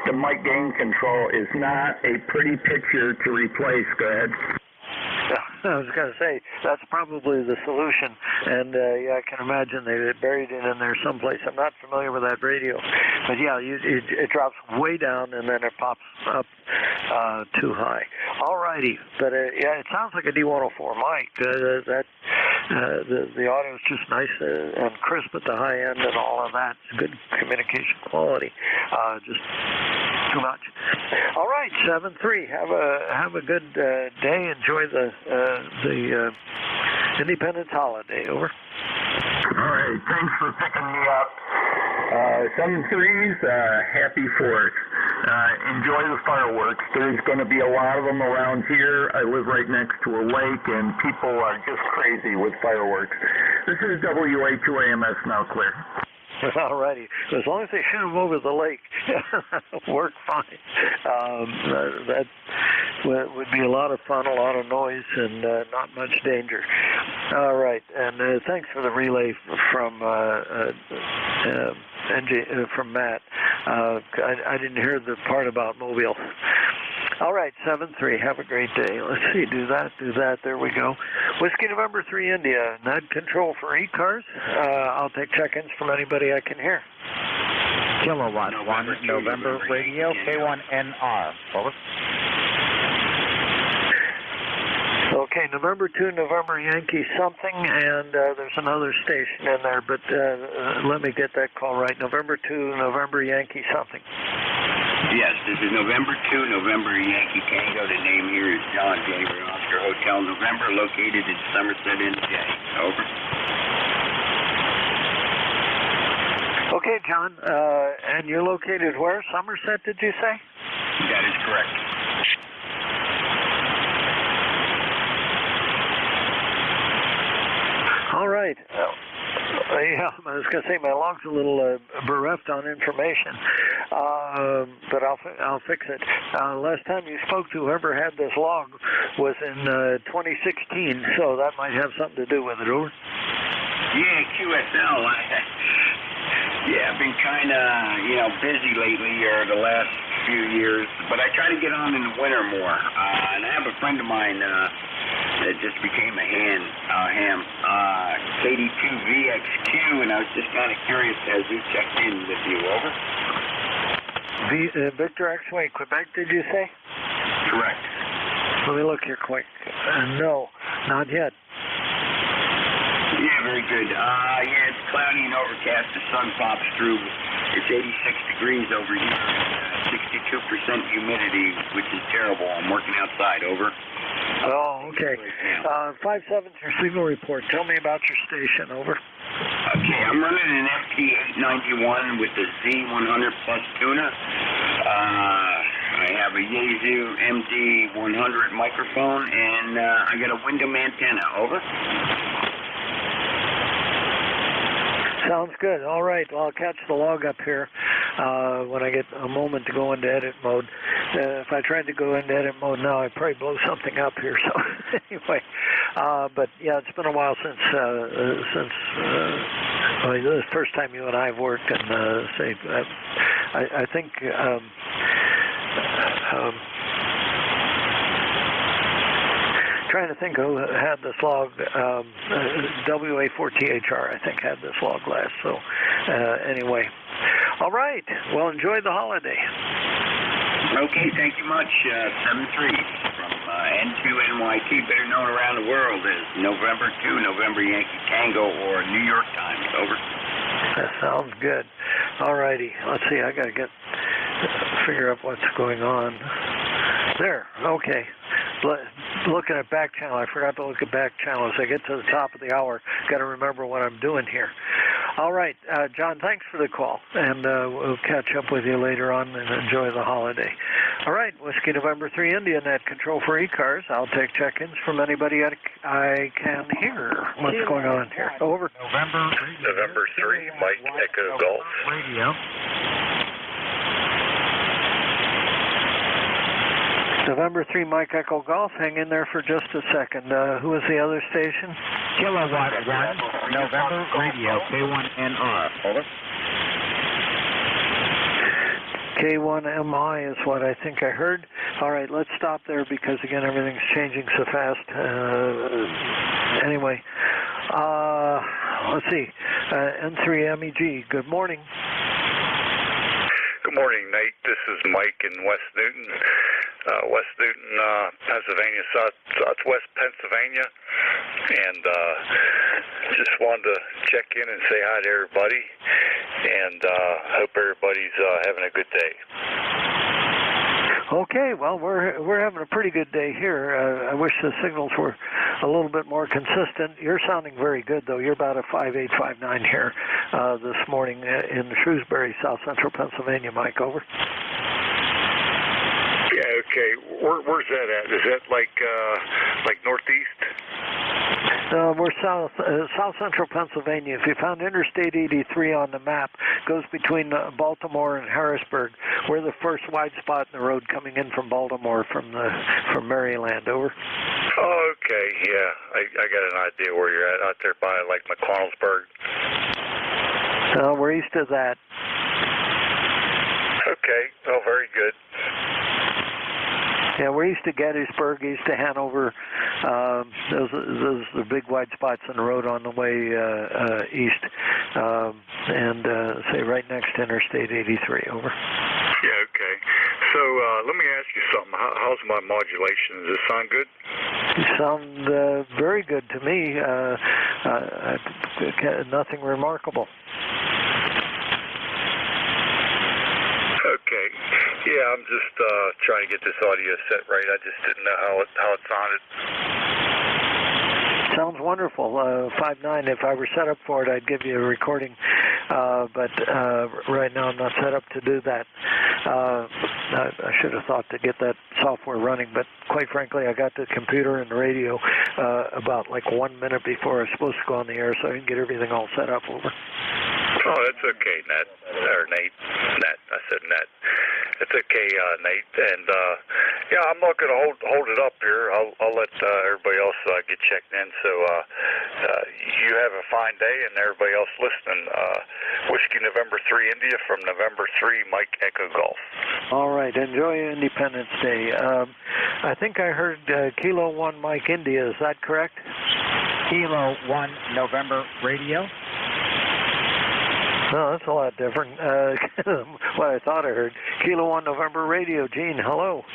the mic gain control is not a pretty picture to replace. Go ahead. I was going to say, that's probably the solution, and yeah, I can imagine they buried it in there someplace. I'm not familiar with that radio, but yeah, it drops way down and then it pops up too high. All righty, but yeah, it sounds like a D104 mic. The audio is just nice and crisp at the high end and all of that. It's good communication quality. Just too much. All right, 7-3. Have a good day. Enjoy the Independence holiday. Over. All right. Thanks for picking me up. 7-3's happy 4th. Enjoy the fireworks. There's going to be a lot of them around here. I live right next to a lake, and people are just crazy with fireworks. This is WA2AMS now clear. All righty. As long as they shoot them over the lake, that'll work fine. That would be a lot of fun, a lot of noise, and not much danger. All right. And thanks for the relay from from Matt. I didn't hear the part about Mobile. All right, 7-3. Have a great day. Let's see. Do that. There we go. Whiskey November 3 India. Net control for ECARS. I'll take check-ins from anybody I can hear. Kilowatt 1 November radio K1NR. Over. Okay, November 2 November Yankee something, and there's another station in there, but let me get that call right. November 2 November Yankee something. Yes, this is November 2, November Yankee Tango. The name here is John January Oscar Hotel November, located in Somerset, NJ. Over. Okay, John, and you're located where? Somerset, did you say? That is correct. All right. Yeah, I was going to say my log's a little bereft on information, but I'll fix it. Last time you spoke to whoever had this log was in 2016, so that might have something to do with it. Over. Yeah, QSL. I've been kind of, busy lately, or the last few years, but I try to get on in the winter more. And I have a friend of mine that just became a ham, KD2VXQ, and I was just kind of curious, has he checked in with you? Over. Victor X-Way, Quebec, did you say? Correct. Let me look here quick. No, not yet. Yeah, very good. It's cloudy and overcast. The sun pops through. It's 86 degrees over here. 62% humidity, which is terrible. I'm working outside. Over. Oh, okay. 5-7's your signal report. Tell me about your station. Over. Okay, I'm running an FT891 with the Z100 plus tuna. I have a Yaesu MD100 microphone, and I got a Wyndham antenna. Over. Sounds good. All right. Well, I'll catch the log up here when I get a moment to go into edit mode. If I tried to go into edit mode now, I'd probably blow something up here. So anyway, but yeah, it's been a while since the first time you and I have worked, and I think. Trying to think who had this log. WA4THR, I think, had this log last. So anyway, All right. Well, enjoy the holiday. Okay, thank you much. 7-3 from N2NYT, better known around the world as November 2, November Yankee Tango, or New York Times. Over. That sounds good. All righty. Let's see. I got to figure out what's going on. There. Okay. Looking at back channel. I forgot to look at back channel. As I get to the top of the hour, got to remember what I'm doing here. All right, John, thanks for the call, and we'll catch up with you later on and enjoy the holiday. All right, Whiskey November 3 India, net control for ECARS. I'll take check-ins from anybody I can hear. What's going on here? Over. November 3, Mike Echo Golf. Radio. November 3, Mike Echo Golf. Hang in there for just a second. Who is the other station? Kilowatt 1, November Radio, K1NR. Over. K1MI is what I think I heard. All right, let's stop there because, again, everything's changing so fast. Anyway, let's see. N3MEG, good morning. Good morning, Nate. This is Mike in West Newton. West Newton, Pennsylvania, southwest Pennsylvania, and just wanted to check in and say hi to everybody, and hope everybody's having a good day. Okay, well, we're having a pretty good day here. I wish the signals were a little bit more consistent. You're sounding very good, though. You're about a 5859 here this morning in Shrewsbury, South Central Pennsylvania. Mike, over. Yeah, okay. Where's that at? Is that like northeast? We're south central Pennsylvania. If you found Interstate 83 on the map, goes between Baltimore and Harrisburg. We're the first wide spot in the road coming in from Baltimore from Maryland. Over. Oh, okay. Yeah, I got an idea where you're at out there by like McConnellsburg. We're east of that. Okay. Oh, very good. Yeah, we're east of Gettysburg, east of Hanover. Those are the big wide spots in the road on the way east, and say right next to Interstate 83. Over. Yeah, okay. So let me ask you something. How's my modulation? Does it sound good? You sound very good to me. Nothing remarkable. Okay. Yeah, I'm just trying to get this audio set right. I just didn't know how it sounded. Sounds wonderful. 5.9. If I were set up for it, I'd give you a recording. But right now I'm not set up to do that. I should have thought to get that software running, but quite frankly, I got the computer and the radio about like 1 minute before I was supposed to go on the air, so I can get everything all set up. Over. Oh, that's okay, Nat. Or Nate. Nat. I said Nat. It's okay, Nate. And yeah, I'm not going to hold it up here. I'll let everybody else get checked in. So you have a fine day, and everybody else listening. Whiskey November 3 India from November 3 Mike Echo Golf. All right. Enjoy Independence Day. I think I heard Kilo 1 Mike India. Is that correct? Kilo 1 November Radio. No, that's a lot different. What I thought I heard. Kilo 1 November Radio. Gene, hello.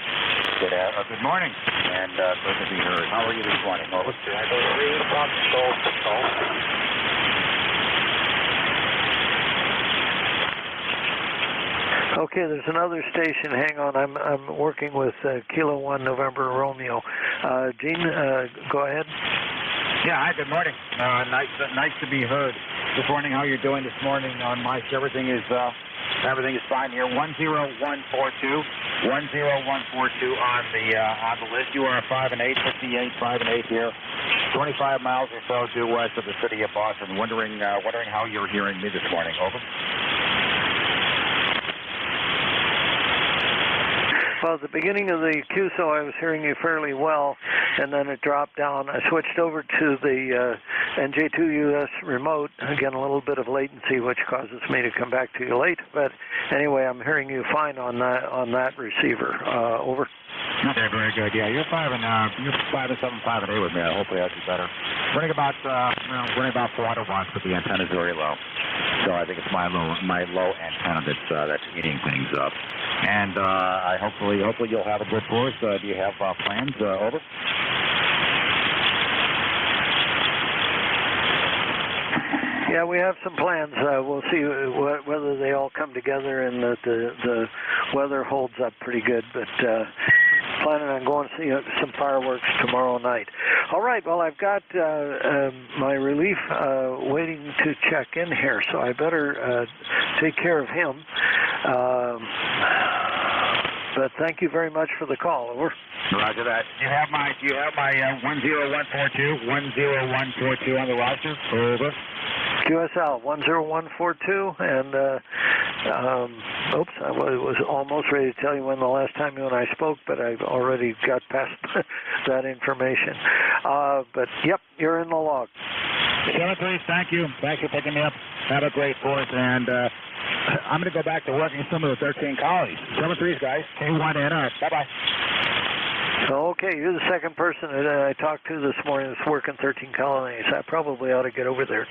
Good morning, and good to be heard. How are you this morning? Over. Okay, there's another station. Hang on, I'm working with Kilo 1 November Romeo. Gene, go ahead. Yeah, hi, good morning. Nice to be heard. Just wondering how you're doing this morning on Mike. Everything is fine here. 10142 on the list. You are 5 and 8, 58, 5 and 8 here. 25 miles or so due west of the city of Boston. Wondering how you're hearing me this morning. Over. Well, at the beginning of the QSO, I was hearing you fairly well, and then it dropped down. I switched over to the NJ2US remote. Again, a little bit of latency, which causes me to come back to you late. But anyway, I'm hearing you fine on that receiver. Over. Okay, very good. Yeah, you're 5 and 7, 5 and 8 with me. Hopefully, I'll do better. Running about 400 watts, but the antenna's very low. So I think it's my low antenna that's eating things up. And hopefully you'll have a good course. Do you have plans? Over. Yeah, we have some plans. We'll see whether they all come together and that the weather holds up pretty good. But planning on going to see some fireworks tomorrow night. All right, well, I've got my relief waiting to check in here, so I better take care of him. But thank you very much for the call. Over. Roger that. Do you have my 10142 on the roster? Over. QSL 10142, and oops, I was almost ready to tell you when the last time you and I spoke, but I've already got past that information. But yep, you're in the log. 73, thank you. Thanks for picking me up. Have a great course, and I'm going to go back to working some of the 13 colonies. 73s, guys. K1NR. Bye-bye. Okay, you're the second person that I talked to this morning that's working 13 colonies. I probably ought to get over there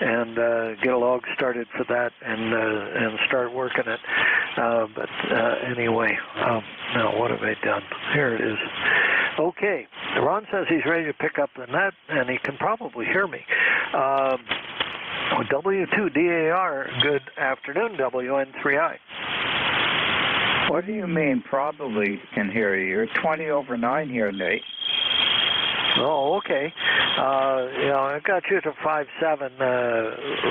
and get a log started for that and start working it. But anyway, now what have I done? Here it is. Okay, Ron says he's ready to pick up the net, and he can probably hear me. W2DAR, good afternoon, WN3I. What do you mean probably can hear you? You're 20 over 9 here, Nate. Oh, okay. I've got you to 5.7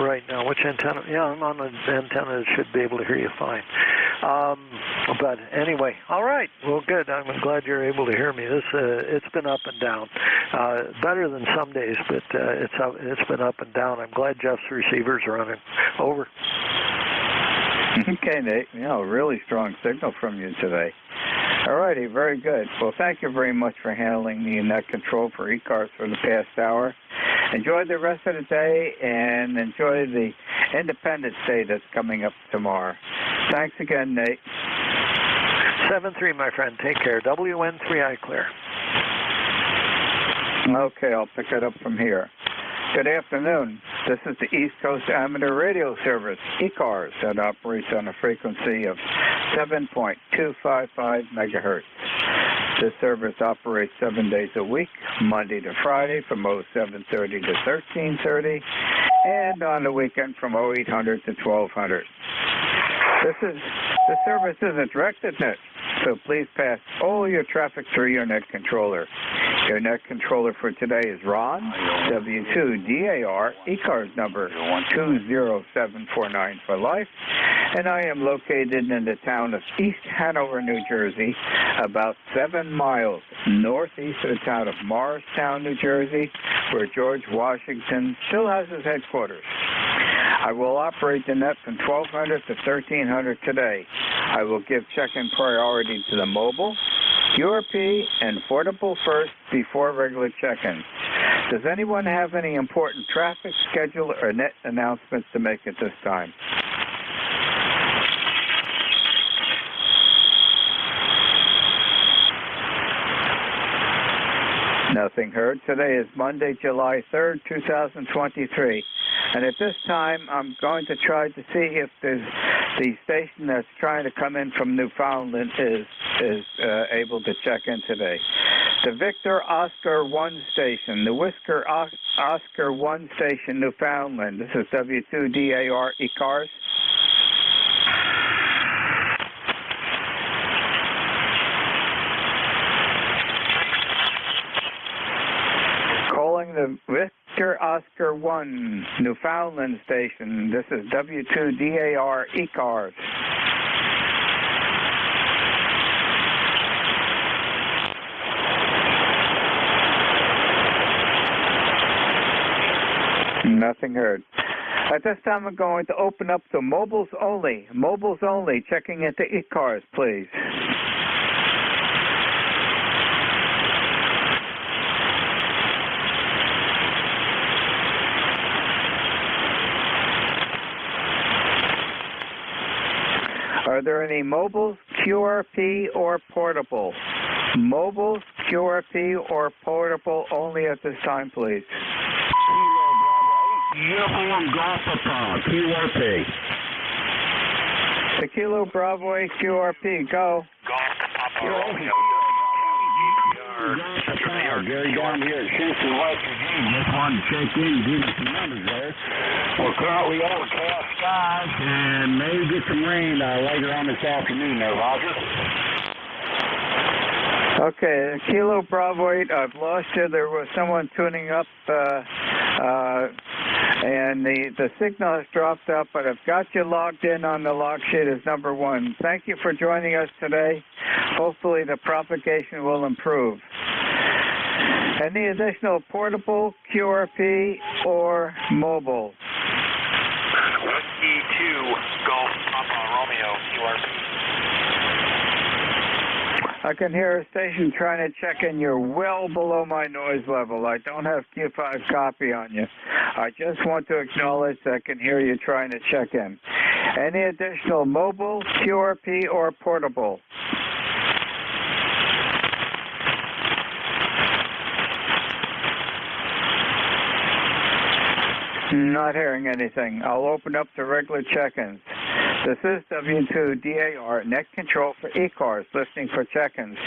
right now. Which antenna? Yeah, I'm on the antenna that should be able to hear you fine. But anyway, all right. Well, good. I'm glad you're able to hear me. It's been up and down. Better than some days, but it's been up and down. I'm glad Jeff's receivers are running. Over. Okay, Nate. Really strong signal from you today. All righty, very good. Well, thank you very much for handling the net control for ECARS for the past hour. Enjoy the rest of the day and enjoy the Independence Day that's coming up tomorrow. Thanks again, Nate. 7-3, my friend. Take care. WN3I clear. Okay, I'll pick it up from here. Good afternoon. This is the East Coast Amateur Radio Service, ECARS, that operates on a frequency of 7.255 megahertz. This service operates 7 days a week, Monday to Friday from 0730 to 1330, and on the weekend from 0800 to 1200. The service is a directed net, so please pass all your traffic through your net controller. Your net controller for today is Ron, W2DAR, ECARS number 20749 for life, and I am located in the town of East Hanover, New Jersey, about 7 miles northeast of the town of Morristown, New Jersey, where George Washington still has his headquarters. I will operate the net from 1200 to 1300 today. I will give check-in priority to the mobile, QRP, and portable first before regular check-in. Does anyone have any important traffic, schedule, or net announcements to make at this time? Nothing heard. Today is Monday, July 3rd, 2023. And at this time, I'm going to try to see if the station that's trying to come in from Newfoundland is able to check in today. The Victor Oscar 1 station, the Whisker Oscar 1 station, Newfoundland. This is W2DAR ECARS. Calling the Victor Oscar 1 Newfoundland station. This is W2DAR ECARS. Nothing heard. At this time, I'm going to open up to mobiles only. Mobiles only. Checking into ECARS, please. Are there any mobiles, QRP, or portable? Mobiles, QRP, or portable only at this time, please. Uniform Golf Papa, QRP. The Kilo Bravo 8 QRP, go. Gary down here at Houston, West Virginia. Just wanted to check in and give you some numbers there. We're currently overcast skies and maybe get some rain later on this afternoon there, Roger. Okay, Kilo Bravo 8, I've lost you. There was someone tuning up, and the signal has dropped up, but I've got you logged in on the log sheet as number 1. Thank you for joining us today. Hopefully the propagation will improve. Any additional portable, QRP, or mobile? Whiskey 2, Golf Papa Romeo, QRP. I can hear a station trying to check in. You're well below my noise level. I don't have Q5 copy on you. I just want to acknowledge that I can hear you trying to check in. Any additional mobile, QRP, or portable? Not hearing anything. I'll open up the regular check-ins. This is W2DAR, net control for ECARS, listening for check-ins.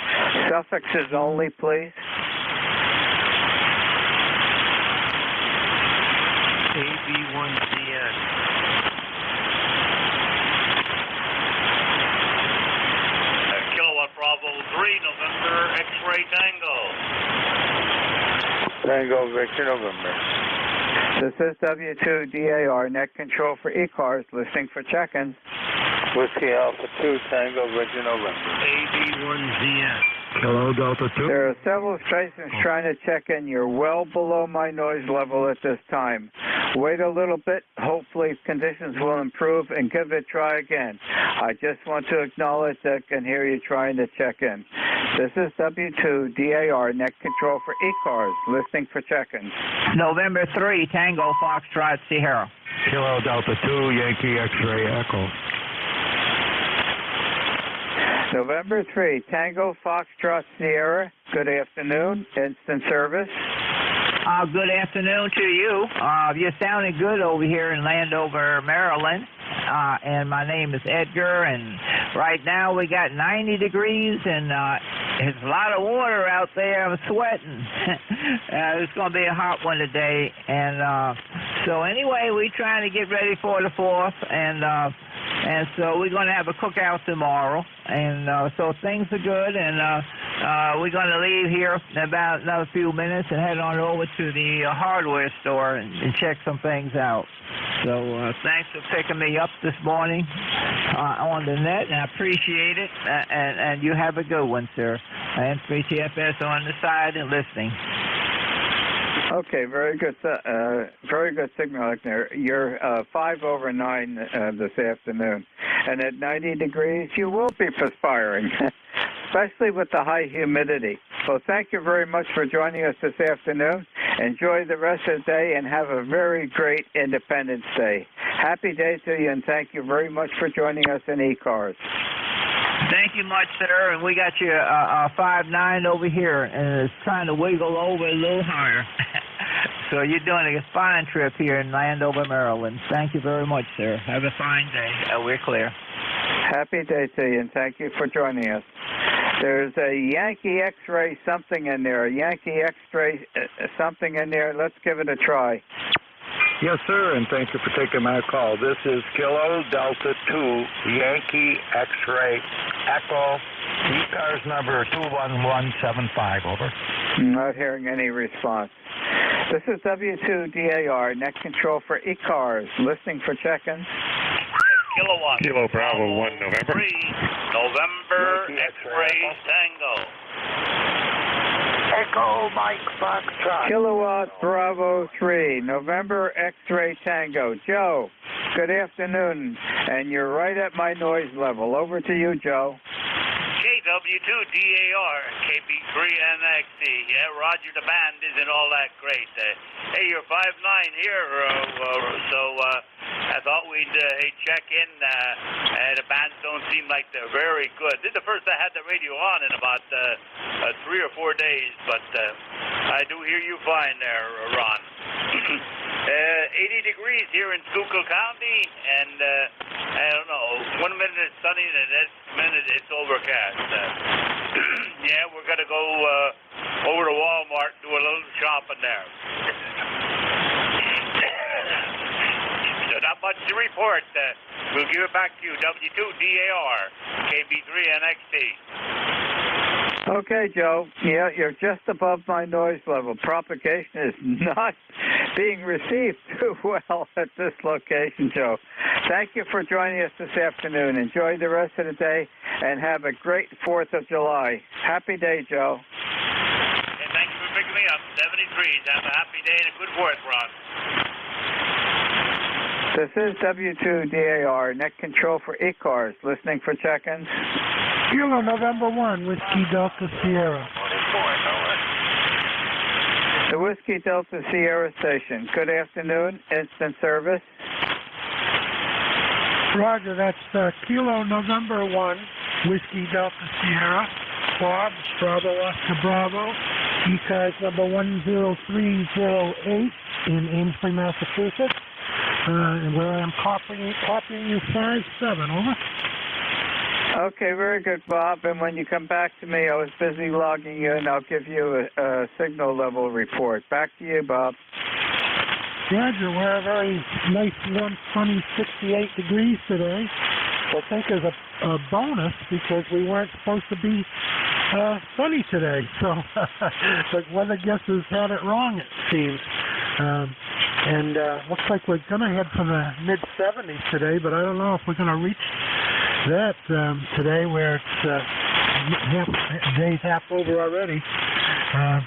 Suffixes only, please. AB1CN. Kilowatt Bravo 3, November, X-Ray Tango. Tango, Victor, November. This is W2DAR, net control for ECARS, listening for check-ins. Whiskey Alpha 2, Tango, Victor, November. AB1ZN. Hello, Delta 2. There are several stations trying to check in. You're well below my noise level at this time. Wait a little bit. Hopefully conditions will improve and give it a try again. I just want to acknowledge that I can hear you trying to check in. This is W2DAR, net control for ECARS, listening for check-ins. November 3, Tango Foxtrot Sierra. Kilo Delta 2, Yankee X-Ray Echo. November 3, Tango Foxtrot Sierra. Good afternoon. Instant service. Good afternoon to you. You're sounding good over here in Landover, Maryland. And my name is Edgar, and right now we got 90 degrees, and there's a lot of water out there. I'm sweating. It's going to be a hot one today. And so anyway, we're trying to get ready for the 4th, and so we're going to have a cookout tomorrow. And so things are good, and we're going to leave here in about another few minutes and head on over to the hardware store and check some things out. So thanks for picking me up this morning on the net, and I appreciate it. And you have a good one, sir. N3TFS on the side and listening. Okay, very good signal there. You're 5 over 9 this afternoon, and at 90 degrees, you will be perspiring, especially with the high humidity. Well, thank you very much for joining us this afternoon. Enjoy the rest of the day and have a very great Independence Day. Happy day to you, and thank you very much for joining us in ECARS. Thank you much, sir. And we got you 5'9" over here, and it's trying to wiggle over a little higher. So you're doing a fine trip here in Landover, Maryland. Thank you very much, sir. Have a fine day. We're clear. Happy day to you, and thank you for joining us. There's a Yankee X-Ray something in there, a Yankee X-Ray something in there. Let's give it a try. Yes, sir, and thank you for taking my call. This is Kilo Delta 2, Yankee X-Ray Echo, ECARS number 21175, over. Not hearing any response. This is W2DAR, net control for ECARS, listening for check-ins. Kilowatt. Kilo Bravo 1, November. 3, November, X-Ray Tango. Echo Mike Foxtrot. Kilowatt Bravo 3, November X-Ray Tango. Joe, good afternoon, and you're right at my noise level. Over to you, Joe. KW2DAR, KB3NXD. Yeah, Roger, the band isn't all that great. Hey, you're 5'9" here, so I thought we'd check in. The bands don't seem like they're very good. This is the first I had the radio on in about 3 or 4 days, but I do hear you fine there, Ron. 80 degrees here in Schuylkill County, and I don't know, 1 minute it's sunny and the next minute it's overcast. Yeah, we're going to go over to Walmart and do a little shopping there. So not much to report. We'll give it back to you. W2DAR, KB3NXT. Okay, Joe. Yeah, you're just above my noise level. Propagation is not being received too well at this location, Joe. Thank you for joining us this afternoon. Enjoy the rest of the day and have a great 4th of July. Happy day, Joe. And thank you for picking me up. 73s. Have a happy day and a good 4th, Ron. This is W2DAR, net control for ECARS. Listening for check-ins. Kilo November 1, Whiskey Delta Sierra. The Whiskey Delta Sierra station. Good afternoon. Instant service. Roger, that's Kilo November 1, Whiskey Delta Sierra. Bob, Bravo Oscar Bravo. ECARS number 10308 in Ainsley, Massachusetts. Where I am copying you 57, over. Okay, very good, Bob. And when you come back to me, I was busy logging in. I'll give you a signal level report. Back to you, Bob. Roger, we're a very nice, warm, sunny 68 degrees today. I think is a bonus because we weren't supposed to be sunny today. So the weather guessers had it wrong, it seems. And looks like we're going to head for the mid-70s today, but I don't know if we're going to reach that today where it's day's half over already.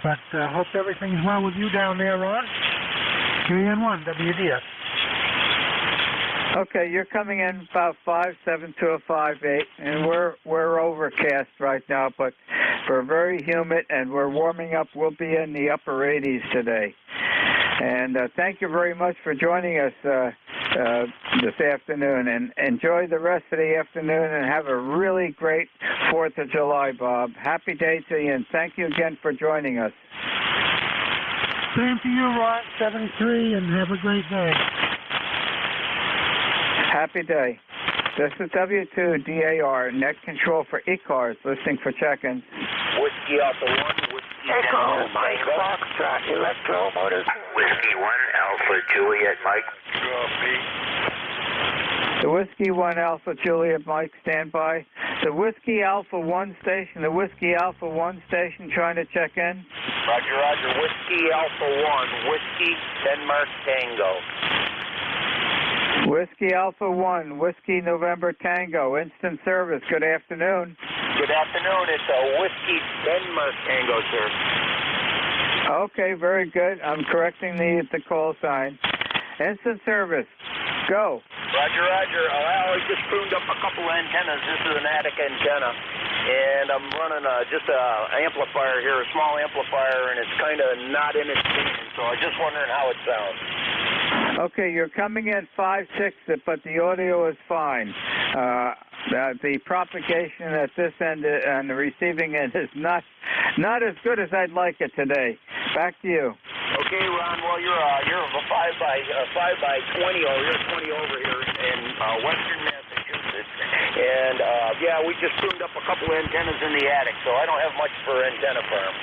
But hope everything's well with you down there, Ron. QN1, WDS. Okay, you're coming in about 5.7 to a 5.8, and we're overcast right now, but we're very humid, and we're warming up. We'll be in the upper 80s today. And thank you very much for joining us this afternoon. And enjoy the rest of the afternoon and have a really great 4th of July, Bob. Happy day to you, and thank you again for joining us. Same to you, Ron, 73, and have a great day. Happy day. This is W2DAR, net control for ECARS, listening for check-ins. Whiskey Alpha 1, Whiskey Echo, Mike, Foxtrot, Electro Motors. Whiskey 1, Alpha Juliet Mike. The Whiskey 1 Alpha Juliet Mike, stand by. The Whiskey Alpha 1 station, the Whiskey Alpha 1 station trying to check in. Roger, Roger. Whiskey Alpha 1, Whiskey Denmark Tango. Whiskey Alpha 1, Whiskey November Tango, instant service. Good afternoon. Good afternoon. It's a Whiskey Denmark Tango, sir. Okay, very good. I'm correcting the call sign. Instant service. Go. Roger, Roger. Well, I just pruned up a couple of antennas. This is an attic antenna. And I'm running just an amplifier here, a small amplifier, and it's kind of not in its station. So I'm just wondering how it sounds. Okay, you're coming in 5.6, but the audio is fine. The propagation at this end and the receiving end is not as good as I'd like it today. Back to you. Okay, Ron. Well, you're a 5 by 20, or you're 20 over here in Western Massachusetts, and yeah, we just pruned up a couple of antennas in the attic, so I don't have much for antenna farm.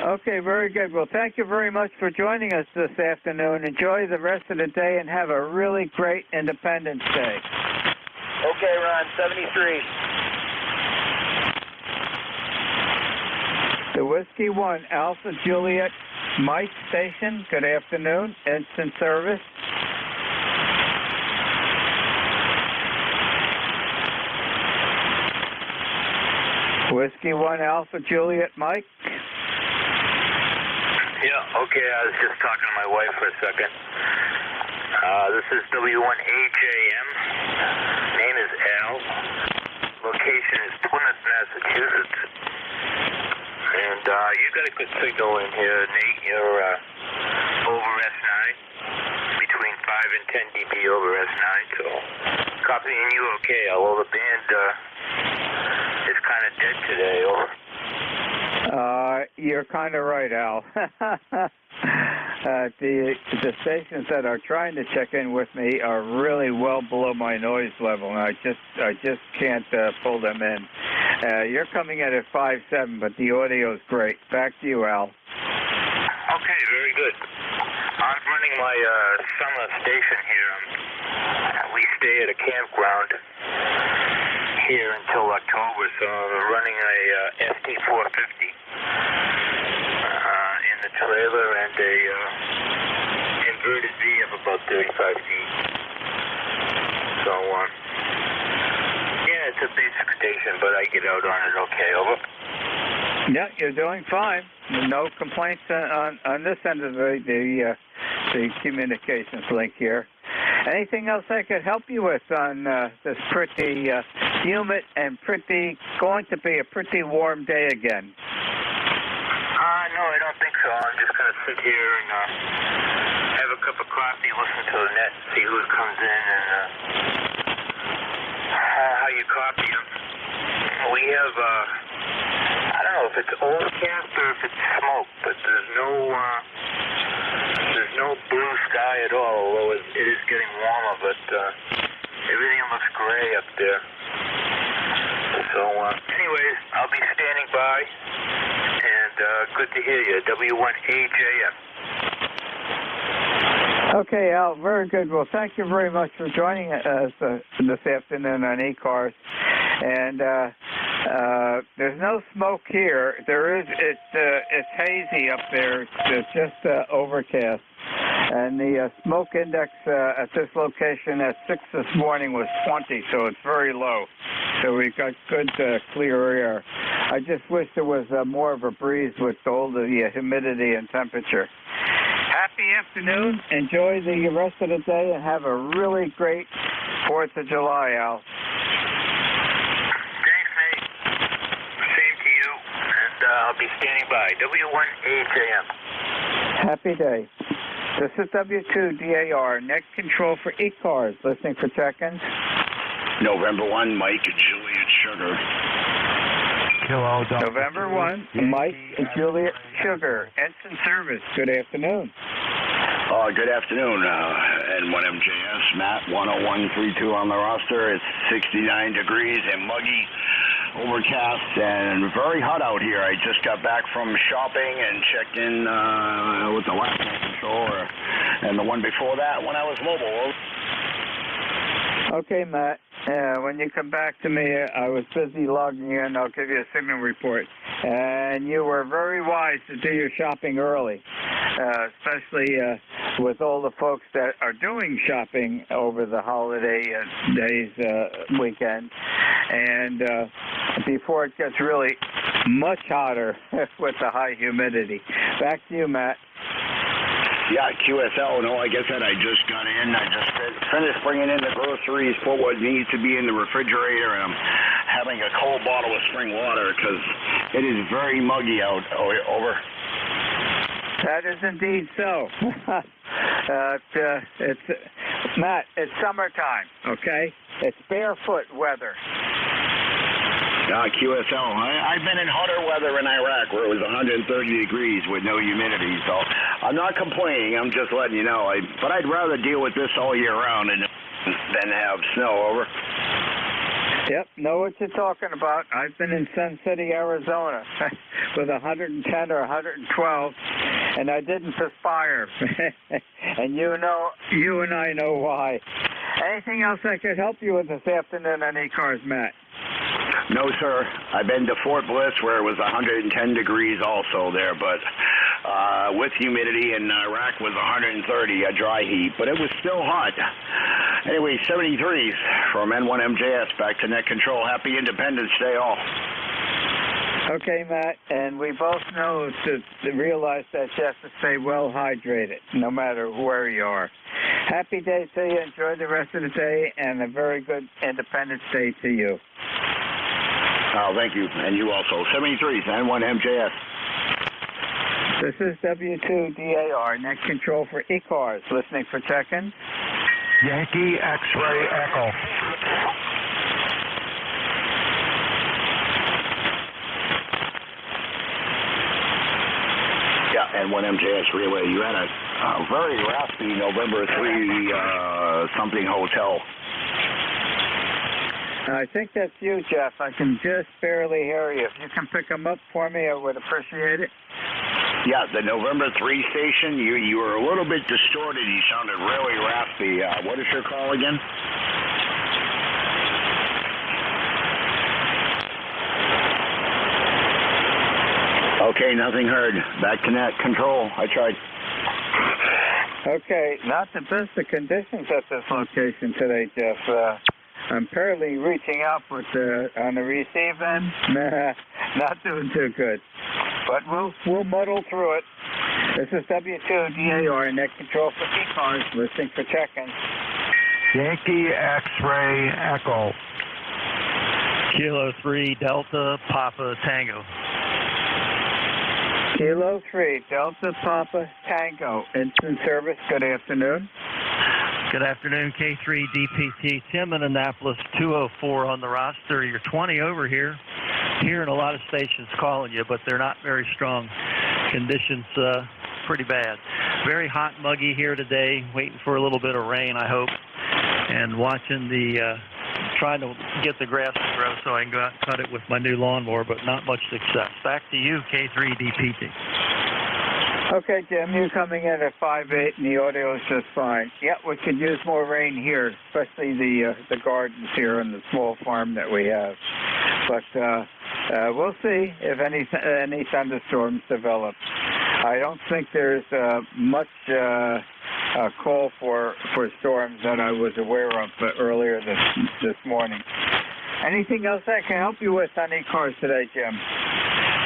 Okay, very good. Well, thank you very much for joining us this afternoon. Enjoy the rest of the day and have a really great Independence Day. Okay, Ron, 73. The Whiskey 1 Alpha Juliet Mike Station, good afternoon. Instant service. Whiskey 1 Alpha Juliet Mike. Yeah, okay, I was just talking to my wife for a second. This is W1AJM. Name is Al. Location is Plymouth, Massachusetts. And you got a good signal in here, Nate. You're over S9, between 5 and 10 dB over S9, so copying you okay. Although the band is kind of dead today, over. You're kind of right, Al. The stations that are trying to check in with me are really well below my noise level, and I just can't pull them in. You're coming in at 5.7, but the audio is great. Back to you, Al. Okay, very good. I'm running my summer station here. We stay at a campground here until October, so I'm running a ST450 in the trailer and a inverted V of about 35 feet. So, yeah, it's a basic station, but I get out on it okay. Over. Yeah, you're doing fine. No complaints on this end of the communications link here. Anything else I could help you with on this pretty humid and going to be a pretty warm day again? No, I don't think so. I'm just going to sit here and have a cup of coffee, listen to the net, see who comes in, and how you copy them. We have, I don't know if it's overcast or if it's smoke, but there's no blue sky at all, although it is getting warmer, but everything looks gray up there. So, anyways, I'll be standing by, and good to hear you, W1AJM. Okay, Al, very good. Well, thank you very much for joining us this afternoon on ECARS. And there's no smoke here. There is. It's hazy up there. It's just overcast. And the smoke index at this location at 6 this morning was 20, so it's very low. So we've got good clear air. I just wish there was more of a breeze with all the humidity and temperature. Happy afternoon. Enjoy the rest of the day and have a really great 4th of July, Al. Thanks, mate. Same to you. And I'll be standing by. W1AJM. Happy day. This is W2DAR, net control for ECARS. Listening for check-ins. November 1, Mike and Juliet Sugar. November 1, Mike and Juliet Sugar. Ensign service. Good afternoon. Good afternoon. N1MJS, Matt, 10132 on the roster. It's 69 degrees and muggy, overcast, and very hot out here. I just got back from shopping and checked in with the last control and the one before that when I was mobile. Okay, Matt. When you come back to me, I was busy logging in. I'll give you a signal report. And you were very wise to do your shopping early, especially with all the folks that are doing shopping over the holiday days, weekend, and before it gets really much hotter with the high humidity. Back to you, Matt. Yeah, QSL, no, like I said, I just got in. I just finished bringing in the groceries, put what needs to be in the refrigerator, and I'm having a cold bottle of spring water because it is very muggy out. Over. That is indeed so. Matt, it's summertime, okay? It's barefoot weather. QSL. I've been in hotter weather in Iraq where it was 130 degrees with no humidity, so I'm not complaining. I'm just letting you know. But I'd rather deal with this all year round than have snow. Over. Yep, know what you're talking about. I've been in Sun City, Arizona with 110 or 112, and I didn't perspire. And you and I know why. Anything else I could help you with this afternoon on ECARS, Matt? No, sir. I've been to Fort Bliss where it was 110 degrees also there, but with humidity, and Iraq was 130, a dry heat, but it was still hot. Anyway, 73 from N1MJS back to net control. Happy Independence Day all. Okay, Matt, and we both know to realize that you have to stay well hydrated no matter where you are. Happy day to you. Enjoy the rest of the day, and a very good Independence Day to you. Oh, thank you. And you also. 73, N1MJS. This is W2DAR, net control for ECARS. Listening for check-in. Yankee X-ray Echo. Yeah, and 1MJS Relay. You had a very raspy November 3 something hotel. I think that's you, Jeff. I can just barely hear you. If you can pick them up for me, I would appreciate it. Yeah, the November 3 station, you were a little bit distorted. You sounded really raspy. What is your call again? Okay, nothing heard. Back to net control. I tried. Okay, not the best of conditions at this location today, Jeff. I'm apparently reaching out with on the receive end. Not doing too good. But we'll muddle through it. This is W2DAR, net control for ECARS, listening for check-in. Yankee X-ray Echo. Kilo 3 Delta Papa Tango. Kilo 3 Delta Papa Tango. Instant service, good afternoon. Good afternoon, K3 DPT. Tim in Annapolis, 204 on the roster. You're 20 over here. Hearing a lot of stations calling you, but they're not very strong. Conditions pretty bad. Very hot, muggy here today. Waiting for a little bit of rain, I hope. And watching trying to get the grass to grow so I can go out and cut it with my new lawnmower, but not much success. Back to you, K3 DPT. Okay, Jim, you're coming in at 5.8 and the audio is just fine. Yeah, we could use more rain here, especially the gardens here and the small farm that we have. But we'll see if any thunderstorms develop. I don't think there's much call for storms that I was aware of earlier this morning. Anything else I can help you with on ECARS today, Jim?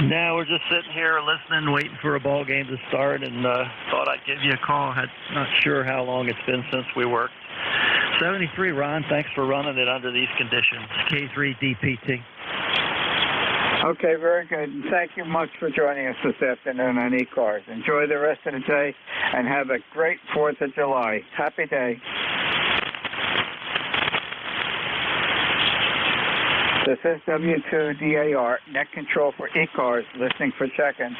No, we're just sitting here listening, waiting for a ball game to start, and thought I'd give you a call. Not sure how long it's been since we worked. 73, Ron, thanks for running it under these conditions. K3 DPT. Okay, very good. And thank you much for joining us this afternoon on ECARS. Enjoy the rest of the day and have a great 4th of July. Happy day. This is W2DAR, net control for ECARS, listening for check-in.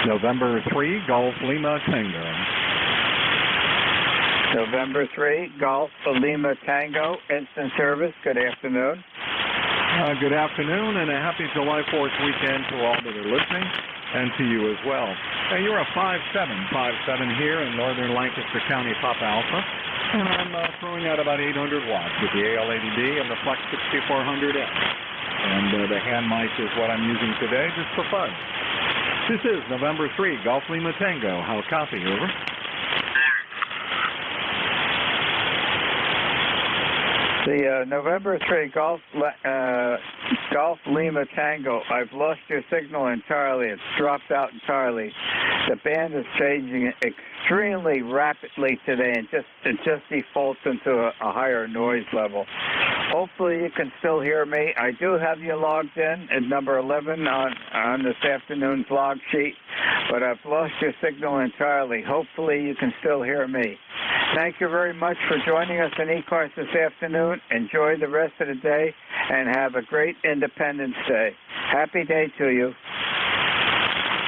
November 3, Golf Lima Tango. November 3, Golf Lima Tango, instant service. Good afternoon. Good afternoon and a happy July 4th weekend to all that are listening and to you as well. You're a 5.7 here in northern Lancaster County, Papa Alpha. And I'm throwing out about 800 watts with the AL80D and the Flex 6400S. And the hand mic is what I'm using today just for fun. This is November 3, Golf Lima Tango. How copy, over? The November 3 Golf Lima Tango, I've lost your signal entirely. It's dropped out entirely. The band is changing extremely rapidly today, and it just defaults into a higher noise level. Hopefully you can still hear me. I do have you logged in at number 11 on this afternoon's log sheet, but I've lost your signal entirely. Hopefully you can still hear me. Thank you very much for joining us in ECARS this afternoon. Enjoy the rest of the day and have a great Independence Day. Happy day to you.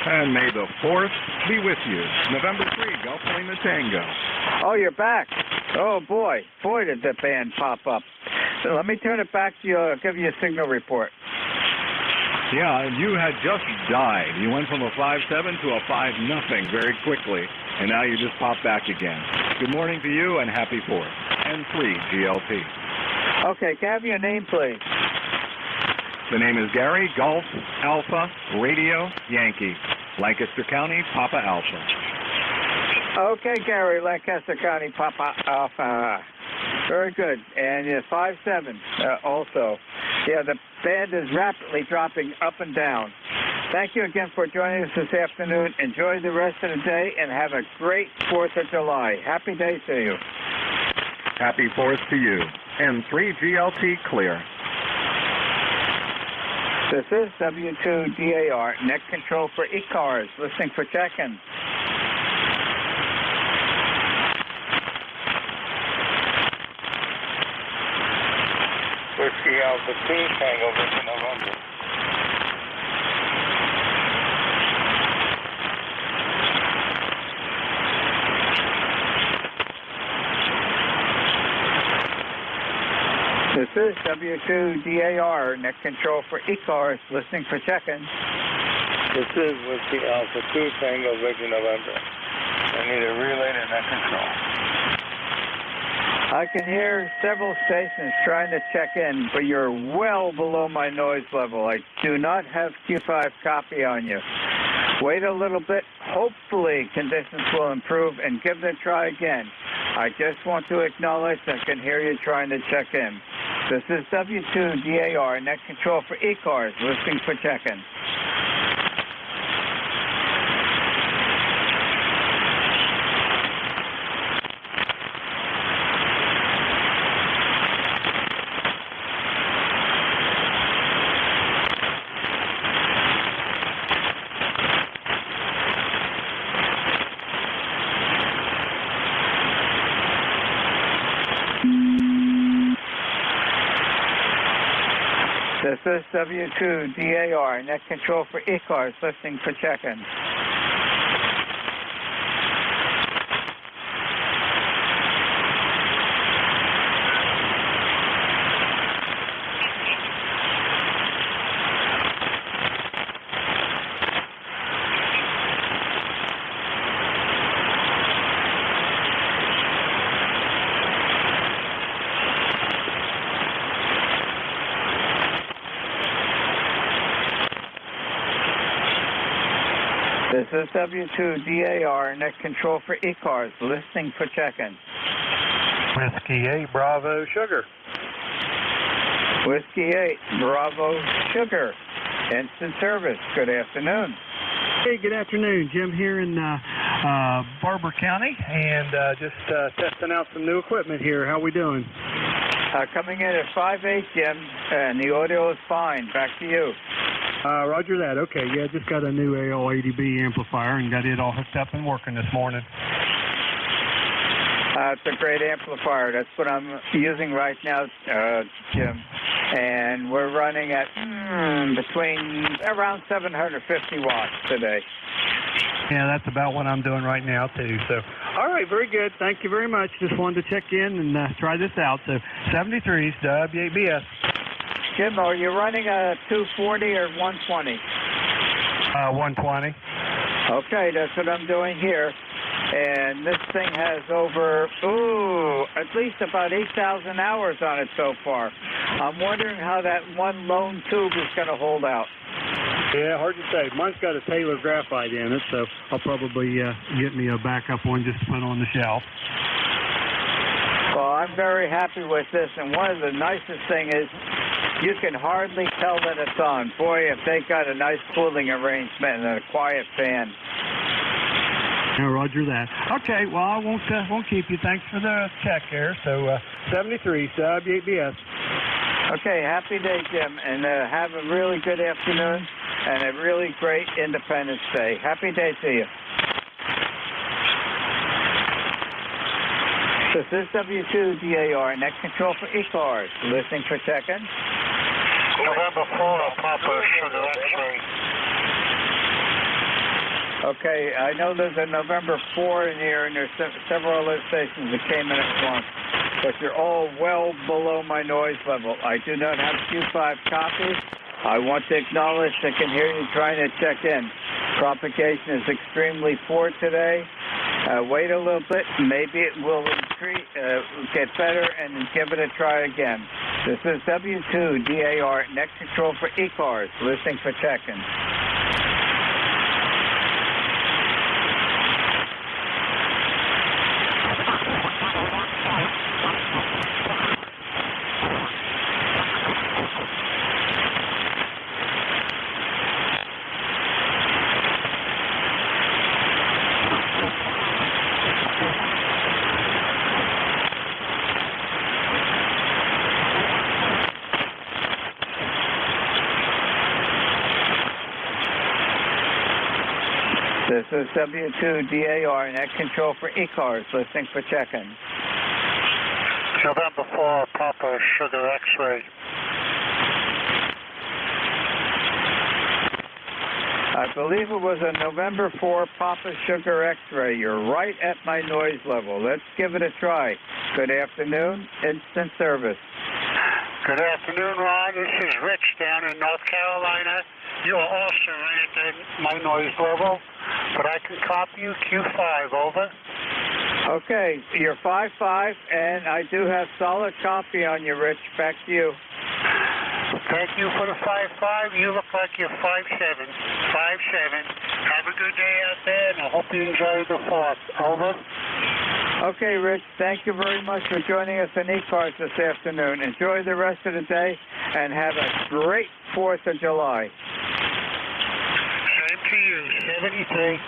And may the 4th be with you. November 3, Golf Lima Tango. Oh, you're back. Oh, boy. Boy, did the band pop up. So let me turn it back to you. I'll give you a signal report. Yeah, you had just died. You went from a 5.7 to a 5-0 very quickly, and now you just popped back again. Good morning to you, and happy 4th. And 3, GLP. Okay, can I have your name, please? The name is Gary, Golf, Alpha, Radio, Yankee. Lancaster County, Papa Alpha. Okay, Gary, Lancaster County, Papa Alpha. Very good. And 5.7 also. Yeah, the band is rapidly dropping up and down. Thank you again for joining us this afternoon. Enjoy the rest of the day and have a great 4th of July. Happy day to you. Happy 4th to you. And 3 GLT clear. This is W2DAR, net control for ECARS, listening for check-in. Whiskey Alpha 2, Tango Victor November. is W2DAR, net control for ECARS, listening for check-in. This is Whiskey Alpha 2 Tango Victor November. I need a relay to net control. I can hear several stations trying to check in, but you're well below my noise level. I do not have Q5 copy on you. Wait a little bit. Hopefully conditions will improve and give it a try again. I just want to acknowledge I can hear you trying to check in. This is W2DAR, net control for ECARS, listening for check-in. This is W2DAR, net control for ECARS, listening for check-in. This is W2DAR, net control for ECARS, listening for check-in. Whiskey 8 Bravo Sugar. Whiskey 8 Bravo Sugar, instant service. Good afternoon. Hey, good afternoon. Jim here in Barber County, and just testing out some new equipment here. How we doing? Coming in at 5.8, Jim, and the audio is fine. Back to you. Roger that. Okay, yeah, just got a new AL80B amplifier and got it all hooked up and working this morning. It's a great amplifier. That's what I'm using right now, Jim. And we're running at between around 750 watts today. Yeah, that's about what I'm doing right now, too. So, all right, very good. Thank you very much. Just wanted to check in and try this out. So, 73's W8BS. Jim, are you running a 240 or 120? 120. Okay, that's what I'm doing here. And this thing has over, at least about 8,000 hours on it so far. I'm wondering how that one lone tube is going to hold out. Yeah, hard to say. Mine's got a Taylor graphite in it, so I'll probably get me a backup one just to put on the shelf. Well, I'm very happy with this, and one of the nicest things is you can hardly tell that it's on. Boy, if they got a nice cooling arrangement and a quiet fan. Yeah, roger that. Okay, well, I won't keep you. Thanks for the check here. So, 73, W8BS. Okay, happy day, Jim, and have a really good afternoon and a really great Independence Day. Happy day to you. This is W2DAR, net control for ECARS. Listening for check-in. November 4, Papa Sugar X-ray. Okay, I know there's a November 4 in here, and there's several other stations that came in at once, but you're all well below my noise level. I do not have Q5 copies. I want to acknowledge I can hear you trying to check in. Propagation is extremely poor today. Wait a little bit. Maybe it will get better, and give it a try again. This is W2DAR, net control for ECARS, listening for check-in. This is W2DAR, net control for ECARS, listening for check-in. November 4, Papa Sugar X-ray. I believe it was a November 4 Papa Sugar X-ray. You're right at my noise level. Let's give it a try. Good afternoon, instant service. Good afternoon, Ron. This is Rich down in North Carolina. You are also right at my noise level, but I can copy you Q5, over. Okay, you're 5-5, and I do have solid copy on you, Rich. Back to you. Thank you for the 5-5. You look like you're 5-7. 5-7. Have a good day out there, and I hope you enjoy the 4th. Over. Okay, Rich, thank you very much for joining us on ECARS this afternoon. Enjoy the rest of the day, and have a great 4th of July. Same to you. 73.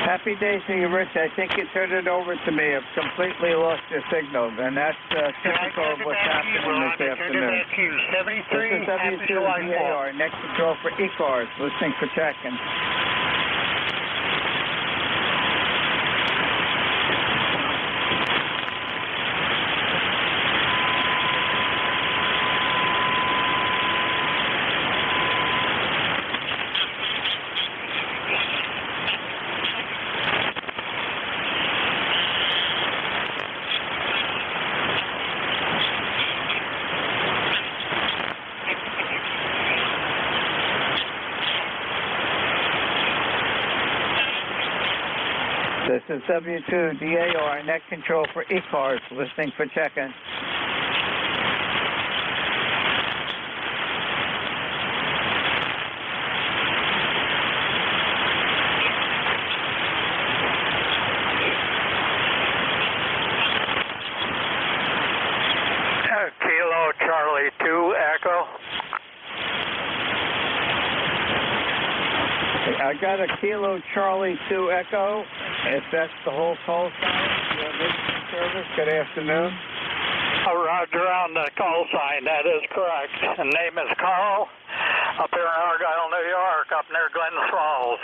Happy days to you, Rich. I think you turned it over to me. I've completely lost your signal, and that's typical of what's happening this afternoon. This is W2DAR, next control for ECARS, listening for check-in. This is W2DAR, net control for ECARS, listening for check-in. Kilo Charlie 2 Echo. I got a Kilo Charlie 2 Echo. If that's the whole call sign, you have instant service. Good afternoon. Roger on the call sign. That is correct. The name is Carl. Up here in Argyle, New York, up near Glens Falls.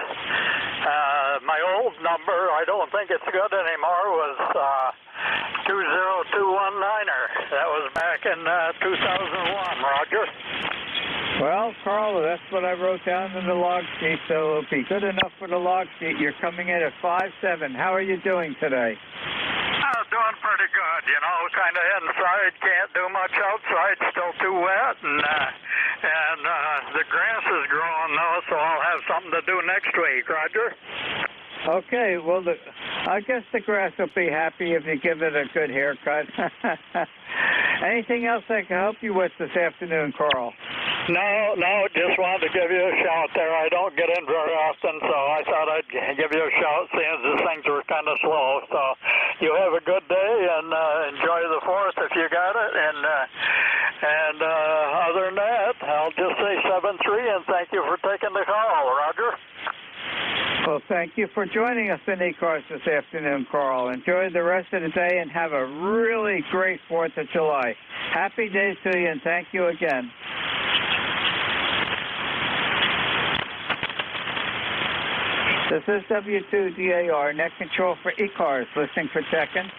My old number, I don't think it's good anymore, was 20219er. That was back in 2001. Roger. Well, Carl, that's what I wrote down in the log sheet, so it'll be good enough for the log sheet. You're coming in at 5-7. How are you doing today? Doing pretty good, you know, kind of inside, can't do much outside, still too wet, and the grass is growing though, so I'll have something to do next week, Roger. Okay, well, I guess the grass will be happy if you give it a good haircut. Anything else I can help you with this afternoon, Carl? No, just wanted to give you a shout there. I don't get in very often, so I thought I'd give you a shout, seeing as things were kind of slow. So you have a good day, and enjoy the 4th if you got it. And other than that, I'll just say 7-3, and thank you for taking the call, Roger. Well, thank you for joining us in ECARS this afternoon, Carl. Enjoy the rest of the day and have a really great 4th of July. Happy days to you, and thank you again. This is W2DAR, net control for ECARS, listening for check-in.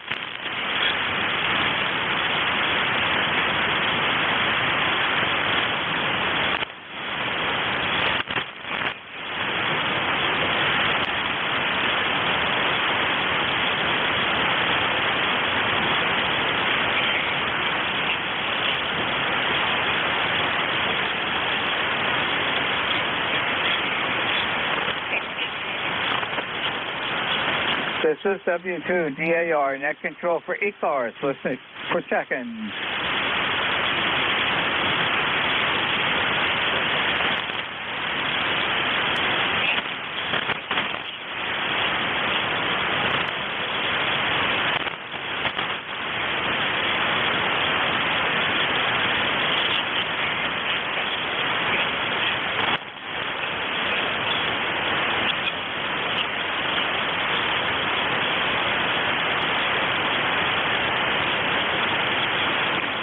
This is W2DAR, net control for ECARS, listening for check-in.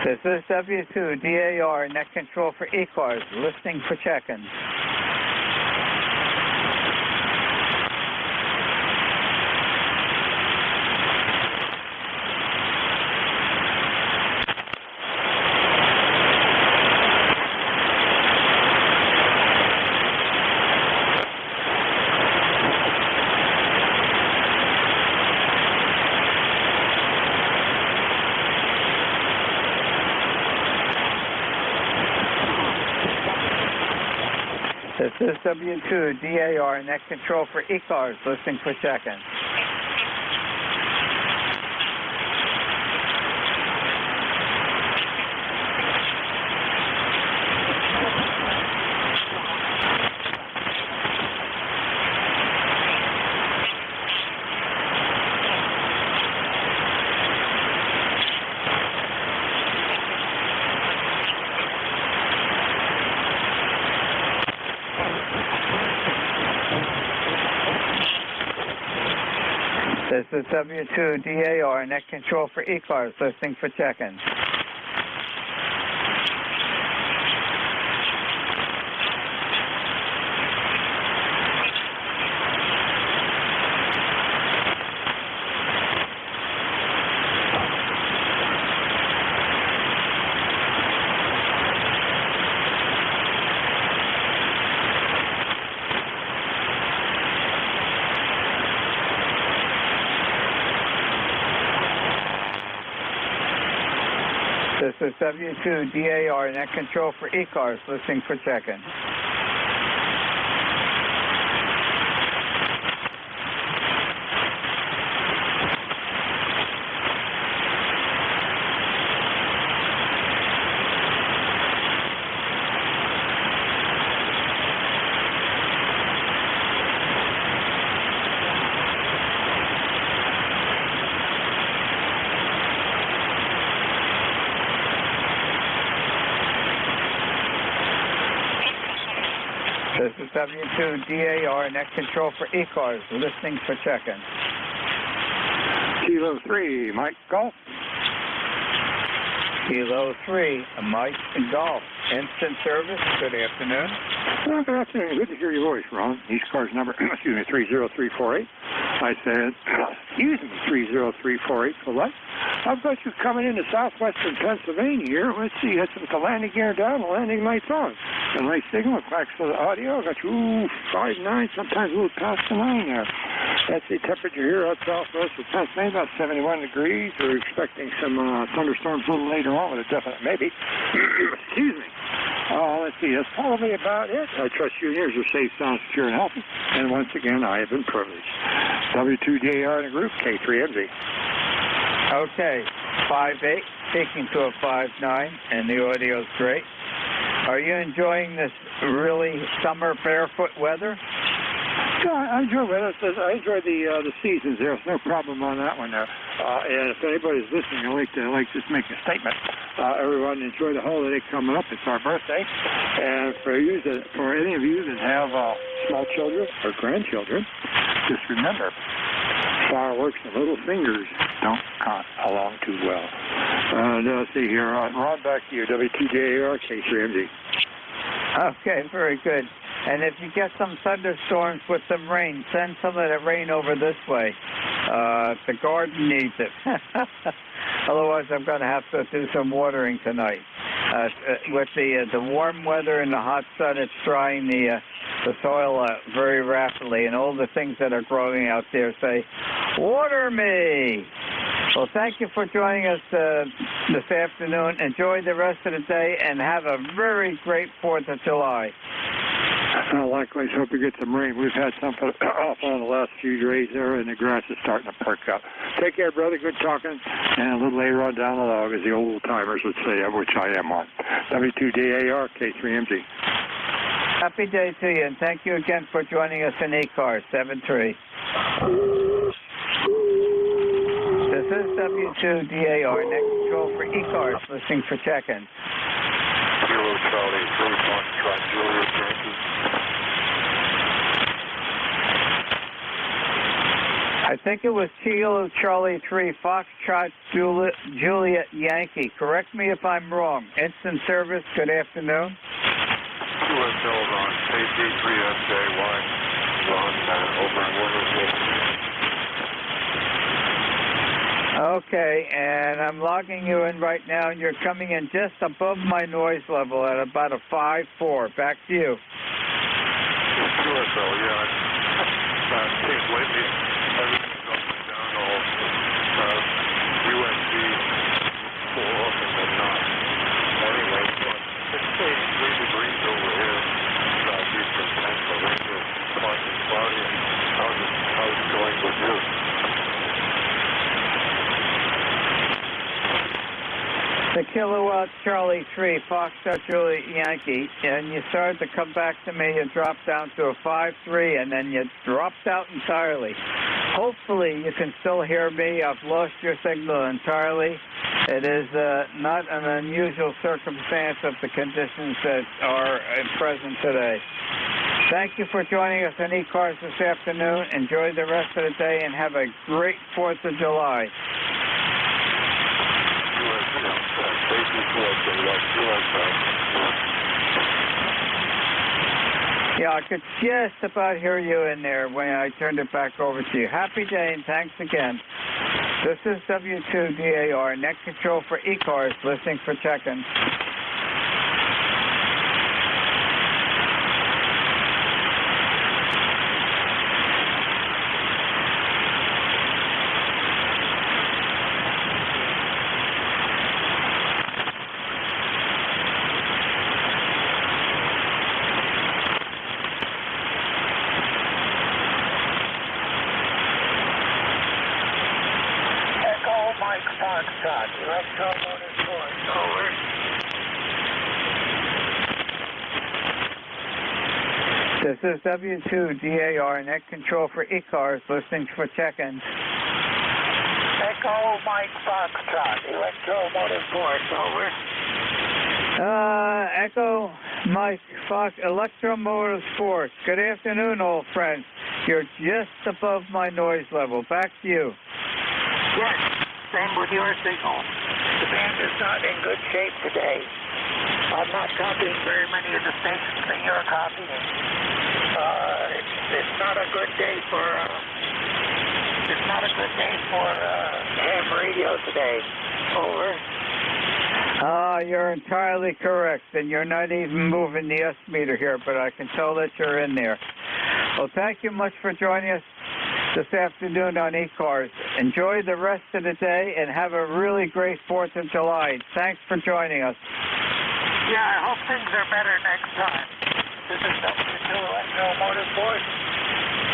This is W2DAR, net control for ECARS, listening for check-in. This is W2DAR, net control for ECARS, listening for check-in. This is W2DAR, net control for ECARS, listening for check-in. This is W2DAR, net control for ECARS, listening for check-in. This is W2DAR, net control for ECARS, listening for check-in. Kilo 3, Mike Golf. Kilo 3, Mike and Golf. Instant service, good afternoon. Well, good afternoon. Good to hear your voice, Ron. ECARS number, 30348. I said, 30348 for what? I've got you coming into southwestern Pennsylvania here. Let's see, had some landing gear down, the landing lights on. The nice signal, thanks to the audio. I got you 5-9, sometimes a little past the 9 there. That's the temperature here out southwest of Pennsylvania, about 71 degrees. We're expecting some thunderstorms a little later on with a definite maybe. Excuse me. Let's see, that's probably about it. I trust you and yours are safe, sound, secure, and healthy. And once again, I have been privileged. W2JR in a group, K3MZ. Okay, 5-8, taking to a 5-9, and the audio's great. Are you enjoying this really summer barefoot weather? Yeah, I enjoy it. I enjoy the seasons. There's no problem on that one there. And if anybody's listening, I'd like to just make a statement. Everyone enjoy the holiday coming up. It's our birthday. And for any of you that have small children or grandchildren, just remember, fireworks and little fingers don't count along too well. Let's see here. Ron, back to you. W2JAR, K3MZ. Okay, very good. And if you get some thunderstorms with some rain, send some of the rain over this way. The garden needs it. Otherwise, I'm going to have to do some watering tonight. With the warm weather and the hot sun, it's drying the soil very rapidly, and all the things that are growing out there say, "Water me!" Well, thank you for joining us this afternoon. Enjoy the rest of the day, and have a very great 4th of July. Likewise, hope you get some rain. We've had some off on the last few days there, and the grass is starting to perk up. Take care, brother. Good talking. And a little later on down the log, as the old timers would say, which I am on. W2DAR, K3MZ. Happy day to you, and thank you again for joining us in ECARS 73. This is W2DAR, net control for ECARS, listening for check-in. Kilo Charlie 3 Juliet Yankee. I think it was Kilo Charlie 3 Foxtrot Juliet Yankee. Correct me if I'm wrong. Instant service, good afternoon. QSL Ron, K33SJ1, Ron, over in Wintersville. Okay, and I'm logging you in right now, and you're coming in just above my noise level at about a 5.4. Back to you. QSL, yeah. I think lately everything's up and down, all USB 4 and then not. Anyway, but it's 83 degrees over here. We've been Charlie 3, Foxtrot Juliet Yankee, and you started to come back to me. You dropped down to a 5-3, and then you dropped out entirely. Hopefully, you can still hear me. I've lost your signal entirely. It is not an unusual circumstance of the conditions that are present today. Thank you for joining us on ECARS this afternoon. Enjoy the rest of the day and have a great 4th of July. Yeah, I could just about hear you in there when I turned it back over to you. Happy day and thanks again. This is W2DAR, net control for ECARS, listening for check-in. This is W2DAR, net control for ECARS, listening for check-in. Echo Mike Foxtrot, Electromotive Force, over. Echo Mike Fox, Electromotive Force. Good afternoon, old friend. You're just above my noise level. Back to you. Yes, same with your signal. The band is not in good shape today. I'm not copying very many of the stations that you're copying. It's not a good day for ham radio today. Over. You're entirely correct, and you're not even moving the S meter here, but I can tell that you're in there. Well, thank you much for joining us this afternoon on ECARS. Enjoy the rest of the day and have a really great 4th of July. Thanks for joining us. Yeah, I hope things are better next time. This is W2 Electromotive Force.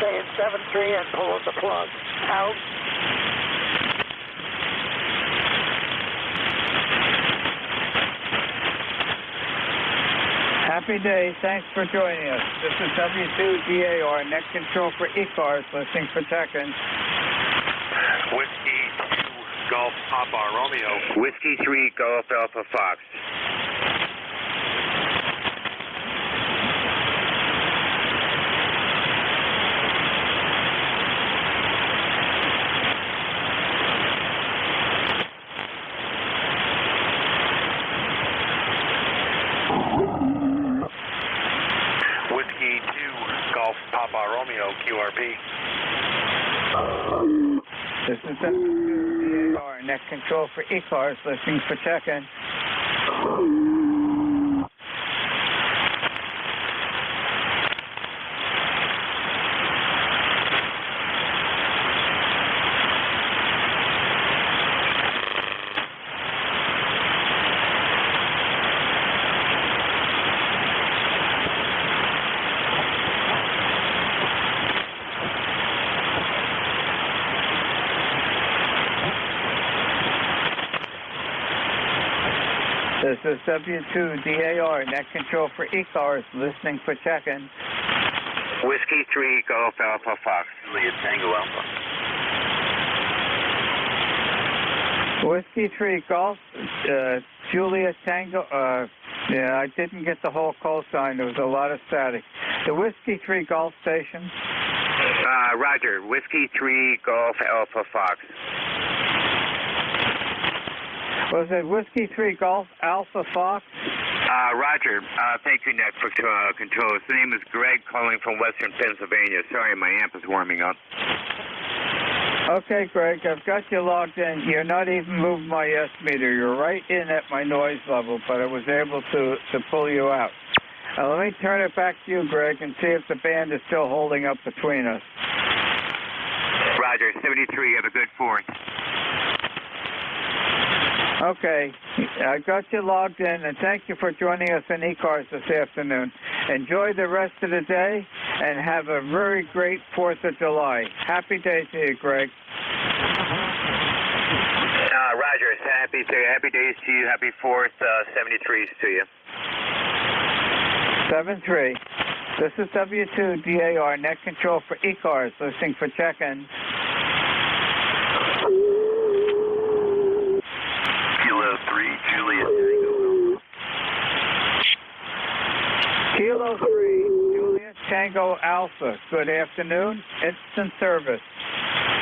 Saying 7-3 and pulling the plug. Out. Happy day. Thanks for joining us. This is W2DAR, net control for ECARS, listening for check-in. Whiskey 2 Golf Papa Romeo. Whiskey 3 Golf Alpha Fox. Whiskey 2 Golf Papa Romeo QRP. This is WDAR, net control for ECARS, listening for check-in. This is W2DAR, net control for ECARS, listening for check-in. Whiskey 3 Golf Alpha Fox. Juliet Tango Alpha. Whiskey 3 Golf, Juliet Tango, yeah, I didn't get the whole call sign. There was a lot of static. The Whiskey 3 Golf station? Roger. Whiskey 3 Golf Alpha Fox. Was it Whiskey 3 Golf Alpha Fox? Roger. Thank you, net for control. His name is Greg, calling from Western Pennsylvania. Sorry, my amp is warming up. Okay, Greg, I've got you logged in. You're not even moving my S meter. You're right in at my noise level, but I was able to pull you out. Let me turn it back to you, Greg, and see if the band is still holding up between us. Roger. 73. Have a good 4th. Okay, I got you logged in, and thank you for joining us on ECARS this afternoon. Enjoy the rest of the day, and have a very great 4th of July. Happy day to you, Greg. Rogers. Happy days to you. Happy 4th, 73s to you. 7-3. This is W2DAR, net control for ECARS, listening for check-in. Kilo 3, Juliet. Kilo 3, Juliet Tango Alpha. Good afternoon. Instant service.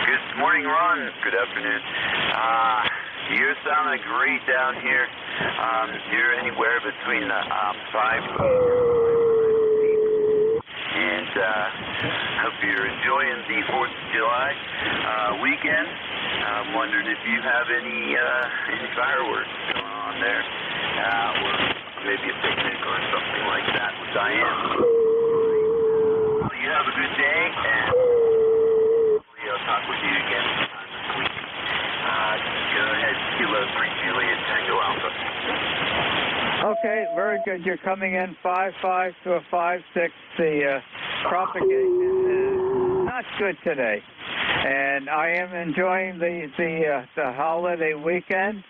Good morning, Ron. Good afternoon. You're sounding great down here. You're anywhere between 5 and hope you're enjoying the 4th of July weekend. I'm wondering if you have any fireworks going on there, or maybe a picnic or something like that with Diane. Well, you have a good day, and I'll talk with you again sometime this week. Go ahead, Kilo 3 Juliet Tango Alpha. Okay, very good. You're coming in 5-5 to a 5-6. The propagation is not good today, and I am enjoying the holiday weekend.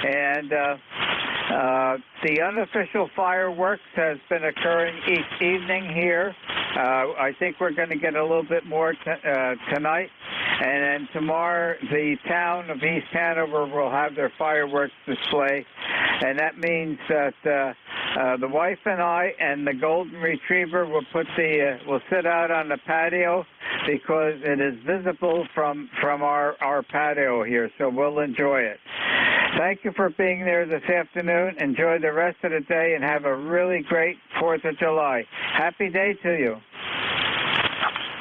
And the unofficial fireworks has been occurring each evening here. I think we're going to get a little bit more tonight. And then tomorrow, the town of East Hanover will have their fireworks display. And that means that the wife and I and the golden retriever will sit out on the patio because it is visible from our patio here. So we'll enjoy it. Thank you for being there this afternoon. Enjoy the rest of the day and have a really great 4th of July. Happy day to you.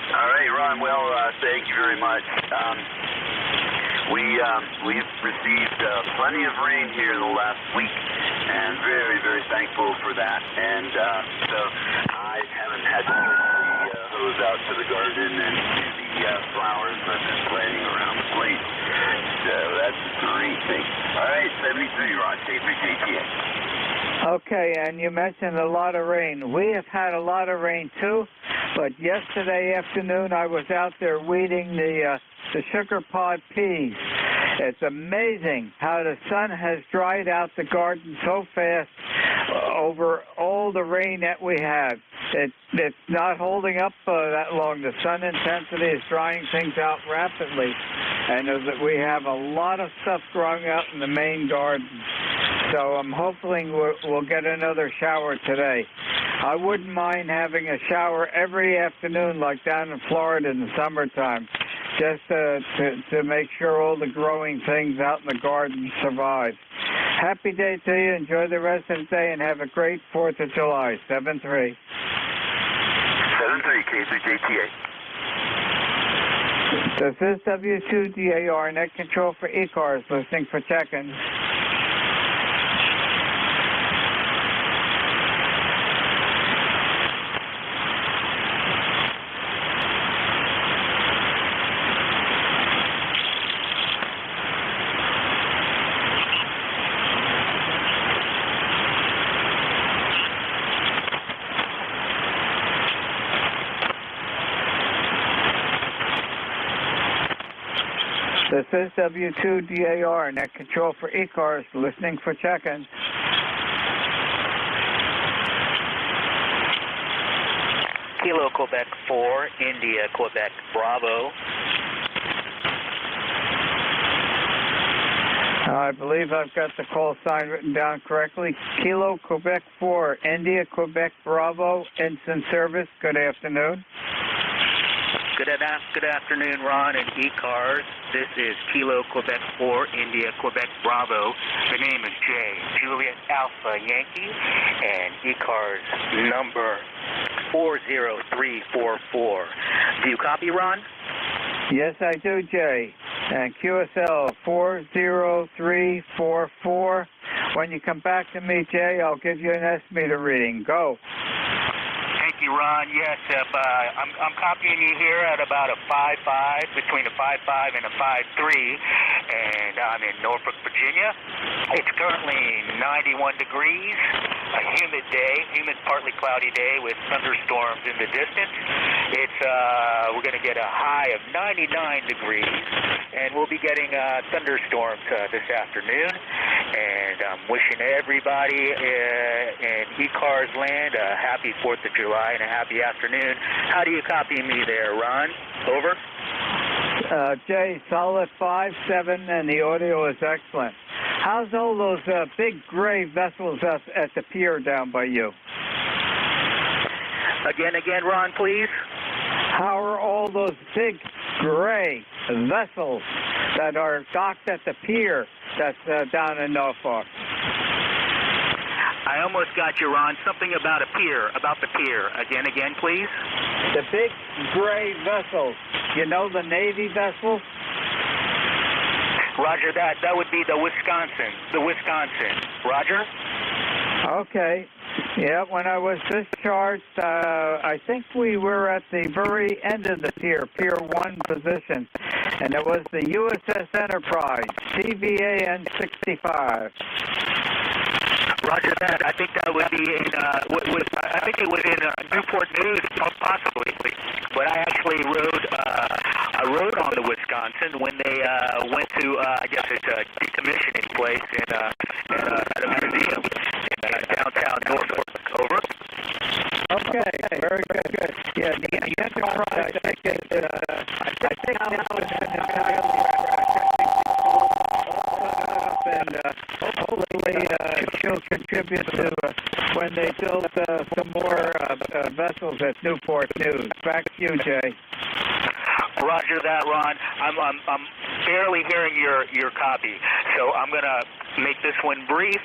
All right, Ron. Well, thank you very much. We've received plenty of rain here in the last week, and very, very thankful for that. And so I haven't had to put the hose out to the garden and to the flowers I've been planting around the place. So that's a great thing. All right, 73, Ron, K3JTA. Okay, and you mentioned a lot of rain. We have had a lot of rain too, but yesterday afternoon I was out there weeding the sugar pod peas. It's amazing how the sun has dried out the garden so fast over all the rain that we have. It's not holding up that long. The sun intensity is drying things out rapidly, and we have a lot of stuff growing out in the main garden. So I'm hoping we'll get another shower today. I wouldn't mind having a shower every afternoon like down in Florida in the summertime, just to make sure all the growing things out in the garden survive. Happy day to you. Enjoy the rest of the day and have a great 4th of July. 7-3. 7-3, K3JTA. This is W2DAR, net control for ECARS, listening for check-in. This is W2DAR, net control for ECARS, listening for check-in. Kilo Quebec 4, India Quebec Bravo. I believe I've got the call sign written down correctly. Kilo Quebec 4, India Quebec Bravo, instant service. Good afternoon. Good afternoon, Ron and ECARS. This is Kilo Quebec 4, India Quebec Bravo. The name is Jay, Juliet Alpha Yankee, and ECARS number 40344. Do you copy, Ron? Yes, I do, Jay. And QSL 40344. When you come back to me, Jay, I'll give you an S-meter reading. Go. Thank you, Ron. Yes, I'm copying you here at about a 5.5, between a 5.5 and a 5.3, and I'm in Norfolk, Virginia. It's currently 91 degrees. a humid day, humid, partly cloudy day with thunderstorms in the distance. We're going to get a high of 99 degrees, and we'll be getting thunderstorms this afternoon. And I'm wishing everybody in ECARS land a happy 4th of July and a happy afternoon. How do you copy me there, Ron? Over. Jay, solid 5-7, and the audio is excellent. How's all those big gray vessels at the pier down by you? Again, Ron, please. How are all those big gray vessels that are docked at the pier that's down in Norfolk? I almost got you, Ron. Something about a pier, about the pier. Again, please. The big gray vessels. You know the Navy vessels? Roger that. That would be the Wisconsin. The Wisconsin. Roger? Okay. Yeah, when I was discharged, I think we were at the very end of the pier, Pier 1 position, and it was the USS Enterprise, CVAN 65. Roger that. I think that would be in, I think it was in Newport News, possibly. But I actually rode on the Wisconsin when they went to, I guess it's a decommissioning place at a museum in downtown Norfolk. Over. Okay, very good. Yeah, the Enterprise, I think now it's an entirely and hopefully she'll contribute to when they build some more vessels at Newport News. Back to you, Jay. Roger that, Ron. I'm barely hearing your copy, so I'm gonna make this one brief.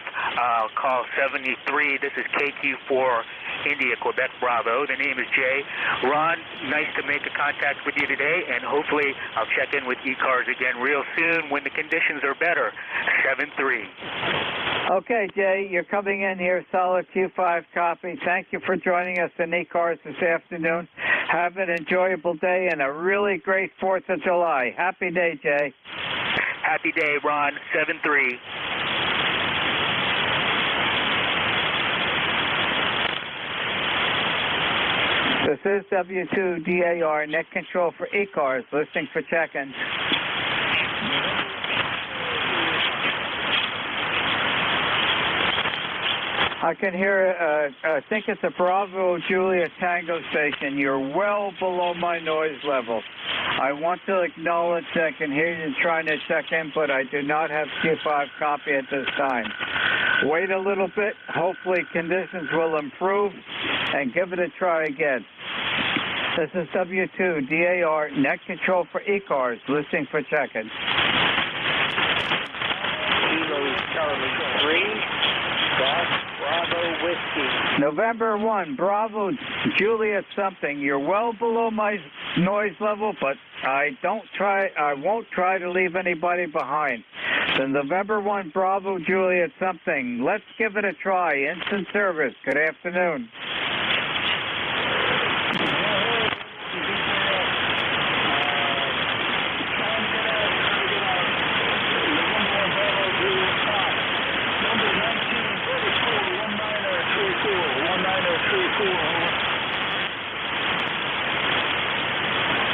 Call 73. This is KQ4 India, Quebec, Bravo. The name is Jay. Ron, nice to make a contact with you today, and hopefully I'll check in with ECARS again real soon when the conditions are better. 73. Okay, Jay, you're coming in here, solid Q5 copy. Thank you for joining us in ECARS this afternoon. Have an enjoyable day and a really great 4th of July. Happy day, Jay. Happy day, Ron. 73. This is W2DAR, net control for ECARS, listening for check-in. I can hear, I think it's a Bravo Julia Tango station. You're well below my noise level. I want to acknowledge I can hear you trying to check in, but I do not have Q5 copy at this time. Wait a little bit. Hopefully conditions will improve, and give it a try again. This is W2DAR, net control for ECARS, listening for check-in. Kilo Charlie 3, Bravo Whiskey. November 1, Bravo Juliet something. You're well below my noise level, but I won't try to leave anybody behind. So November 1, Bravo Juliet something. Let's give it a try. Instant service. Good afternoon.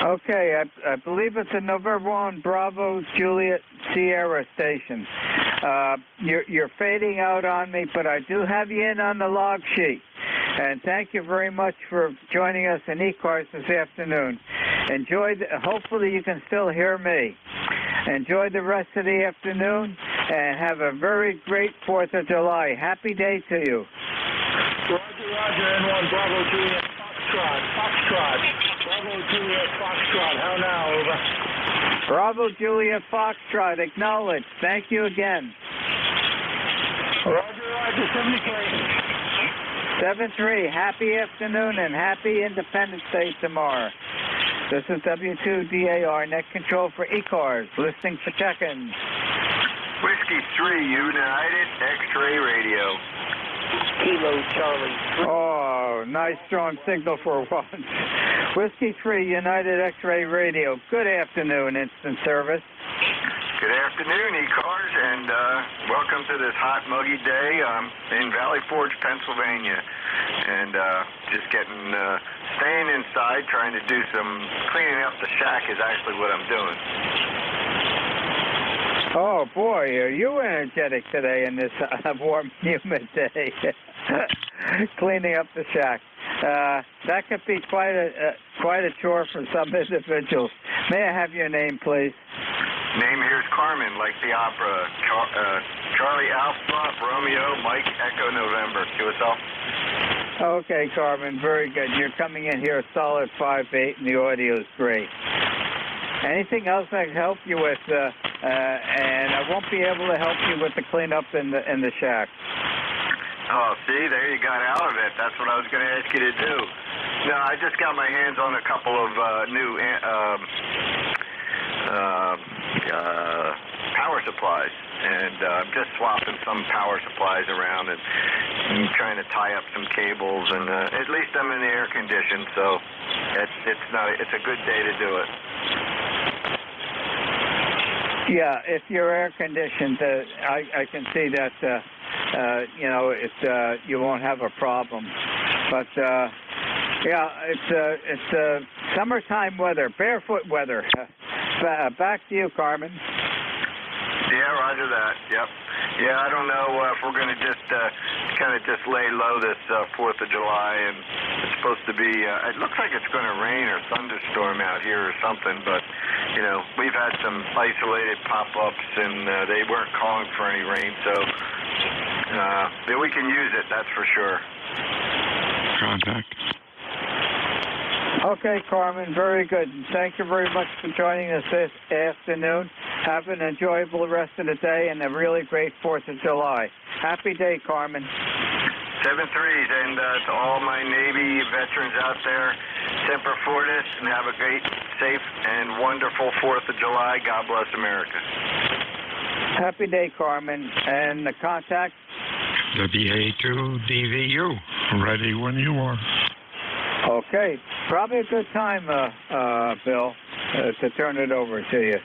Okay, I believe it's a November 1 Bravo Juliet Sierra station. You're fading out on me, but I do have you in on the log sheet. And thank you very much for joining us in ECARS this afternoon. Hopefully you can still hear me. Enjoy the rest of the afternoon and have a very great 4th of July. Happy day to you. Roger, N1 Bravo Juliet Foxtrot. Bravo Juliet Foxtrot, how now, over? Bravo Juliet Foxtrot, acknowledged. Thank you again. Roger, 7-3, happy afternoon and happy Independence Day tomorrow. This is W2DAR, net control for ECARS, listening for check-in. Whiskey 3, United X-Ray Radio. Kilo Charlie 3. Oh, nice strong signal for once. Whiskey 3, United X-Ray Radio. Good afternoon, instant service. Good afternoon, ECARS. and welcome to this hot, muggy day in Valley Forge, Pennsylvania. And just staying inside, trying to do some cleaning up the shack is actually what I'm doing. Oh, boy, are you energetic today in this warm, humid day? Cleaning up the shack. That could be quite a chore for some individuals. May I have your name, please? Name here's Carmen, like the opera. Charlie Alpha, Romeo, Mike, Echo, November. QSL. Okay, Carmen, very good. You're coming in here a solid 5'8", and the audio is great. Anything else I can help you with? And I won't be able to help you with the cleanup in the shack. Oh, see, there you got out of it. That's what I was going to ask you to do. No, I just got my hands on a couple of new power supplies, and I'm just swapping some power supplies around and trying to tie up some cables. And at least I'm in the air conditioned, so it's a good day to do it. Yeah, if you're air conditioned, I can see that. You won't have a problem. But yeah, it's summertime weather, barefoot weather. Back to you, Carmen. Yeah, roger that. Yep. Yeah, I don't know if we're going to just kind of just lay low this 4th of July, and it's supposed to be, it looks like it's going to rain or thunderstorm out here or something, but, we've had some isolated pop-ups, and they weren't calling for any rain, so we can use it, that's for sure. Contact. Okay, Carmen, very good. And thank you very much for joining us this afternoon. Have an enjoyable rest of the day and a really great 4th of July. Happy day, Carmen. 7-3, and to all my Navy veterans out there, Semper Fortis, and have a great, safe, and wonderful 4th of July. God bless America. Happy day, Carmen. And the contact? WA2DVU, ready when you are. Okay, probably a good time, Bill, to turn it over to you.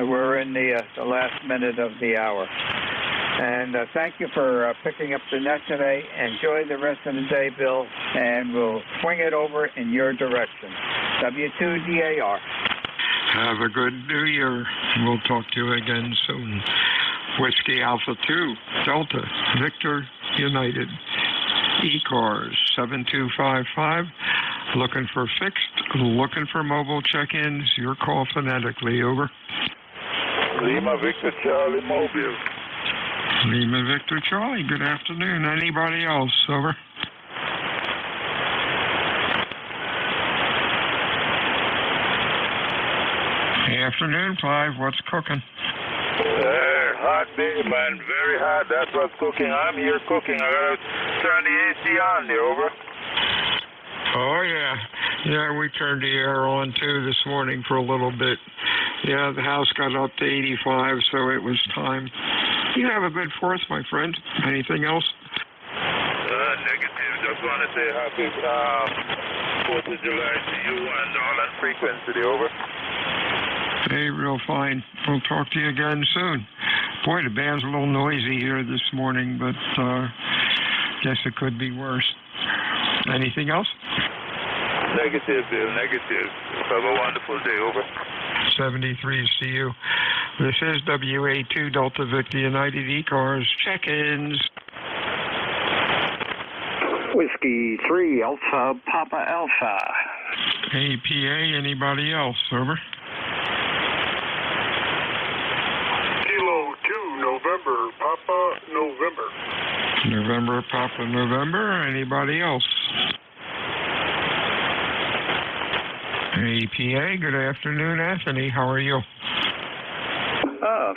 We're in the last minute of the hour. And thank you for picking up the net today. Enjoy the rest of the day, Bill, and we'll swing it over in your direction. W2DAR. Have a good New Year. We'll talk to you again soon. Whiskey Alpha 2, Delta, Victor, United. ECARS 7255, looking for fixed, looking for mobile check-ins. Your call phonetically, over. Lima Victor Charlie Mobile. Lima Victor Charlie, good afternoon. Anybody else, over? Afternoon, 5, what's cooking? Hot day, man, very hot. That's what's cooking. I'm here cooking. I gotta turn the AC on there, over. Oh, yeah. Yeah, we turned the air on, too, this morning for a little bit. Yeah, the house got up to 85, so it was time. You have a good 4th, my friend. Anything else? Negative. Just want to say happy 4th of July to you and all that frequency, over. Hey, real fine. We'll talk to you again soon. Boy, the band's a little noisy here this morning, but guess it could be worse. Anything else? Negative, Bill, negative. Have a wonderful day, over. 73, see you. This is WA2 Delta Victor United ECARS. Check-ins. Whiskey 3 Alpha Papa Alpha. APA, anybody else, over? Kilo 2 November Papa November. November Papa November, anybody else? APA, good afternoon, Anthony. How are you?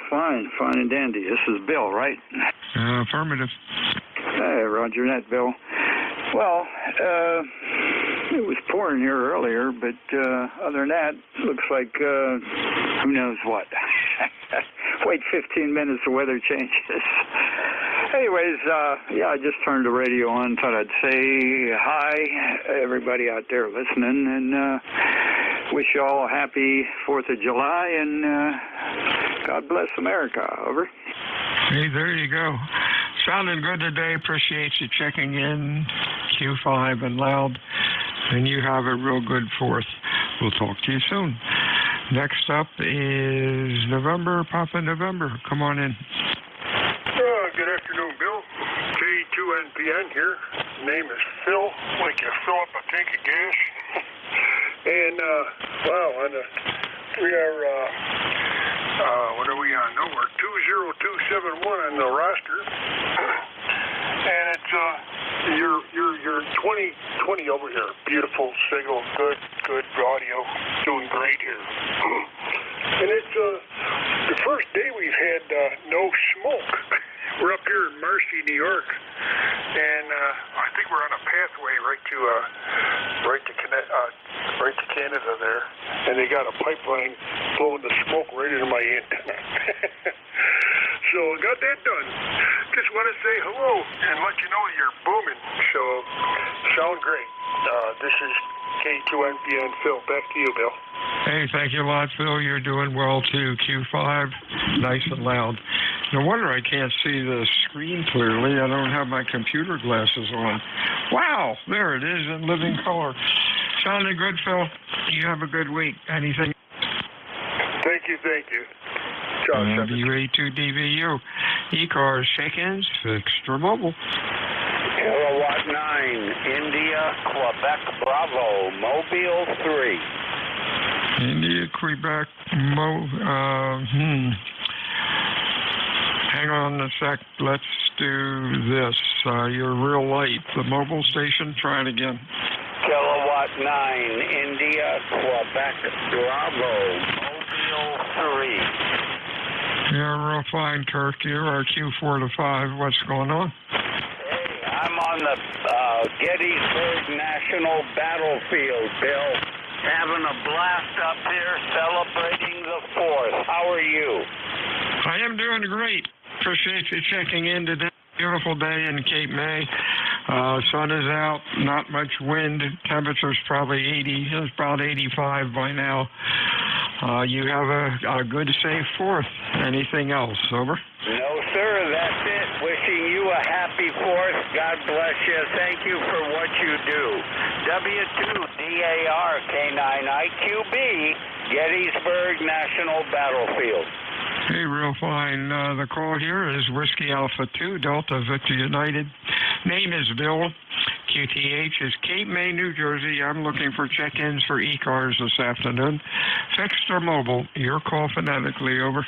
Fine and dandy. This is Bill, right? Affirmative. Hey, roger that, Bill. Well, it was pouring here earlier, but other than that, looks like who knows what. Wait 15 minutes, the weather changes. Anyways, yeah, I just turned the radio on, thought I'd say hi, everybody out there listening, and wish you all a happy 4th of July, and God bless America. Over. Hey, there you go. Sounding good today. Appreciate you checking in. Q5 and loud. And you have a real good 4th. We'll talk to you soon. Next up is November, Papa November. Come on in. Good afternoon, Bill. K2NPN here. Name is Phil. Like you fill up a tank of gas. And, we are, what are we on? No, we're 20271 on the roster. And it's, you're 2020 over here. Beautiful signal, good audio. Doing great here. And it's, the first day we've had, no smoke. We're up here in Marcy, New York, and I think we're on a pathway right to Canada there, and they got a pipeline blowing the smoke right into my antenna. So I got that done. Just want to say hello and let you know you're booming. So sound great. This is K2NPN Phil. Back to you, Bill. Hey, thank you a lot, Phil. You're doing well, too. Q5, nice and loud. No wonder I can't see the screen clearly. I don't have my computer glasses on. Wow, there it is in living color. Sounding good, Phil. You have a good week. Anything? Thank you. W82DVU. ECARS, check-ins, fixed or mobile. Kilowatt 9, India, Quebec, Bravo, Mobile 3. India, Quebec, hang on a sec. Let's do this. You're real light. The mobile station, try it again. Kilowatt 9, India, Quebec, Bravo, Mobile 3. Yeah, real fine, Kirk. You're our Q4 to 5. What's going on? Hey, I'm on the Gettysburg National Battlefield, Bill. Having a blast up here, celebrating the 4th. How are you? I am doing great. Appreciate you checking in today. Beautiful day in Cape May. Sun is out, not much wind. Temperature's probably 80. It's about 85 by now. You have a good, safe 4th. Anything else? Over? No, sir. That's it. Wishing you a happy 4th. God bless you. Thank you for what you do. W2DAR K9IQB, Gettysburg National Battlefield. Hey, real fine. The call here is Whiskey Alpha 2, Delta Victor United. Name is Bill. QTH is Cape May, New Jersey. I'm looking for check-ins for ECARS this afternoon. Fixed or mobile? Your call phonetically. Over.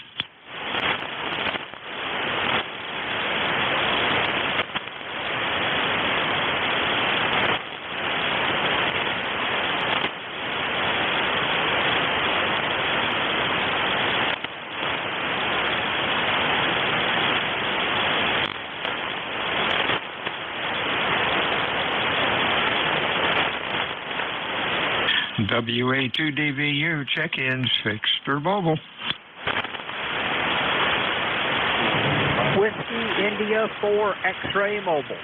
WA2DVU, check-ins, fixed or mobile. Whiskey India 4 X-ray mobile.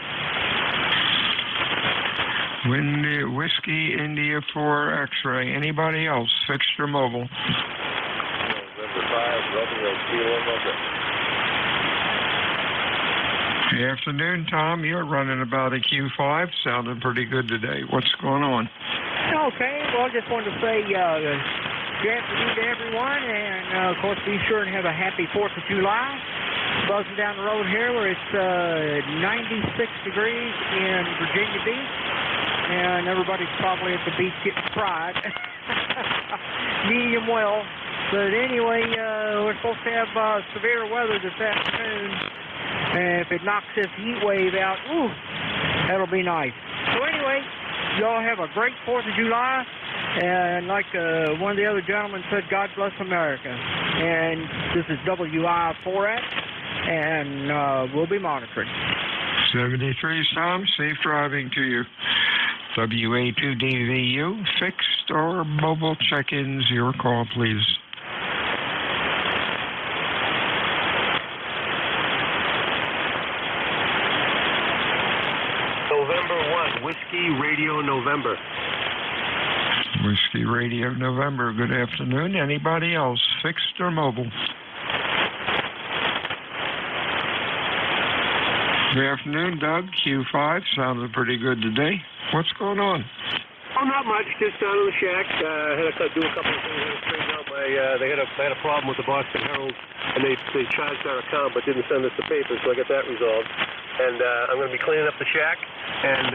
Whiskey India 4 X-ray. Anybody else, fixed or mobile? Good afternoon, Tom. You're running about a Q5. Sounding pretty good today. What's going on? Okay, well, just wanted to say good afternoon to everyone, and of course, be sure and have a happy 4th of July. Buzzing down the road here where it's 96 degrees in Virginia Beach, and everybody's probably at the beach getting fried. Medium well. But anyway, we're supposed to have severe weather this afternoon, and if it knocks this heat wave out, ooh, that'll be nice. So anyway, y'all have a great 4th of July, and like one of the other gentlemen said, God bless America. And this is WI4X, and we'll be monitoring. 73, Tom. Safe driving to you. WA2DVU, fixed or mobile check-ins. Your call, please. November 1, Whiskey Radio November. Whiskey Radio November. Good afternoon. Anybody else, fixed or mobile? Good afternoon, Doug. Q5 sounded pretty good today. What's going on? Oh, not much. Just down in the shack. Had to do a couple of things. Had to straighten out my. They had a problem with the Boston Herald, and they charged our account, but didn't send us the papers, so I got that resolved. And I'm going to be cleaning up the shack and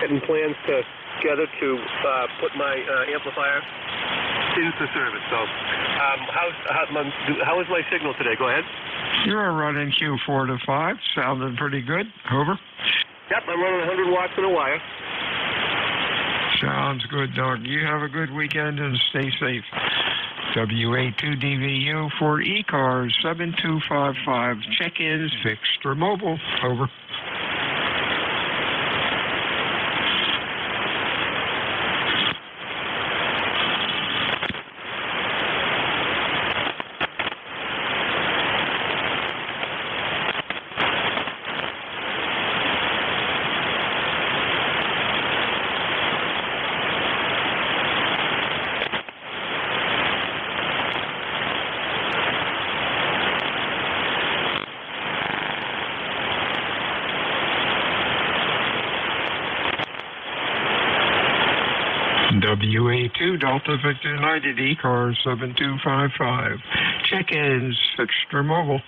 getting plans together to put my amplifier into service. So, how is my signal today? Go ahead. You're running Q4 to 5. Sounding pretty good. Over. Yep, I'm running 100 watts in a wire. Sounds good, Doug. You have a good weekend and stay safe. WA2DVU for ECARS 7255. Check-ins fixed or mobile. Over. WA2 Delta Victor United ECARS 7255. Check-ins fixed or mobile.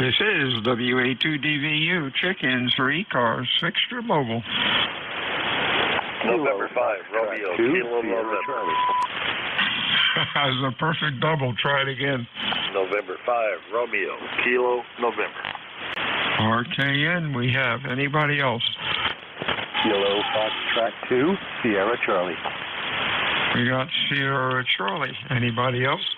This is WA2DVU. Check-ins for ECARS fixed or mobile. November 5, Romeo, Kilo, November. That's a perfect double. Try it again. November 5, Romeo, Kilo, November. RKN we have. Anybody else? Kilo, Foxtrot 2, Sierra Charlie. We got Sierra Charlie. Anybody else?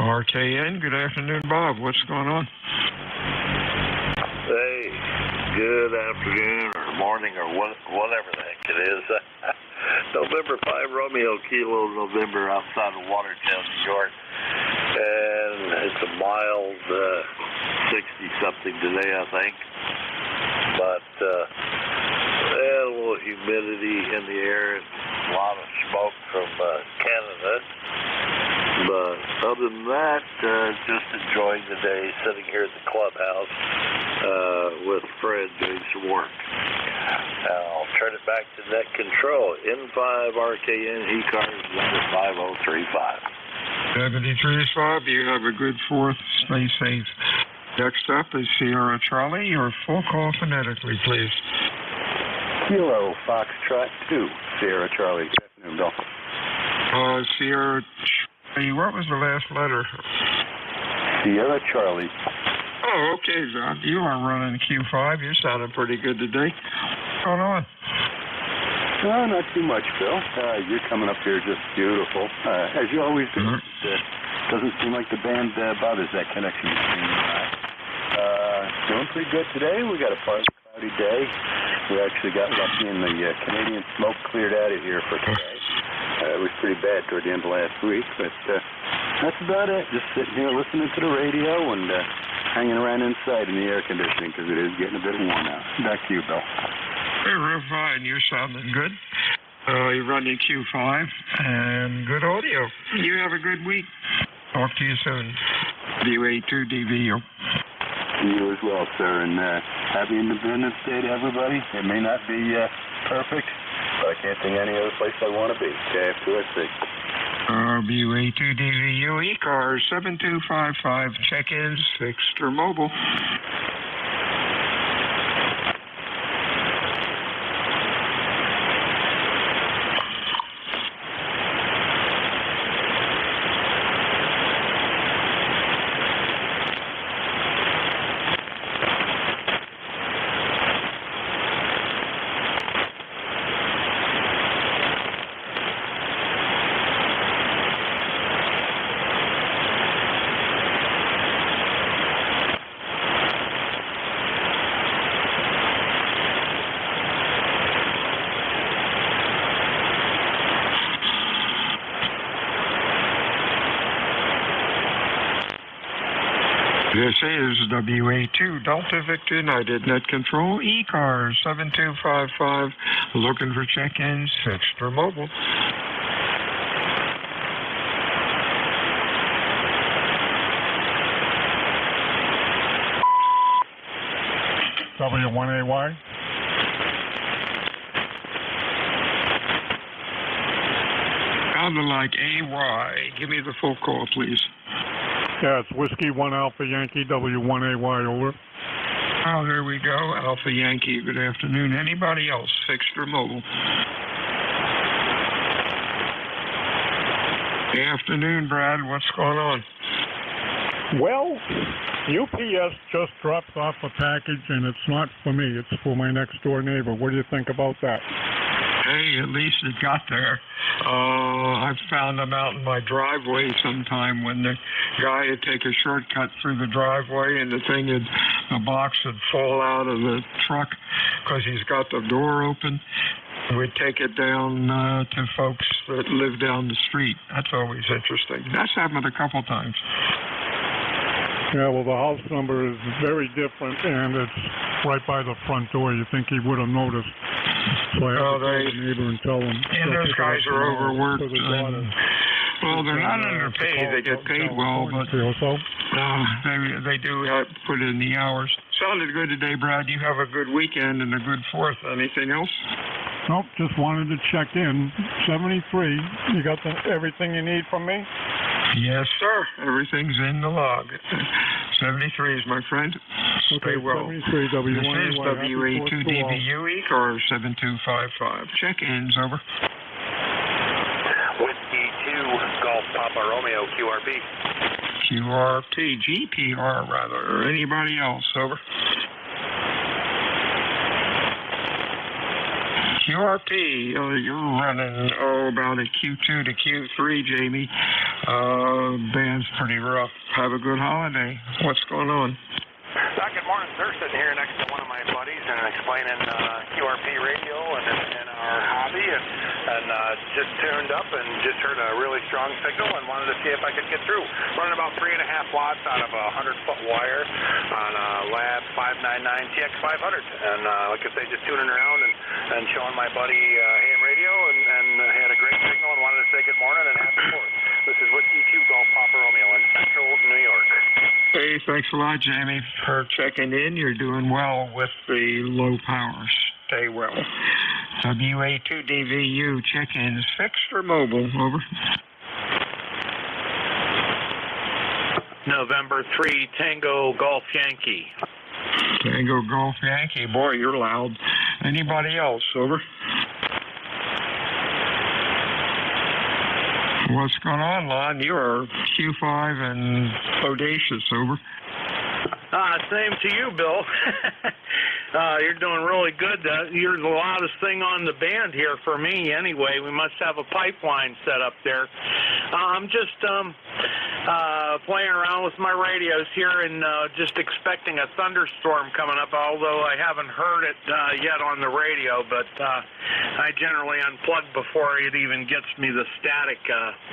RKN, good afternoon, Bob. What's going on? Hey, good afternoon or morning or whatever the heck it is. November 5, Romeo, Kilo, November outside of Watertown, New York. And it's a mild 60-something today, I think. But a little humidity in the air and a lot of smoke from Canada. But other than that, just enjoying the day, sitting here at the clubhouse with Fred doing some work. I'll turn it back to net control. N5 RKN ECARS number 5035. 73 you have a good 4th. Stay safe. Next up is Sierra Charlie. Your full call phonetically, please. Kilo, Foxtrot 2, Sierra Charlie. Good afternoon, Bill. Sierra Charlie, what was the last letter? Sierra Charlie. Oh, okay, John. You are running Q5. You're sounding pretty good today. What's going on? No, not too much, Bill. You're coming up here just beautiful, as you always do. It doesn't seem like the band bothers that connection between you and I. Doing pretty good today. We got a partly cloudy day. We actually got lucky and the Canadian smoke cleared out of here for today. It was pretty bad toward the end of last week, but that's about it. Just sitting here listening to the radio and hanging around inside in the air conditioning because it is getting a bit warm out. Back to you, Bill. Hey, real fine. You're sounding good. You're running Q5 and good audio. You have a good week. Talk to you soon. WA2DVU. You as well, sir, and happy Independence Day to everybody. It may not be perfect, but I can't think any other place I want to be. KF2SC. WA2DVU ECARS 7255. Check-ins fixed or mobile. This is WA2 Delta Victor United Net Control, ECARS 7255, looking for check-ins, fixed or mobile. W1AY. Sounded like AY. Give me the full call, please. Yeah, it's Whiskey 1 Alpha Yankee, W1AY, over. Oh, there we go. Alpha Yankee, good afternoon. Anybody else, fixed or mobile? Good afternoon, Brad. What's going on? Well, UPS just dropped off a package, and it's not for me. It's for my next-door neighbor. What do you think about that? Hey, at least it got there. I've found them out in my driveway sometime when the guy would take a shortcut through the driveway and the box would fall out of the truck because he's got the door open. We'd take it down to folks that live down the street. That's always interesting. That's happened a couple times. Yeah, well, the house number is very different, and it's right by the front door. You think he would have noticed. So I have to call the neighbor and tell him. And those guys are overworked. Well, they're not underpaid. They get paid well, but they do have to put in the hours. Sounded good today, Brad. You have a good weekend and a good 4th. Anything else? Nope, just wanted to check in. 73. You got everything you need from me? Yes, sir. Everything's in the log. 73 is my friend. Stay well. 73, W1. This is WA2DBU, ECARS 7255. Check-ins, over. Whiskey 2, Golf Papa Romeo, QRP. QRP, GPR rather. Anybody else, over. QRP, you're running, about a Q2 to Q3, Jamie. Band's pretty rough. Have a good holiday. What's going on? Good morning, sir. Sitting here next to one of my buddies and explaining QRP radio and our hobby, and just tuned up and just heard a really strong signal and wanted to see if I could get through. Running about 3.5 watts out of a 100-foot wire on a Lab 599 TX500, and like I say, just tuning around and showing my buddy ham radio, and had a great signal and wanted to say good morning and happy 4th. This is Whiskey 2 Golf Papa Romeo in Central New York. Hey, thanks a lot, Jamie, for checking in. You're doing well with the low powers. Stay well. WA2DVU, check-ins, fixed or mobile, over. November 3, Tango Golf Yankee. Tango Golf Yankee. Boy, you're loud. Anybody else, over? What's going on, Lon? You are Q5 and audacious, over. Same to you, Bill. You're doing really good. You're the loudest thing on the band here for me anyway. We must have a pipeline set up there. I'm just playing around with my radios here and just expecting a thunderstorm coming up, although I haven't heard it yet on the radio, but I generally unplug before it even gets me the static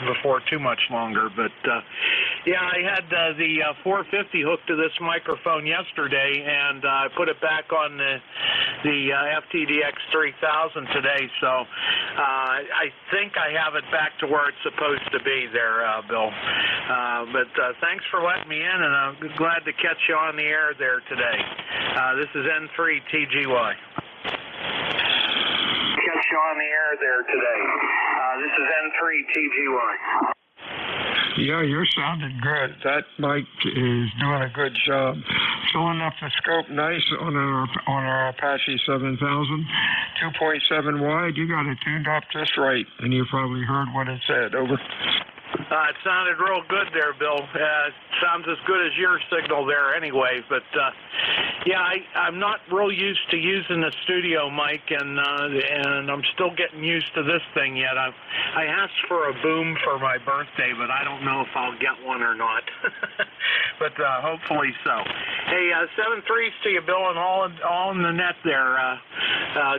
before too much longer. But yeah, I had the 450 hooked to this microphone yesterday, and I put it back on the FTDX 3000 today, so I think I have it back to where it's supposed to be there, Bill. But thanks for letting me in, and I'm glad to catch you on the air there today. This is N3TGY. Catch you on the air there today. This is N3TGY. Yeah, you're sounding good. That mic is doing a good job. Filling up the scope nice on our Apache 7000. 2.7 wide. You got it tuned up just right, and you probably heard what it said. Over. It sounded real good there, Bill. Sounds as good as your signal there anyway. But, yeah, I'm not real used to using the studio mic, and I'm still getting used to this thing yet. I asked for a boom for my birthday, but I don't know if I'll get one or not. But hopefully so. Hey, 7-3s to you, Bill, and all in the net there.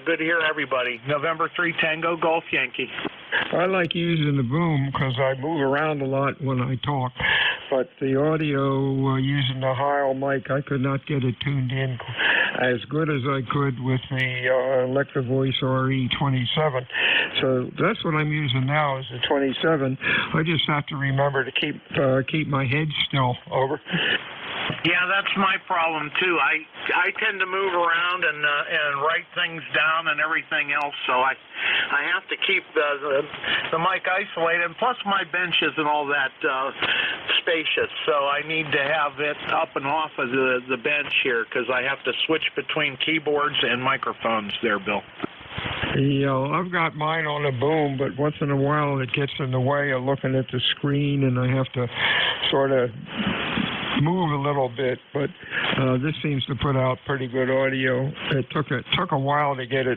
Good to hear everybody. November 3 Tango Golf Yankee. I like using the boom because I move around a lot when I talk. But the audio using the Heil mic, I could not get it tuned in as good as I could with the Electro Voice RE27. So that's what I'm using now is the 27. I just have to remember to keep my head still. Over. Yeah, that's my problem too. I tend to move around and write things down and everything else, so I have to keep the mic isolated. And plus, my bench isn't all that spacious, so I need to have it up and off of the bench here because I have to switch between keyboards and microphones there, Bill. Yeah, I've got mine on a boom, but once in a while it gets in the way of looking at the screen, and I have to sort of move a little bit, but this seems to put out pretty good audio. It took a while to get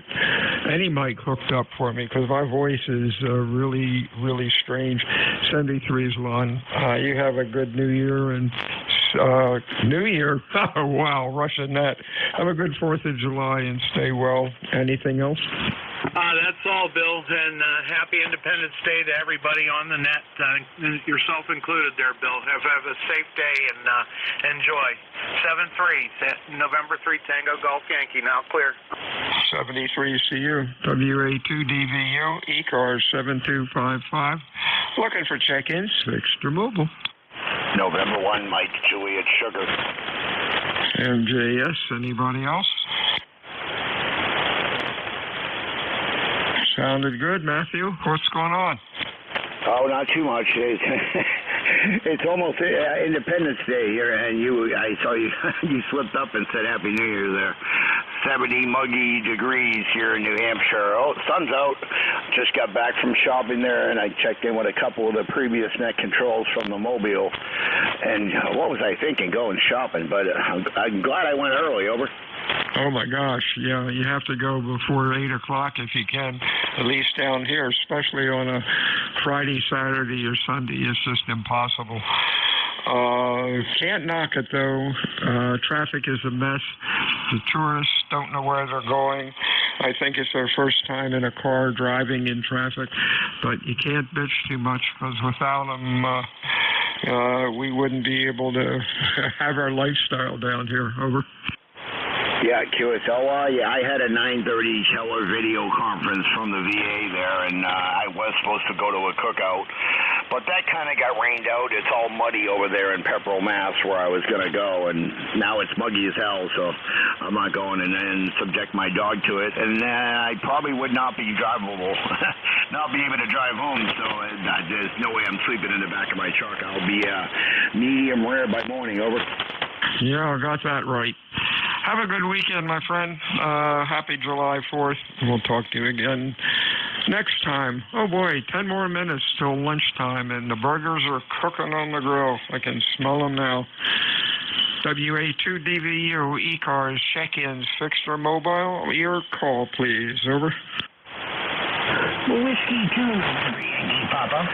any mic hooked up for me because my voice is really, really strange. 73 is Lon. You have a good New Year and New Year. Oh, wow, rushing that. Have a good 4th of July and stay well. Anything else? That's all, Bill, and happy Independence Day to everybody on the net, yourself included there, Bill. Have a safe day and enjoy. 7-3, November 3 Tango Golf Yankee, now clear. 73 CU, WA2DVU, ECARS 7255. Looking for check-ins, Extra Mobile. November 1, Mike, Juliet, Sugar. NJS, anybody else? Sounded good, Matthew. What's going on? Oh, not too much. It's almost Independence Day here, and I saw you slipped up and said Happy New Year there. 70 muggy degrees here in New Hampshire. Oh, sun's out. Just got back from shopping there, and I checked in with a couple of the previous net controls from the Mobile. And what was I thinking, going shopping? But I'm glad I went early, over. Oh, my gosh, yeah, you have to go before 8 o'clock if you can, at least down here, especially on a Friday, Saturday, or Sunday. It's just impossible. Can't knock it, though. Traffic is a mess. The tourists don't know where they're going. I think it's their first time in a car driving in traffic, but you can't bitch too much because without them, we wouldn't be able to have our lifestyle down here. Over. Yeah, QSL. Yeah, I had a 9:30 Keller video conference from the VA there, and I was supposed to go to a cookout, but that kind of got rained out. It's all muddy over there in Pepperell, Mass, where I was going to go, and now it's muggy as hell, so I'm not going and then subject my dog to it, and I probably would not be drivable, not be able to drive home, so there's no way I'm sleeping in the back of my truck. I'll be medium rare by morning, over. Yeah, I got that right. Have a good weekend, my friend. Happy July 4th. We'll talk to you again next time. Oh, boy, 10 more minutes till lunchtime, and the burgers are cooking on the grill. I can smell them now. WA2DVU, ECARS, check-ins, fixed or mobile. Your call, please. Over. Whiskey 2, Yankee Papa.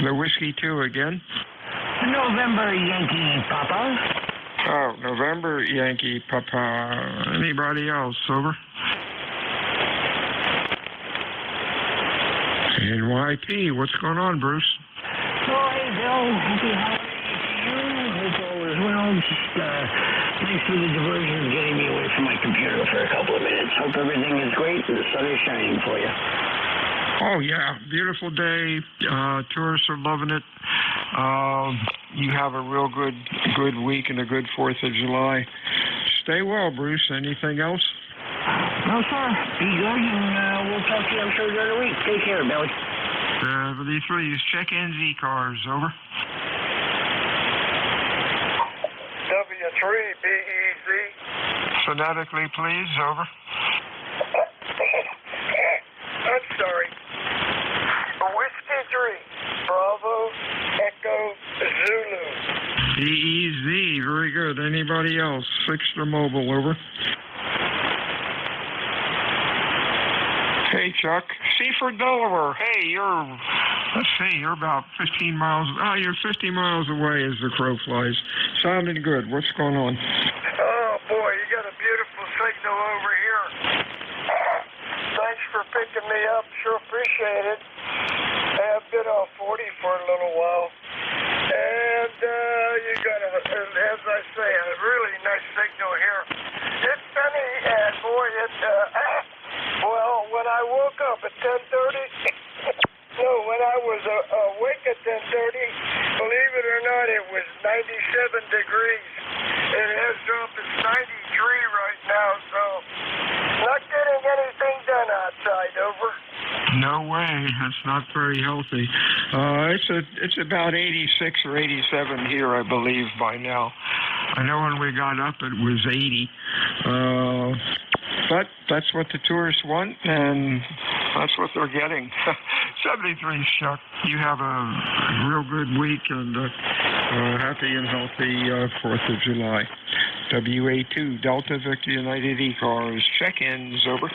The Whiskey 2 again? November Yankee Papa. Oh, November Yankee Papa. Anybody else? Over. NYP. What's going on, Bruce? Oh, hey, Bill. Happy holidays to you. Hope all is well. Just thanks for the diversion of getting me away from my computer for a couple of minutes. Hope everything is great and the sun is shining for you. Oh, yeah. Beautiful day. Tourists are loving it. You have a real good week and a good 4th of July. Stay well, Bruce. Anything else? No, sir. Be good, and we'll talk to you, I'm sure, during the week. Take care, Billy. 73's check-ins, ECARS. Over. W3, BEZ. Phonetically, please. Over. I'm sorry. Whiskey 3, Bravo, Echo, Zulu. BEZ, very good. Anybody else? Fixed or mobile, over. Hey, Chuck. Seaford, Delaware. Hey, let's see, you're about 15 miles, you're 50 miles away as the crow flies. Sounding good. What's going on? Oh, boy, you got a beautiful signal over here. Thanks for picking me up. Sure appreciate it. I've been off 40 for a little while. And you got, as I say, a really nice signal here. It's sunny, and boy, well, when I woke up at 10:30, no, when I was awake at 10:30, believe it or not, it was 97 degrees. It has dropped to 93 right now, so not getting anything done outside, over. No way. That's not very healthy. It's about 86 or 87 here, I believe, by now. I know when we got up it was 80. But that's what the tourists want, and that's what they're getting. 73, Chuck. You have a real good week, and happy and healthy 4th of July. WA2, Delta Victor United ECARS. Check-ins, over.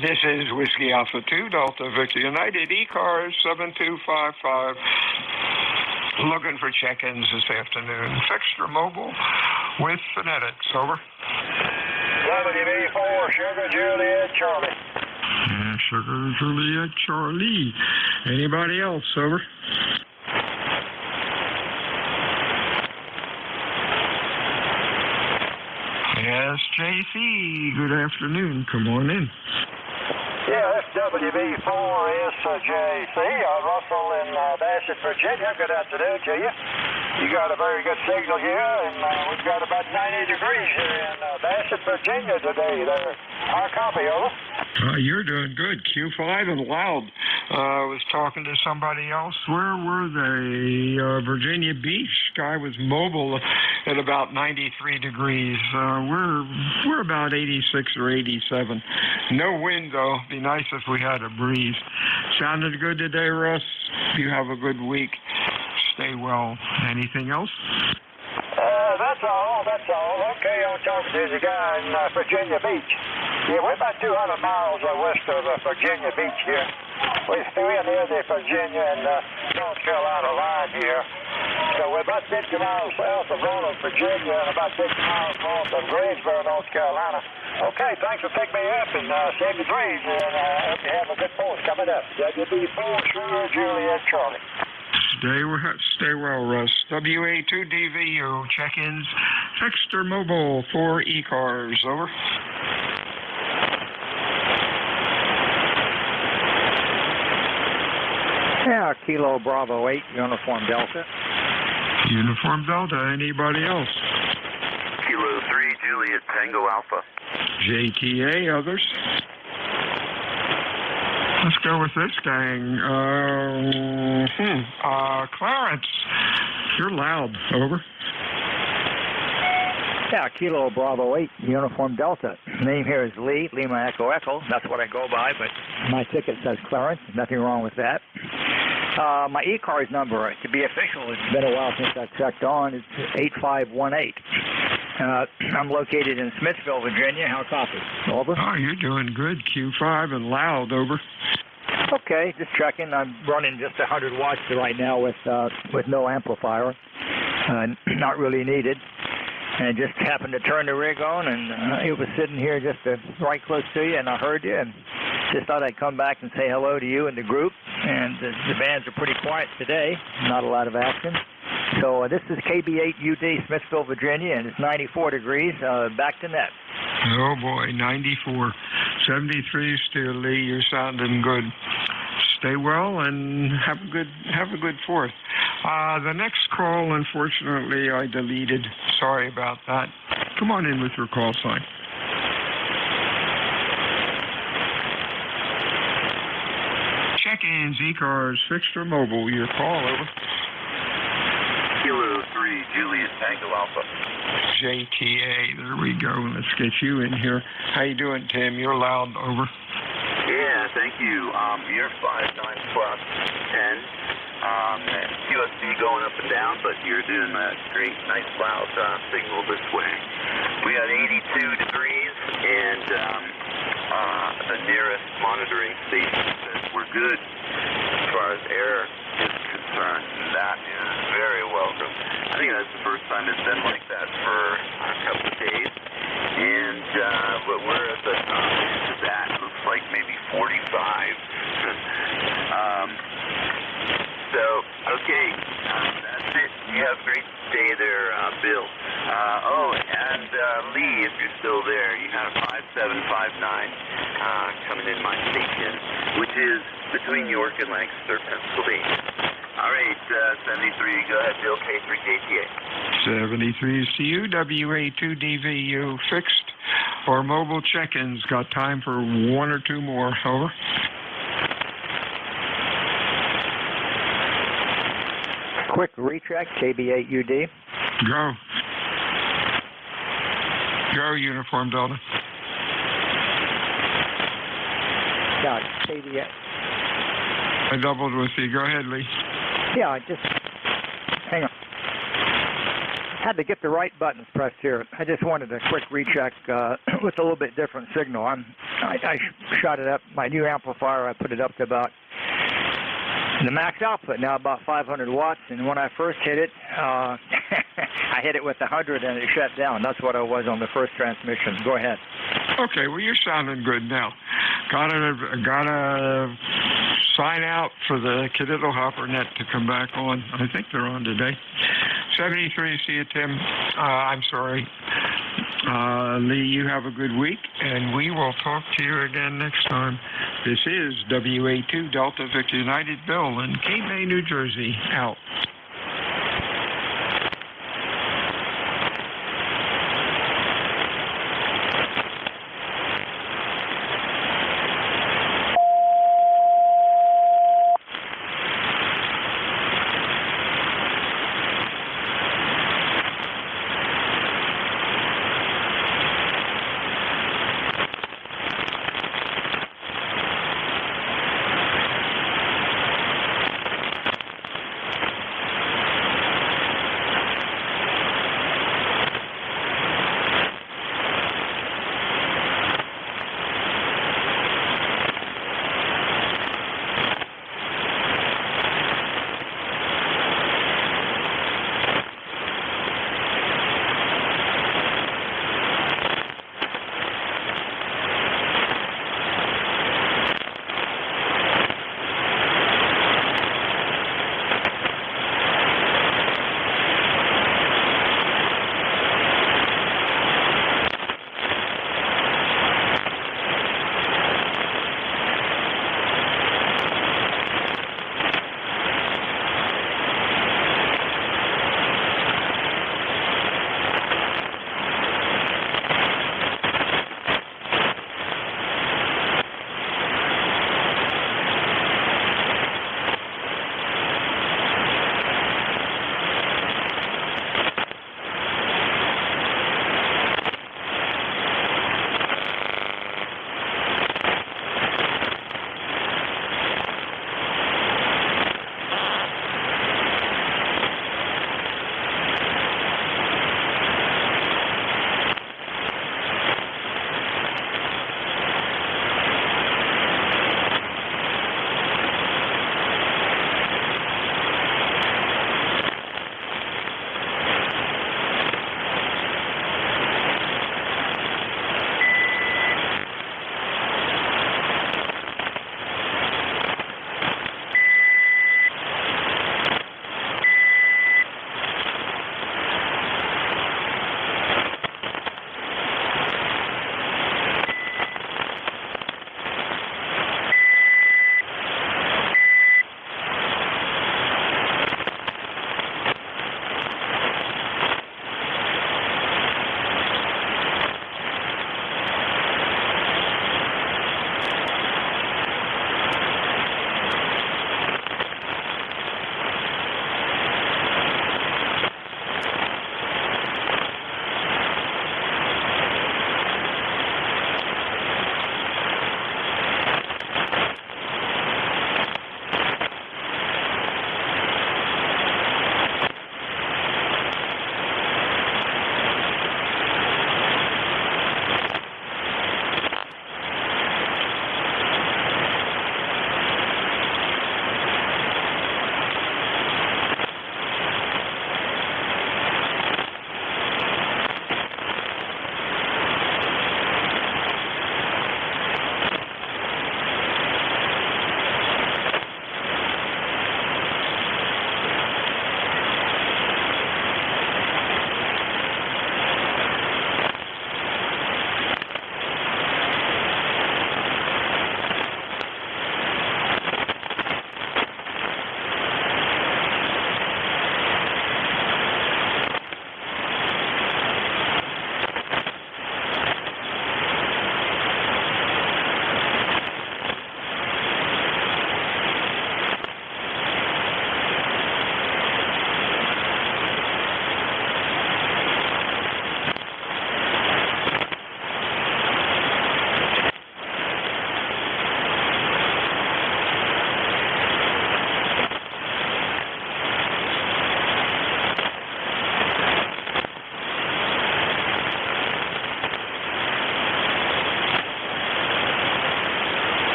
This is Whiskey Alpha 2, Delta Victor United, ECARS 7255. Looking for check-ins this afternoon. Fixed or mobile with phonetics, over. WV4, Sugar Juliet Charlie. Yeah, Sugar Juliet Charlie. Anybody else, over? Yes, JC, good afternoon. Come on in. Yeah, that's WV4SJC. Russell in Bassett, Virginia. Good afternoon to you. You got a very good signal here, and we've got about 90 degrees here in Bassett, Virginia today. There. Our copy, over. You're doing good. Q5 and loud. I was talking to somebody else. Where were they? Virginia Beach. Guy was mobile at about 93 degrees. We're about 86 or 87. No wind, though. Be nice if we had a breeze. Sounded good today, Russ. You have a good week. Stay well. Anything else? That's all. Okay, I'm talking to the guy in Virginia Beach. Yeah, we're about 200 miles west of Virginia Beach here. We're still near the Virginia and North Carolina line here. So we're about 50 miles south of Roanoke, Virginia, and about 50 miles north of Greensboro, North Carolina. Okay, thanks for picking me up, and save the dreams, and I hope you have a good post coming up. WB4, Sugar Juliet Charlie. Stay well, Russ. WA2DVU, check-ins, fixed or mobile for ECARS, over. Yeah, Kilo Bravo 8, Uniform Delta. Uniform Delta, anybody else? Kilo 3, Juliet Tango Alpha. JTA, others? Let's go with this gang. Clarence, you're loud. Over. Yeah, Kilo Bravo 8, Uniform Delta. Name here is Lee, Lima Echo Echo. That's what I go by, but my ticket says Clarence. Nothing wrong with that. My ECARS number, to be official, it's been a while since I checked on, it's 8518. I'm located in Smithville, Virginia. How copy? Over. Oh, you're doing good. Q5 and loud. Over. Okay, just checking. I'm running just 100 watts right now with no amplifier. Not really needed. And just happened to turn the rig on, and it was sitting here just right close to you, and I heard you, and just thought I'd come back and say hello to you and the group. And the bands are pretty quiet today. Not a lot of action. So this is KB8UD, Smithville, Virginia, and it's 94 degrees. Back to net. Oh, boy, 94. 73 still, Lee. You're sounding good. Stay well and have a good 4th. The next call, unfortunately, I deleted. Sorry about that. Come on in with your call sign. Check-ins, ECARS, fixed or mobile. Your call, over. Kilo 3, Juliet Tango Alpha. JTA, there we go. Let's get you in here. How you doing, Tim? You're loud, over. Yeah, thank you. You're 59 plus 10. QSC going up and down, but you're doing that great, nice loud signal this way. We had 82 degrees, and the nearest monitoring station says we're good as far as air is concerned, and that is very welcome. I think that's the first time it's been like that for a couple of days, and but we're at the top end of that. Looks like maybe 45. So, okay, that's it. You have a great day there, Bill. And Lee, if you're still there, you have 5759 coming in my station, which is between York and Lancaster, Pennsylvania. All right, 73, go ahead, Bill, K3JTA. 73 is to you, WA2DVU fixed or mobile check-ins. Got time for one or two more, over. Quick recheck, KB8UD. Go. Go, Uniform Delta. Yeah, KB8. I doubled with you. Go ahead, Lee. Yeah, hang on. Had to get the right buttons pressed here. I just wanted a quick recheck with a little bit different signal. I shot it up, my new amplifier, I put it up to about the max output now, about 500 watts, and when I first hit it, I hit it with 100 and it shut down. That's what I was on the first transmission. Go ahead. Okay, well, you're sounding good now. Gotta sign out for the Cadito Hopper Net to come back on. I think they're on today. 73, see you, Tim. I'm sorry. Lee, you have a good week, and we will talk to you again next time. This is WA2 Delta Victor United Bill in Cape May, New Jersey, out.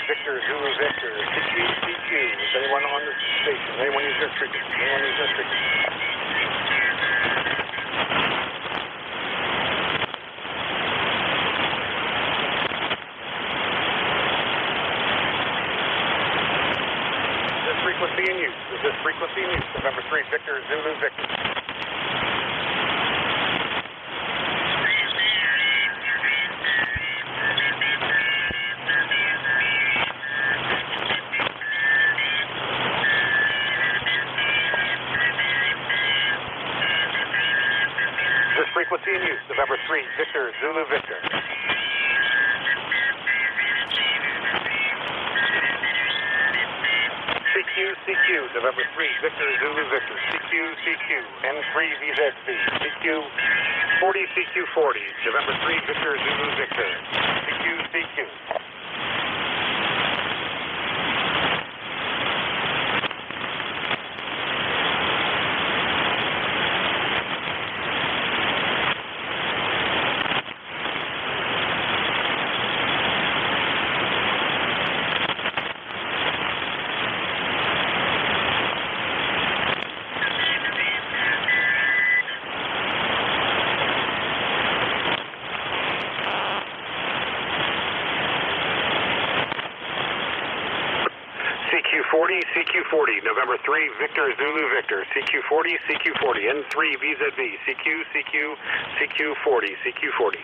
Victor, Zulu, Victor, CQ, CQ. Is anyone on the station? Anyone use their trigger? Anyone use their trigger? Is this frequency in use? Is this frequency in use? November 3, Victor, Zulu, Victor. Frequency in use, November 3, Victor, Zulu, Victor. CQ, CQ, November 3, Victor, Zulu, Victor. CQ, CQ, N3, VZV. CQ, 40, CQ, 40, November 3, Victor, Zulu, Victor. CQ, CQ. CQ40, CQ40, November 3, Victor, Zulu, Victor. CQ40, CQ40, N3, VZV. CQ, CQ, CQ40, CQ40.